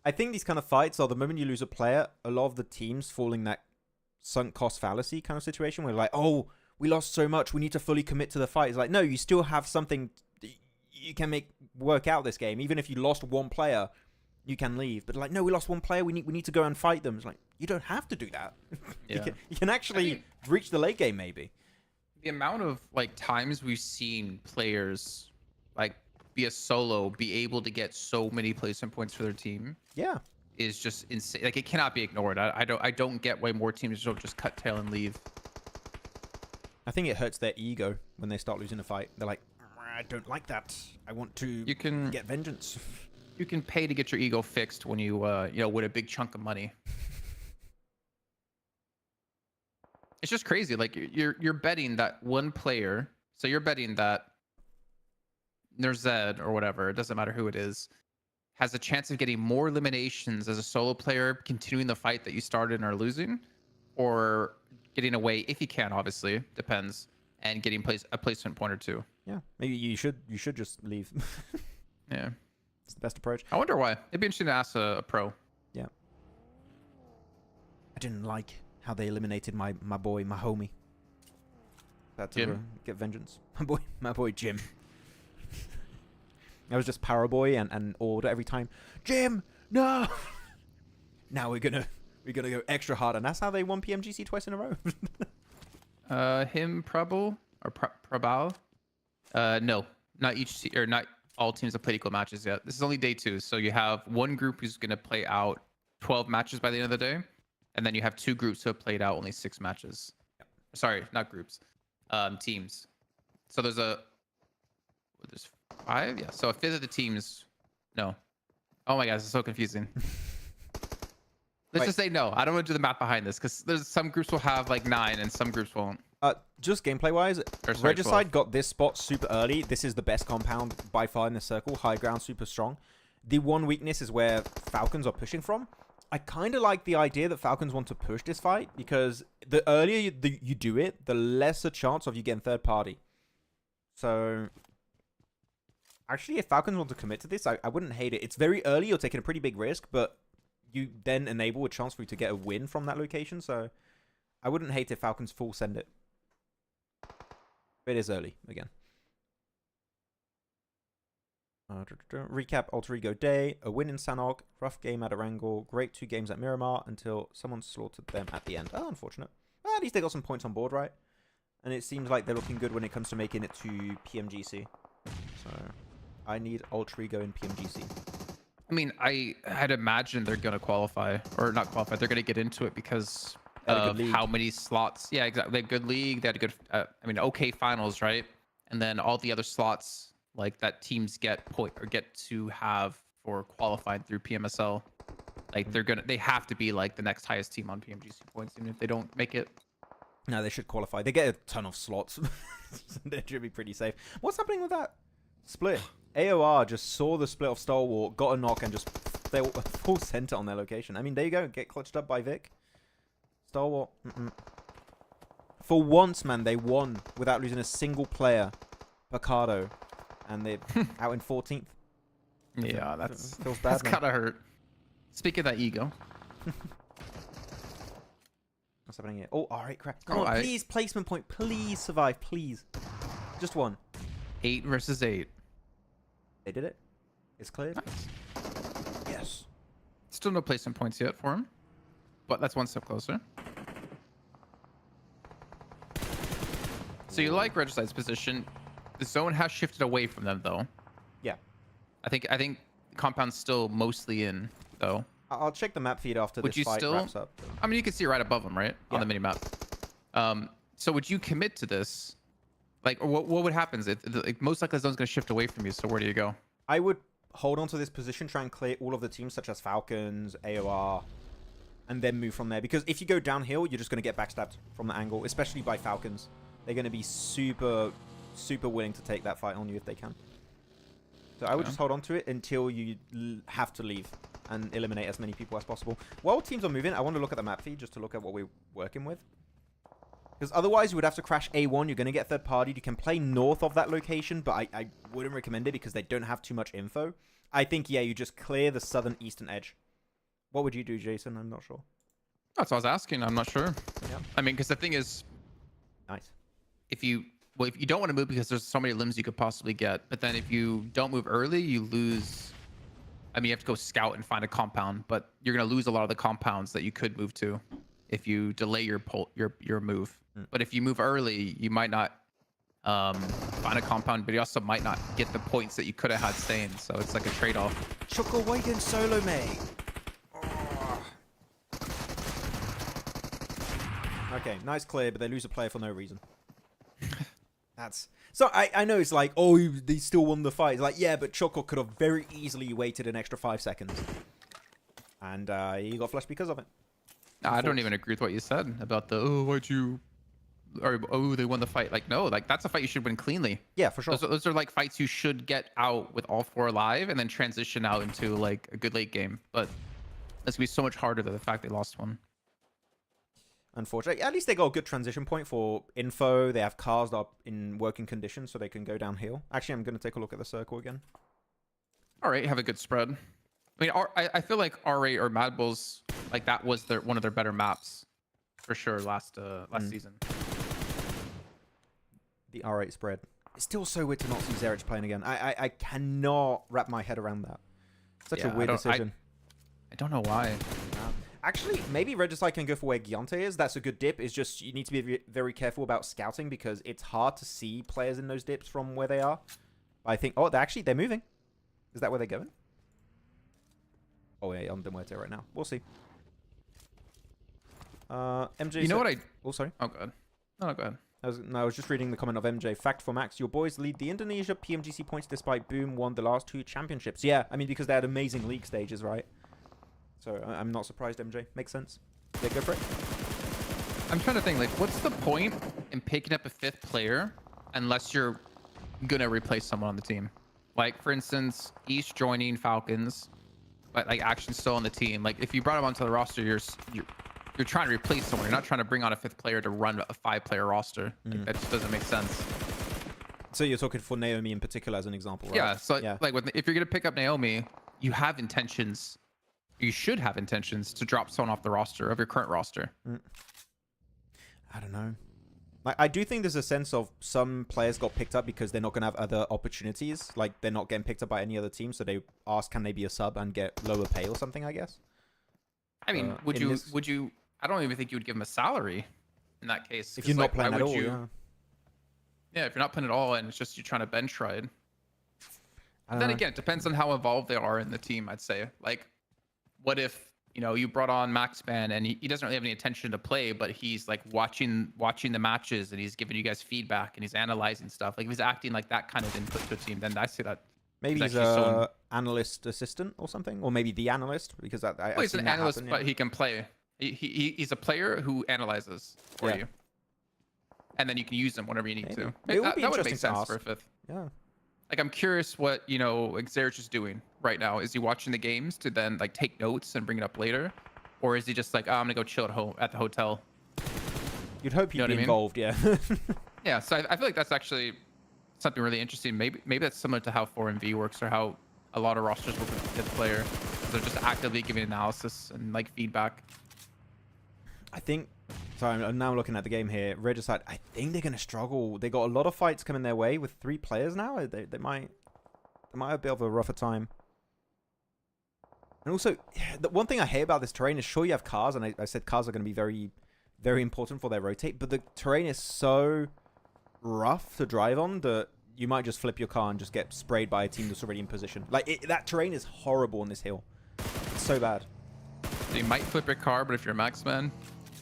I think these kind of fights are the moment you lose a player, a lot of the teams fall in that sunk cost fallacy kind of situation where like, oh, we lost so much, we need to fully commit to the fight. It's like, no, you still have something you can make work out this game. Even if you lost one player, you can leave. But like, no, we lost one player, we need to go and fight them. It's like, you don't have to do that. Yeah. you can actually reach the late game maybe. The amount of like times we've seen players like be a solo, be able to get so many placement points for their team. Yeah. Is just insane. Like, it cannot be ignored. I don't get why more teams don't just cut tail and leave. I think it hurts their ego when they start losing a fight. They're like, I don't like that. I want to get vengeance. You can pay to get your ego fixed when you win a big chunk of money. It's just crazy. Like, you're betting that one player. So you're betting that Nerzed or whatever, it doesn't matter who it is, has a chance of getting more eliminations as a solo player, continuing the fight that you started and are losing, or getting away if you can, obviously depends, and getting a placement point or two. Yeah, maybe you should just leave. Yeah, it's the best approach. I wonder why. It'd be interesting to ask a pro. Yeah. I didn't like how they eliminated my boy, my homie. Had to get vengeance. My boy Jim. I was just Paraboy and order every time. Jim, no. Now we're gonna go extra hard, and that's how they won PMGC twice in a row. Him, Prabal or Prabal? No, not all teams have played equal matches yet. This is only day 2, so you have one group who's gonna play out 12 matches by the end of the day, and then you have 2 groups who have played out only 6 matches. Yep. Sorry, not groups, teams. So there's 5, yeah. So a fifth of the teams, no. Oh my gosh, it's so confusing. Let's just say no. I don't want to do the math behind this because there's some groups will have like 9 and some groups won't. Just gameplay wise, Regicide got this spot super early. This is the best compound by far in the circle. High ground, super strong. The one weakness is where Falcons are pushing from. I kind of like the idea that Falcons want to push this fight because the earlier you do it, the lesser chance of you getting third party. So, actually, if Falcons want to commit to this, I wouldn't hate it. It's very early. You're taking a pretty big risk, but you then enable a chance for you to get a win from that location. So, I wouldn't hate if Falcons full send it. But it is early, again. Recap Alter Ego Day. A win in Sanhok. Rough game at Erangel. Great 2 games at Miramar until someone slaughtered them at the end. Oh, unfortunate. Well, at least they got some points on board, right? And it seems like they're looking good when it comes to making it to PMGC. So, I need Alter Ego in PMGC. I mean, I'd imagine they're going to qualify. Or not qualify. They're going to get into it because of how many slots. Yeah, exactly. They had a good league. They had a good, okay finals, right? And then all the other slots like that teams get to have for qualifying through PMSL. Like they have to be like the next highest team on PMGC points, even if they don't make it. No, they should qualify. They get a ton of slots. They should be pretty safe. What's happening with that split? AOR just saw the split of Stalwart, got a knock, and just full center on their location. I mean, there you go. Get clutched up by Vic. Stalwart. For once, man, they won without losing a single player. Picardo. And they're out in 14th. Yeah, feels bad. That's gotta hurt. Speaking of that ego. What's happening here? Oh, alright, crap. Come on, please, placement point. Please survive, please. Just one. 8 versus 8. They did it. It's cleared. Nice. Yes. Still no placement points yet for him. But that's one step closer. So you like Regicide's position. The zone has shifted away from them, though. Yeah. I think Compound's still mostly in, though. I'll check the map feed after this fight wraps up. I mean, you can see right above them, right? Yeah. On the mini-map. So would you commit to this? Like, or what would happen? Like, most likely the zone's going to shift away from you, so where do you go? I would hold on to this position, try and clear all of the teams, such as Falcons, AOR, and then move from there. Because if you go downhill, you're just going to get backstabbed from the angle, especially by Falcons. They're going to be super willing to take that fight on you if they can. So I would just hold on to it until you have to leave and eliminate as many people as possible. While teams are moving, I want to look at the map feed just to look at what we're working with. Because otherwise, you would have to crash A1. You're going to get third party. You can play north of that location, but I wouldn't recommend it because they don't have too much info. I think, yeah, you just clear the southern eastern edge. What would you do, Jason? I'm not sure. That's what I was asking. I'm not sure. Yeah. I mean, because the thing is... Nice. If you don't want to move because there's so many limbs you could possibly get, but then if you don't move early, you lose. I mean, you have to go scout and find a compound, but you're going to lose a lot of the compounds that you could move to if you delay your move. But if you move early, you might not find a compound, but you also might not get the points that you could have had staying. So it's like a trade-off. Choco, why are you going solo, mate? Oh. Okay, nice clear, but they lose a player for no reason. That's so I know it's like, oh, they still won the fight. It's like, yeah, but Choco could have very easily waited an extra 5 seconds, and he got flushed because of it. I don't even agree with what you said about the they won the fight. Like, no, like that's a fight you should win cleanly. Yeah, for sure. Those are like fights you should get out with all 4 alive and then transition out into like a good late game. But it's gonna be so much harder than the fact they lost one. Unfortunately, at least they got a good transition point for info. They have cars up in working condition, so they can go downhill. Actually, I'm going to take a look at the circle again. All right, have a good spread. I mean, I feel like R8 or Mad Bulls, like that was one of their better maps. for sure last season. The R8 spread. It's still so weird to not see Zerich playing again. I cannot wrap my head around that. Such a weird decision. I don't know why. Actually, maybe Regicide can go for where Giante is. That's a good dip. It's just you need to be very careful about scouting because it's hard to see players in those dips from where they are. I think... Oh, they're moving. Is that where they're going? Oh, yeah, on the Muerte right now. We'll see. MJ... You know what I... Oh, sorry. Oh, God. No, go ahead. I was just reading the comment of MJ. Fact for Max, your boys lead the Indonesia PMGC points despite Boom won the last 2 championships. Yeah, I mean, because they had amazing league stages, right? So I'm not surprised, MJ. Makes sense. Yeah, go for it. I'm trying to think, like, what's the point in picking up a 5th player unless you're going to replace someone on the team? Like, for instance, East joining Falcons, but, like, Action's still on the team. Like, if you brought him onto the roster, you're trying to replace someone. You're not trying to bring on a 5th player to run a 5-player roster. Like, that just doesn't make sense. So you're talking for Naomi in particular as an example, right? Yeah, so, like, if you're going to pick up Naomi, you have intentions... You should have intentions to drop someone off the roster of your current roster. I don't know. Like, I do think there's a sense of some players got picked up because they're not going to have other opportunities. Like, they're not getting picked up by any other team. So they ask, can they be a sub and get lower pay or something, I guess? I mean, would you... I don't even think you would give them a salary in that case. If you're not playing at all, yeah, if you're not playing at all and it's just you're trying to bench ride. Then again, it depends on how involved they are in the team, I'd say. Like... What if, you know, you brought on Maxman and he doesn't really have any intention to play, but he's like watching the matches and he's giving you guys feedback and he's analyzing stuff. Like if he's acting like that kind of input to a team, then I see that. Maybe he's a analyst assistant or something, or maybe the analyst because he's an analyst, but he can play. He's a player who analyzes for you, and then you can use him whenever you need to. That would make sense for a 5th. Yeah. Like, I'm curious what, you know, Xerich is doing right now. Is he watching the games to then, like, take notes and bring it up later? Or is he just like, oh, I'm going to go chill at the hotel? You'd hope he'd be involved, yeah. Yeah, so I feel like that's actually something really interesting. Maybe that's similar to how 4MV works or how a lot of rosters work with the 5th player. They're just actively giving analysis and, like, feedback. I think... Sorry, I'm now looking at the game here. Regicide, I think they're going to struggle. They got a lot of fights coming their way with 3 players now. They might have a bit of a rougher time. And also, the one thing I hate about this terrain is sure you have cars, and I said cars are going to be very, very important for their rotate, but the terrain is so rough to drive on that you might just flip your car and just get sprayed by a team that's already in position. Like, that terrain is horrible on this hill. It's so bad. So you might flip your car, but if you're a Maxman...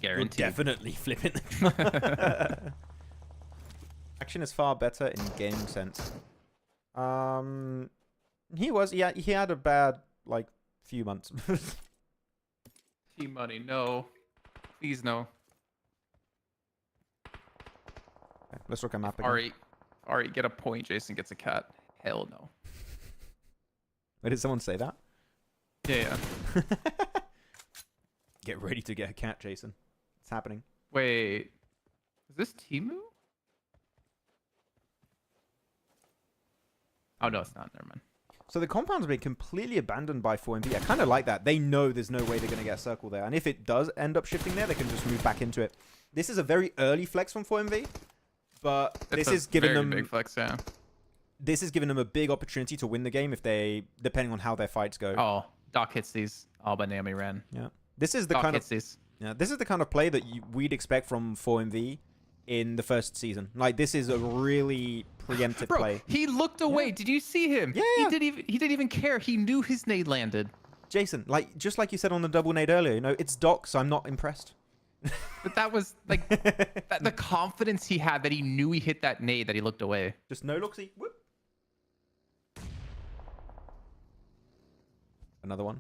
Guaranteed. We're definitely flipping the car. Action is far better in game sense. He had a bad like few months. Team money, no. Please no. Okay, let's look at map again. R8 get a point, Jason gets a cat. Hell no. Wait, did someone say that? Yeah. Get ready to get a cat, Jason. It's happening. Wait, is this Timu? Oh no, it's not. Never mind. So the compound's been completely abandoned by 4MV. I kind of like that. They know there's no way they're going to get a circle there. And if it does end up shifting there, they can just move back into it. This is a very early flex from 4MV, but this is giving them big flex, yeah. This is giving them a big opportunity to win the game if they, depending on how their fights go. Oh, Doc hits these. All by Naomi ran. Yeah. This is the this is the kind of play that we'd expect from 4MV in the first season. Like, this is a really preemptive play. He looked away. Did you see him? Yeah. He didn't even care. He knew his nade landed. Jason, like, just like you said on the double nade earlier, you know, it's Doc, so I'm not impressed. But that was like the confidence he had that he knew he hit that nade that he looked away. Just no looksy. Whoop. Another one.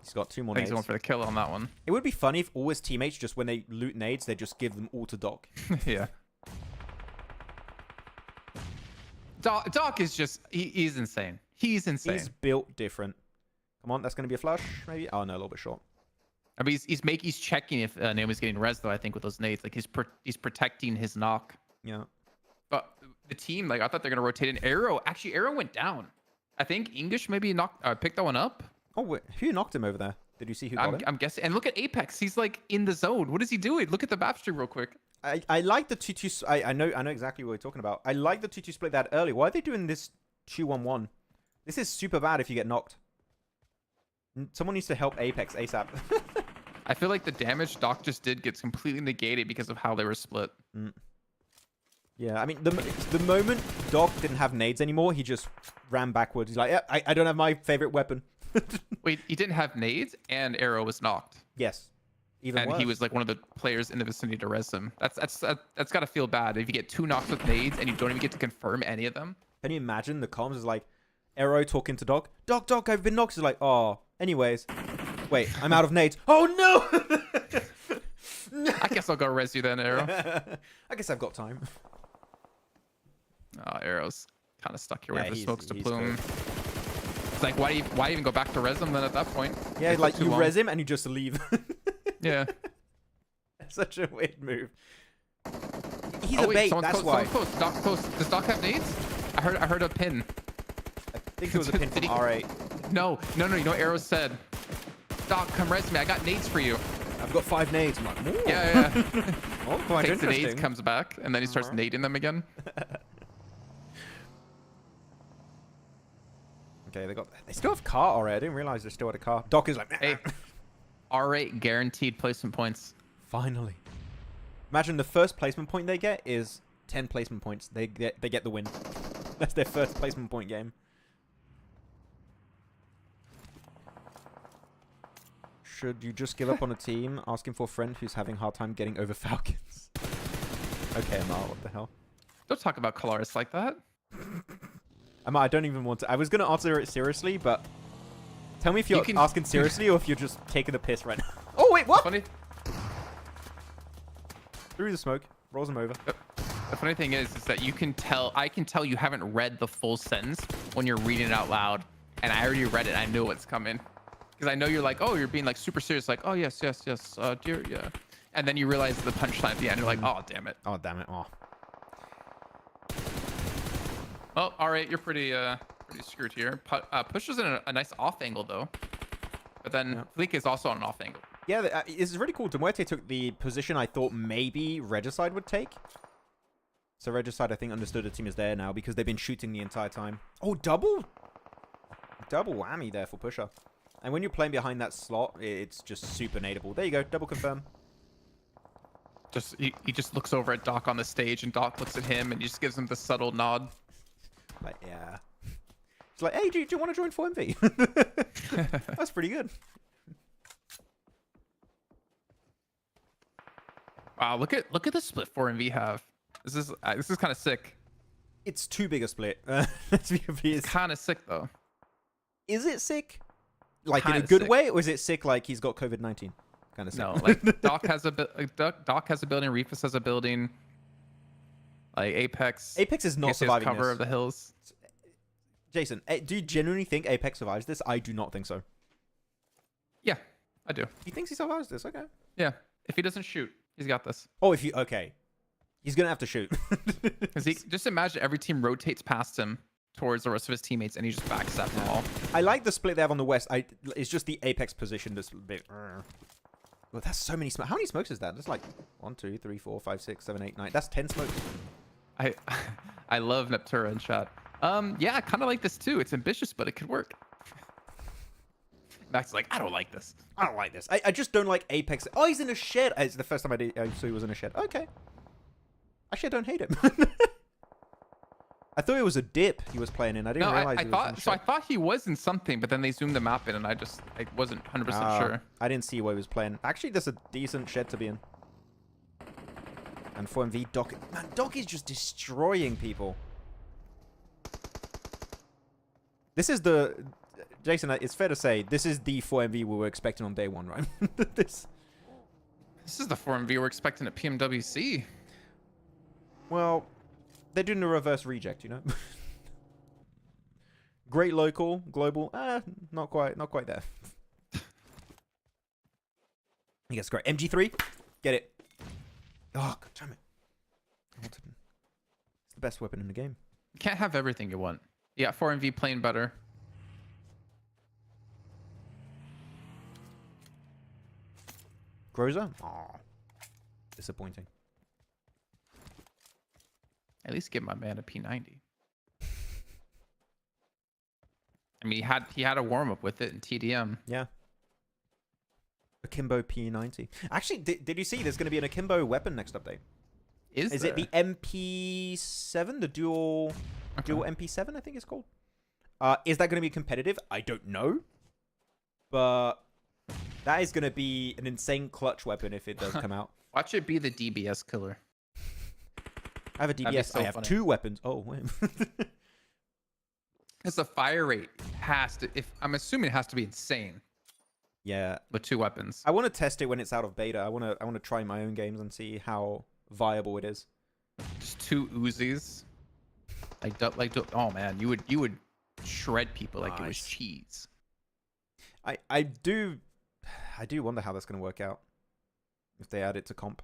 He's got 2 more nades. He's going for the kill on that one. It would be funny if all his teammates, just when they loot nades, they just give them all to Doc. Yeah. Doc is just... He's insane. He's insane. He's built different. Come on, that's going to be a flush, maybe? Oh, no, a little bit short. I mean, he's checking if Naomi's getting res, though, I think, with those nades. Like, he's protecting his knock. Yeah. But the team, like, I thought they're going to rotate in. Arrow went down. I think English maybe picked that one up. Oh, wait, who knocked him over there? Did you see who got him? I'm guessing. And look at Apex. He's like in the zone. What is he doing? Look at the map stream real quick. I like the 2-2. I know exactly what you're talking about. I like the 2-2 split that early. Why are they doing this 2-1-1? This is super bad if you get knocked. Someone needs to help Apex ASAP. I feel like the damage Doc just did gets completely negated because of how they were split. Yeah, I mean, the moment Doc didn't have nades anymore, he just ran backwards. He's like, yeah, I don't have my favorite weapon. Wait, he didn't have nades and Arrow was knocked. Yes. Even and worse. he was like one of the players in the vicinity to res him. That's got to feel bad if you get 2 knocks with nades and you don't even get to confirm any of them. Can you imagine the comms is like Arrow talking to Doc? Doc, I've been knocked. He's like, oh, anyways. Wait, I'm out of nades. Oh no! I guess I'll go res you then, Arrow. I guess I've got time. Oh, Arrow's kind of stuck here. Yeah, Whenever smokes to he's plume. It's like, why even go back to res him then at that point? Yeah, It like took too you long. res him and you just leave. Yeah. Such a weird move. He's Oh a wait, bait, someone's that's close. why. Someone's close. Doc close. Does Doc have nades? I heard a pin. I think it was a pin from Did he- R8. No. You know what Arrow said? Doc, come res me. I got nades for you. I've got 5 nades. I'm like, ooh. Yeah. Oh, quite Takes the nades, interesting. comes back, and then he starts nading them again. Okay, they still have car already. I didn't realize they still had a car. Doc is like, Hey, R8 guaranteed placement points. finally. Imagine the first placement point they get is 10 placement points. They get the win. That's their first placement point game. Should you just give up on a team asking for a friend who's having a hard time getting over Falcons? Okay, Amar, what the hell? Don't talk about Colaris like that. Amar, I don't even want to. I was going to answer it seriously, but tell me if you're asking seriously or if you're just taking the piss right now. Oh, wait, what? Funny. Through the smoke. Rolls him over. The funny thing is that I can tell you haven't read the full sentence when you're reading it out loud. And I already read it. I knew what's coming. Because I know you're like, oh, you're being like super serious. Like, oh, yes. Dear, yeah. And then you realize the punchline at the end. You're like, oh, damn it. Oh, damn it. Oh. Oh, all right. You're pretty screwed here. Push is in a nice off angle, though. But then Fleek is also on an off angle. Yeah, it's really cool. Muerte took the position I thought maybe Regicide would take. So Regicide, I think, understood the team is there now because they've been shooting the entire time. Oh, double whammy there for Pusher. And when you're playing behind that slot, it's just super nadeable. There you go, double confirm. He just looks over at Doc on the stage, and Doc looks at him, and he just gives him the subtle nod. Like, yeah. It's like, hey, do you want to join 4MV? That's pretty good. Wow, look at the split 4MV have. This is kind of sick. It's too big a split. Let's be honest. It's kind of sick though. Is it sick? Like in a Kinda good sick. way, or is it sick like he's got COVID-19? Kind of sick. No, like Doc has a building, Reefus has a building. Like Apex. Apex is not Apex has surviving cover this. of the hills. Jason, do you genuinely think Apex survives this? I do not think so. Yeah, I do. He thinks he survives this. Okay. Yeah, if he doesn't shoot, he's got this. Oh, okay. He's gonna have to shoot. Because he just imagine every team rotates past him towards the rest of his teammates, and he just backstabs them all. I like the split they have on the west. It's just the Apex position that's a bit. Well, that's so many smokes. How many smokes is that? That's like 1, 2, 3, 4, 5, 6, 7, 8, 9. That's 10 smokes. I love Neptura in chat. Yeah, I kind of like this too. It's ambitious, but it could work. Max is like, I don't like this. I don't like this. I just don't like Apex. Oh, he's in a shed. It's the first time I saw he was in a shed. Okay. Actually, I don't hate him. I thought it was a dip he was playing in. I didn't realize he was in a shed. I thought he was in something, but then they zoomed the map in, and I wasn't 100% sure. I didn't see where he was playing. Actually, there's a decent shed to be in. And 4MV, Doc. Man, Doc is just destroying people. This is the... Jason, it's fair to say, this is the 4MV we were expecting on day one, right? This is the 4MV we're expecting at PMWC. Well, they're doing the reverse reject, you know? Great local, global, not quite there. He gets great. MG3, get it. Oh, God damn it. It's the best weapon in the game. You can't have everything you want. Yeah, 4MV playing better. Groza? Aw. Disappointing. At least give my man a P90. I mean, he had a warm up with it in TDM. Yeah. Akimbo P90. Actually, did you see there's going to be an Akimbo weapon next update? Is it the MP7? The dual MP7, I think it's called. Is that going to be competitive? I don't know. But that is going to be an insane clutch weapon if it does come out. Watch it be the DBS killer. I have a DBS. So I have funny. 2 weapons. Oh, wait. Because the fire rate has to, I'm assuming it has to be insane Yeah. with 2 weapons. I want to test it when it's out of beta. I want to try my own games and see how viable it is. Just 2 Uzis. Oh man, you would shred people like it was Nice. cheese. I do wonder how that's going to work out if they add it to comp.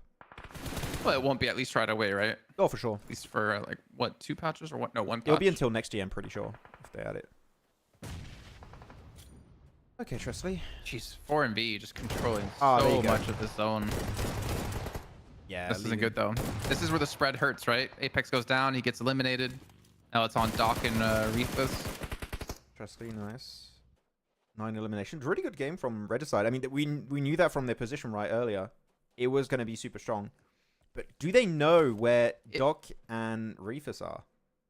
Well, it won't be at least right away, right? Oh, for sure. At least for like what, 2 patches or what? No, 1 patch. It'll be until next year, I'm pretty sure, if they add it. Okay, Tresley. Jeez, 4MV just controlling Oh, there so you go. much of the zone. Yeah, This isn't good though. This is where the spread hurts, right? Apex goes down, he gets eliminated. Now it's on Doc and Reefus. Tresley, nice. 9 eliminations. Really good game from Regicide. I mean, we knew that from their position right earlier. It was going to be super strong. But do they know where Doc and Reefus are?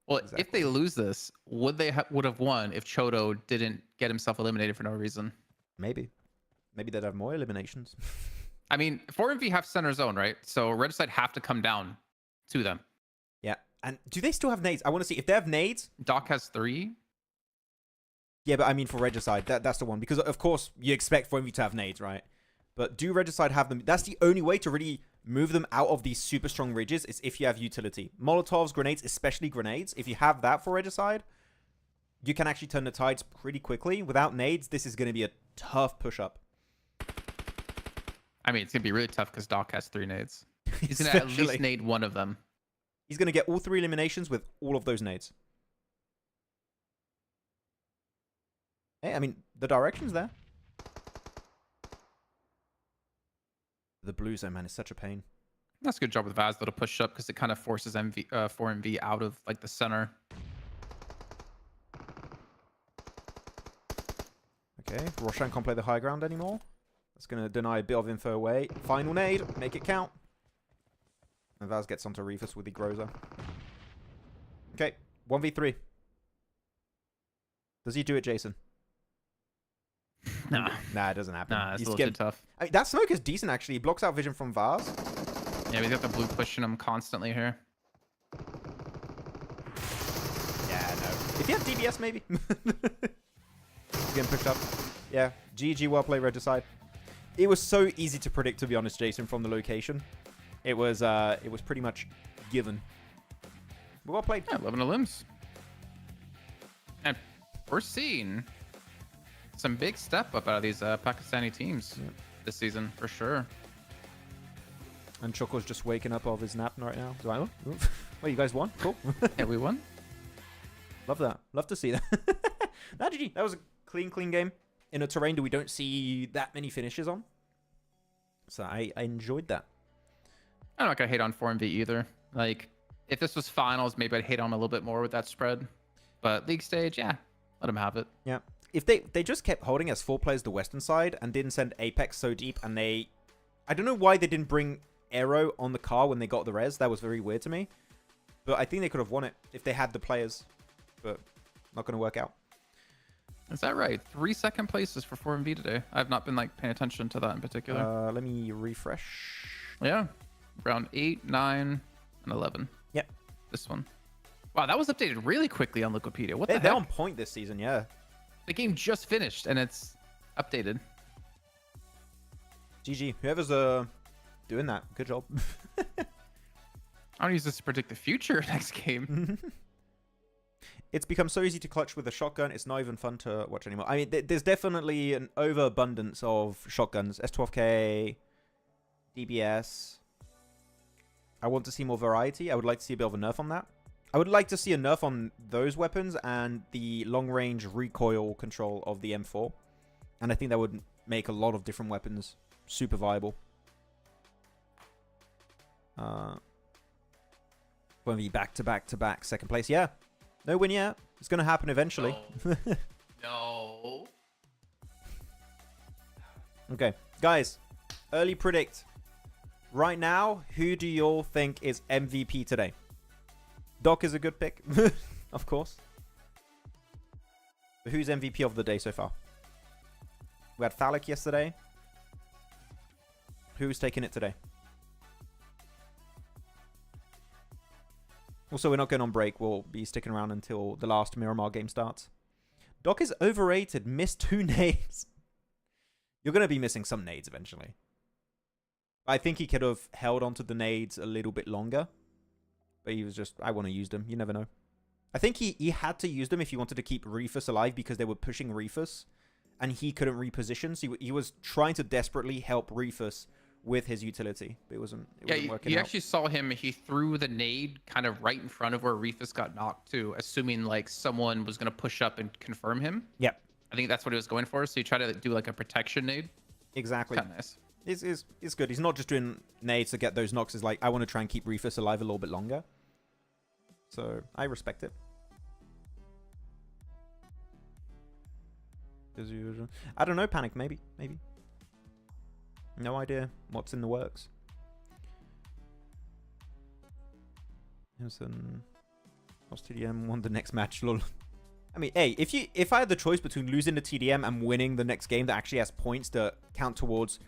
Well, Exactly. if they lose this, would they would have won if Chodo didn't get himself eliminated for no reason? Maybe. Maybe they'd have more eliminations. I mean, 4MV have center zone, right? So Regicide have to come down to them. Yeah. And do they still have nades? I want to see. If they have nades... Doc has 3. Yeah, but I mean for Regicide, that's the one. Because, of course, you expect 4MV to have nades, right? But do Regicide have them? That's the only way to really move them out of these super strong ridges is if you have utility. Molotovs, grenades, especially grenades. If you have that for Regicide, you can actually turn the tides pretty quickly. Without nades, this is going to be a tough push-up. I mean, it's going to be really tough because Doc has 3 nades. He's going to at least Especially. nade one of them. He's going to get all 3 eliminations with all of those nades. Hey, I mean, the direction's there. The blue zone, man, is such a pain. That's a good job with Vaz though to push up because it kind of forces 4MV out of like the center. Okay, Roshan can't play the high ground anymore. That's going to deny a bit of info away. Final nade, make it count. And Vaz gets onto Reefus with the Groza. Okay, 1v3. Does he do it, Jason? Nah. Nah, it doesn't happen. Nah, it's He's a little getting... too tough. I mean, that smoke is decent, actually. He blocks out vision from Vaz. Yeah, we got the blue pushing him constantly here. Yeah, no. If you have DBS, maybe. He's getting pushed up. Yeah, GG, well played, Regicide. It was so easy to predict, to be honest, Jason, from the location. It was pretty much given. Well played. Yeah, 11 limbs. And we're seeing some big step up out of these Pakistani teams this season, for sure. And Choco's just waking up off his nap right now. So I, well, you guys won? Cool. Yeah, we won. Love that. Love to see that. Nah, GG. That was a clean game in a terrain that we don't see that many finishes on. So I enjoyed that. I'm not gonna hate on 4MV either. Like, if this was finals, maybe I'd hate on him a little bit more with that spread. But league stage, yeah, let him have it. Yeah. If they just kept holding as 4 players the western side and didn't send Apex so deep, and I don't know why they didn't bring Aero on the car when they got the res. That was very weird to me. But I think they could have won it if they had the players. But not going to work out. Is that right? 3 second places for 4MV today. I've not been like paying attention to that in particular. Let me refresh. Yeah, round 8, 9, and 11. Yep. This one. Wow, that was updated really quickly on Wikipedia. What the They're heck? on point this season, yeah. The game just finished and it's updated. GG. Whoever's doing that, good job. I don't use this to predict the future next game. It's become so easy to clutch with a shotgun, it's not even fun to watch anymore. I mean, there's definitely an overabundance of shotguns. S12K, DBS. I want to see more variety. I would like to see a bit of a nerf on that. I would like to see a nerf on those weapons and the long-range recoil control of the M4. And I think that would make a lot of different weapons super viable. Won't be back-to-back-to-back second place. Yeah. No win yet. It's going to happen eventually. No. Okay. Guys, early predict. Right now, who do you all think is MVP today? Doc is a good pick, of course. But who's MVP of the day so far? We had Thalic yesterday. Who's taking it today? Also, we're not going on break. We'll be sticking around until the last Miramar game starts. Doc is overrated. Missed 2 nades. You're going to be missing some nades eventually. I think he could have held onto the nades a little bit longer. But he was just, I want to use them. You never know. I think he had to use them if he wanted to keep Reefus alive because they were pushing Reefus. And he couldn't reposition. So he was trying to desperately help Reefus with his utility. But it wasn't working out. You actually saw him. He threw the nade kind of right in front of where Reefus got knocked too, assuming like someone was going to push up and confirm him. Yep. I think that's what he was going for. So he tried to do like a protection nade. Exactly. Kind of nice. It's good. He's not just doing nades to get those knocks. It's like, I want to try and keep Reefus alive a little bit longer. So, I respect it. As usual. I don't know, Panic. Maybe. No idea what's in the works. Lost TDM, won the next match. Lol. I mean, hey, if I had the choice between losing the TDM and winning the next game that actually has points that count towards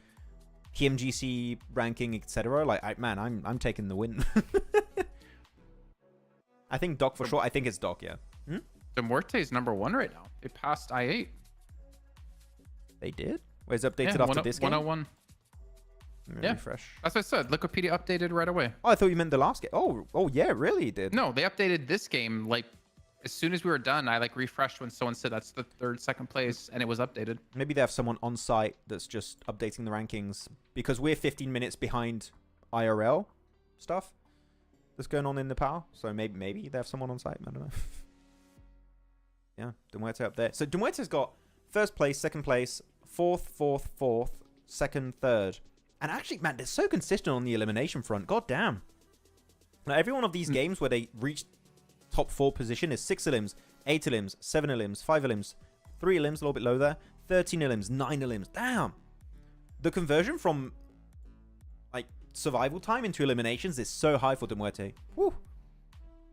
PMGC ranking, etc., like, I'm taking the win. I think Doc for sure. I think it's Doc, yeah. The Muerte is #1 right now. They passed I8. They did? Well, it's updated after this game? 101. Yeah. Refresh. That's what I said. Wikipedia updated right away. Oh, I thought you meant the last game. Oh yeah, really it did. No, they updated this game like as soon as we were done. I like refreshed when someone said that's the second place, and it was updated. Maybe they have someone on site that's just updating the rankings because we're 15 minutes behind IRL stuff that's going on in the PAL. So maybe they have someone on site. I don't know. Yeah, Muerte up there. So Muerte's got first place, second place, fourth, second, third. And actually, man, they're so consistent on the elimination front. God damn. Now, every one of these games where they reach top 4 position is 6 elims, 8 elims, 7 elims, 5 elims, 3 elims, a little bit low there, 13 elims, 9 elims. Damn. The conversion from, like, survival time into eliminations is so high for Muerte. Woo.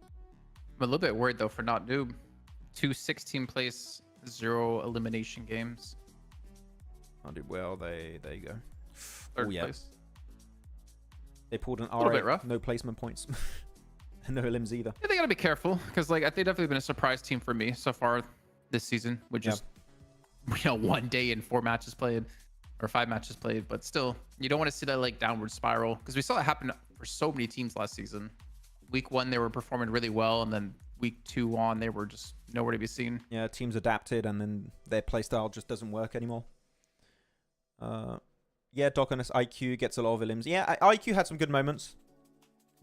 I'm a little bit worried, though, for not noob. 2 16-place, 0 elimination games. I did well. There you go. Third place. They pulled an a little bit R8, rough. no placement points. And no limbs either. Yeah, they gotta be careful because like they've definitely been a surprise team for me so far this season, which is 1 day and 4 matches played or 5 matches played. But still, you don't want to see that like downward spiral because we saw it happen for so many teams last season. Week 1 they were performing really well, and then week 2 on they were just nowhere to be seen. Yeah, teams adapted, and then their playstyle just doesn't work anymore. Yeah, Doc on his IQ gets a lot of elims. Yeah, IQ had some good moments,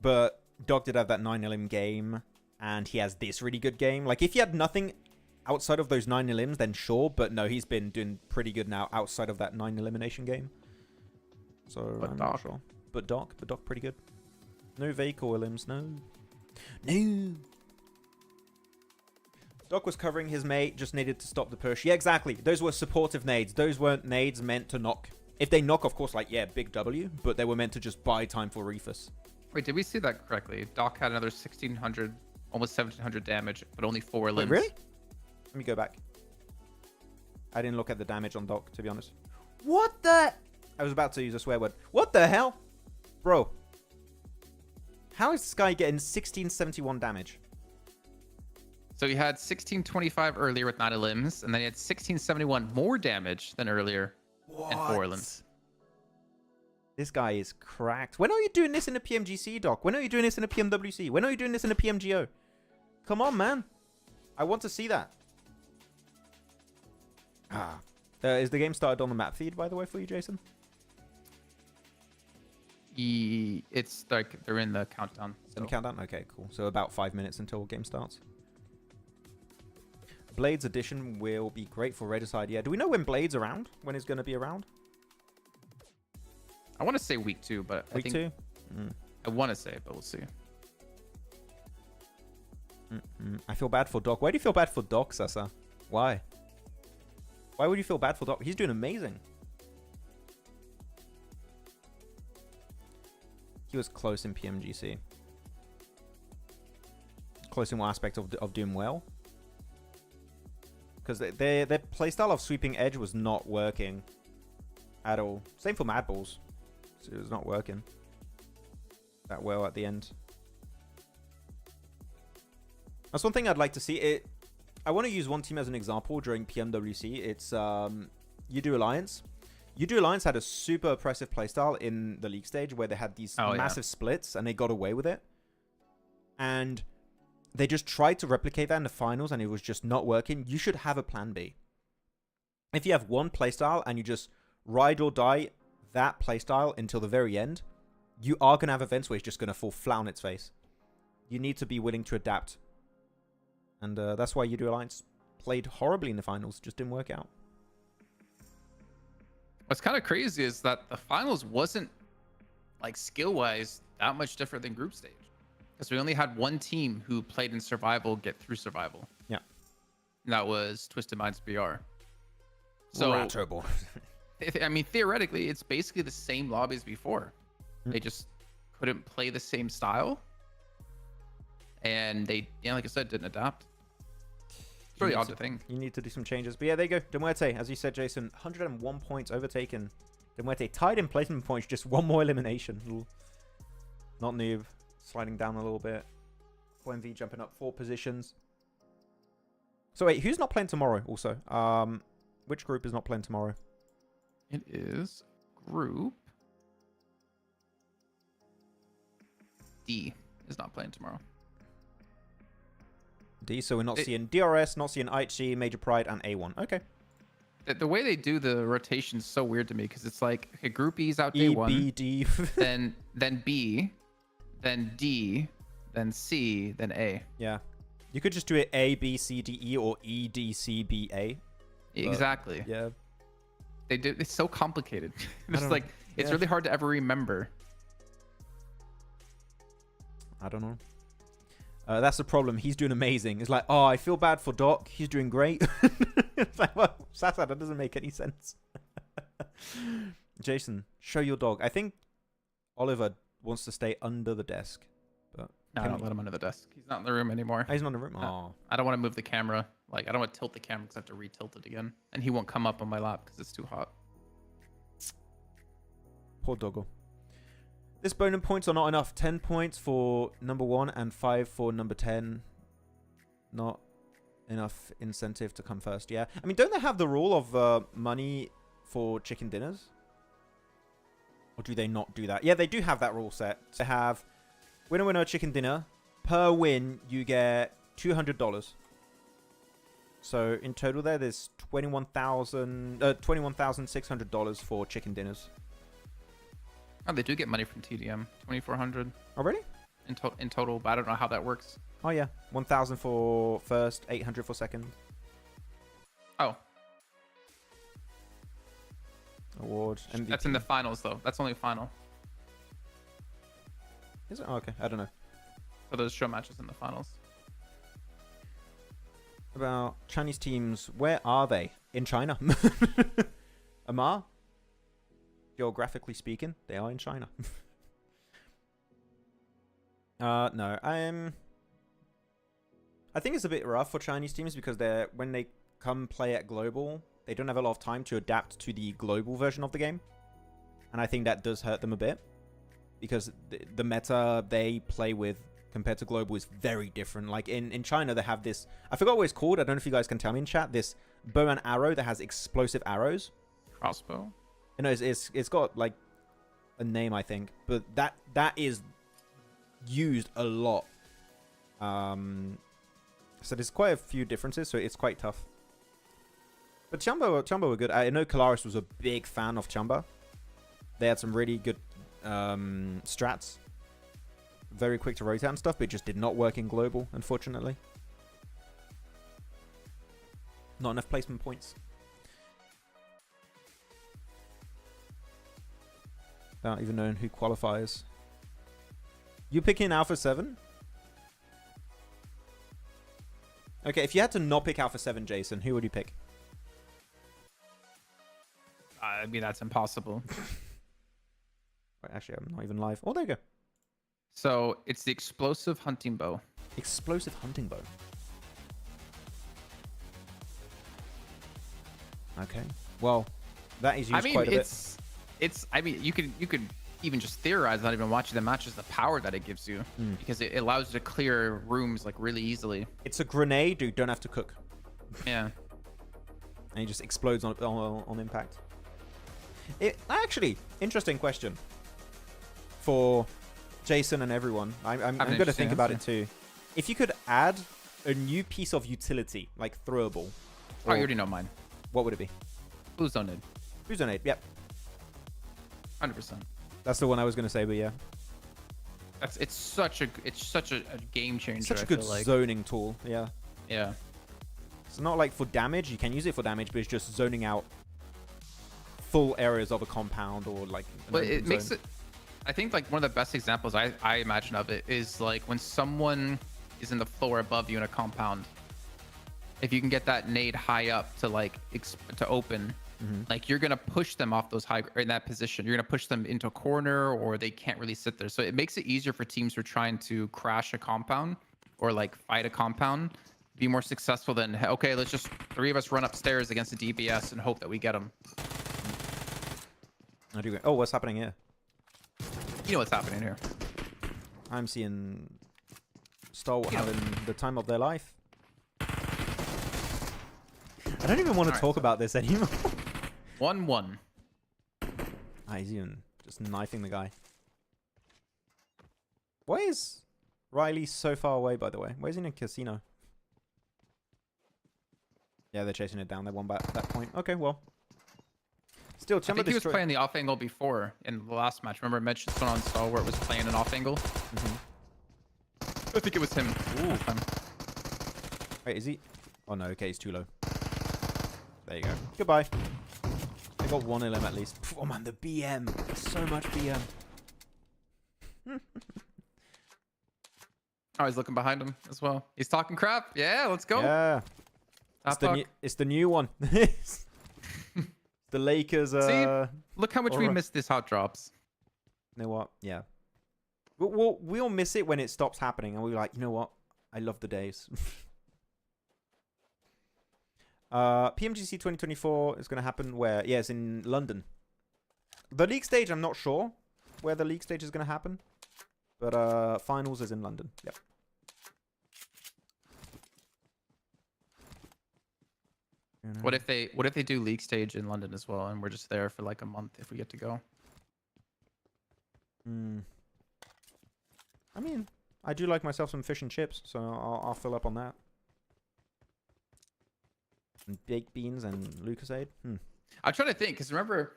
but Doc did have that 9 elim game, and he has this really good game. Like, if he had nothing outside of those 9 elims, then sure, but no, he's been doing pretty good now outside of that 9 elimination game. So, I'm not sure. But Doc pretty good. No vehicle elims, no. Doc was covering his mate, just needed to stop the push. Yeah, exactly. Those were supportive nades. Those weren't nades meant to knock. If they knock, of course, like, yeah, big W, but they were meant to just buy time for Reefus. Wait, did we see that correctly? Doc had another 1,600, almost 1,700 damage, but only 4 limbs. Wait, really? Let me go back. I didn't look at the damage on Doc, to be honest. What the? I was about to use a swear word. What the hell? Bro. How is this guy getting 1,671 damage? So he had 1,625 earlier with 9 limbs, and then he had 1,671 more damage than earlier. What? And 4 limbs. This guy is cracked. When are you doing this in a PMGC, Doc? When are you doing this in a PMWC? When are you doing this in a PMGO? Come on, man. I want to see that. Is the game started on the map feed, by the way, for you, Jason? It's like they're in the countdown. In the countdown? Okay, cool. So about 5 minutes until game starts. Blades Edition will be great for Redicide. Yeah. Do we know when Blades around? When it's going to be around? I want to say week 2, but week 2? I want to say it, but we'll see. I feel bad for Doc. Why do you feel bad for Doc, Sasa? Why? Why would you feel bad for Doc? He's doing amazing. He was close in PMGC. Close in what aspect of doing well? Because their playstyle of sweeping edge was not working at all. Same for Mad Balls. So it was not working that well at the end. That's one thing I'd like to see. I want to use one team as an example during PMWC. It's U-Do Alliance. U-Do Alliance had a super oppressive playstyle in the league stage where they had these massive splits and they got away with it. And they just tried to replicate that in the finals and it was just not working. You should have a plan B. If you have one playstyle and you just ride or die that playstyle until the very end, you are going to have events where it's just going to fall flat on its face. You need to be willing to adapt. And that's why U-Do Alliance played horribly in the finals. Just didn't work out. What's kind of crazy is that the finals wasn't, like, skill-wise that much different than group stage. Because we only had one team who played in survival get through survival. Yeah. And that was Twisted Minds BR. So, I mean, theoretically, it's basically the same lobby as before. They just couldn't play the same style. And they, like I said, didn't adapt. It's really odd to think. You need to do some changes. But yeah, there you go. Muerte, as you said, Jason, 101 points overtaken. Muerte tied in placement points, just one more elimination. Not noob. Sliding down a little bit. 4MV jumping up 4 positions. So wait, who's not playing tomorrow also? Which group is not playing tomorrow? It is group D is not playing tomorrow. D, so we're not seeing DRS, not seeing IHC, Major Pride, and A1. Okay. The way they do the rotation is so weird to me because it's like, okay, Group E's out day one, B, D. then B, then D, then C, then A. Yeah. You could just do it A, B, C, D, E, or E, D, C, B, A. Exactly. Yeah. They do. It's so complicated. It's like, it's really hard to ever remember. I don't know. That's the problem. He's doing amazing. It's like, oh, I feel bad for Doc. He's doing great. It's like, well, Sasa, that doesn't make any sense. Jason, show your dog. I think Oliver wants to stay under the desk. But no, don't let him under the desk. He's not in the room anymore. Oh, he's not in the room? Oh. I don't want to move the camera. Like, I don't want to tilt the camera because I have to re-tilt it again. And he won't come up on my lap because it's too hot. Poor doggo. This bonus points are not enough. 10 points for number 1 and 5 for number 10. Not enough incentive to come first. Yeah. I mean, don't they have the rule of money for chicken dinners? Or do they not do that? Yeah, they do have that rule set. They have winner chicken dinner. Per win, you get $200. So in total there's $21,600 for chicken dinners. Oh, they do get money from TDM. 2,400. Oh, really? In total, but I don't know how that works. Oh, yeah. 1,000 for first, 800 for second. Oh. Award. MVP. That's in the finals, though. That's only final. Is it? Oh, okay. I don't know. For those show matches in the finals. About Chinese teams, where are they? In China. Amar? Geographically speaking, they are in China. No, I think it's a bit rough for Chinese teams because when they come play at global, they don't have a lot of time to adapt to the global version of the game, and I think that does hurt them a bit because the meta they play with compared to global is very different. Like in China, they have this, I forgot what it's called. I don't know if you guys can tell me in chat. This bow and arrow that has explosive arrows. Crossbow. You know, it's got like a name, I think, but that is used a lot. So there's quite a few differences, so it's quite tough. But Chamba were good. I know Kalaris was a big fan of Chamba. They had some really good strats. Very quick to rotate and stuff, but it just did not work in global, unfortunately. Not enough placement points. Without even knowing who qualifies. You picking Alpha 7? Okay, if you had to not pick Alpha 7, Jason, who would you pick? I mean, that's impossible. Wait, actually, I'm not even live. Oh, there you go. So it's the explosive hunting bow. Explosive hunting bow. Okay. Well, that is used I mean, quite a bit. it's. I mean, you could even just theorize, not even watching the matches, the power that it gives you, because it allows you to clear rooms like really easily. It's a grenade you don't have to cook. Yeah. And it just explodes on impact. Actually, interesting question for Jason and everyone. I'm going to think about it too. If you could add a new piece of utility, like throwable. Oh, you already know mine. What would it be? Blue Zone Nade. Blue Zone Nade, yep. 100%. That's the one I was going to say, but yeah. It's such a game changer. It's such a good zoning tool, yeah. Yeah. It's not like for damage. You can use it for damage, but it's just zoning out full areas of a compound or like. But it makes it. I think like one of the best examples I imagine of it is like when someone is in the floor above you in a compound. If you can get that nade high up to like to open, like you're gonna push them off those high in that position. You're gonna push them into a corner, or they can't really sit there. So it makes it easier for teams who are trying to crash a compound or like fight a compound, be more successful than okay, let's just 3 of us run upstairs against a DBS and hope that we get them. Oh, what's happening here? You know what's happening here. I'm seeing Stalwart having the time of their life. I don't even want to talk about this anymore. 1-1. He's even just knifing the guy. Why is Riley so far away, by the way? Where's he in a casino? Yeah, they're chasing it down. They won back at that point. Okay, well. Still, I think he was playing the off angle before in the last match. Remember I mentioned someone on Stalwart was playing an off angle? I think it was him. Ooh. Wait, is he? Oh no, okay, he's too low. There you go. Goodbye. I got 1 LM at least. Oh man, the BM. So much BM. Oh, he's looking behind him as well. He's talking crap. Yeah, let's go. Yeah. It's the new one. It's the Lakers. See, look how much we missed this hot drops. You know what? Yeah. We'll miss it when it stops happening, and we're like, you know what? I love the days. PMGC 2024 is going to happen where? Yeah, it's in London. The league stage, I'm not sure where the league stage is going to happen. But finals is in London. Yep. What if they do league stage in London as well, and we're just there for like a month if we get to go? I mean, I do like myself some fish and chips, so I'll fill up on that. And baked beans and Lucasade. I'm trying to think, because remember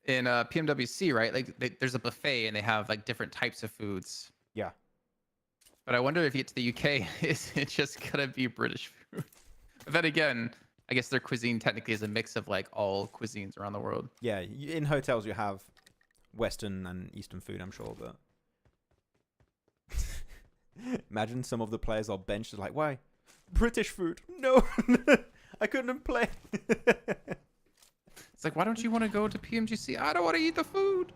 in PMWC, right? Like there's a buffet and they have like different types of foods. Yeah. But I wonder if you get to the UK, is it just gonna be British food? But then again, I guess their cuisine technically is a mix of like all cuisines around the world. Yeah, in hotels you have Western and Eastern food, I'm sure, but imagine some of the players are benched like, why? British food. No. I couldn't play. It's like, why don't you want to go to PMGC? I don't want to eat the food.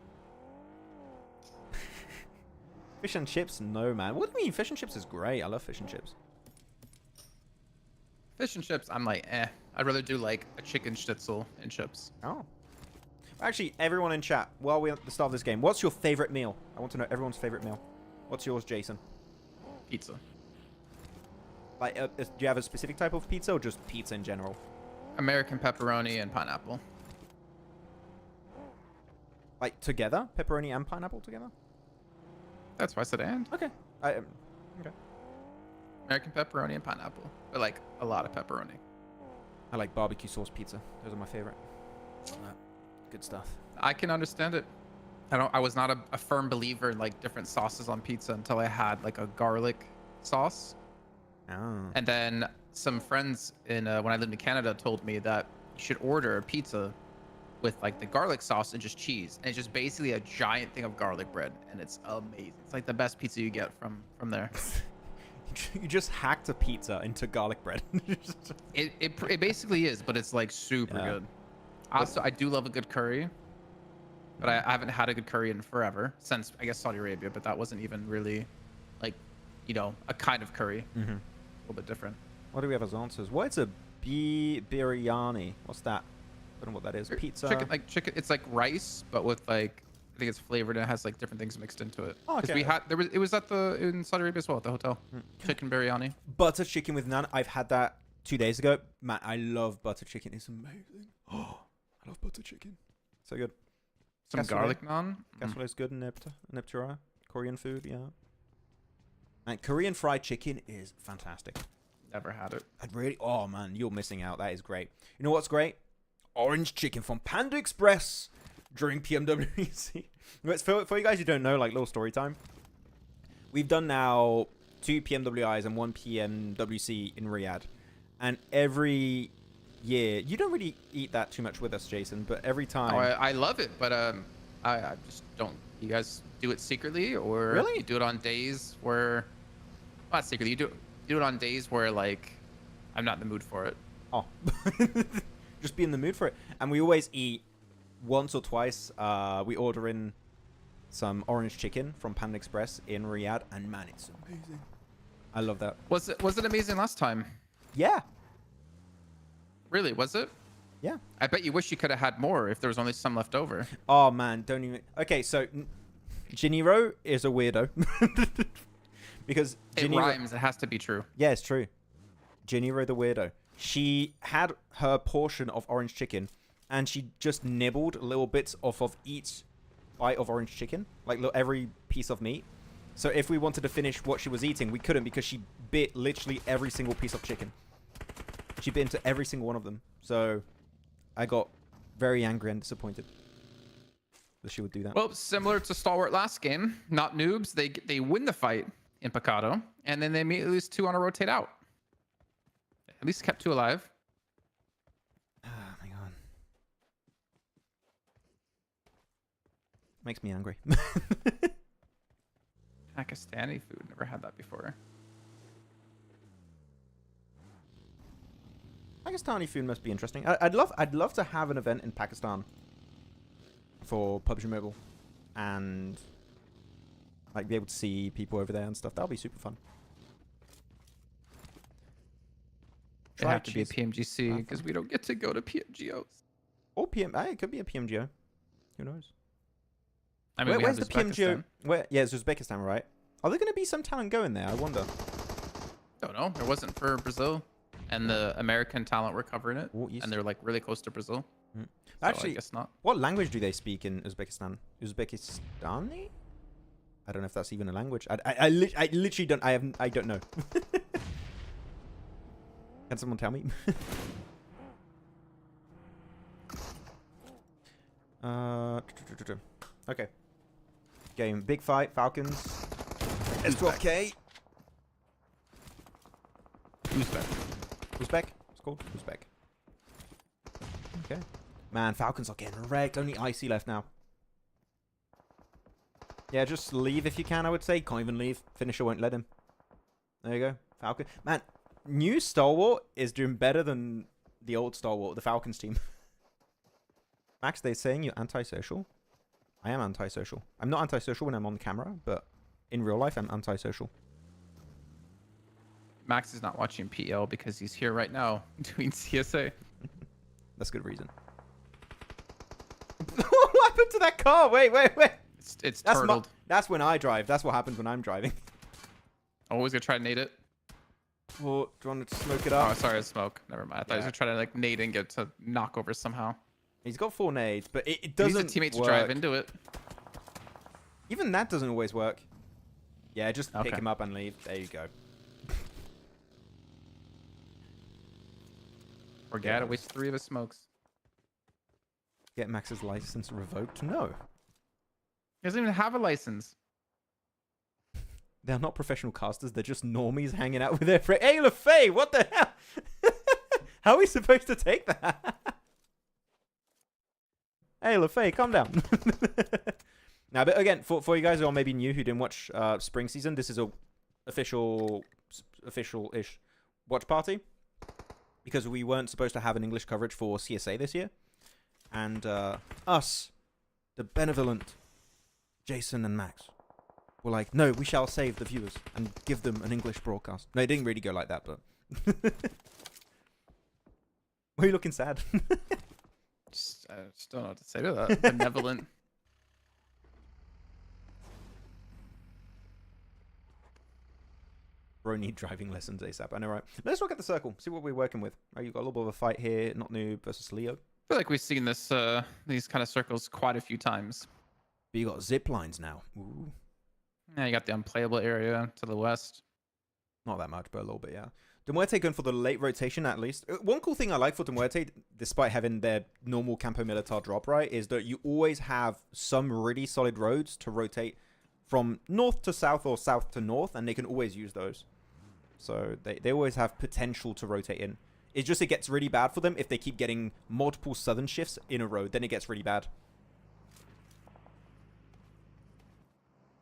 Fish and chips? No, man. What do you mean? Fish and chips is great. I love fish and chips. Fish and chips, I'm like, eh. I'd rather do like a chicken schnitzel and chips. Oh. Actually, everyone in chat, while we're at the start of this game, what's your favorite meal? I want to know everyone's favorite meal. What's yours, Jason? Pizza. Like, do you have a specific type of pizza or just pizza in general? American pepperoni and pineapple. Like, together? Pepperoni and pineapple together? That's why I said and. Okay. Okay. American pepperoni and pineapple. But like, a lot of pepperoni. I like barbecue sauce pizza. Those are my favorite. Good stuff. I can understand it. I was not a firm believer in like different sauces on pizza until I had like a garlic sauce. Oh. And then some friends in when I lived in Canada told me that you should order a pizza with like the garlic sauce and just cheese, and it's just basically a giant thing of garlic bread, and it's amazing. It's like the best pizza you get from there. You just hacked a pizza into garlic bread. It basically is, but it's like super Yeah. good. Also, I do love a good curry, but I haven't had a good curry in forever, since I guess Saudi Arabia, but that wasn't even really like, you know, a kind of curry. A little bit different. What do we have as answers? What is a biryani? What's that? I don't know what that is. Pizza. Chicken. It's like rice, but with like, I think it's flavored and it has like different things mixed into it. Oh, 'Cause okay. we had it was in Saudi Arabia as well at the hotel. Chicken biryani. Butter chicken with naan. I've had that 2 days ago. Man, I love butter chicken. It's amazing. Oh, I love butter chicken. So good. Some Cassoulet. garlic naan. Cassoulet is good in Neptura. Korean food, yeah. And Korean fried chicken is fantastic. Never had it. I'd really... Oh, man, you're missing out. That is great. You know what's great? Orange chicken from Panda Express during PMWC. For you guys who don't know, like, little story time. We've done now 2 PMWIs and 1 PMWC in Riyadh. And every year... You don't really eat that too much with us, Jason, but every time... Oh, I love it, but I just don't. You guys do it secretly, or Really? you do it on days where... Not secretly. You do it on days where, like, I'm not in the mood for it. Oh. Just be in the mood for it. And we always eat once or twice. We order in some orange chicken from Panda Express in Riyadh, and man, it's amazing. I love that. Was it amazing last time? Yeah. Really, was it? Yeah. I bet you wish you could have had more if there was only some left over. Oh man, don't even. Okay, so Jiniro is a weirdo. Because It Jiniro... rhymes. It has to be true. Yeah, it's true. Jiniro the weirdo. She had her portion of orange chicken, and she just nibbled little bits off of each bite of orange chicken, like every piece of meat. So if we wanted to finish what she was eating, we couldn't, because she bit literally every single piece of chicken. She bit into every single one of them. So I got very angry and disappointed that she would do that. Well, similar to Stalwart last game, not noobs. They win the fight in Picado, and then they immediately lose 2 on a rotate out. At least kept 2 alive. Ah, my god. Makes me angry. Pakistani food. Never had that before. Pakistani food must be interesting. I'd love to have an event in Pakistan for PUBG Mobile, and like be able to see people over there and stuff. That'll be super fun. It have to be a PMGC because we don't get to go to PMGOs. Or it could be a PMGO. Who knows? I mean, Where's the PMGO? Yeah, it's Uzbekistan, right? Are there going to be some talent going there? I wonder. Don't know. There wasn't for Brazil, and the American talent were covering it, Oh, yes. and they're like really close to Brazil. So Actually, I guess not. what language do they speak in Uzbekistan? Uzbekistani? I don't know if that's even a language. I literally don't. I don't know. Can someone tell me? Okay. Game. Big fight. Falcons. S12K. Uzbek. Uzbek? It's called Uzbek. Okay. Man, Falcons are getting wrecked. Only Icy left now. Yeah, just leave if you can, I would say. Can't even leave. Finisher won't let him. There you go. Falcon. Man, new Stalwart is doing better than the old Stalwart, the Falcons team. Max, they're saying you're antisocial. I am antisocial. I'm not antisocial when I'm on camera, but in real life, I'm antisocial. Max is not watching PL because he's here right now doing CSA. That's good reason. What happened to that car? Wait. It's That's turtled. that's when I drive. That's what happens when I'm driving. Always gonna try to nade it. Oh, do you want to smoke it Oh, up? sorry, smoke. Never mind. I thought he was gonna try to like nade and get to knock over somehow. He's got 4 nades, but it He doesn't needs a teammate work. to drive into it. Even that doesn't always work. Yeah, just pick Okay. him up and leave. There you go. Forget it. Waste 3 of his smokes. Get Max's license revoked? No. He doesn't even have a license. They're not professional casters. They're just normies hanging out with their friends. Hey, LaFay, what the hell? How are we supposed to take that? Ayla, Faye, calm down. Now, but again, for you guys who are maybe new, who didn't watch spring season, this is a official-ish watch party. Because we weren't supposed to have an English coverage for CSA this year. And us, the benevolent Jason and Max, were like, no, we shall save the viewers and give them an English broadcast. No, it didn't really go like that, but... Why are you looking sad? Just don't know what to say to that. Benevolent. Bro, need driving lessons ASAP. I know, right? Let's look at the circle. See what we're working with. Oh, you've got a little bit of a fight here. Not Noob versus Leo. I feel like we've seen this these kind of circles quite a few times. But you got zip lines now. Ooh. Yeah, you got the unplayable area to the west. Not that much, but a little bit, yeah. Muerte going for the late rotation, at least. One cool thing I like for Muerte, despite having their normal Campo Militar drop, right, is that you always have some really solid roads to rotate from north to south or south to north, and they can always use those. So they always have potential to rotate in. It's just it gets really bad for them if they keep getting multiple southern shifts in a row. Then it gets really bad.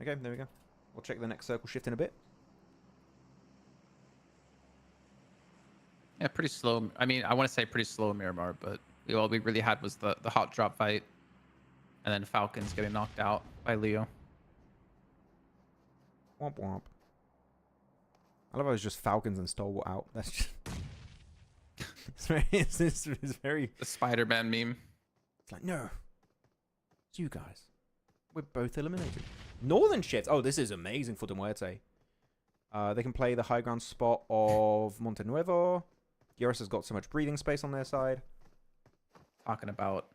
Okay, there we go. We'll check the next circle shift in a bit. Yeah, pretty slow. I mean, I want to say pretty slow Miramar, but all we really had was the hot drop fight. And then Falcons getting knocked out by Leo. Womp womp. I love how it's just Falcons and Stalwart out. That's just... it's very... The Spider-Man meme. It's like, no. It's you guys. We're both eliminated. Northern shift. Oh, this is amazing for Muerte. They can play the high ground spot of Monte Nuevo. Gyros has got so much breathing space on their side. Talking about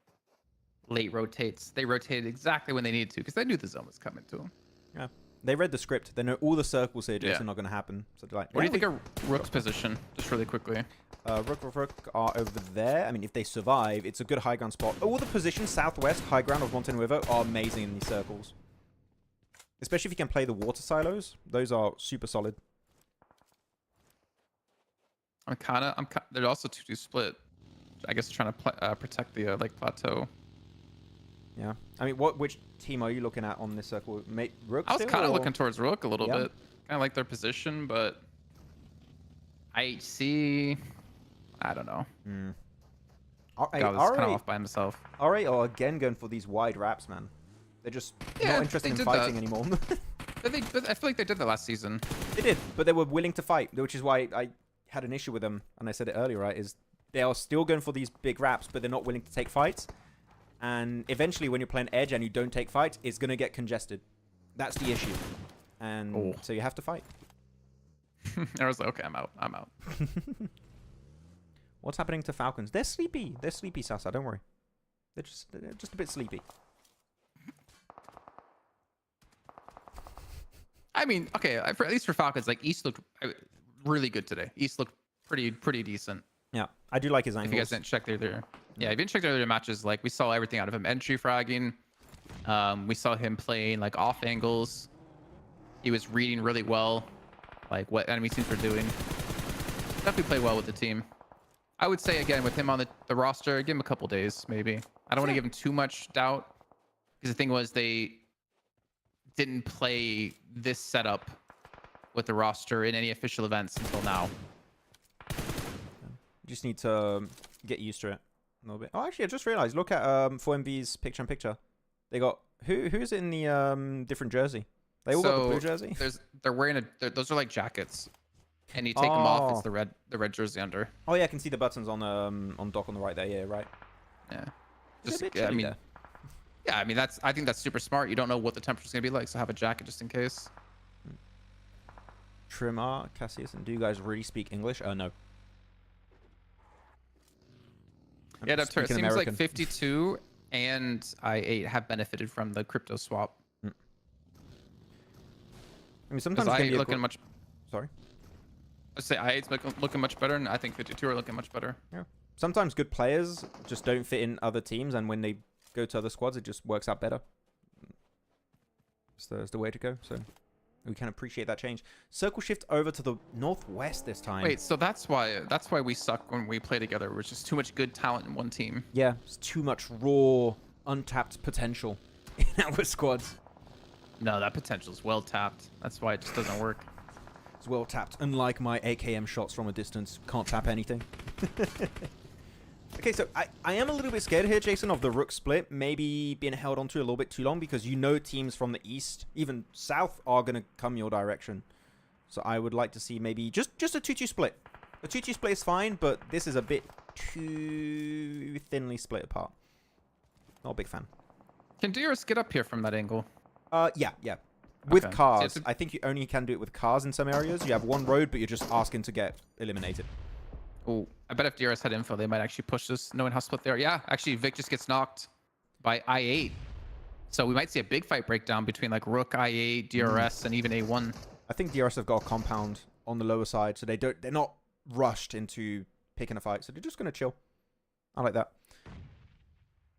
late rotates. They rotated exactly when they needed to because they knew the zone was coming to them. Yeah. They read the script. They know all the circles here just are not going to happen. So they're like, what do you think of Rook's position? Just really quickly. Rook are over there. I mean, if they survive, it's a good high ground spot. All the positions southwest, high ground of Monte Nuevo are amazing in these circles. Especially if you can play the water silos. Those are super solid. They're also 2-2 split. I guess trying to protect the Lake Plateau. Yeah. I mean, which team are you looking at on this circle? Rook I was kind of looking towards Rook a little bit. Kind of like their position, but IHC, I don't know. God was kind of off by himself. RA are again going for these wide wraps, man. They're just not interested in fighting anymore. I feel like they did that last season. They did, but they were willing to fight, which is why I had an issue with them, and I said it earlier, right, is they are still going for these big wraps, but they're not willing to take fights. And eventually, when you're playing Edge and you don't take fights, it's going to get congested. That's the issue. And so you have to fight. I was like, okay, I'm out. What's happening to Falcons? They're sleepy. They're sleepy, Sasa. Don't worry. They're just a bit sleepy. I mean, okay, at least for Falcons, like East looked really good today. East looked pretty decent. Yeah, I do like his angles. If you guys didn't check their yeah, if you didn't check their other matches, like we saw everything out of him. Entry fragging, we saw him playing like off angles. He was reading really well, like what enemy teams were doing. Definitely played well with the team. I would say again with him on the roster, give him a couple days maybe. I don't want to give him too much doubt because the thing was they didn't play this setup with the roster in any official events until now. You just need to get used to it a little bit. Oh, actually, I just realized. Look at 4MV's picture-in-picture. They got who's in the different jersey? They all got the blue jersey. They're wearing those are like jackets, and you take them off. It's the red jersey under. Oh yeah, I can see the buttons on dock on the right there. Yeah, right. Yeah. Just a bit chilly there. Yeah, I mean I think that's super smart. You don't know what the temperature's gonna be like, so have a jacket just in case. Trimar, Cassius, and do you guys really speak English? No. Yeah, that seems American. Like 52 and I8 have benefited from the crypto swap. I mean, sometimes I8 looking much. Sorry. I say I8's looking much better, and I think 52 are looking much better. Yeah. Sometimes good players just don't fit in other teams, and when they go to other squads, it just works out better. It's the way to go. So we can appreciate that change. Circle shift over to the northwest this time. Wait, so that's why we suck when we play together. We're just too much good talent in one team. Yeah, it's too much raw untapped potential in our squads. No, that potential's well tapped. That's why it just doesn't work. It's well tapped. Unlike my AKM shots from a distance, can't tap anything. Okay, so I am a little bit scared here, Jason, of the Rook split maybe being held onto a little bit too long because you know teams from the east, even south, are going to come your direction. So I would like to see maybe just a 2-2 split. A 2-2 split is fine, but this is a bit too thinly split apart. Not a big fan. Can DRS get up here from that angle? Yeah. With Okay. cars. So I think you only can do it with cars in some areas. You have one road, but you're just asking to get eliminated. Oh, I bet if DRS had info, they might actually push this, knowing how split they are. Yeah, actually, Vic just gets knocked by I8. So we might see a big fight breakdown between like Rook, I8, DRS, and even A1. I think DRS have got a compound on the lower side, so they're not rushed into picking a fight, so they're just going to chill. I like that.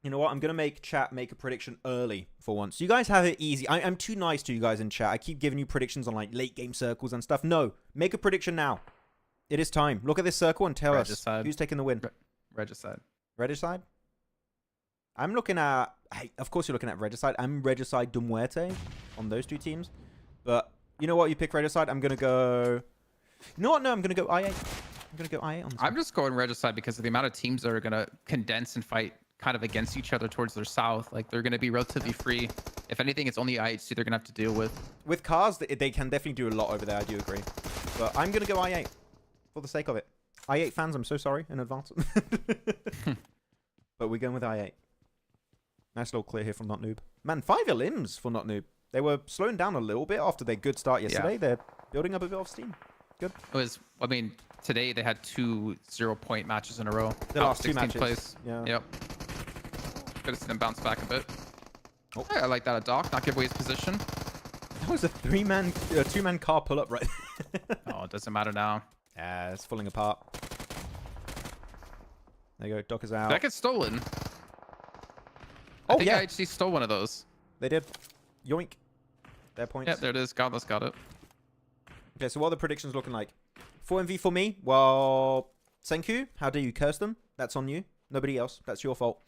You know what? I'm going to make chat make a prediction early for once. You guys have it easy. I'm too nice to you guys in chat. I keep giving you predictions on like late game circles and stuff. No, make a prediction now. It is time. Look at this circle and tell Regicide. us who's taking the win. Regicide. Regicide? I'm looking at... Hey, of course you're looking at Regicide. I'm Regicide de Muerte on those two teams. But you know what? You pick Regicide. I'm going to go... You know what? No, I'm going to go I8. I'm going to go I8 on this I'm one. just going Regicide because of the amount of teams that are going to condense and fight kind of against each other towards their south. Like, they're going to be relatively free. If anything, it's only IHC they're going to have to deal with. With cars, they can definitely do a lot over there. I do agree. But I'm going to go I8 for the sake of it. I8 fans, I'm so sorry in advance. But we're going with I8. Nice little clear here from Not Noob. Man, 5 elims for Not Noob. They were slowing down a little bit after their good start yesterday. Yeah. They're building up a bit of steam. Good. It was, I mean, today they had 2 0-point matches in a row. The last 2 matches. Place. Yeah. Yep. Could have seen him bounce back a bit. Oh. I like that a Doc, not give away his position. That was a 2-man car pull-up right Oh, it doesn't matter now. Yeah, it's falling apart. There you go. Doc is out. That gets stolen. Oh, I think yeah. IHC stole one of those. They did. Yoink. Their points. Yeah, there it is. Godless got it. Okay, so what are the predictions looking like? 4MV for me? Well, Senku, how dare you curse them? That's on you. Nobody else. That's your fault.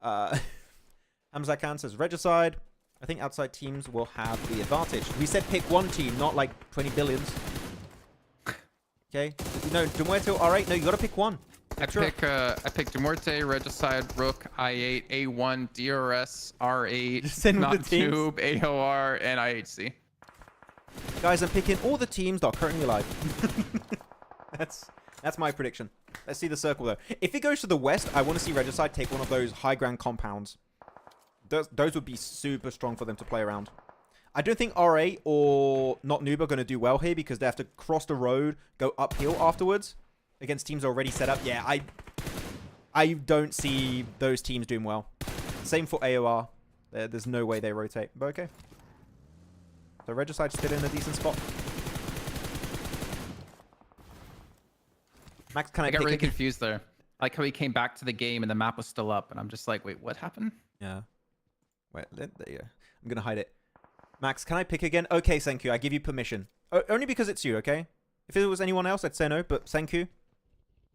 Hamza Khan says Regicide. I think outside teams will have the advantage. We said pick one team, not like 20 billions. Okay. No, Demuerto, R8. No, you got to pick one. I pick Muerte, Regicide, Rook, I8, A1, DRS, R8, Send Not the teams. Tube, AOR, and IHC. Guys, I'm picking all the teams that are currently alive. That's my prediction. Let's see the circle, though. If it goes to the west, I want to see Regicide take one of those high ground compounds. Those would be super strong for them to play around. I don't think RA or Not Noob are going to do well here because they have to cross the road, go uphill afterwards against teams already set up. Yeah, I don't see those teams doing well. Same for AOR. There's no way they rotate, but okay. So Regicide's still in a decent spot. Max, can I got really again? confused there. Like how he came back to the game and the map was still up, and I'm just like, wait, what happened? Yeah. Wait, there you go. I'm going to hide it. Max, can I pick again? Okay, thank you. I give you permission. Only because it's you, okay? If it was anyone else, I'd say no, but thank you.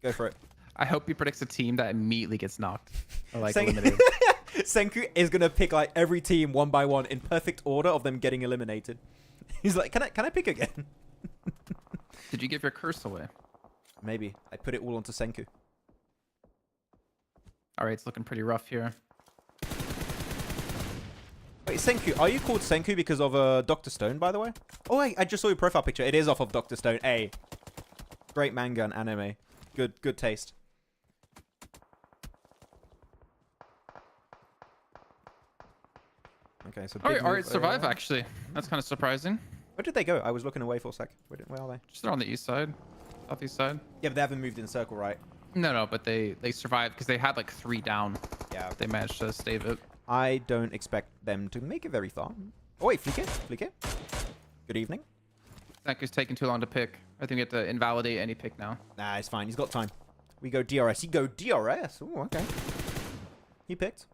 Go for it. I hope he predicts a team that immediately gets knocked. Or like Sen- eliminated. Senku is going to pick like every team one by one in perfect order of them getting eliminated. He's like, can I pick again? Did you give your curse away? Maybe. I put it all onto Senku. All right, it's looking pretty rough here. Wait, Senku, are you called Senku because of Dr. Stone, by the way? Oh, I just saw your profile picture. It is off of Dr. Stone. Hey. Great manga and anime. Good taste. Okay, so All right, big all right, move survive over. actually. That's kind of surprising. Where did they go? I was looking away for a sec. Where are they? Just they're on the east side, southeast side. Yeah, but they haven't moved in a circle, right? No, but they survived because they had like 3 down. Yeah. They managed to stave it. I don't expect them to make it very far. Oh, wait, flick it. Good evening. Senku's taking too long to pick. I think we have to invalidate any pick now. Nah, it's fine. He's got time. We go DRS. He go DRS. Oh, okay. He picked.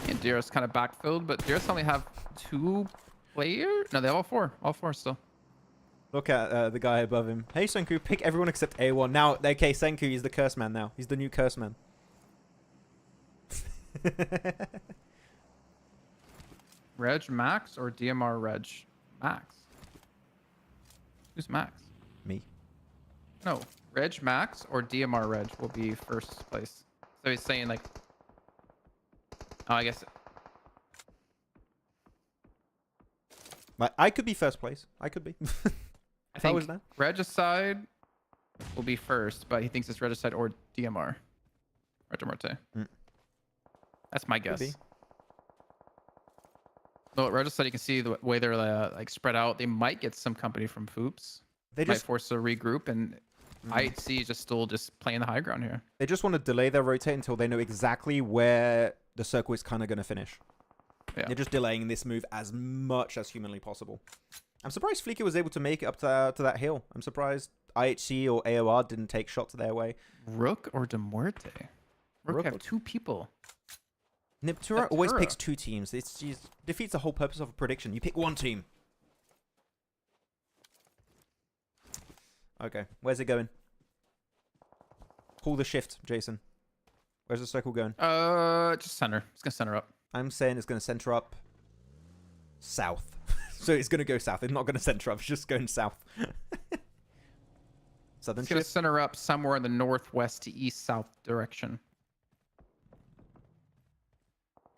And DRS kind of backfilled, but DRS only have 2 players. No, they have all 4. All 4 still. Look at the guy above him. Hey, Senku, pick everyone except A1. Now, okay, Senku, he's the curse man now. He's the new curse man. Reg Max or DMR Reg Max? Who's Max? Me. No, Reg Max or DMR Reg will be first place. So he's saying like, oh, I guess. I could be first place. I could be. I think Regicide will be first, but he thinks it's Regicide or DMR. Muerte. That's my guess. be. No, Regicide, you can see the way they're like spread out. They might get some company from Foops. They Might just force a regroup, and IHC is just still playing the high ground here. they just want to delay their rotate until they know exactly where the circle is kind of going to finish. Yeah. They're just delaying this move as much as humanly possible. I'm surprised Fleeker was able to make it up to that hill. I'm surprised IHC or AOR didn't take shots their way. Rook or De Muerte? Rook have two people. Niptura always picks two teams. It defeats the whole purpose of a prediction. You pick one team. Okay, where's it going? Pull the shift, Jason. Where's the circle going? Just center. It's gonna center up. I'm saying it's going to center up south. So it's going to go south. It's not going to center up. It's just going south. Southern It's gonna shift. center up somewhere in the northwest to east-south direction.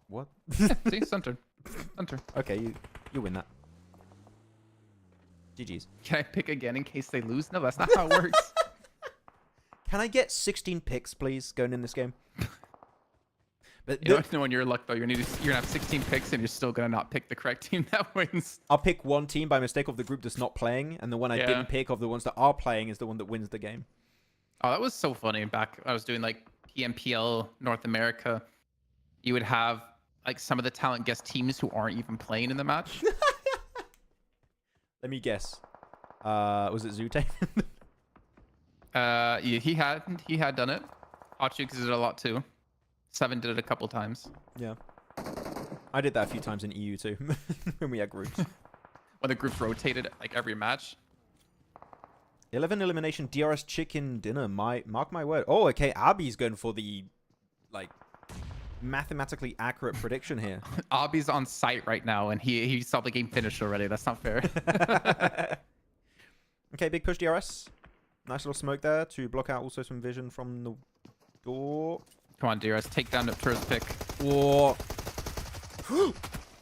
What? See, center. Center. Okay, you win that. GG's. Can I pick again in case they lose? No, that's not how it works. Can I get 16 picks, please, going in this game? But You don't know when you're luck though. You're gonna have 16 picks and you're still gonna not pick the correct team that wins. I'll pick one team by mistake of the group that's not playing, and the one I didn't pick of the ones that are playing is the one that wins the game. Oh, that was so funny. Back I was doing like PMPL North America. You would have like some of the talent guest teams who aren't even playing in the match. Let me guess. Was it Zute? Yeah, he had done it. Ochuk did it a lot too. Seven did it a couple times. Yeah. I did that a few times in EU too, when we had groups. When the groups rotated like every match. 11 elimination DRS chicken dinner. Mark my word. Oh, okay. Abby's going for the like mathematically accurate prediction here. Abby's on site right now, and he saw the game finish already. That's not fair. Okay, big push DRS. Nice little smoke there to block out also some vision from the door. Come on, DRS, take down the first pick. Whoa.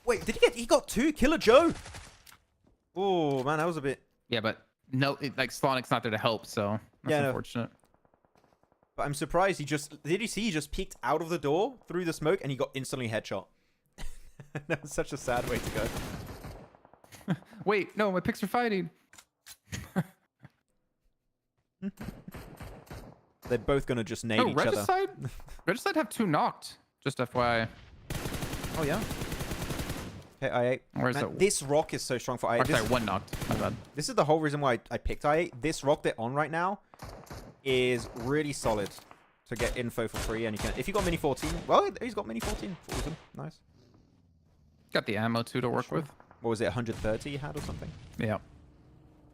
Wait, he got two? Killer Joe. Oh, man, that was a bit... Yeah, but no, like Slonic's not there to help, so that's unfortunate. But I'm surprised did you see he just peeked out of the door through the smoke and he got instantly headshot. That was such a sad way to go. Wait, no, my picks are fighting. They're both going to just nade each other. Regicide have two knocked, just FYI. Oh, yeah. Okay, I8. Where's Man, it? this rock is so strong for I8. Sorry, one knocked. My bad. This is the whole reason why I picked I8. This rock they're on right now is really solid to get info for free. And you can, if you got mini 14, well, he's got mini 14. Awesome. Nice. Got the ammo too to work with. What was it, 130 he had or something? Yeah.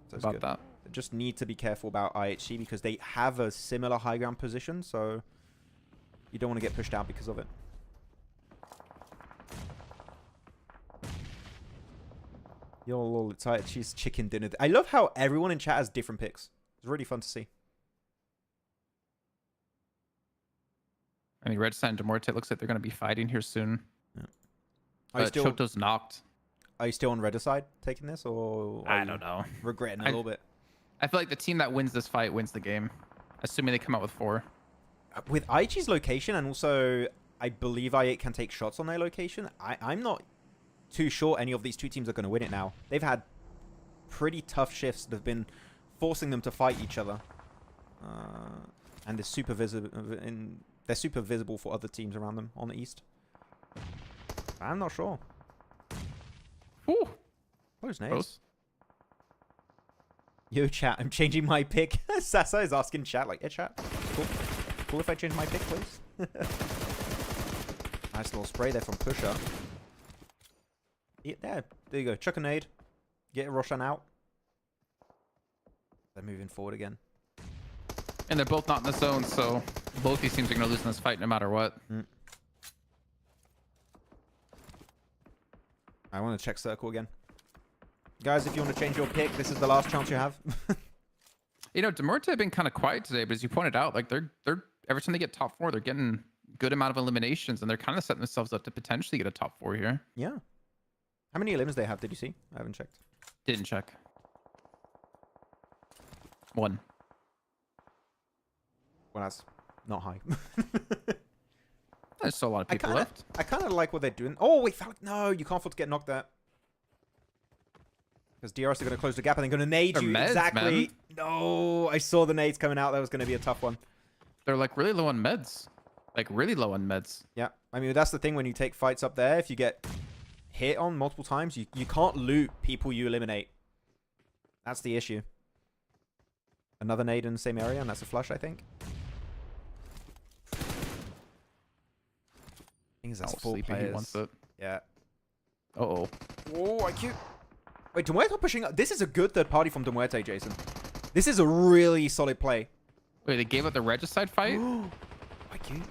So it's About good. that. They just need to be careful about IHC because they have a similar high ground position, so you don't want to get pushed out because of it. Yo, lol, it's IHC's chicken dinner. I love how everyone in chat has different picks. It's really fun to see. I mean, Regicide and De Muerte, it looks like they're going to be fighting here soon. Yeah. Choto's knocked. Are you still on Redder side taking this, or I don't know. Regretting it a little bit? I feel like the team that wins this fight wins the game, assuming they come out with 4. With Aichi's location, and also I believe I8 can take shots on their location, I'm not too sure any of these two teams are going to win it now. They've had pretty tough shifts that have been forcing them to fight each other. And they're super visible for other teams around them on the east. I'm not sure. Ooh, Close names. close. Yo, chat, I'm changing my pick. Sasa is asking chat, like, yeah, chat. Cool. Cool if I change my pick, please. Nice little spray there from Pusher. Yeah, there you go. Chuck a nade. Get Roshan out. They're moving forward again. And they're both not in the zone, so both these teams are going to lose in this fight no matter what. I want to check circle again. Guys, if you want to change your pick, this is the last chance you have. You know, Muerte have been kind of quiet today, but as you pointed out, like they're every time they get top 4, they're getting good amount of eliminations, and they're kind of setting themselves up to potentially get a top 4 here. Yeah. How many elims they have? Did you see? I haven't checked. Didn't check. 1. Well, that's not high. There's still a lot of people left. I kind of like what they're doing. Oh, wait, no, you can't afford to get knocked out. Because DRS are going to close the gap and they're going to nade They're you. meds, Exactly. man. No, I saw the nades coming out. That was going to be a tough one. They're like really low on meds. Like really low on meds. Yeah. I mean, that's the thing when you take fights up there. If you get hit on multiple times, you can't loot people you eliminate. That's the issue. Another nade in the same area, and that's a flush, I think. I think that's 4 Sleepy, players. he wants it. Yeah. Uh-oh. Oh, IQ. Wait, Muerte pushing up. This is a good third party from Muerte, Jason. This is a really solid play. Wait, they gave up the regicide fight? IQ.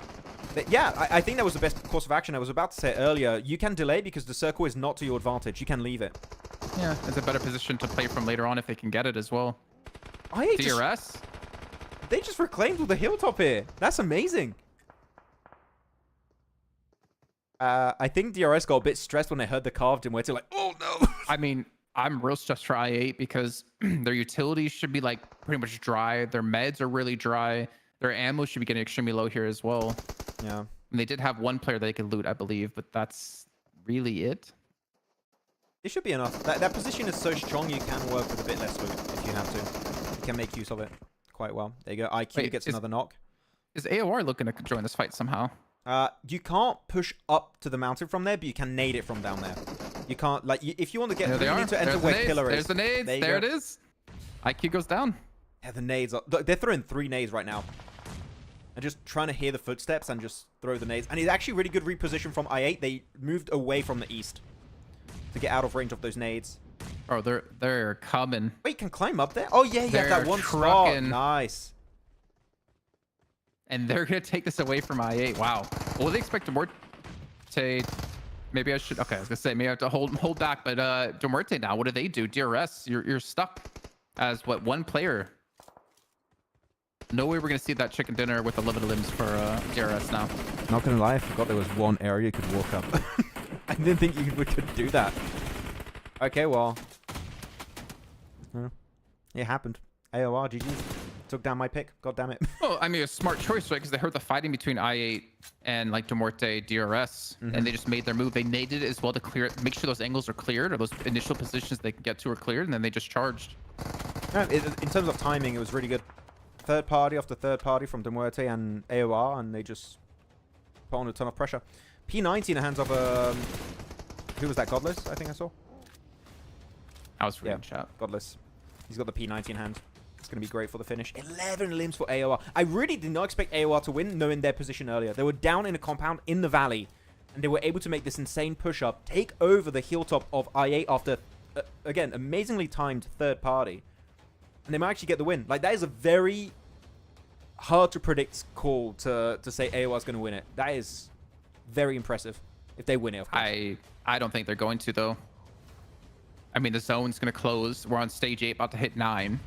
Yeah, I think that was the best course of action. I was about to say earlier. You can delay because the circle is not to your advantage. You can leave it. Yeah, it's a better position to play from later on if they can get it as well. DRS? They just reclaimed all the hilltop here. That's amazing. I think DRS got a bit stressed when they heard the carved and went to like, oh no. I mean, I'm real stressed for I8 because their utilities should be like pretty much dry. Their meds are really dry. Their ammo should be getting extremely low here as well. Yeah. And they did have one player they could loot, I believe, but that's really it. It should be enough. That position is so strong you can work with a bit less loot if you have to. You can make use of it quite well. There you go. IQ gets another knock. Is AOR looking to join this fight somehow? You can't push up to the mountain from there, but you can nade it from down there. You can't, like, if you want to get, There they you are. need to enter There's the where nades. Pillar is. There's the nades. There it is. IQ goes down. Yeah, the nades are, they're throwing 3 nades right now. And just trying to hear the footsteps and just throw the nades. And it's actually really good reposition from I8. They moved away from the east to get out of range of those nades. Oh, they're coming. Wait, you can climb up there? Oh, yeah, you have that one spot. Nice. And they're going to take this away from I8. Wow. Well, they expect Muerte. Maybe I should. Okay, I was going to say, maybe I have to hold back. But Muerte now, what do they do? DRS, you're stuck as what, 1 player. No way we're going to see that chicken dinner with 11 limbs for DRS now. Not going to lie, I forgot there was one area you could walk up. I didn't think we could do that. Okay, well. It happened. AOR, GG. Took down my pick. God damn it. Well, I mean, a smart choice, right? Because they heard the fighting between I8 and like Muerte DRS, and they just made their move. They naded it as well to clear it, make sure those angles are cleared, or those initial positions they can get to are cleared, and then they just charged. In terms of timing, it was really good. Third party after third party from Muerte and AOR, and they just put on a ton of pressure. P90 in the hands of who was that? Godless, I think I saw. I was reading chat. Godless. He's got the P90 in hand. It's going to be great for the finish. 11 limbs for AOR. I really did not expect AOR to win, knowing their position earlier. They were down in a compound in the valley, and they were able to make this insane push-up, take over the hilltop of I8 after, again, amazingly timed third party. And they might actually get the win. Like, that is a very hard to predict call to say AOR is going to win it. That is very impressive if they win it, of course. I don't think they're going to, though. I mean, the zone's going to close. We're on stage 8, about to hit 9.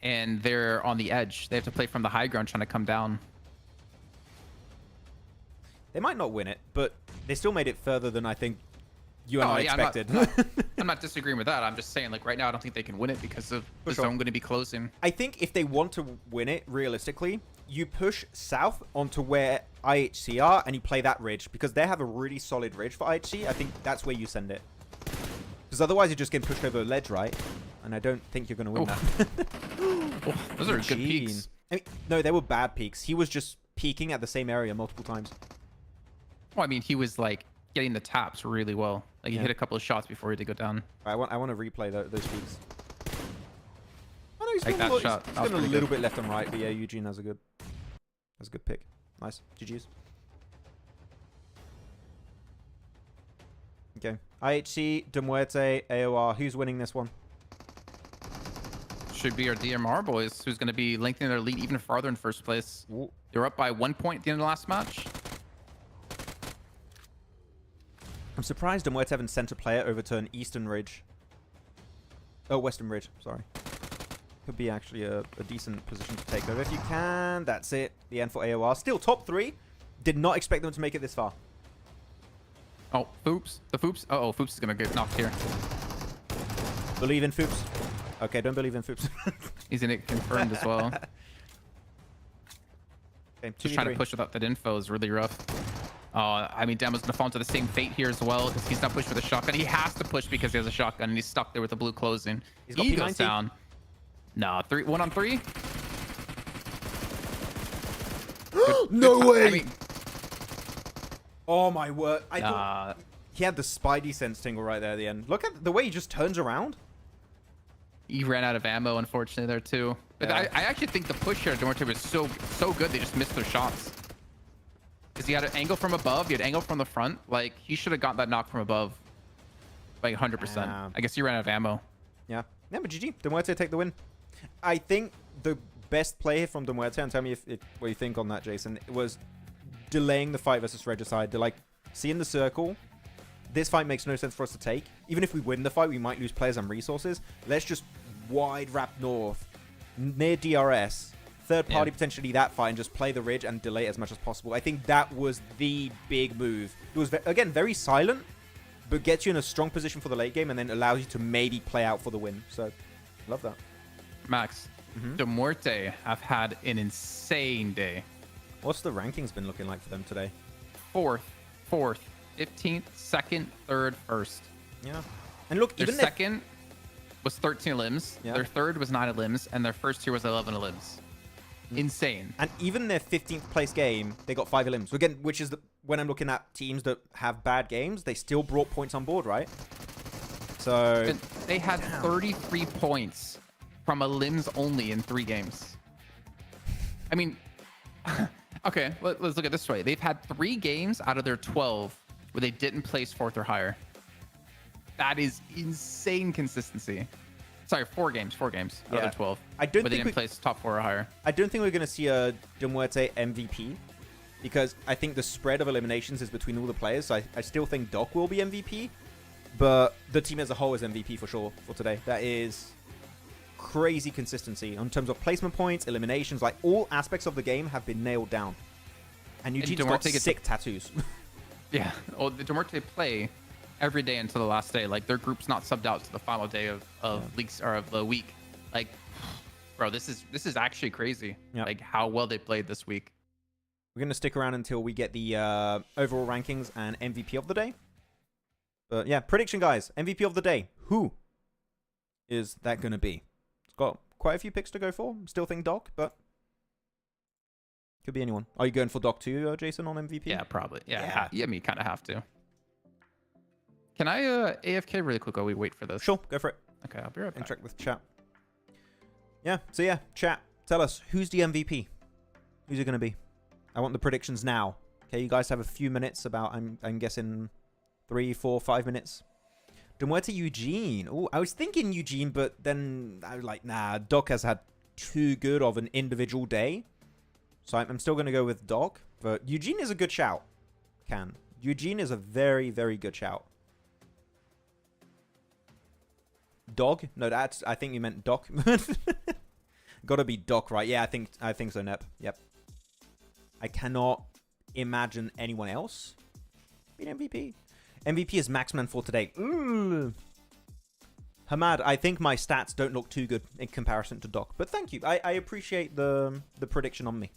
And they're on the edge. They have to play from the high ground trying to come down. They might not win it, but they still made it further than I think you and I expected. I'm not disagreeing with that. I'm just saying, like, right now, I don't think they can win it because of the zone going to be closing. I think if they want to win it, realistically, you push south onto where IHC are and you play that ridge because they have a really solid ridge for IHC. I think that's where you send it. Because otherwise, you're just getting pushed over a ledge, right? And I don't think you're going to win that. Those are good peaks. I mean, no, they were bad peaks. He was just peeking at the same area multiple times. Well, I mean, he was, like, getting the taps really well. Like, he hit a couple of shots before he did go down. I want to replay those peaks. Oh, no, he's like got that shot. He's got a little bit left and right, but yeah, Eugene has a good pick. Nice. GG's. Okay. IHC, Muerte, AOR. Who's winning this one? Should be our DMR boys, who's going to be lengthening their lead even farther in first place. Ooh. They were up by 1 point at the end of the last match. I'm surprised Muerte having center player overturn Eastern Ridge. Oh, Western Ridge, sorry. Could be actually a decent position to take over if you can. That's it. The end for AOR. Still top 3. Did not expect them to make it this far. Oh, Foops. The Foops. Uh-oh, Foops is going to get knocked here. Believe in Foops. Okay, don't believe in Foops. He's going to get confirmed as well. Okay, Just trying to push without that info is really rough. I mean, Demo's going to fall into the same fate here as well because he's not pushed with a shotgun. He has to push because he has a shotgun and he's stuck there with the blue closing. He's got He P90. goes down. No, 1 on 3. No way! I mean, oh my word. I thought he had the Spidey sense tingle right there at the end. Look at the way he just turns around. he ran out of ammo, unfortunately, there too. But Yeah. I actually think the push here at Muerte was so good they just missed their shots. Because he had an angle from above, he had an angle from the front. Like, he should have got that knock from above. Like 100%. I guess he ran out of ammo. Yeah. Yeah, but GG. Muerte take the win. I think the best play from Muerte, and tell me what you think on that, Jason, was delaying the fight versus Regicide. They're like, seeing the circle. This fight makes no sense for us to take. Even if we win the fight, we might lose players and resources. Let's just wide wrap north, near DRS, third party potentially that fight, and just play the ridge and delay it as much as possible. I think that was the big move. It was, again, very silent, but gets you in a strong position for the late game and then allows you to maybe play out for the win. So, love that. Max, the Muerte have had an insane day. What's the rankings been looking like for them today? 4th, 15th, 2nd, 3rd, 1st. Yeah. And look, Their even second was 13 limbs. Yeah. Their third was 9 limbs, and their first tier was 11 limbs. Insane. And even their 15th place game, they got 5 elims. So again, which is when I'm looking at teams that have bad games, they still brought points on board, right? So And they had 33 points from a limbs only in 3 games. I mean, okay, let's look at it this way. They've had 3 games out of their 12 where they didn't place 4th or higher. That is insane consistency. Sorry, 4 games out of their 12. I don't where they think didn't place top 4 or higher. I don't think we're going to see a Muerte MVP because I think the spread of eliminations is between all the players. So I still think Doc will be MVP, but the team as a whole is MVP for sure for today. That is crazy consistency in terms of placement points, eliminations, like all aspects of the game have been nailed down. And Eugene's got sick tattoos. Yeah, well, the Muerte play every day until the last day. Like, their group's not subbed out to the final day of leaks or of the week. Like, bro, this is actually crazy. Yep. Like how well they played this week. We're going to stick around until we get the overall rankings and MVP of the day. But yeah, prediction, guys. MVP of the day. Who is that going to be? It's got quite a few picks to go for. Still think Doc, but could be anyone. Are you going for Doc too, Jason, on MVP? Yeah, probably. Yeah, I mean, you kind of have to. Can I AFK really quick while we wait for this? Sure, go for it. Okay, I'll be right back. Interact with chat. Yeah, so yeah, chat. Tell us, who's the MVP? Who's it going to be? I want the predictions now. Okay, you guys have a few minutes, about, I'm guessing 3, 4, 5 minutes. Muerte Eugene. Oh, I was thinking Eugene, but then I was like, nah, Doc has had too good of an individual day. So I'm still going to go with Doc, but Eugene is a good shout. Eugene is a very, very good shout. Dog? No, I think you meant Doc. Gotta be Doc, right? Yeah, I think so, Nep. Yep. I cannot imagine anyone else being MVP. MVP is Maxman for today. Ooh. Hamad, I think my stats don't look too good in comparison to Doc, but thank you. I appreciate the prediction on me.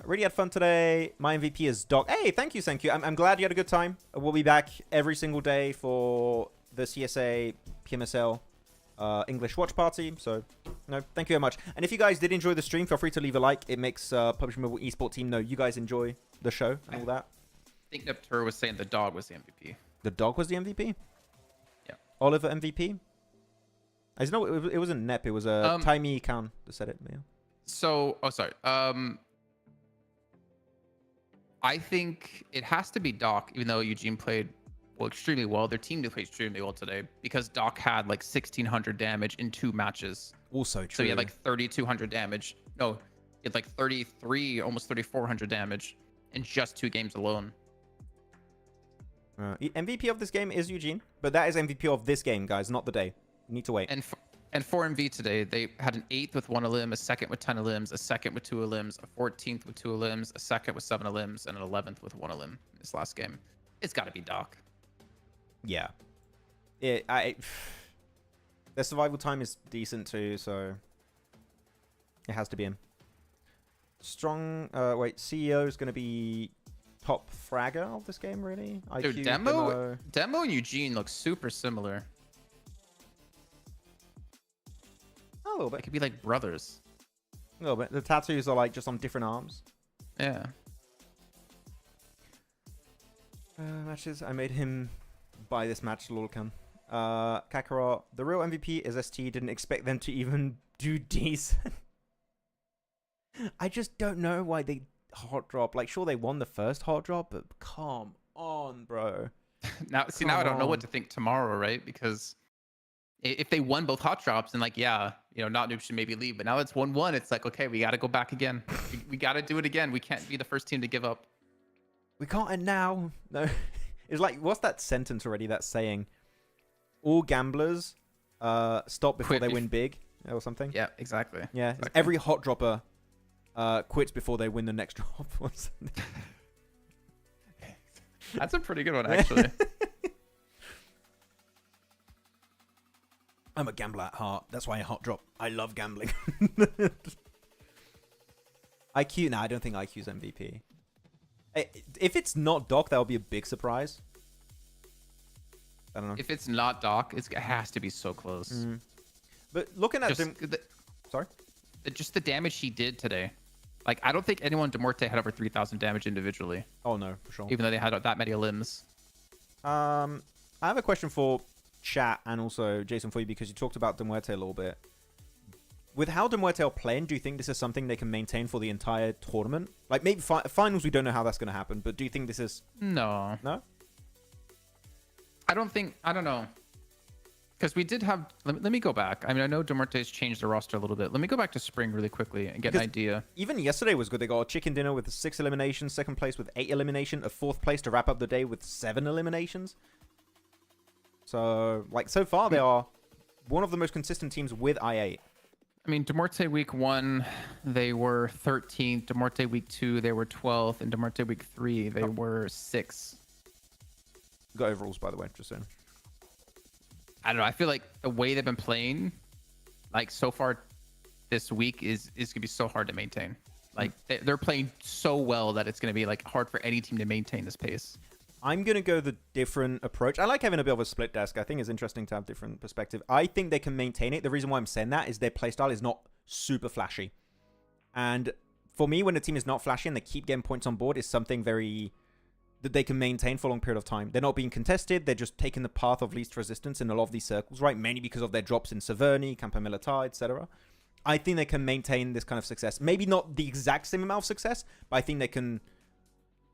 Really had fun today. My MVP is Doc. Hey, thank you. I'm glad you had a good time. We'll be back every single day for the CSA, PMSL, English Watch Party. So, no, thank you very much. And if you guys did enjoy the stream, feel free to leave a like. It makes PUBG Mobile Esports team know you guys enjoy the show and all that. I think Neptur was saying the dog was the MVP. The dog was the MVP? Yeah. Oliver MVP? I know it wasn't Nep. It was Taimi Khan that said it. Yeah. So, sorry. I think it has to be Doc, even though Eugene played extremely well. Their team did play extremely well today because Doc had like 1,600 damage in 2 matches. Also true. So he had like 3,200 damage. No, he had like 33, almost 3,400 damage in just 2 games alone. MVP of this game is Eugene, but that is MVP of this game, guys, not the day. You need to wait. And for MV today, they had an 8th with 1 elim, a 2nd with 10 elims, a 2nd with 2 elims, a 14th with 2 elims, a 2nd with 7 elims, and an 11th with 1 elim this last game. It's got to be Doc. Yeah. Their survival time is decent too, so it has to be him. Strong. Wait, CEO is going to be top fragger of this game, really? Dude, IQ, Demo and Eugene look super similar. A little They bit. could be like brothers. A little bit. The tattoos are like just on different arms. Yeah. Matches. I made him buy this match, Lolcam. Kakarot. The real MVP is ST. Didn't expect them to even do decent. I just don't know why they hot drop. Like, sure, they won the first hot drop, but come on, bro. Now I don't know what to think tomorrow, right? Because if they won both hot drops, and like, yeah, you know, not noob should maybe leave. But now it's 1-1. It's like, okay, we got to go back again. we got to do it again. We can't be the first team to give up. We can't end now. No. It's like, what's that sentence already that's saying? All gamblers stop before they win big or something? Yeah, exactly. Yeah, Exactly. every hot dropper quits before they win the next drop or something. That's a pretty good one, actually. I'm a gambler at heart. That's why I hot drop. I love gambling. IQ? Nah, I don't think IQ's MVP. If it's not Doc, that'll be a big surprise. I don't know. If it's not Doc, it has to be so close. But looking at Just them... Sorry? Just the damage he did today. Like, I don't think anyone Muerte had over 3,000 damage individually, Oh, no, for sure. even though they had that many limbs. I have a question for chat and also Jason for you, because you talked about Muerte a little bit. With how Muerte are playing, do you think this is something they can maintain for the entire tournament? Like, maybe finals, we don't know how that's going to happen, but do you think this is... No. No? I don't know. Because we did have... Let me go back. I mean, I know Muerte's changed the roster a little bit. Let me go back to spring really quickly and get an idea. Even yesterday was good. They got a chicken dinner with 6 eliminations, second place with 8 eliminations, a 4th place to wrap up the day with 7 eliminations. So, like, so far they are one of the most consistent teams with I8. I mean, Muerte week 1, they were 13th. Muerte week 2, they were 12th. And Muerte week 3, they were 6th. Got overalls, by the way, just saying. I don't know. I feel like the way they've been playing, like, so far this week is going to be so hard to maintain. Like, they're playing so well that it's going to be, like, hard for any team to maintain this pace. I'm going to go the different approach. I like having a bit of a split desk. I think it's interesting to have different perspective. I think they can maintain it. The reason why I'm saying that is their playstyle is not super flashy. And for me, when the team is not flashy and they keep getting points on board, is something very... that they can maintain for a long period of time. They're not being contested. They're just taking the path of least resistance in a lot of these circles, right? Mainly because of their drops in Severny, Campo Militar, etc. I think they can maintain this kind of success. Maybe not the exact same amount of success, but I think they can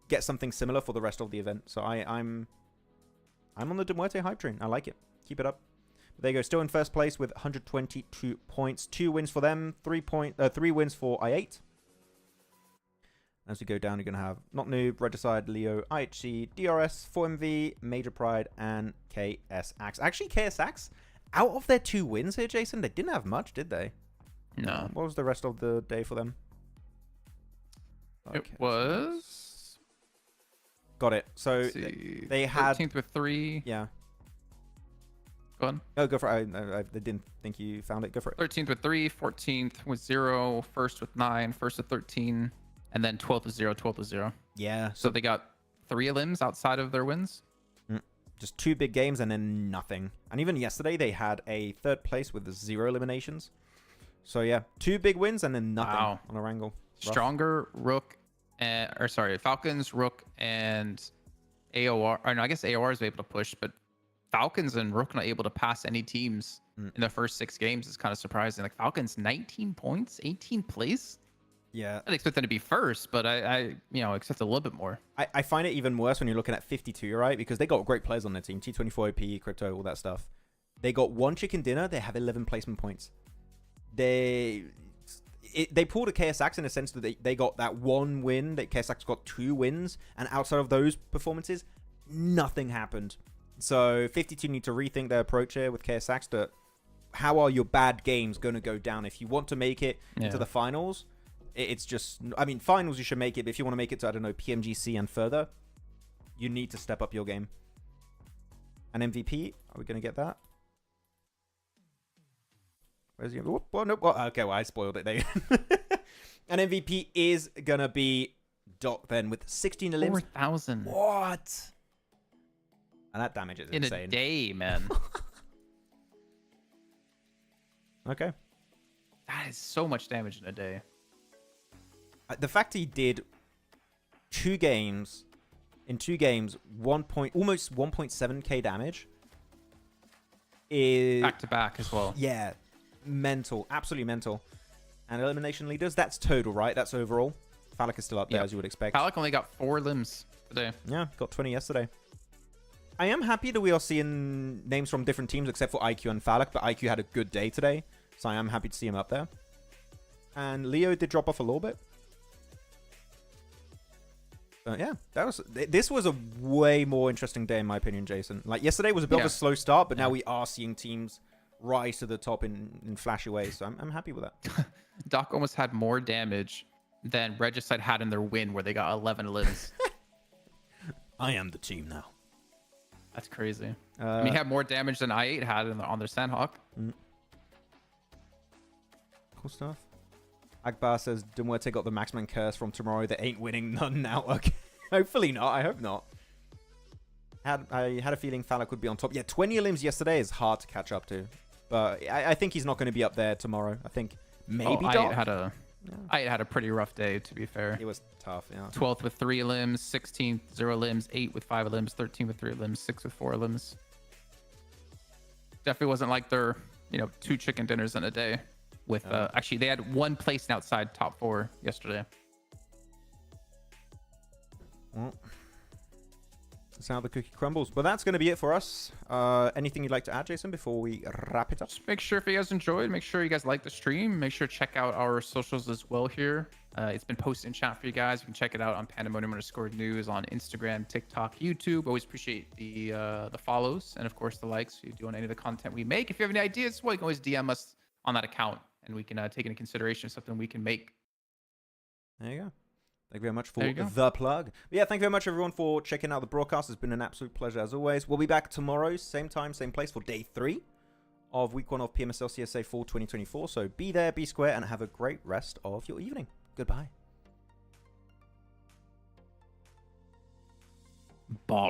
get something similar for the rest of the event. So I'm on the Muerte hype train. I like it. Keep it up. But there you go. Still in first place with 122 points. 2 wins for them. 3 wins for I8. As we go down, you're going to have Not Noob, Regicide, Leo, IHC, DRS, 4MV, Major Pride, and KS Axe. Actually, KS Axe, out of their 2 wins here, Jason, they didn't have much, did they? No. What was the rest of the day for them? It was... Got it. So they had... 13th with 3. Yeah. Go on. Oh, go for it. I didn't think you found it. Go for it. 13th with 3, 14th with 0, 1st with 9, 1st with 13, and then 12th with 0, 12th with 0. Yeah. So they got 3 elims outside of their wins. Just 2 big games and then nothing. And even yesterday, they had a 3rd place with 0 eliminations. So yeah, 2 big wins and then nothing on Erangel. Rough. Stronger, Rook, Falcons, Rook, and AOR. Or no, I guess AOR is able to push, but Falcons and Rook not able to pass any teams in the first 6 games is kind of surprising. Like, Falcons 19 points, 18th place. Yeah. I'd expect them to be first, but I expect a little bit more. I find it even worse when you're looking at 52, right? Because they got great players on their team. T24 OP, Crypto, all that stuff. They got 1 chicken dinner. They have 11 placement points. they pulled a KSX in a sense that they got that one win. That KSX got 2 wins, and outside of those performances, nothing happened. So 52 need to rethink their approach here with KSX. That how are your bad games going to go down if you want to make it into the finals? It's just, I mean, finals you should make it, but if you want to make it to, I don't know, PMGC and further, you need to step up your game. An MVP, are we going to get that? Where's he? Well, nope. Well, okay, well, I spoiled it there. An MVP is going to be Doc then with 16 limbs. 4,000. What? And that damage is insane. In a day, man. Okay. That is so much damage in a day. The fact he did 2 games, in 2 games, almost 1.7k damage is... Back to back as well. Yeah. Mental. Absolutely mental. And elimination leaders, that's total, right? That's overall. Phallic is still up there, as you would expect. Phallic only got 4 limbs today. Yeah, got 20 yesterday. I am happy that we are seeing names from different teams except for IQ and Phallic, but IQ had a good day today, so I am happy to see him up there. And Leo did drop off a little bit. But yeah, this was a way more interesting day in my opinion, Jason. Like yesterday was a bit of a slow start, but now we are seeing teams rise to the top in flashy ways, so I'm happy with that. Doc almost had more damage than Regicide had in their win where they got 11 limbs. I am the team now. That's crazy. I mean, he had more damage than I8 had on their Sanhok. Cool stuff. Akbar says, Muerte got the Maxman curse from tomorrow. They ain't winning none now. Okay. Hopefully not. I hope not. I had a feeling Phallic would be on top. Yeah, 20 limbs yesterday is hard to catch up to. But I think he's not going to be up there tomorrow. I think maybe I8 had a pretty rough day, to be fair. It was tough, yeah. 12th with 3 limbs, 16th 0 limbs, 8 with 5 limbs, 13 with 3 limbs, 6 with 4 limbs. Definitely wasn't like their, 2 chicken dinners in a day. With actually, they had 1 place outside top 4 yesterday. Well, that's how the cookie crumbles. But that's going to be it for us. Anything you'd like to add, Jason, before we wrap it up? Just make sure if you guys enjoyed, make sure you guys like the stream. Make sure to check out our socials as well here. It's been posted in chat for you guys. You can check it out on Pandemonium_news on Instagram, TikTok, YouTube. Always appreciate the follows and, of course, the likes if you do on any of the content we make. If you have any ideas, well, you can always DM us on that account, and we can take into consideration something we can make. There you go. Thank you very much for the plug. But yeah, thank you very much, everyone, for checking out the broadcast. It's been an absolute pleasure, as always. We'll be back tomorrow, same time, same place, for day 3 of week 1 of PMSL CSA for 2024. So be there, be square, and have a great rest of your evening. Goodbye. Ball.